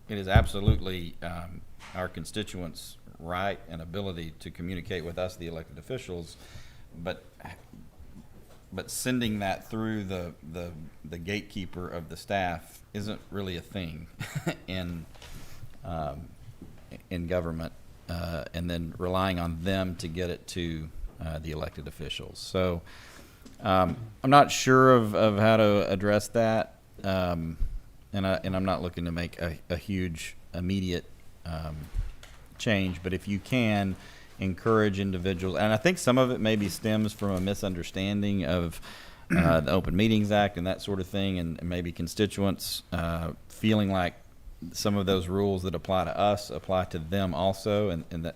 it is absolutely our constituents' right and ability to communicate with us, the elected officials, but sending that through the gatekeeper of the staff isn't really a thing in government, and then relying on them to get it to the elected officials. So I'm not sure of how to address that, and I'm not looking to make a huge immediate change, but if you can encourage individuals, and I think some of it maybe stems from a misunderstanding of the Open Meetings Act and that sort of thing, and maybe constituents feeling like some of those rules that apply to us apply to them also, and that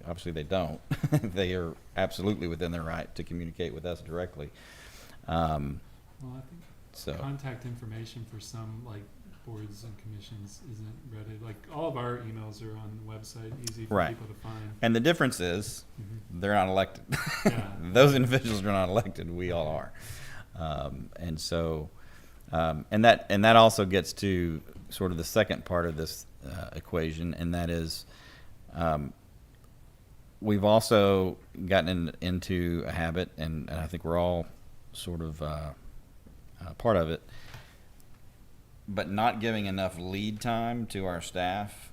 obviously they don't. They are absolutely within their right to communicate with us directly. Well, I think So contact information for some like boards and commissions isn't ready. Like all of our emails are on the website, easy for right, people to find. and the difference is they're not elected. Yeah. Those individuals are not elected. We all are, and so, and that also gets to sort of the second part of this equation, and that is, we've also gotten into a habit, and I think we're all sort of part of it, but not giving enough lead time to our staff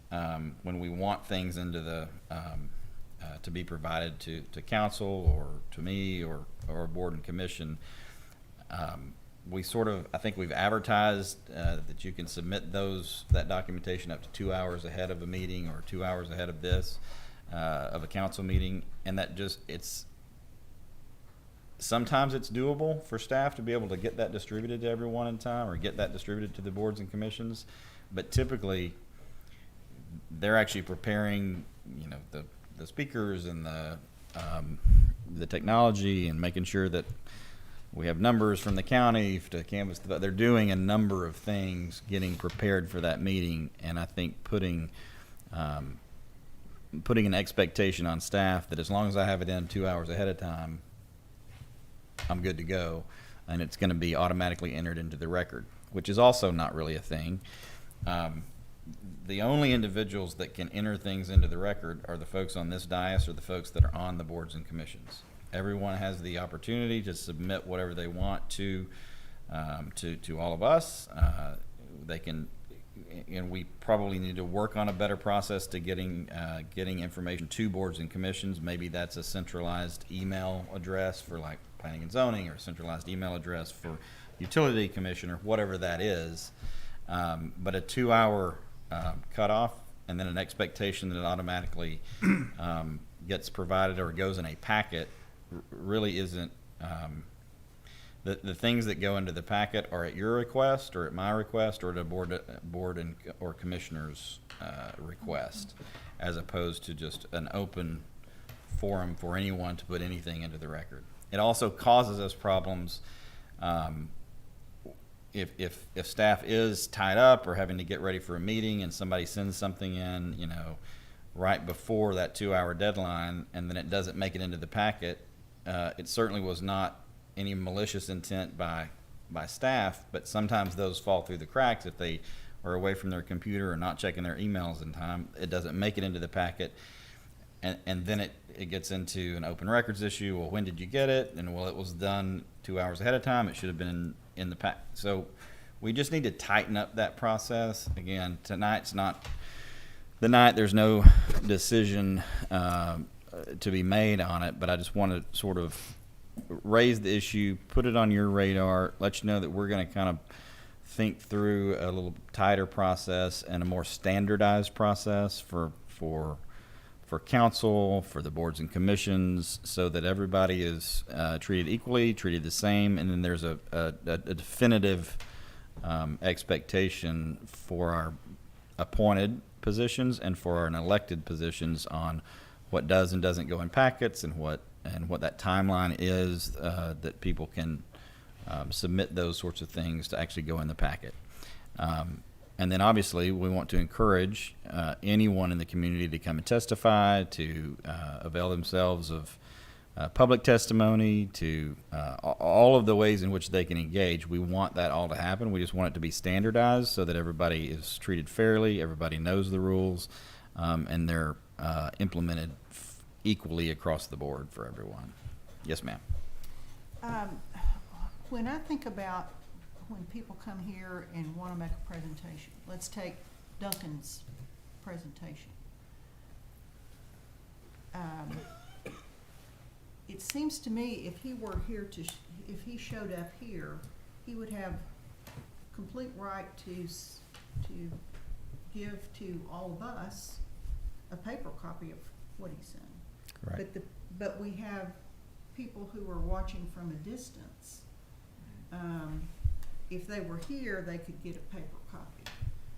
when we want things into the to be provided to council or to me or a board and commission. We sort of, I think we've advertised that you can submit that documentation up to 2 hours ahead of a meeting or 2 hours ahead of this, of a council meeting, and that sometimes it's doable for staff to be able to get that distributed to everyone in time or get that distributed to the boards and commissions, but typically they're actually preparing, the speakers and the technology and making sure that we have numbers from the county to canvass. They're doing a number of things getting prepared for that meeting, and I think putting an expectation on staff that as long as I have it in 2 hours ahead of time, I'm good to go, and it's going to be automatically entered into the record, which is also not really a thing. The only individuals that can enter things into the record are the folks on this dais or the folks that are on the boards and commissions. Everyone has the opportunity to submit whatever they want to all of us. They can, and we probably need to work on a better process to getting information to boards and commissions. Maybe that's a centralized email address for like planning and zoning, or a centralized email address for utility commission, or whatever that is. But a 2 hour cutoff, and then an expectation that it automatically gets provided or goes in a packet really isn't. The things that go into the packet are at your request, or at my request, or at a board or commissioner's request, as opposed to just an open forum for anyone to put anything into the record. It also causes us problems if staff is tied up or having to get ready for a meeting and somebody sends something in, right before that 2 hour deadline, and then it doesn't make it into the packet. It certainly was not any malicious intent by staff, but sometimes those fall through the cracks if they are away from their computer or not checking their emails in time. It doesn't make it into the packet, and then it gets into an open records issue. Well, when did you get it? And well, it was done 2 hours ahead of time. It should have been in the pack. So we just need to tighten up that process. Again, tonight's not the night. There's no decision to be made on it, but I just want to sort of raise the issue, put it on your radar, let you know that we're going to kind of think through a little tighter process and a more standardized process for council, for the boards and commissions, so that everybody is treated equally, treated the same, and then there's a definitive expectation for our appointed positions and for our elected positions on what does and doesn't go in packets, and what that timeline is that people can submit those sorts of things to actually go in the packet. And then obviously we want to encourage anyone in the community to come and testify, to avail themselves of public testimony, to all of the ways in which they can engage. We want that all to happen. We just want it to be standardized so that everybody is treated fairly, everybody knows the rules, and they're implemented equally across the board for everyone. Yes, ma'am. When I think about when people come here and want to make a presentation, let's take Duncan's presentation. It seems to me if he were here if he showed up here, he would have complete right to give to all of us a paper copy of what he's saying. Right. But we have people who are watching from a distance. If they were here, they could get a paper copy.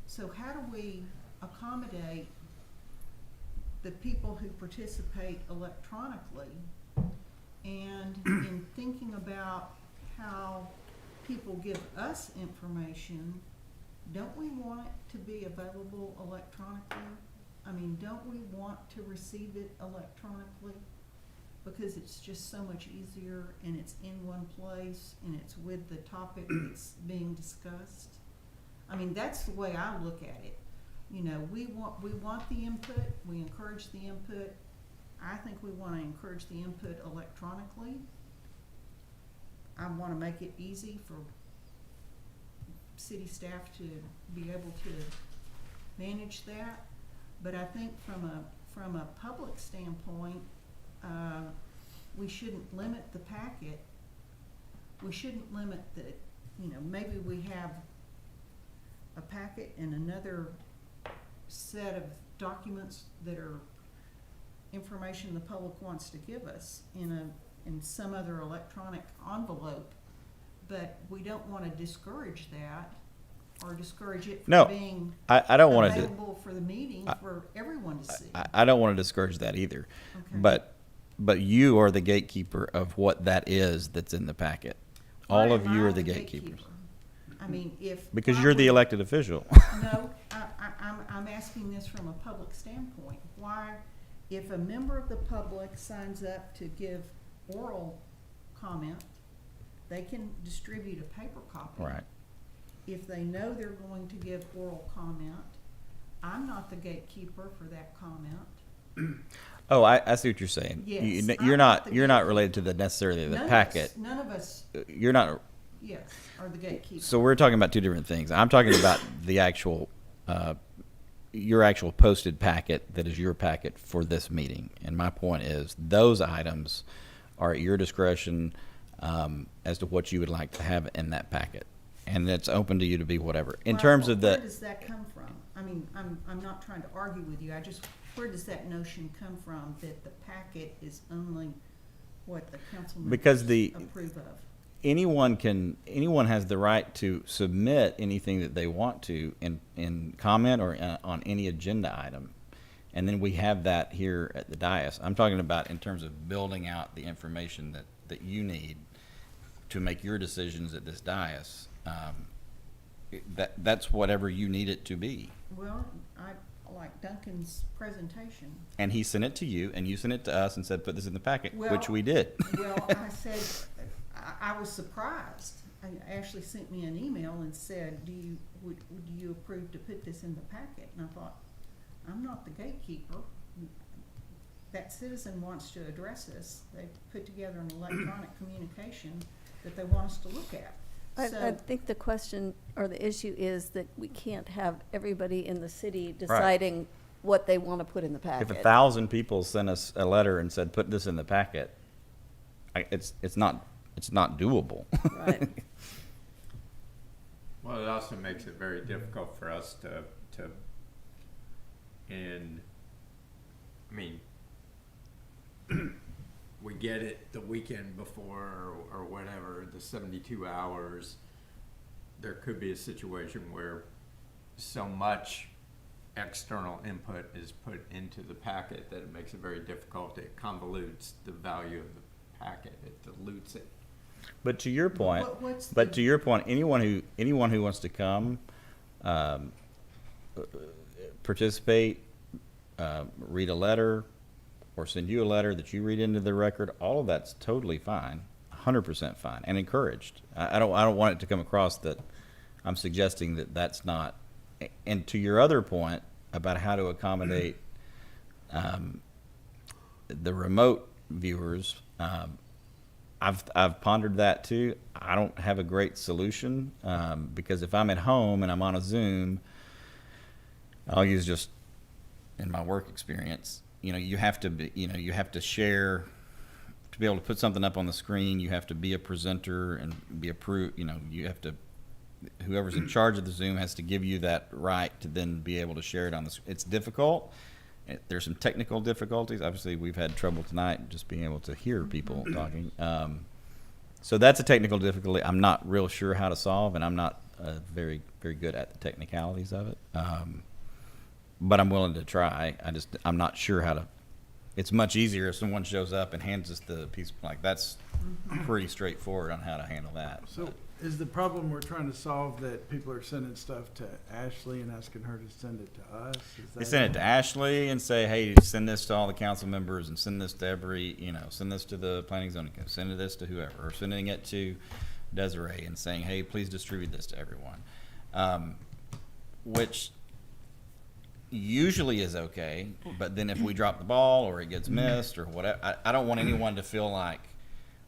So how do we accommodate the people who participate electronically? And in thinking about how people give us information, don't we want it to be available electronically? I mean, don't we want to receive it electronically? Because it's just so much easier, and it's in one place, and it's with the topic that's being discussed. I mean, that's the way I look at it. You know, we want the input, we encourage the input. I think we want to encourage the input electronically. I want to make it easy for city staff to be able to manage that. But I think from a public standpoint, we shouldn't limit the packet. We shouldn't limit the, you know, maybe we have a packet and another set of documents that are information the public wants to give us in some other electronic envelope. But we don't want to discourage that or discourage it from being I don't want to available for the meeting for everyone to see. I don't want to discourage that either. Okay. But you are the gatekeeper of what that is that's in the packet. All of you are the gatekeepers. I mean, because you're the elected official. No, I'm asking this from a public standpoint. Why, if a member of the public signs up to give oral comment, they can distribute a paper copy. Right. If they know they're going to give oral comment, I'm not the gatekeeper for that comment. Oh, I see what you're saying. Yes, You're not related to the necessarily the packet. None of us. You're not. Yes, are the gatekeeper. So we're talking about two different things. I'm talking about the actual, your actual posted packet that is your packet for this meeting. And my point is, those items are at your discretion as to what you would like to have in that packet, and it's open to you to be whatever. In terms of the, where does that come from? I mean, I'm not trying to argue with you. Where does that notion come from that the packet is only what the council members approve of? Anyone has the right to submit anything that they want to in comment or on any agenda item. And then we have that here at the dais. I'm talking about in terms of building out the information that you need to make your decisions at this dais. That's whatever you need it to be. Well, I like Duncan's presentation. And he sent it to you, and you sent it to us and said, put this in the packet, Well, which we did. Well, I said, I was surprised. I actually sent me an email and said, would you approve to put this in the packet? And I thought, I'm not the gatekeeper. That citizen wants to address us. They put together an electronic communication that they want us to look at. I think the question or the issue is that we can't have everybody in the city deciding what they want to put in the packet. If 1,000 people sent us a letter and said, put this in the packet, it's not doable. Right. Well, it also makes it very difficult for us to I mean, we get it the weekend before or whatever, the 72 hours, there could be a situation where so much external input is put into the packet that it makes it very difficult. It convolutes the value of the packet. It dilutes it. But to your point, what's anyone who wants to come, participate, read a letter, or send you a letter that you read into the record, all of that's totally fine, 100% fine, and encouraged. I don't want it to come across that I'm suggesting that that's not. And to your other point about how to accommodate the remote viewers, I've pondered that too. I don't have a great solution because if I'm at home and I'm on a Zoom, I'll use just in my work experience. You have to share to be able to put something up on the screen. You have to be a presenter and be approved. You have to. Whoever's in charge of the Zoom has to give you that right to then be able to share it on the. It's difficult. There's some technical difficulties. Obviously, we've had trouble tonight just being able to hear people talking. So that's a technical difficulty I'm not real sure how to solve, and I'm not very, very good at the technicalities of it. But I'm willing to try. I'm not sure how to. It's much easier if someone shows up and hands us the piece. Like that's pretty straightforward on how to handle that. So is the problem we're trying to solve that people are sending stuff to Ashley and asking her to send it to us? They send it to Ashley and say, hey, send this to all the council members and send this to every, send this to the planning zoning, send this to whoever, or sending it to Desiree and saying, hey, please distribute this to everyone. Which usually is okay, but then if we drop the ball or it gets missed or whatever, I don't want anyone to feel like,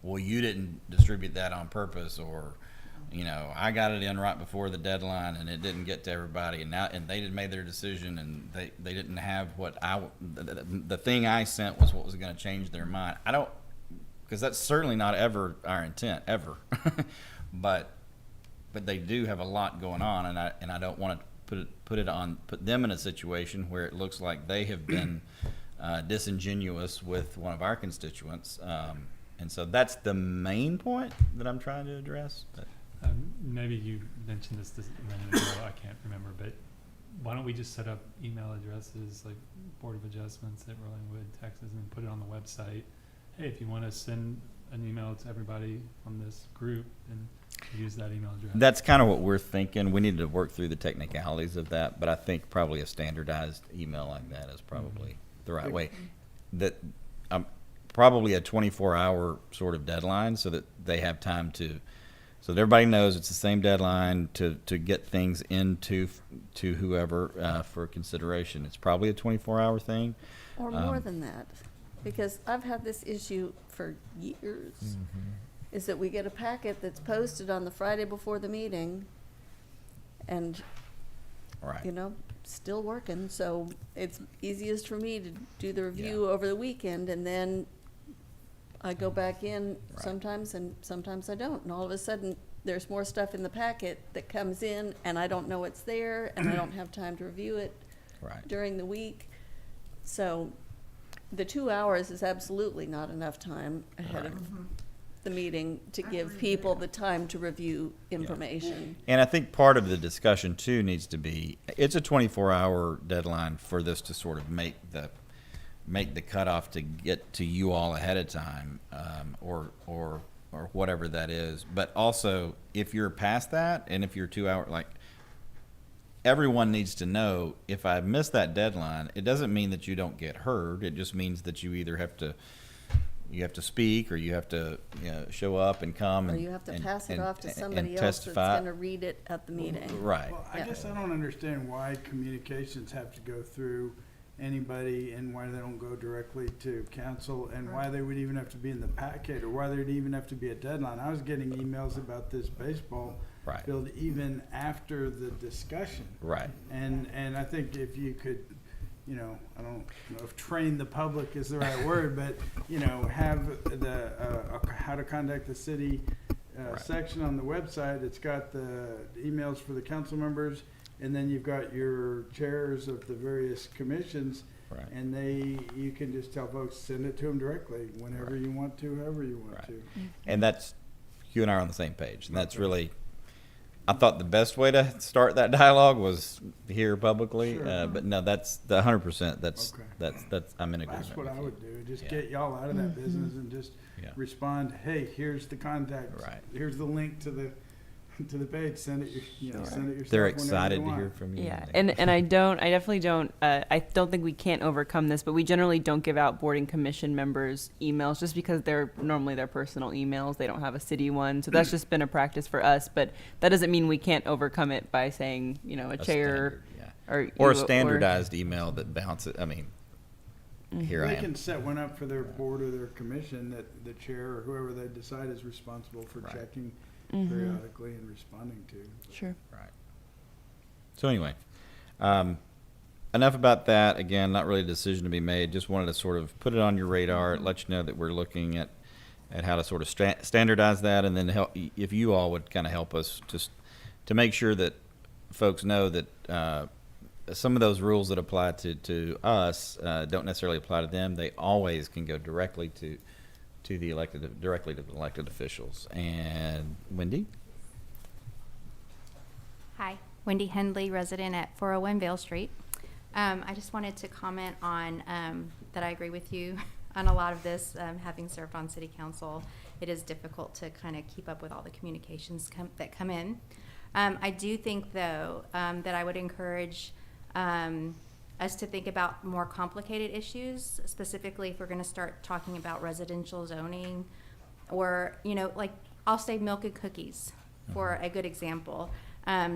well, you didn't distribute that on purpose, or I got it in right before the deadline and it didn't get to everybody, and they didn't made their decision and they didn't have what the thing I sent was what was going to change their mind. I don't, because that's certainly not ever our intent ever, but they do have a lot going on, and I don't want to put them in a situation where it looks like they have been disingenuous with one of our constituents. And so that's the main point that I'm trying to address. But. Maybe you mentioned this a minute ago, I can't remember, but why don't we just set up email addresses like Board of Adjustments at Rollingwood, Texas, and put it on the website. Hey, if you want to send an email to everybody from this group, then use that email address. That's kind of what we're thinking. We need to work through the technicalities of that, but I think probably a standardized email like that is probably the right way. That probably a 24-hour sort of deadline so that they have time so that everybody knows it's the same deadline to get things into whoever for consideration. It's probably a 24-hour thing. Or more than that, because I've had this issue for years, is that we get a packet that's posted on the Friday before the meeting and, still working. So it's easiest for me to do the review over the weekend, and then I go back in sometimes and sometimes I don't. And all of a sudden there's more stuff in the packet that comes in and I don't know it's there and I don't have time to review it during the week. So the 2 hours is absolutely not enough time ahead of the meeting to give people the time to review information. And I think part of the discussion too needs to be, it's a 24-hour deadline for this to sort of make the cutoff to get to you all ahead of time, or whatever that is. But also, if you're past that, and if you're 2 hour, like everyone needs to know, if I miss that deadline, it doesn't mean that you don't get heard. It just means that you either have to speak, or you have to show up and come, Or and you have to pass it off to somebody and else testify. that's going to read it at the meeting. Right. Well, I guess I don't understand why communications have to go through anybody and why they don't go directly to council, and why they would even have to be in the packet, or why there'd even have to be a deadline. I was getting emails about this baseball field even after the discussion. Right. And I think if you could you know, I don't know if train the public is the right word, but, you know, have the, how to contact the city section on the website. It's got the emails for the council members, and then you've got your chairs of the various commissions. Right. And you can just tell folks, send it to them directly whenever you want to, however you want to. And that's, you and I are on the same page. And that's really, I thought the best way to start that dialogue was here publicly. Sure. But no, that's the 100%. That's, Okay. that's, I'm in agreement. That's what I would do. Just Yeah. get y'all out of that business and just Yeah. respond, hey, here's the contact. Right. Here's the link to the page. Send it, send it yourself. They're whenever excited you to hear want. from you. Yeah, and I definitely don't, I don't think we can't overcome this, but we generally don't give out board and commission members emails just because they're normally their personal emails. They don't have a city one. So that's just been a practice for us, but that doesn't mean we can't overcome it by saying, you know, a chair standard, or a standardized email that bounces. I mean, here I They am. can set one up for their board or their commission that the chair or whoever they decide is responsible for checking periodically and responding to. Sure. Right. So anyway, enough about that. Again, not really a decision to be made. Just wanted to sort of put it on your radar, let you know that we're looking at how to sort of standardize that, and then help if you all would kind of help us just to make sure that folks know that some of those rules that apply to us don't necessarily apply to them. They always can go directly to the elected officials. And Wendy? Hi, Wendy Hendley, resident at 401 Vale Street. I just wanted to comment on that I agree with you on a lot of this. Having served on city council, it is difficult to kind of keep up with all the communications that come in. I do think, though, that I would encourage us to think about more complicated issues, specifically if we're going to start talking about residential zoning, or, you know, like I'll say milk and cookies for a good example.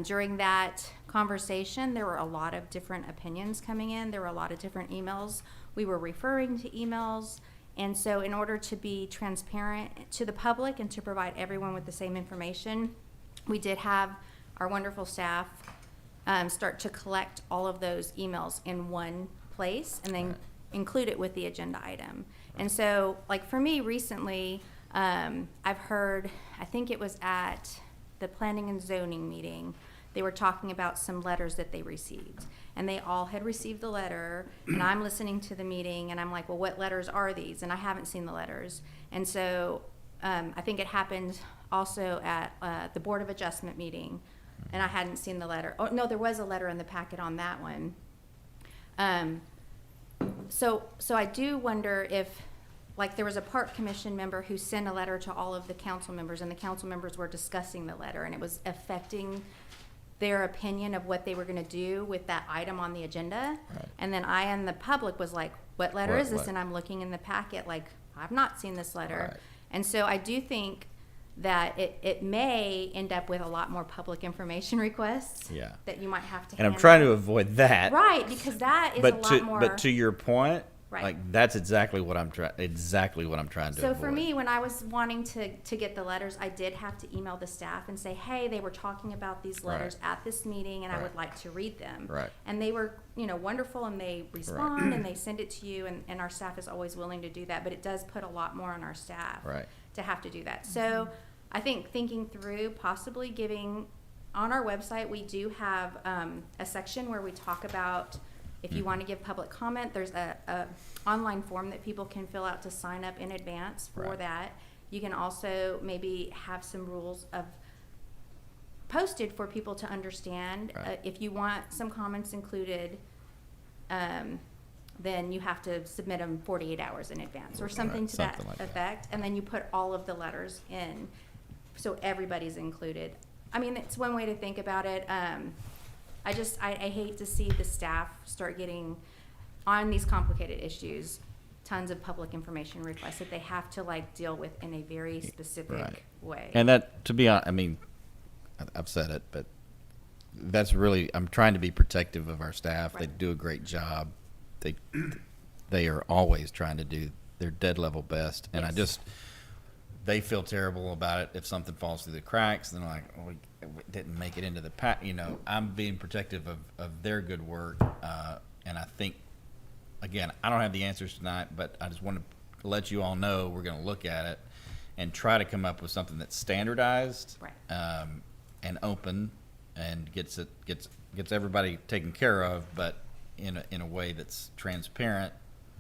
During that conversation, there were a lot of different opinions coming in. There were a lot of different emails. We were referring to emails. And so in order to be transparent to the public and to provide everyone with the same information, we did have our wonderful staff start to collect all of those emails in one place and then include it with the agenda item. And so, like for me recently, I've heard, I think it was at the planning and zoning meeting, they were talking about some letters that they received. And they all had received the letter, and I'm listening to the meeting, and I'm like, well, what letters are these? And I haven't seen the letters. And so I think it happened also at the Board of Adjustment meeting, and I hadn't seen the letter. Oh, no, there was a letter in the packet on that one. So I do wonder if, like, there was a park commission member who sent a letter to all of the council members, and the council members were discussing the letter, and it was affecting their opinion of what they were going to do with that item on the agenda. Right. And then I and the public was like, what letter is this? What? And I'm looking in the packet like, I've not seen this letter. Right. And so I do think that it may end up with a lot more public information requests Yeah. that you might have to And I'm handle. trying to avoid that. Right, because that is a lot more. But to your point, Right. like that's exactly what I'm trying to So avoid. for me, when I was wanting to get the letters, I did have to email the staff and say, hey, they were talking about these letters at this meeting, and I would like to read them. Right. And they were, you know, wonderful, and they respond and they send it to you, and our staff is always willing to do that, but it does put a lot more on our staff Right. to have to do that. So I think thinking through possibly giving, on our website, we do have a section where we talk about, if you want to give public comment, there's a online form that people can fill out to sign up in advance for Right. that. You can also maybe have some rules of posted for people to understand. Right. If you want some comments included, then you have to submit them 48 hours in advance or something Right, to something that like that. effect. And then you put all of the letters in, so everybody's included. I mean, it's one way to think about it. I hate to see the staff start getting, on these complicated issues, tons of public information requests that they have to like deal with in a very specific Right. way. And that, to be honest, I mean, I've said it, but that's really, I'm trying to be protective of our staff. They Right. do a great job. They are always trying to do their dead level best. And Yes. they feel terrible about it if something falls through the cracks. Then like, oh, we didn't make it into the pack. You know, I'm being protective of their good work. And I think again, I don't have the answers tonight, but I just want to let you all know we're going to look at it and try to come up with something that's standardized, Right. and open, and gets everybody taken care of, but in a way that's transparent,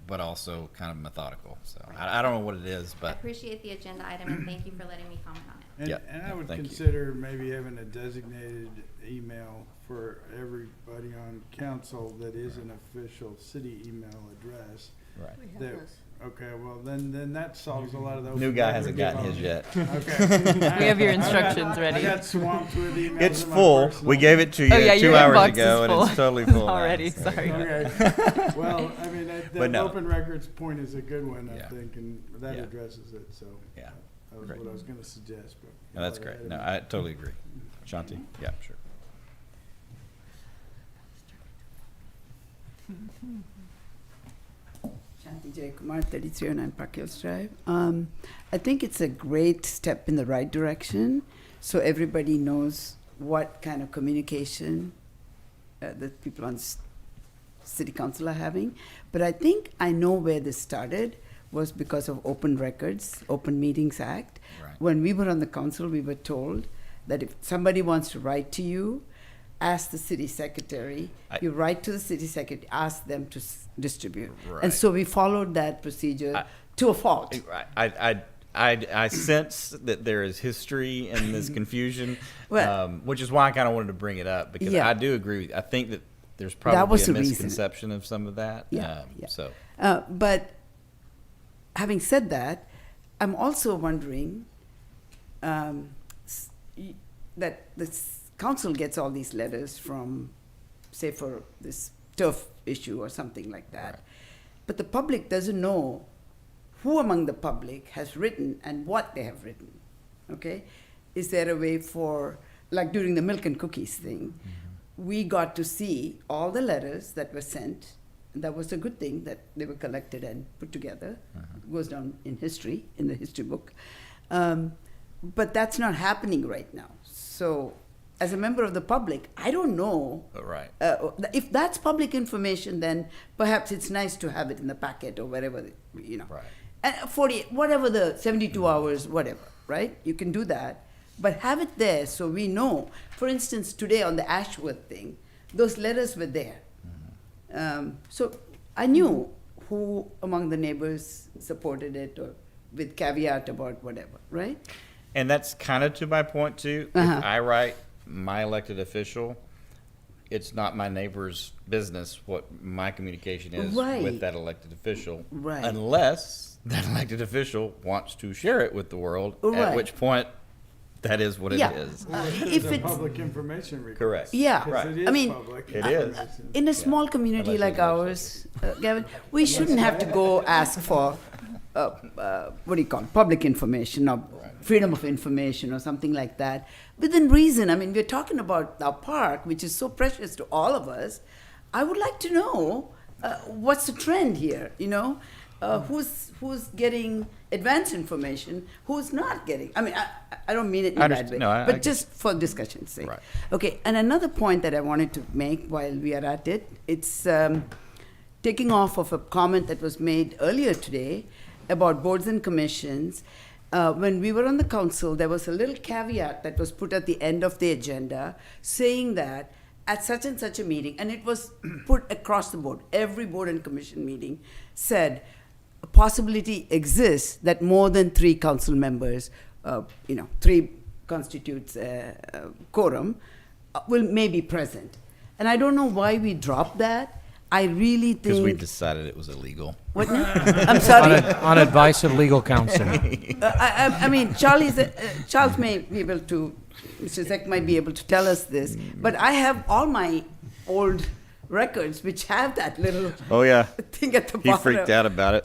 but also kind of methodical. So I don't know what it is, I but appreciate the agenda item, and thank you for letting me comment on it. And, Yeah, and I would thank you. consider maybe having a designated email for everybody on council that is an official city email address. right. We have That- those. Okay, well, then that solves a lot of those. New guy hasn't gotten his yet. Okay. We have your I got- instructions ready. I got swamped with emails. It's in my full. personal- We gave it to you Oh, yeah, 2 your hours inbox ago, is and full it's totally full now, already. so. Sorry. Okay. Well, I mean, that But no. open records point is a good one, I Yeah. think, and that Yeah. addresses it, so. Yeah. That was Great. what I was gonna suggest, but. No, that's great. No, I totally agree. Shanti? Yeah, sure. Shanti Jaykumar, 3309 Park Hills Drive. I think it's a great step in the right direction, so everybody knows what kind of communication the people on city council are having. But I think I know where this started was because of Open Records, Open Meetings Act. Right. When we were on the council, we were told that if somebody wants to write to you, ask the city secretary. You write to the city secretary, ask them to distribute. Right. And so we followed that procedure to a fault. I sense that there is history in this confusion, Well- which is why I kind of wanted to bring it up, because Yeah. I do agree with you. I think that there's That probably was a the reason. misconception of some of that. Yeah, yeah. So But having said that, I'm also wondering that the council gets all these letters from, say, for this turf issue or something like that. Right. But the public doesn't know who among the public has written and what they have written. Okay? Is there a way for, like during the milk and cookies thing, we got to see all the letters that were sent. And that was a good thing that they were collected and put together. It goes down in history, in the history book. But that's not happening right now. So, as a member of the public, I don't know. Right. If that's public information, then perhaps it's nice to have it in the packet or wherever, you know. Right. And 48, whatever the 72 hours, whatever, right? You can do that. But have it there so we know. For instance, today on the Ashworth thing, those letters were there. So I knew who among the neighbors supported it, or with caveat about whatever, right? And that's kind of to my point too. Uh-huh. If I write my elected official, it's not my neighbor's business what my communication is Right. with that elected official, Right. unless that elected official wants to share it with the world. At Right. which point, that is what Yeah. it is. If It's a it's public information request. Correct. Yeah. Because Right. it is I mean, public It is. information. in a small Yeah. community Unless like it's not ours, Gavin, we shouldn't have to go ask for, what do you call it, public information or freedom of information or something like that. Within reason, I mean, we're talking about our park, which is so precious to all of us. I would like to know what's the trend here, you know? Who's getting advanced information, who's not getting. I mean, I don't mean it in I a bad understand. way, No, I but get just for discussion's sake. Right. Okay, and another point that I wanted to make while we are at it, it's taking off of a comment that was made earlier today about boards and commissions. When we were on the council, there was a little caveat that was put at the end of the agenda saying that at such and such a meeting, and it was put across the board, every board and commission meeting said a possibility exists that more than 3 council members, 3 constitutes quorum, may be present. And I don't know why we dropped that. I really Because we think. decided it was illegal. What now? I'm sorry. On advice of legal counsel. I mean, Charles may be able to, Mr. Zek might be able to tell us this, but I have all my old records which have that little Oh yeah. thing at the He bottom. freaked out about it.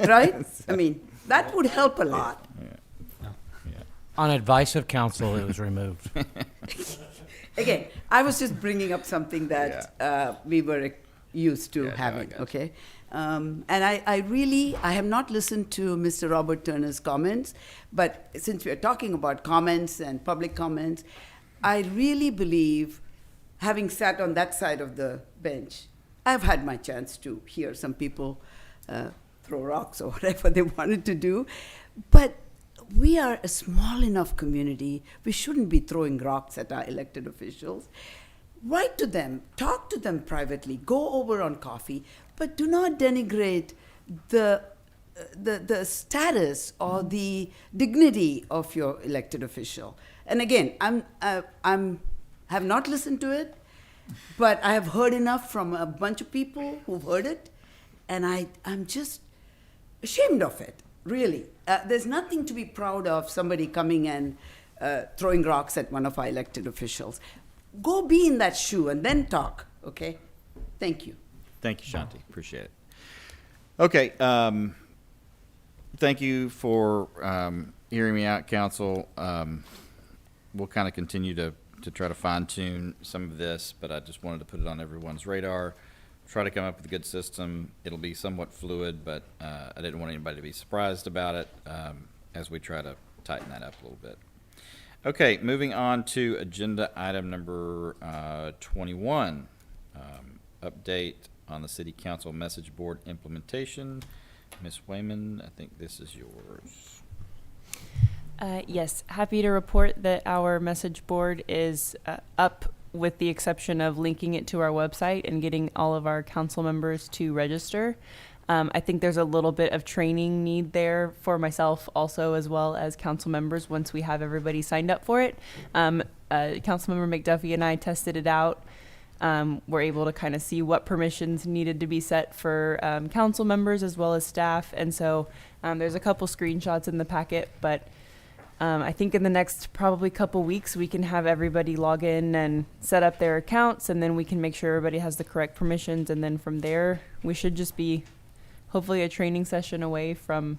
Right? I mean, that would help a lot. On advice of counsel, it was removed. Again, I was just bringing up something that we were used to having, okay? And I have not listened to Mr. Robert Turner's comments, but since we are talking about comments and public comments, I really believe, having sat on that side of the bench, I've had my chance to hear some people throw rocks or whatever they wanted to do. But we are a small enough community. We shouldn't be throwing rocks at our elected officials. Write to them, talk to them privately, go over on coffee, but do not denigrate the status or the dignity of your elected official. And again, I'm have not listened to it, but I have heard enough from a bunch of people who've heard it, and I'm just ashamed of it, really. There's nothing to be proud of, somebody coming and throwing rocks at one of our elected officials. Go be in that shoe and then talk, okay? Thank you. Thank you, Shanti. Appreciate it. Okay. Thank you for hearing me out, Council. We'll kind of continue to try to fine-tune some of this, but I just wanted to put it on everyone's radar. Try to come up with a good system. It'll be somewhat fluid, but I didn't want anybody to be surprised about it as we try to tighten that up a little bit. Okay, moving on to agenda item number 21, update on the City Council message board implementation. Ms. Wayman, I think this is yours. Yes, happy to report that our message board is up, with the exception of linking it to our website and getting all of our council members to register. I think there's a little bit of training need there for myself also, as well as council members, once we have everybody signed up for it. Councilmember McDuffie and I tested it out. We're able to kind of see what permissions needed to be set for council members as well as staff. And so there's a couple screenshots in the packet, but I think in the next probably couple weeks, we can have everybody log in and set up their accounts, and then we can make sure everybody has the correct permissions. And then from there, we should just be hopefully a training session away from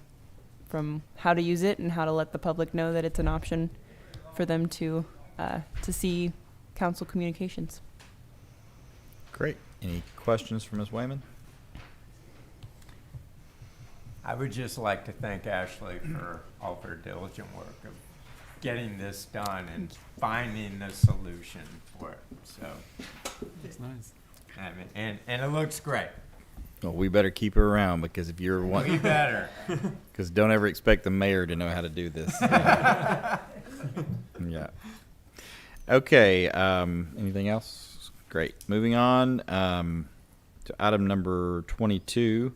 how to use it and how to let the public know that it's an option for them to see council communications. Great. Any questions for Ms. Wayman? I would just like to thank Ashley for all of her diligent work of getting this done and finding the solution for it. So It's nice. I mean, and it looks great. Well, we better keep her around, because if you're one, We better. Because don't ever expect the mayor to know how to do this. Yeah. Okay. Anything else? Great. Moving on to item number 22.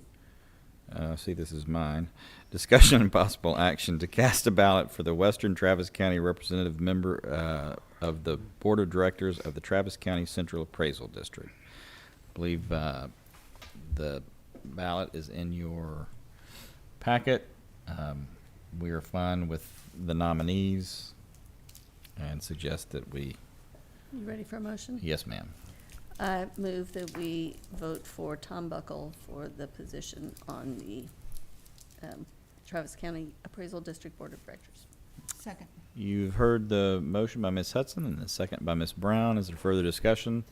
See, this is mine. Discussion and possible action to cast a ballot for the Western Travis County representative member of the Board of Directors of the Travis County Central Appraisal District. I believe the ballot is in your packet. We are fine with the nominees and suggest that we... You ready for a motion? Yes, ma'am. I move that we vote for Tom Buckle for the position on the Travis County Appraisal District Board of Directors. Second. You've heard the motion by Ms. Hudson and the second by Ms. Brown. Is there further discussion?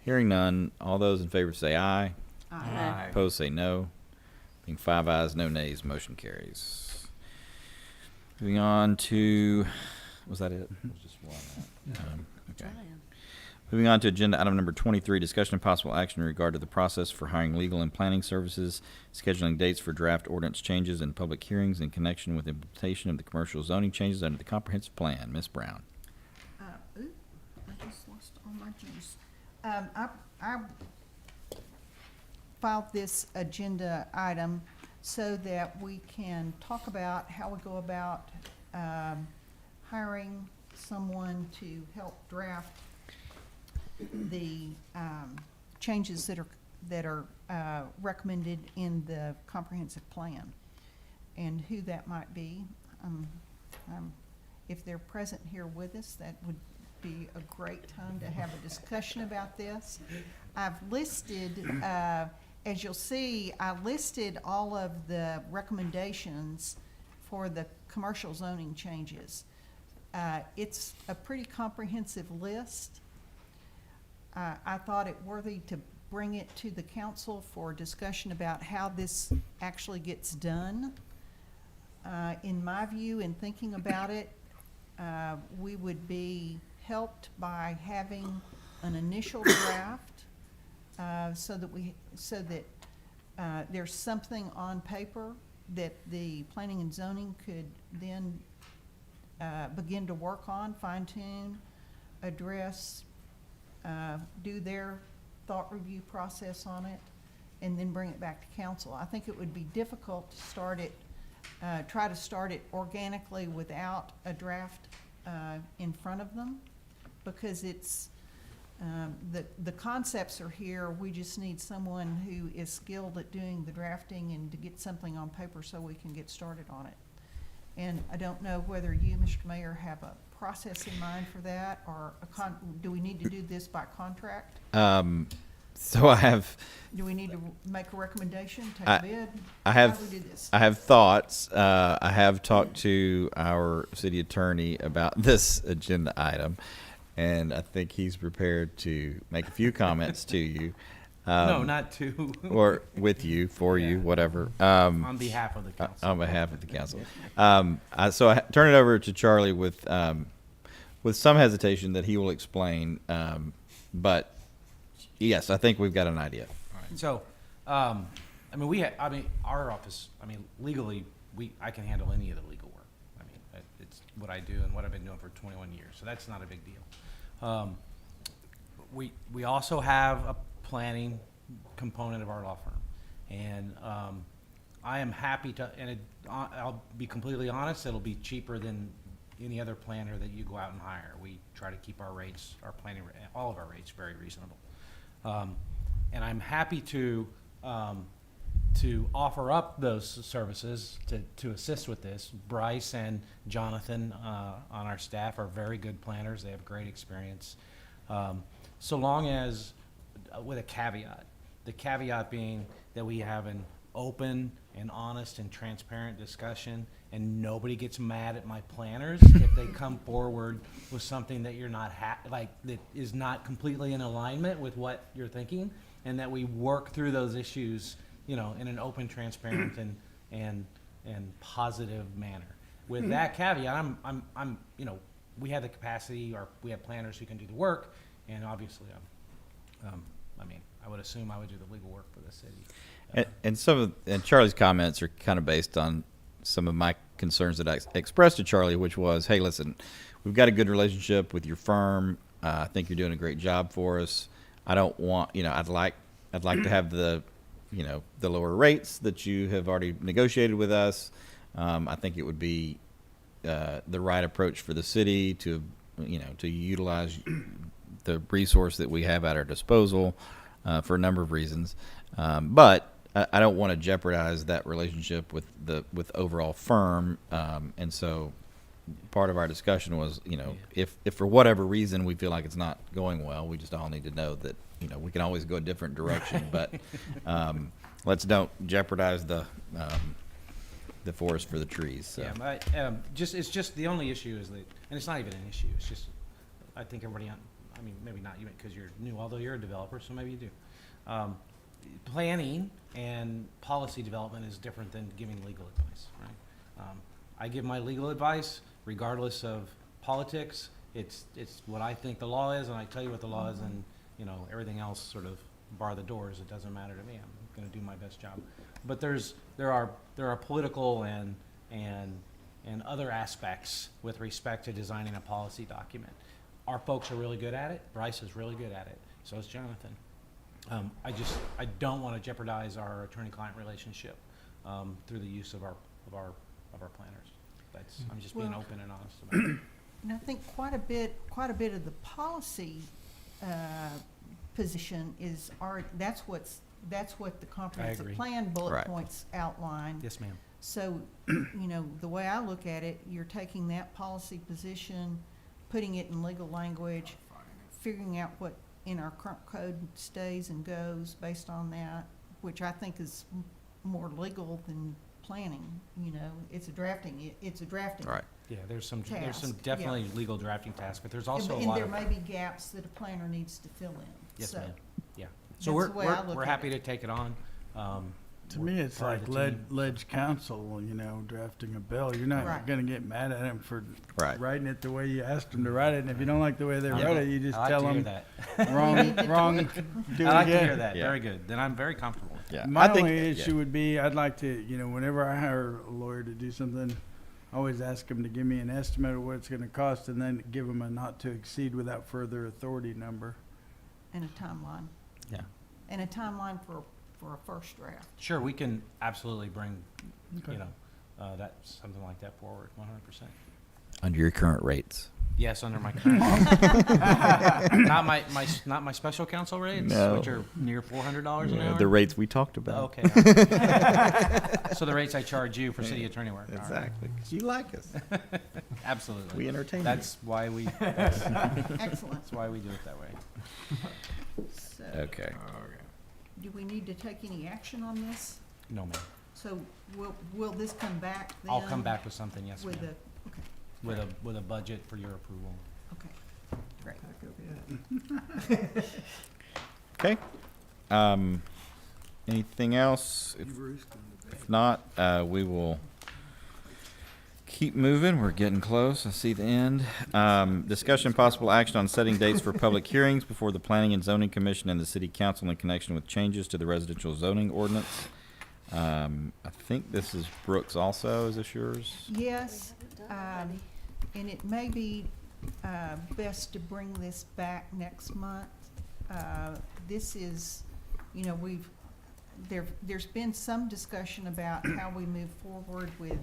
Hearing none, all those in favor say aye. Aye. Opposed say no. Being 5 ayes, no nays, motion carries. Moving on to, was that it? Just one. Okay. Moving on to agenda item number 23, discussion and possible action in regard to the process for hiring legal and planning services, scheduling dates for draft ordinance changes and public hearings in connection with implementation of the commercial zoning changes under the comprehensive plan. Ms. Brown. I just lost all my juice. I filed this agenda item so that we can talk about how we go about hiring someone to help draft the changes that are recommended in the comprehensive plan, and who that might be. If they're present here with us, that would be a great time to have a discussion about this. I've listed, as you'll see, I listed all of the recommendations for the commercial zoning changes. It's a pretty comprehensive list. I thought it worthy to bring it to the council for discussion about how this actually gets done. In my view, in thinking about it, we would be helped by having an initial draft so that there's something on paper that the planning and zoning could then begin to work on, fine tune, address, do their thought review process on it, and then bring it back to council. I think it would be difficult to start it, try to start it organically without a draft in front of them, because it's, the concepts are here. We just need someone who is skilled at doing the drafting and to get something on paper so we can get started on it. And I don't know whether you, Mr. Mayor, have a process in mind for that, or do we need to do this by contract? So I have. Do we need to make a recommendation, take a bid? I How have. do we do this? I have thoughts. I have talked to our city attorney about this agenda item, and I think he's prepared to make a few comments to you. No, not to. Or with you, for you, whatever. On behalf of the council. On behalf of the council. So I turn it over to Charlie with some hesitation that he will explain. But yes, I think we've got an idea. All right. So, our office, legally, I can handle any of the legal work. It's what I do and what I've been doing for 21 years. So that's not a big deal. We also have a planning component of our law firm, and I am happy to, and I'll be completely honest, it'll be cheaper than any other planner that you go out and hire. We try to keep our rates, our planning, all of our rates very reasonable. And I'm happy to offer up those services to assist with this. Bryce and Jonathan on our staff are very good planners. They have great experience. So long as, with a caveat, the caveat being that we have an open and honest and transparent discussion, and nobody gets mad at my planners if they come forward with something that you're not that is not completely in alignment with what you're thinking, and that we work through those issues, in an open, transparent, and positive manner. With that caveat, I'm we have the capacity, or we have planners who can do the work, and obviously I would assume I would do the legal work for the city. And Charlie's comments are kind of based on some of my concerns that I expressed to Charlie, which was, hey, listen, we've got a good relationship with your firm. I think you're doing a great job for us. I don't want, I'd like to have the lower rates that you have already negotiated with us. I think it would be the right approach for the city to utilize the resource that we have at our disposal for a number of reasons. But I don't want to jeopardize that relationship with the overall firm. And so part of our discussion was, if for whatever reason we feel like it's not going well, we just all need to know that, we can always go a different direction, but let's don't jeopardize the forest for the trees. So. Yeah, but it's just the only issue is that, and it's not even an issue. It's just, I think everybody, maybe not you because you're new, although you're a developer, so maybe you do. Planning and policy development is different than giving legal advice, right? I give my legal advice regardless of politics. It's what I think the law is, and I tell you what the law is, and everything else sort of bar the doors. It doesn't matter to me. I'm going to do my best job. But there are political and other aspects with respect to designing a policy document. Our folks are really good at it. Bryce is really good at it. So is Jonathan. I don't want to jeopardize our attorney-client relationship through the use of our planners. I'm just being open and honest about it. And I think quite a bit of the policy position is that's what the comprehensive plan bullet points outline. Yes, ma'am. So, the way I look at it, you're taking that policy position, putting it in legal language, figuring out what in our current code stays and goes based on that, which I think is more legal than planning. It's a drafting. Right. Yeah, there's some task. definitely legal drafting tasks, but there's also and a lot there of. may be gaps that a planner needs to fill in. Yes, So ma'am. Yeah. So that's the way I look we're at happy it. to take it on. To me, it's part like of the team. ledge counsel, you know, drafting a bill. You're not Right. gonna get mad at them for Right. writing it the way you asked them to write it. And if you don't like the way they Yeah. wrote it, you just I like tell to hear them that. wrong, do it I like again. to hear that. Yeah. Very good. Then I'm very comfortable with that. Yeah. My I think, only yeah. issue would be, I'd like to, you know, whenever I hire a lawyer to do something, I always ask them to give me an estimate of what it's gonna cost and then give them a not to exceed without further authority number. And a timeline. Yeah. And a timeline for a first draft. Sure, we can absolutely bring, Okay. you know, that, something like that forward, 100%. Under your current rates. Yes, under my current, not my special counsel rates, No. which are near $400 an hour. The rates we talked about. Okay. So the rates I charge you for city attorney work. All right. Exactly. 'Cause you like us. Absolutely. We entertain you. That's why we. Excellent. That's why we do it that way. So, Okay. do we need to take any action on this? No, ma'am. So will this come back then? I'll come back with something. Yes, With ma'am. okay, With a budget for your approval. okay, great. Okay. Anything else? If not, we will keep moving. We're getting close. I see the end. Discussion possible action on setting dates for public hearings before the Planning and Zoning Commission and the City Council in connection with changes to the residential zoning ordinance. I think this is Brooks also. Is this yours? Yes, and it may be best to bring this back next month. This is, you know, there's been some discussion about how we move forward with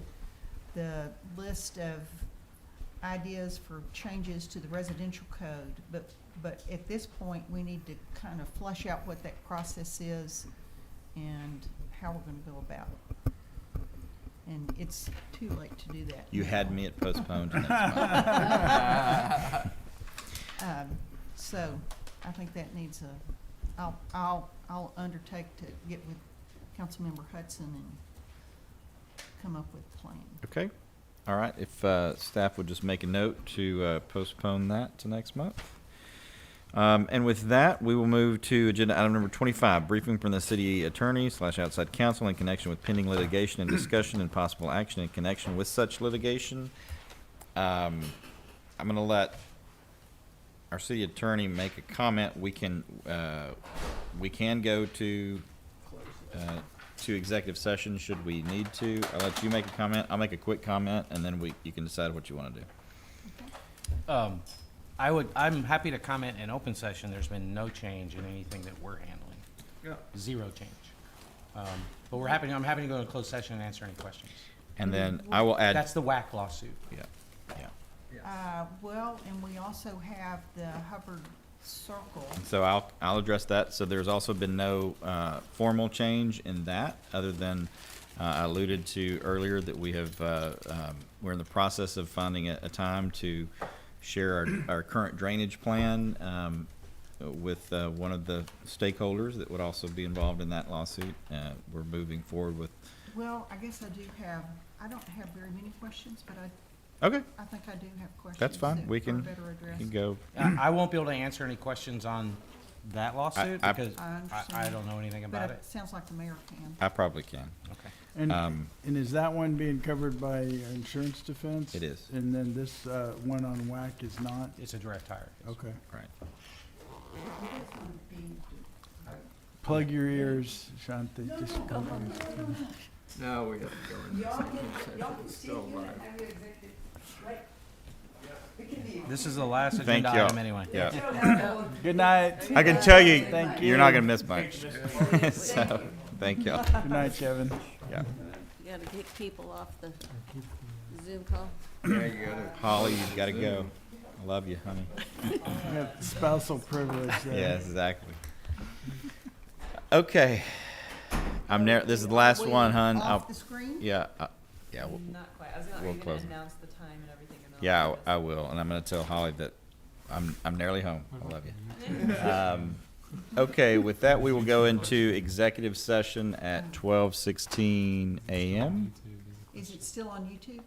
the list of ideas for changes to the residential code, but at this point, we need to kind of flush out what that process is and how we're gonna go about it. And it's too late to do that. You now. had me at postponed to next month. So I think that needs I'll undertake to get with Councilmember Hudson and come up with a plan. Okay. All right. If staff would just make a note to postpone that to next month. And with that, we will move to agenda item number 25, briefing from the city attorney / outside counsel in connection with pending litigation and discussion and possible action in connection with such litigation. I'm going to let our city attorney make a comment. We can go to executive session should we need to. I'll let you make a comment. I'll make a quick comment, and then you can decide what you want to do. I'm happy to comment in open session. There's been no change in anything that we're handling. Yeah. Zero change. But I'm happy to go to closed session and answer any questions. And then I will add. That's the WAC lawsuit. Yeah. Well, and we also have the Hubbard Circle. So I'll address that. So there's also been no formal change in that, other than I alluded to earlier that we have we're in the process of finding a time to share our current drainage plan with one of the stakeholders that would also be involved in that lawsuit. We're moving forward with. Well, I guess I don't have very many questions, but Okay. I think I do have questions. That's fine. that We are can better addressed. go. I won't be able to answer any questions on that lawsuit I- because I I understand. don't know anything But about it it. sounds like the mayor can. I probably can. Okay. And is that one being covered by insurance defense? It is. And then this one on WAC is not? It's a direct hire. yes. Okay. Right. Plug your ears, Shanti. Just Now we have to go into executive session. It's still live. This is the last Thank agenda y'all. item anyway. Yeah. Good night. I can tell you, Thank you're not going to miss much. So, thank y'all. Good night, Kevin. Yeah. You gotta kick people off the Zoom call. Yeah, you gotta. Holly, you've got to go. I love you, honey. You got spousal privilege there. Yes, exactly. Okay. This is the last We one, hon. Off the screen? Yeah. Yeah. Not quite. I was we'll close it. announce the time and everything. Yeah, I will, and I'm going to tell Holly that I'm nearly home. I love you. Okay, with that, we will go into executive session at 12:16 a.m. Is it still on YouTube?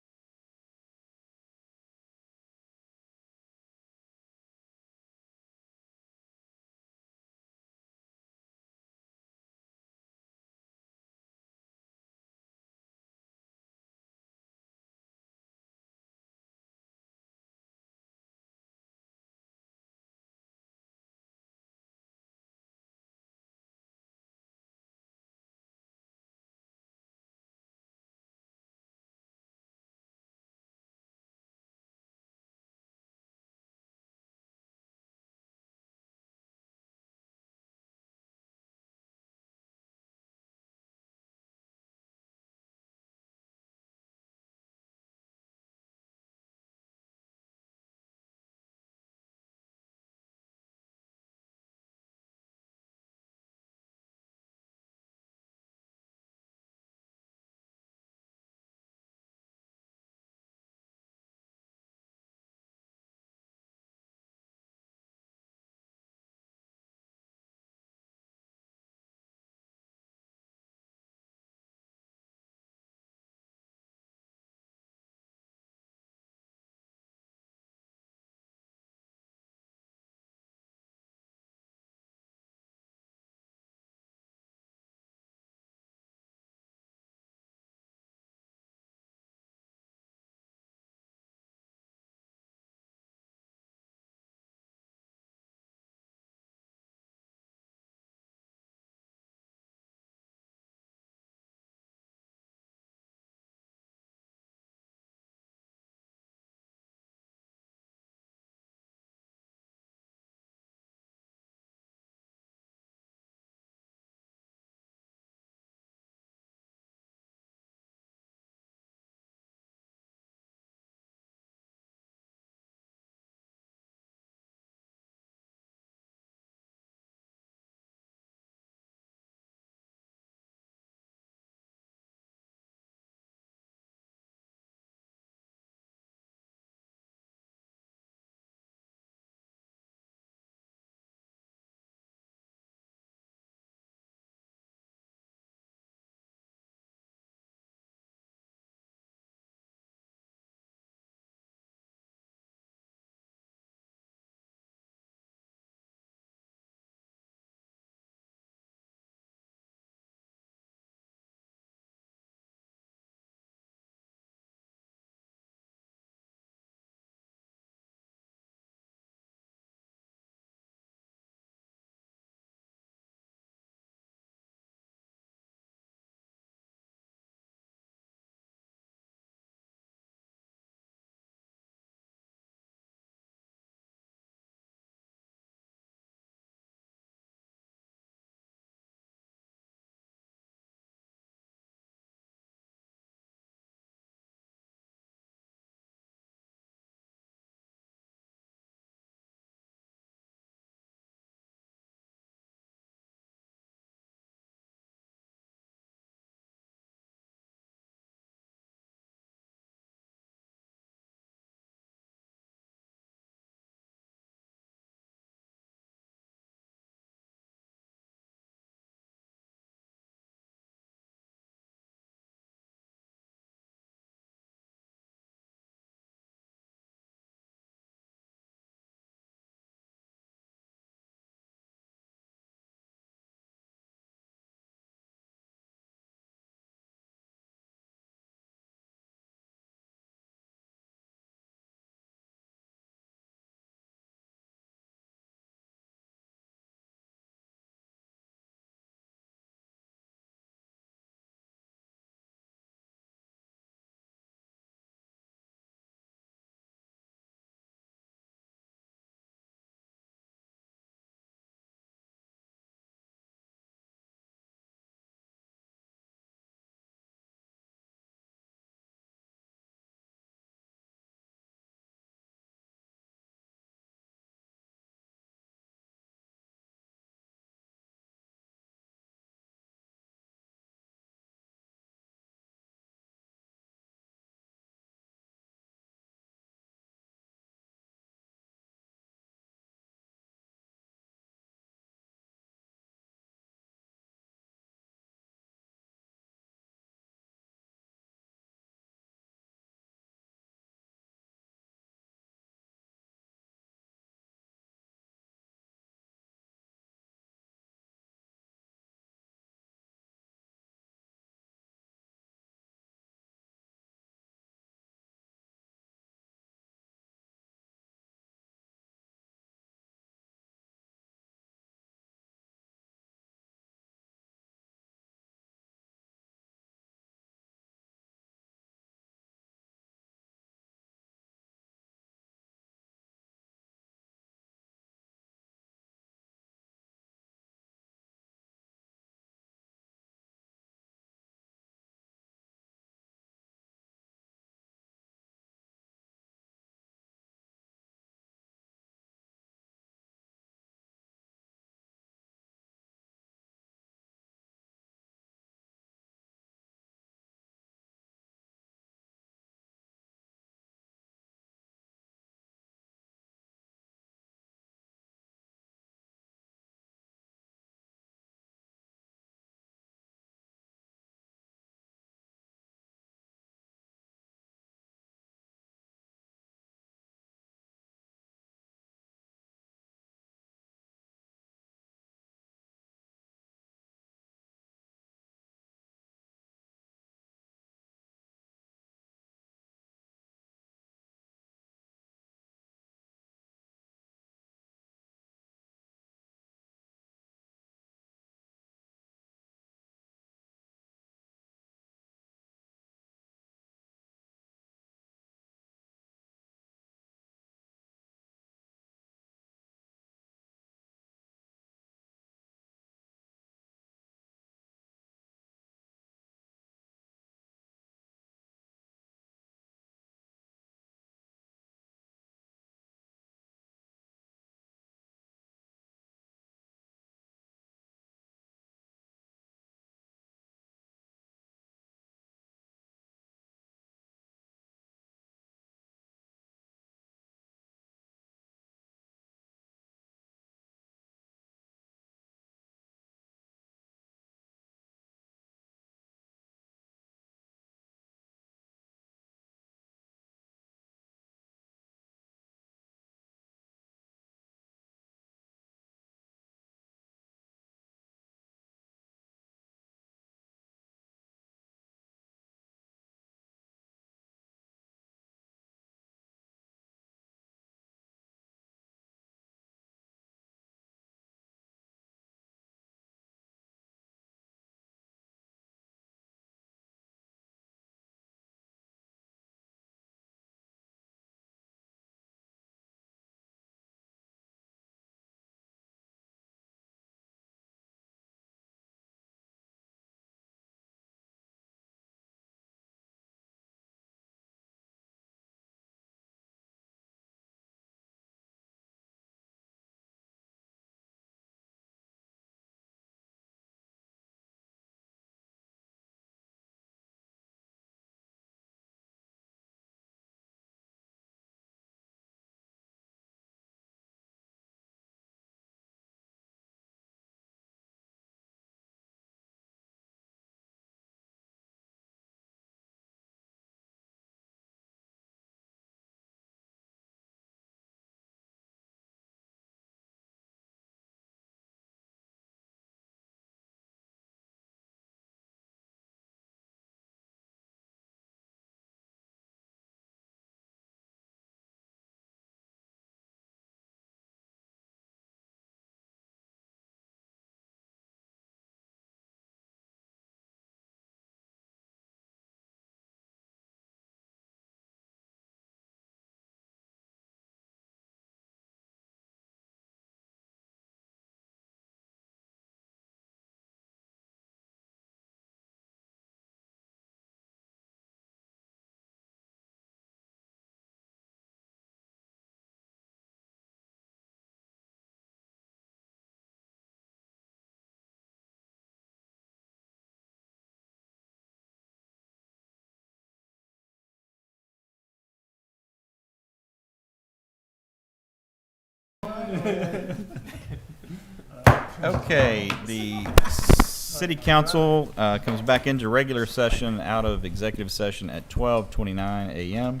Okay, the city council comes back into regular session out of executive session at 12:29 a.m.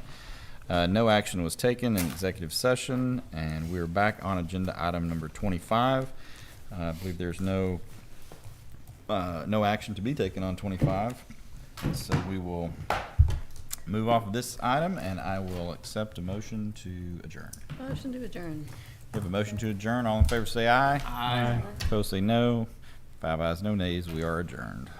No action was taken in executive session, and we're back on agenda item number 25. I believe there's no action to be taken on 25, so we will move off of this item, and I will accept a motion to adjourn. Motion to adjourn. We have a motion to adjourn. All in favor say aye. Aye. Opposed say no. 5 ayes, no nays. We are adjourned.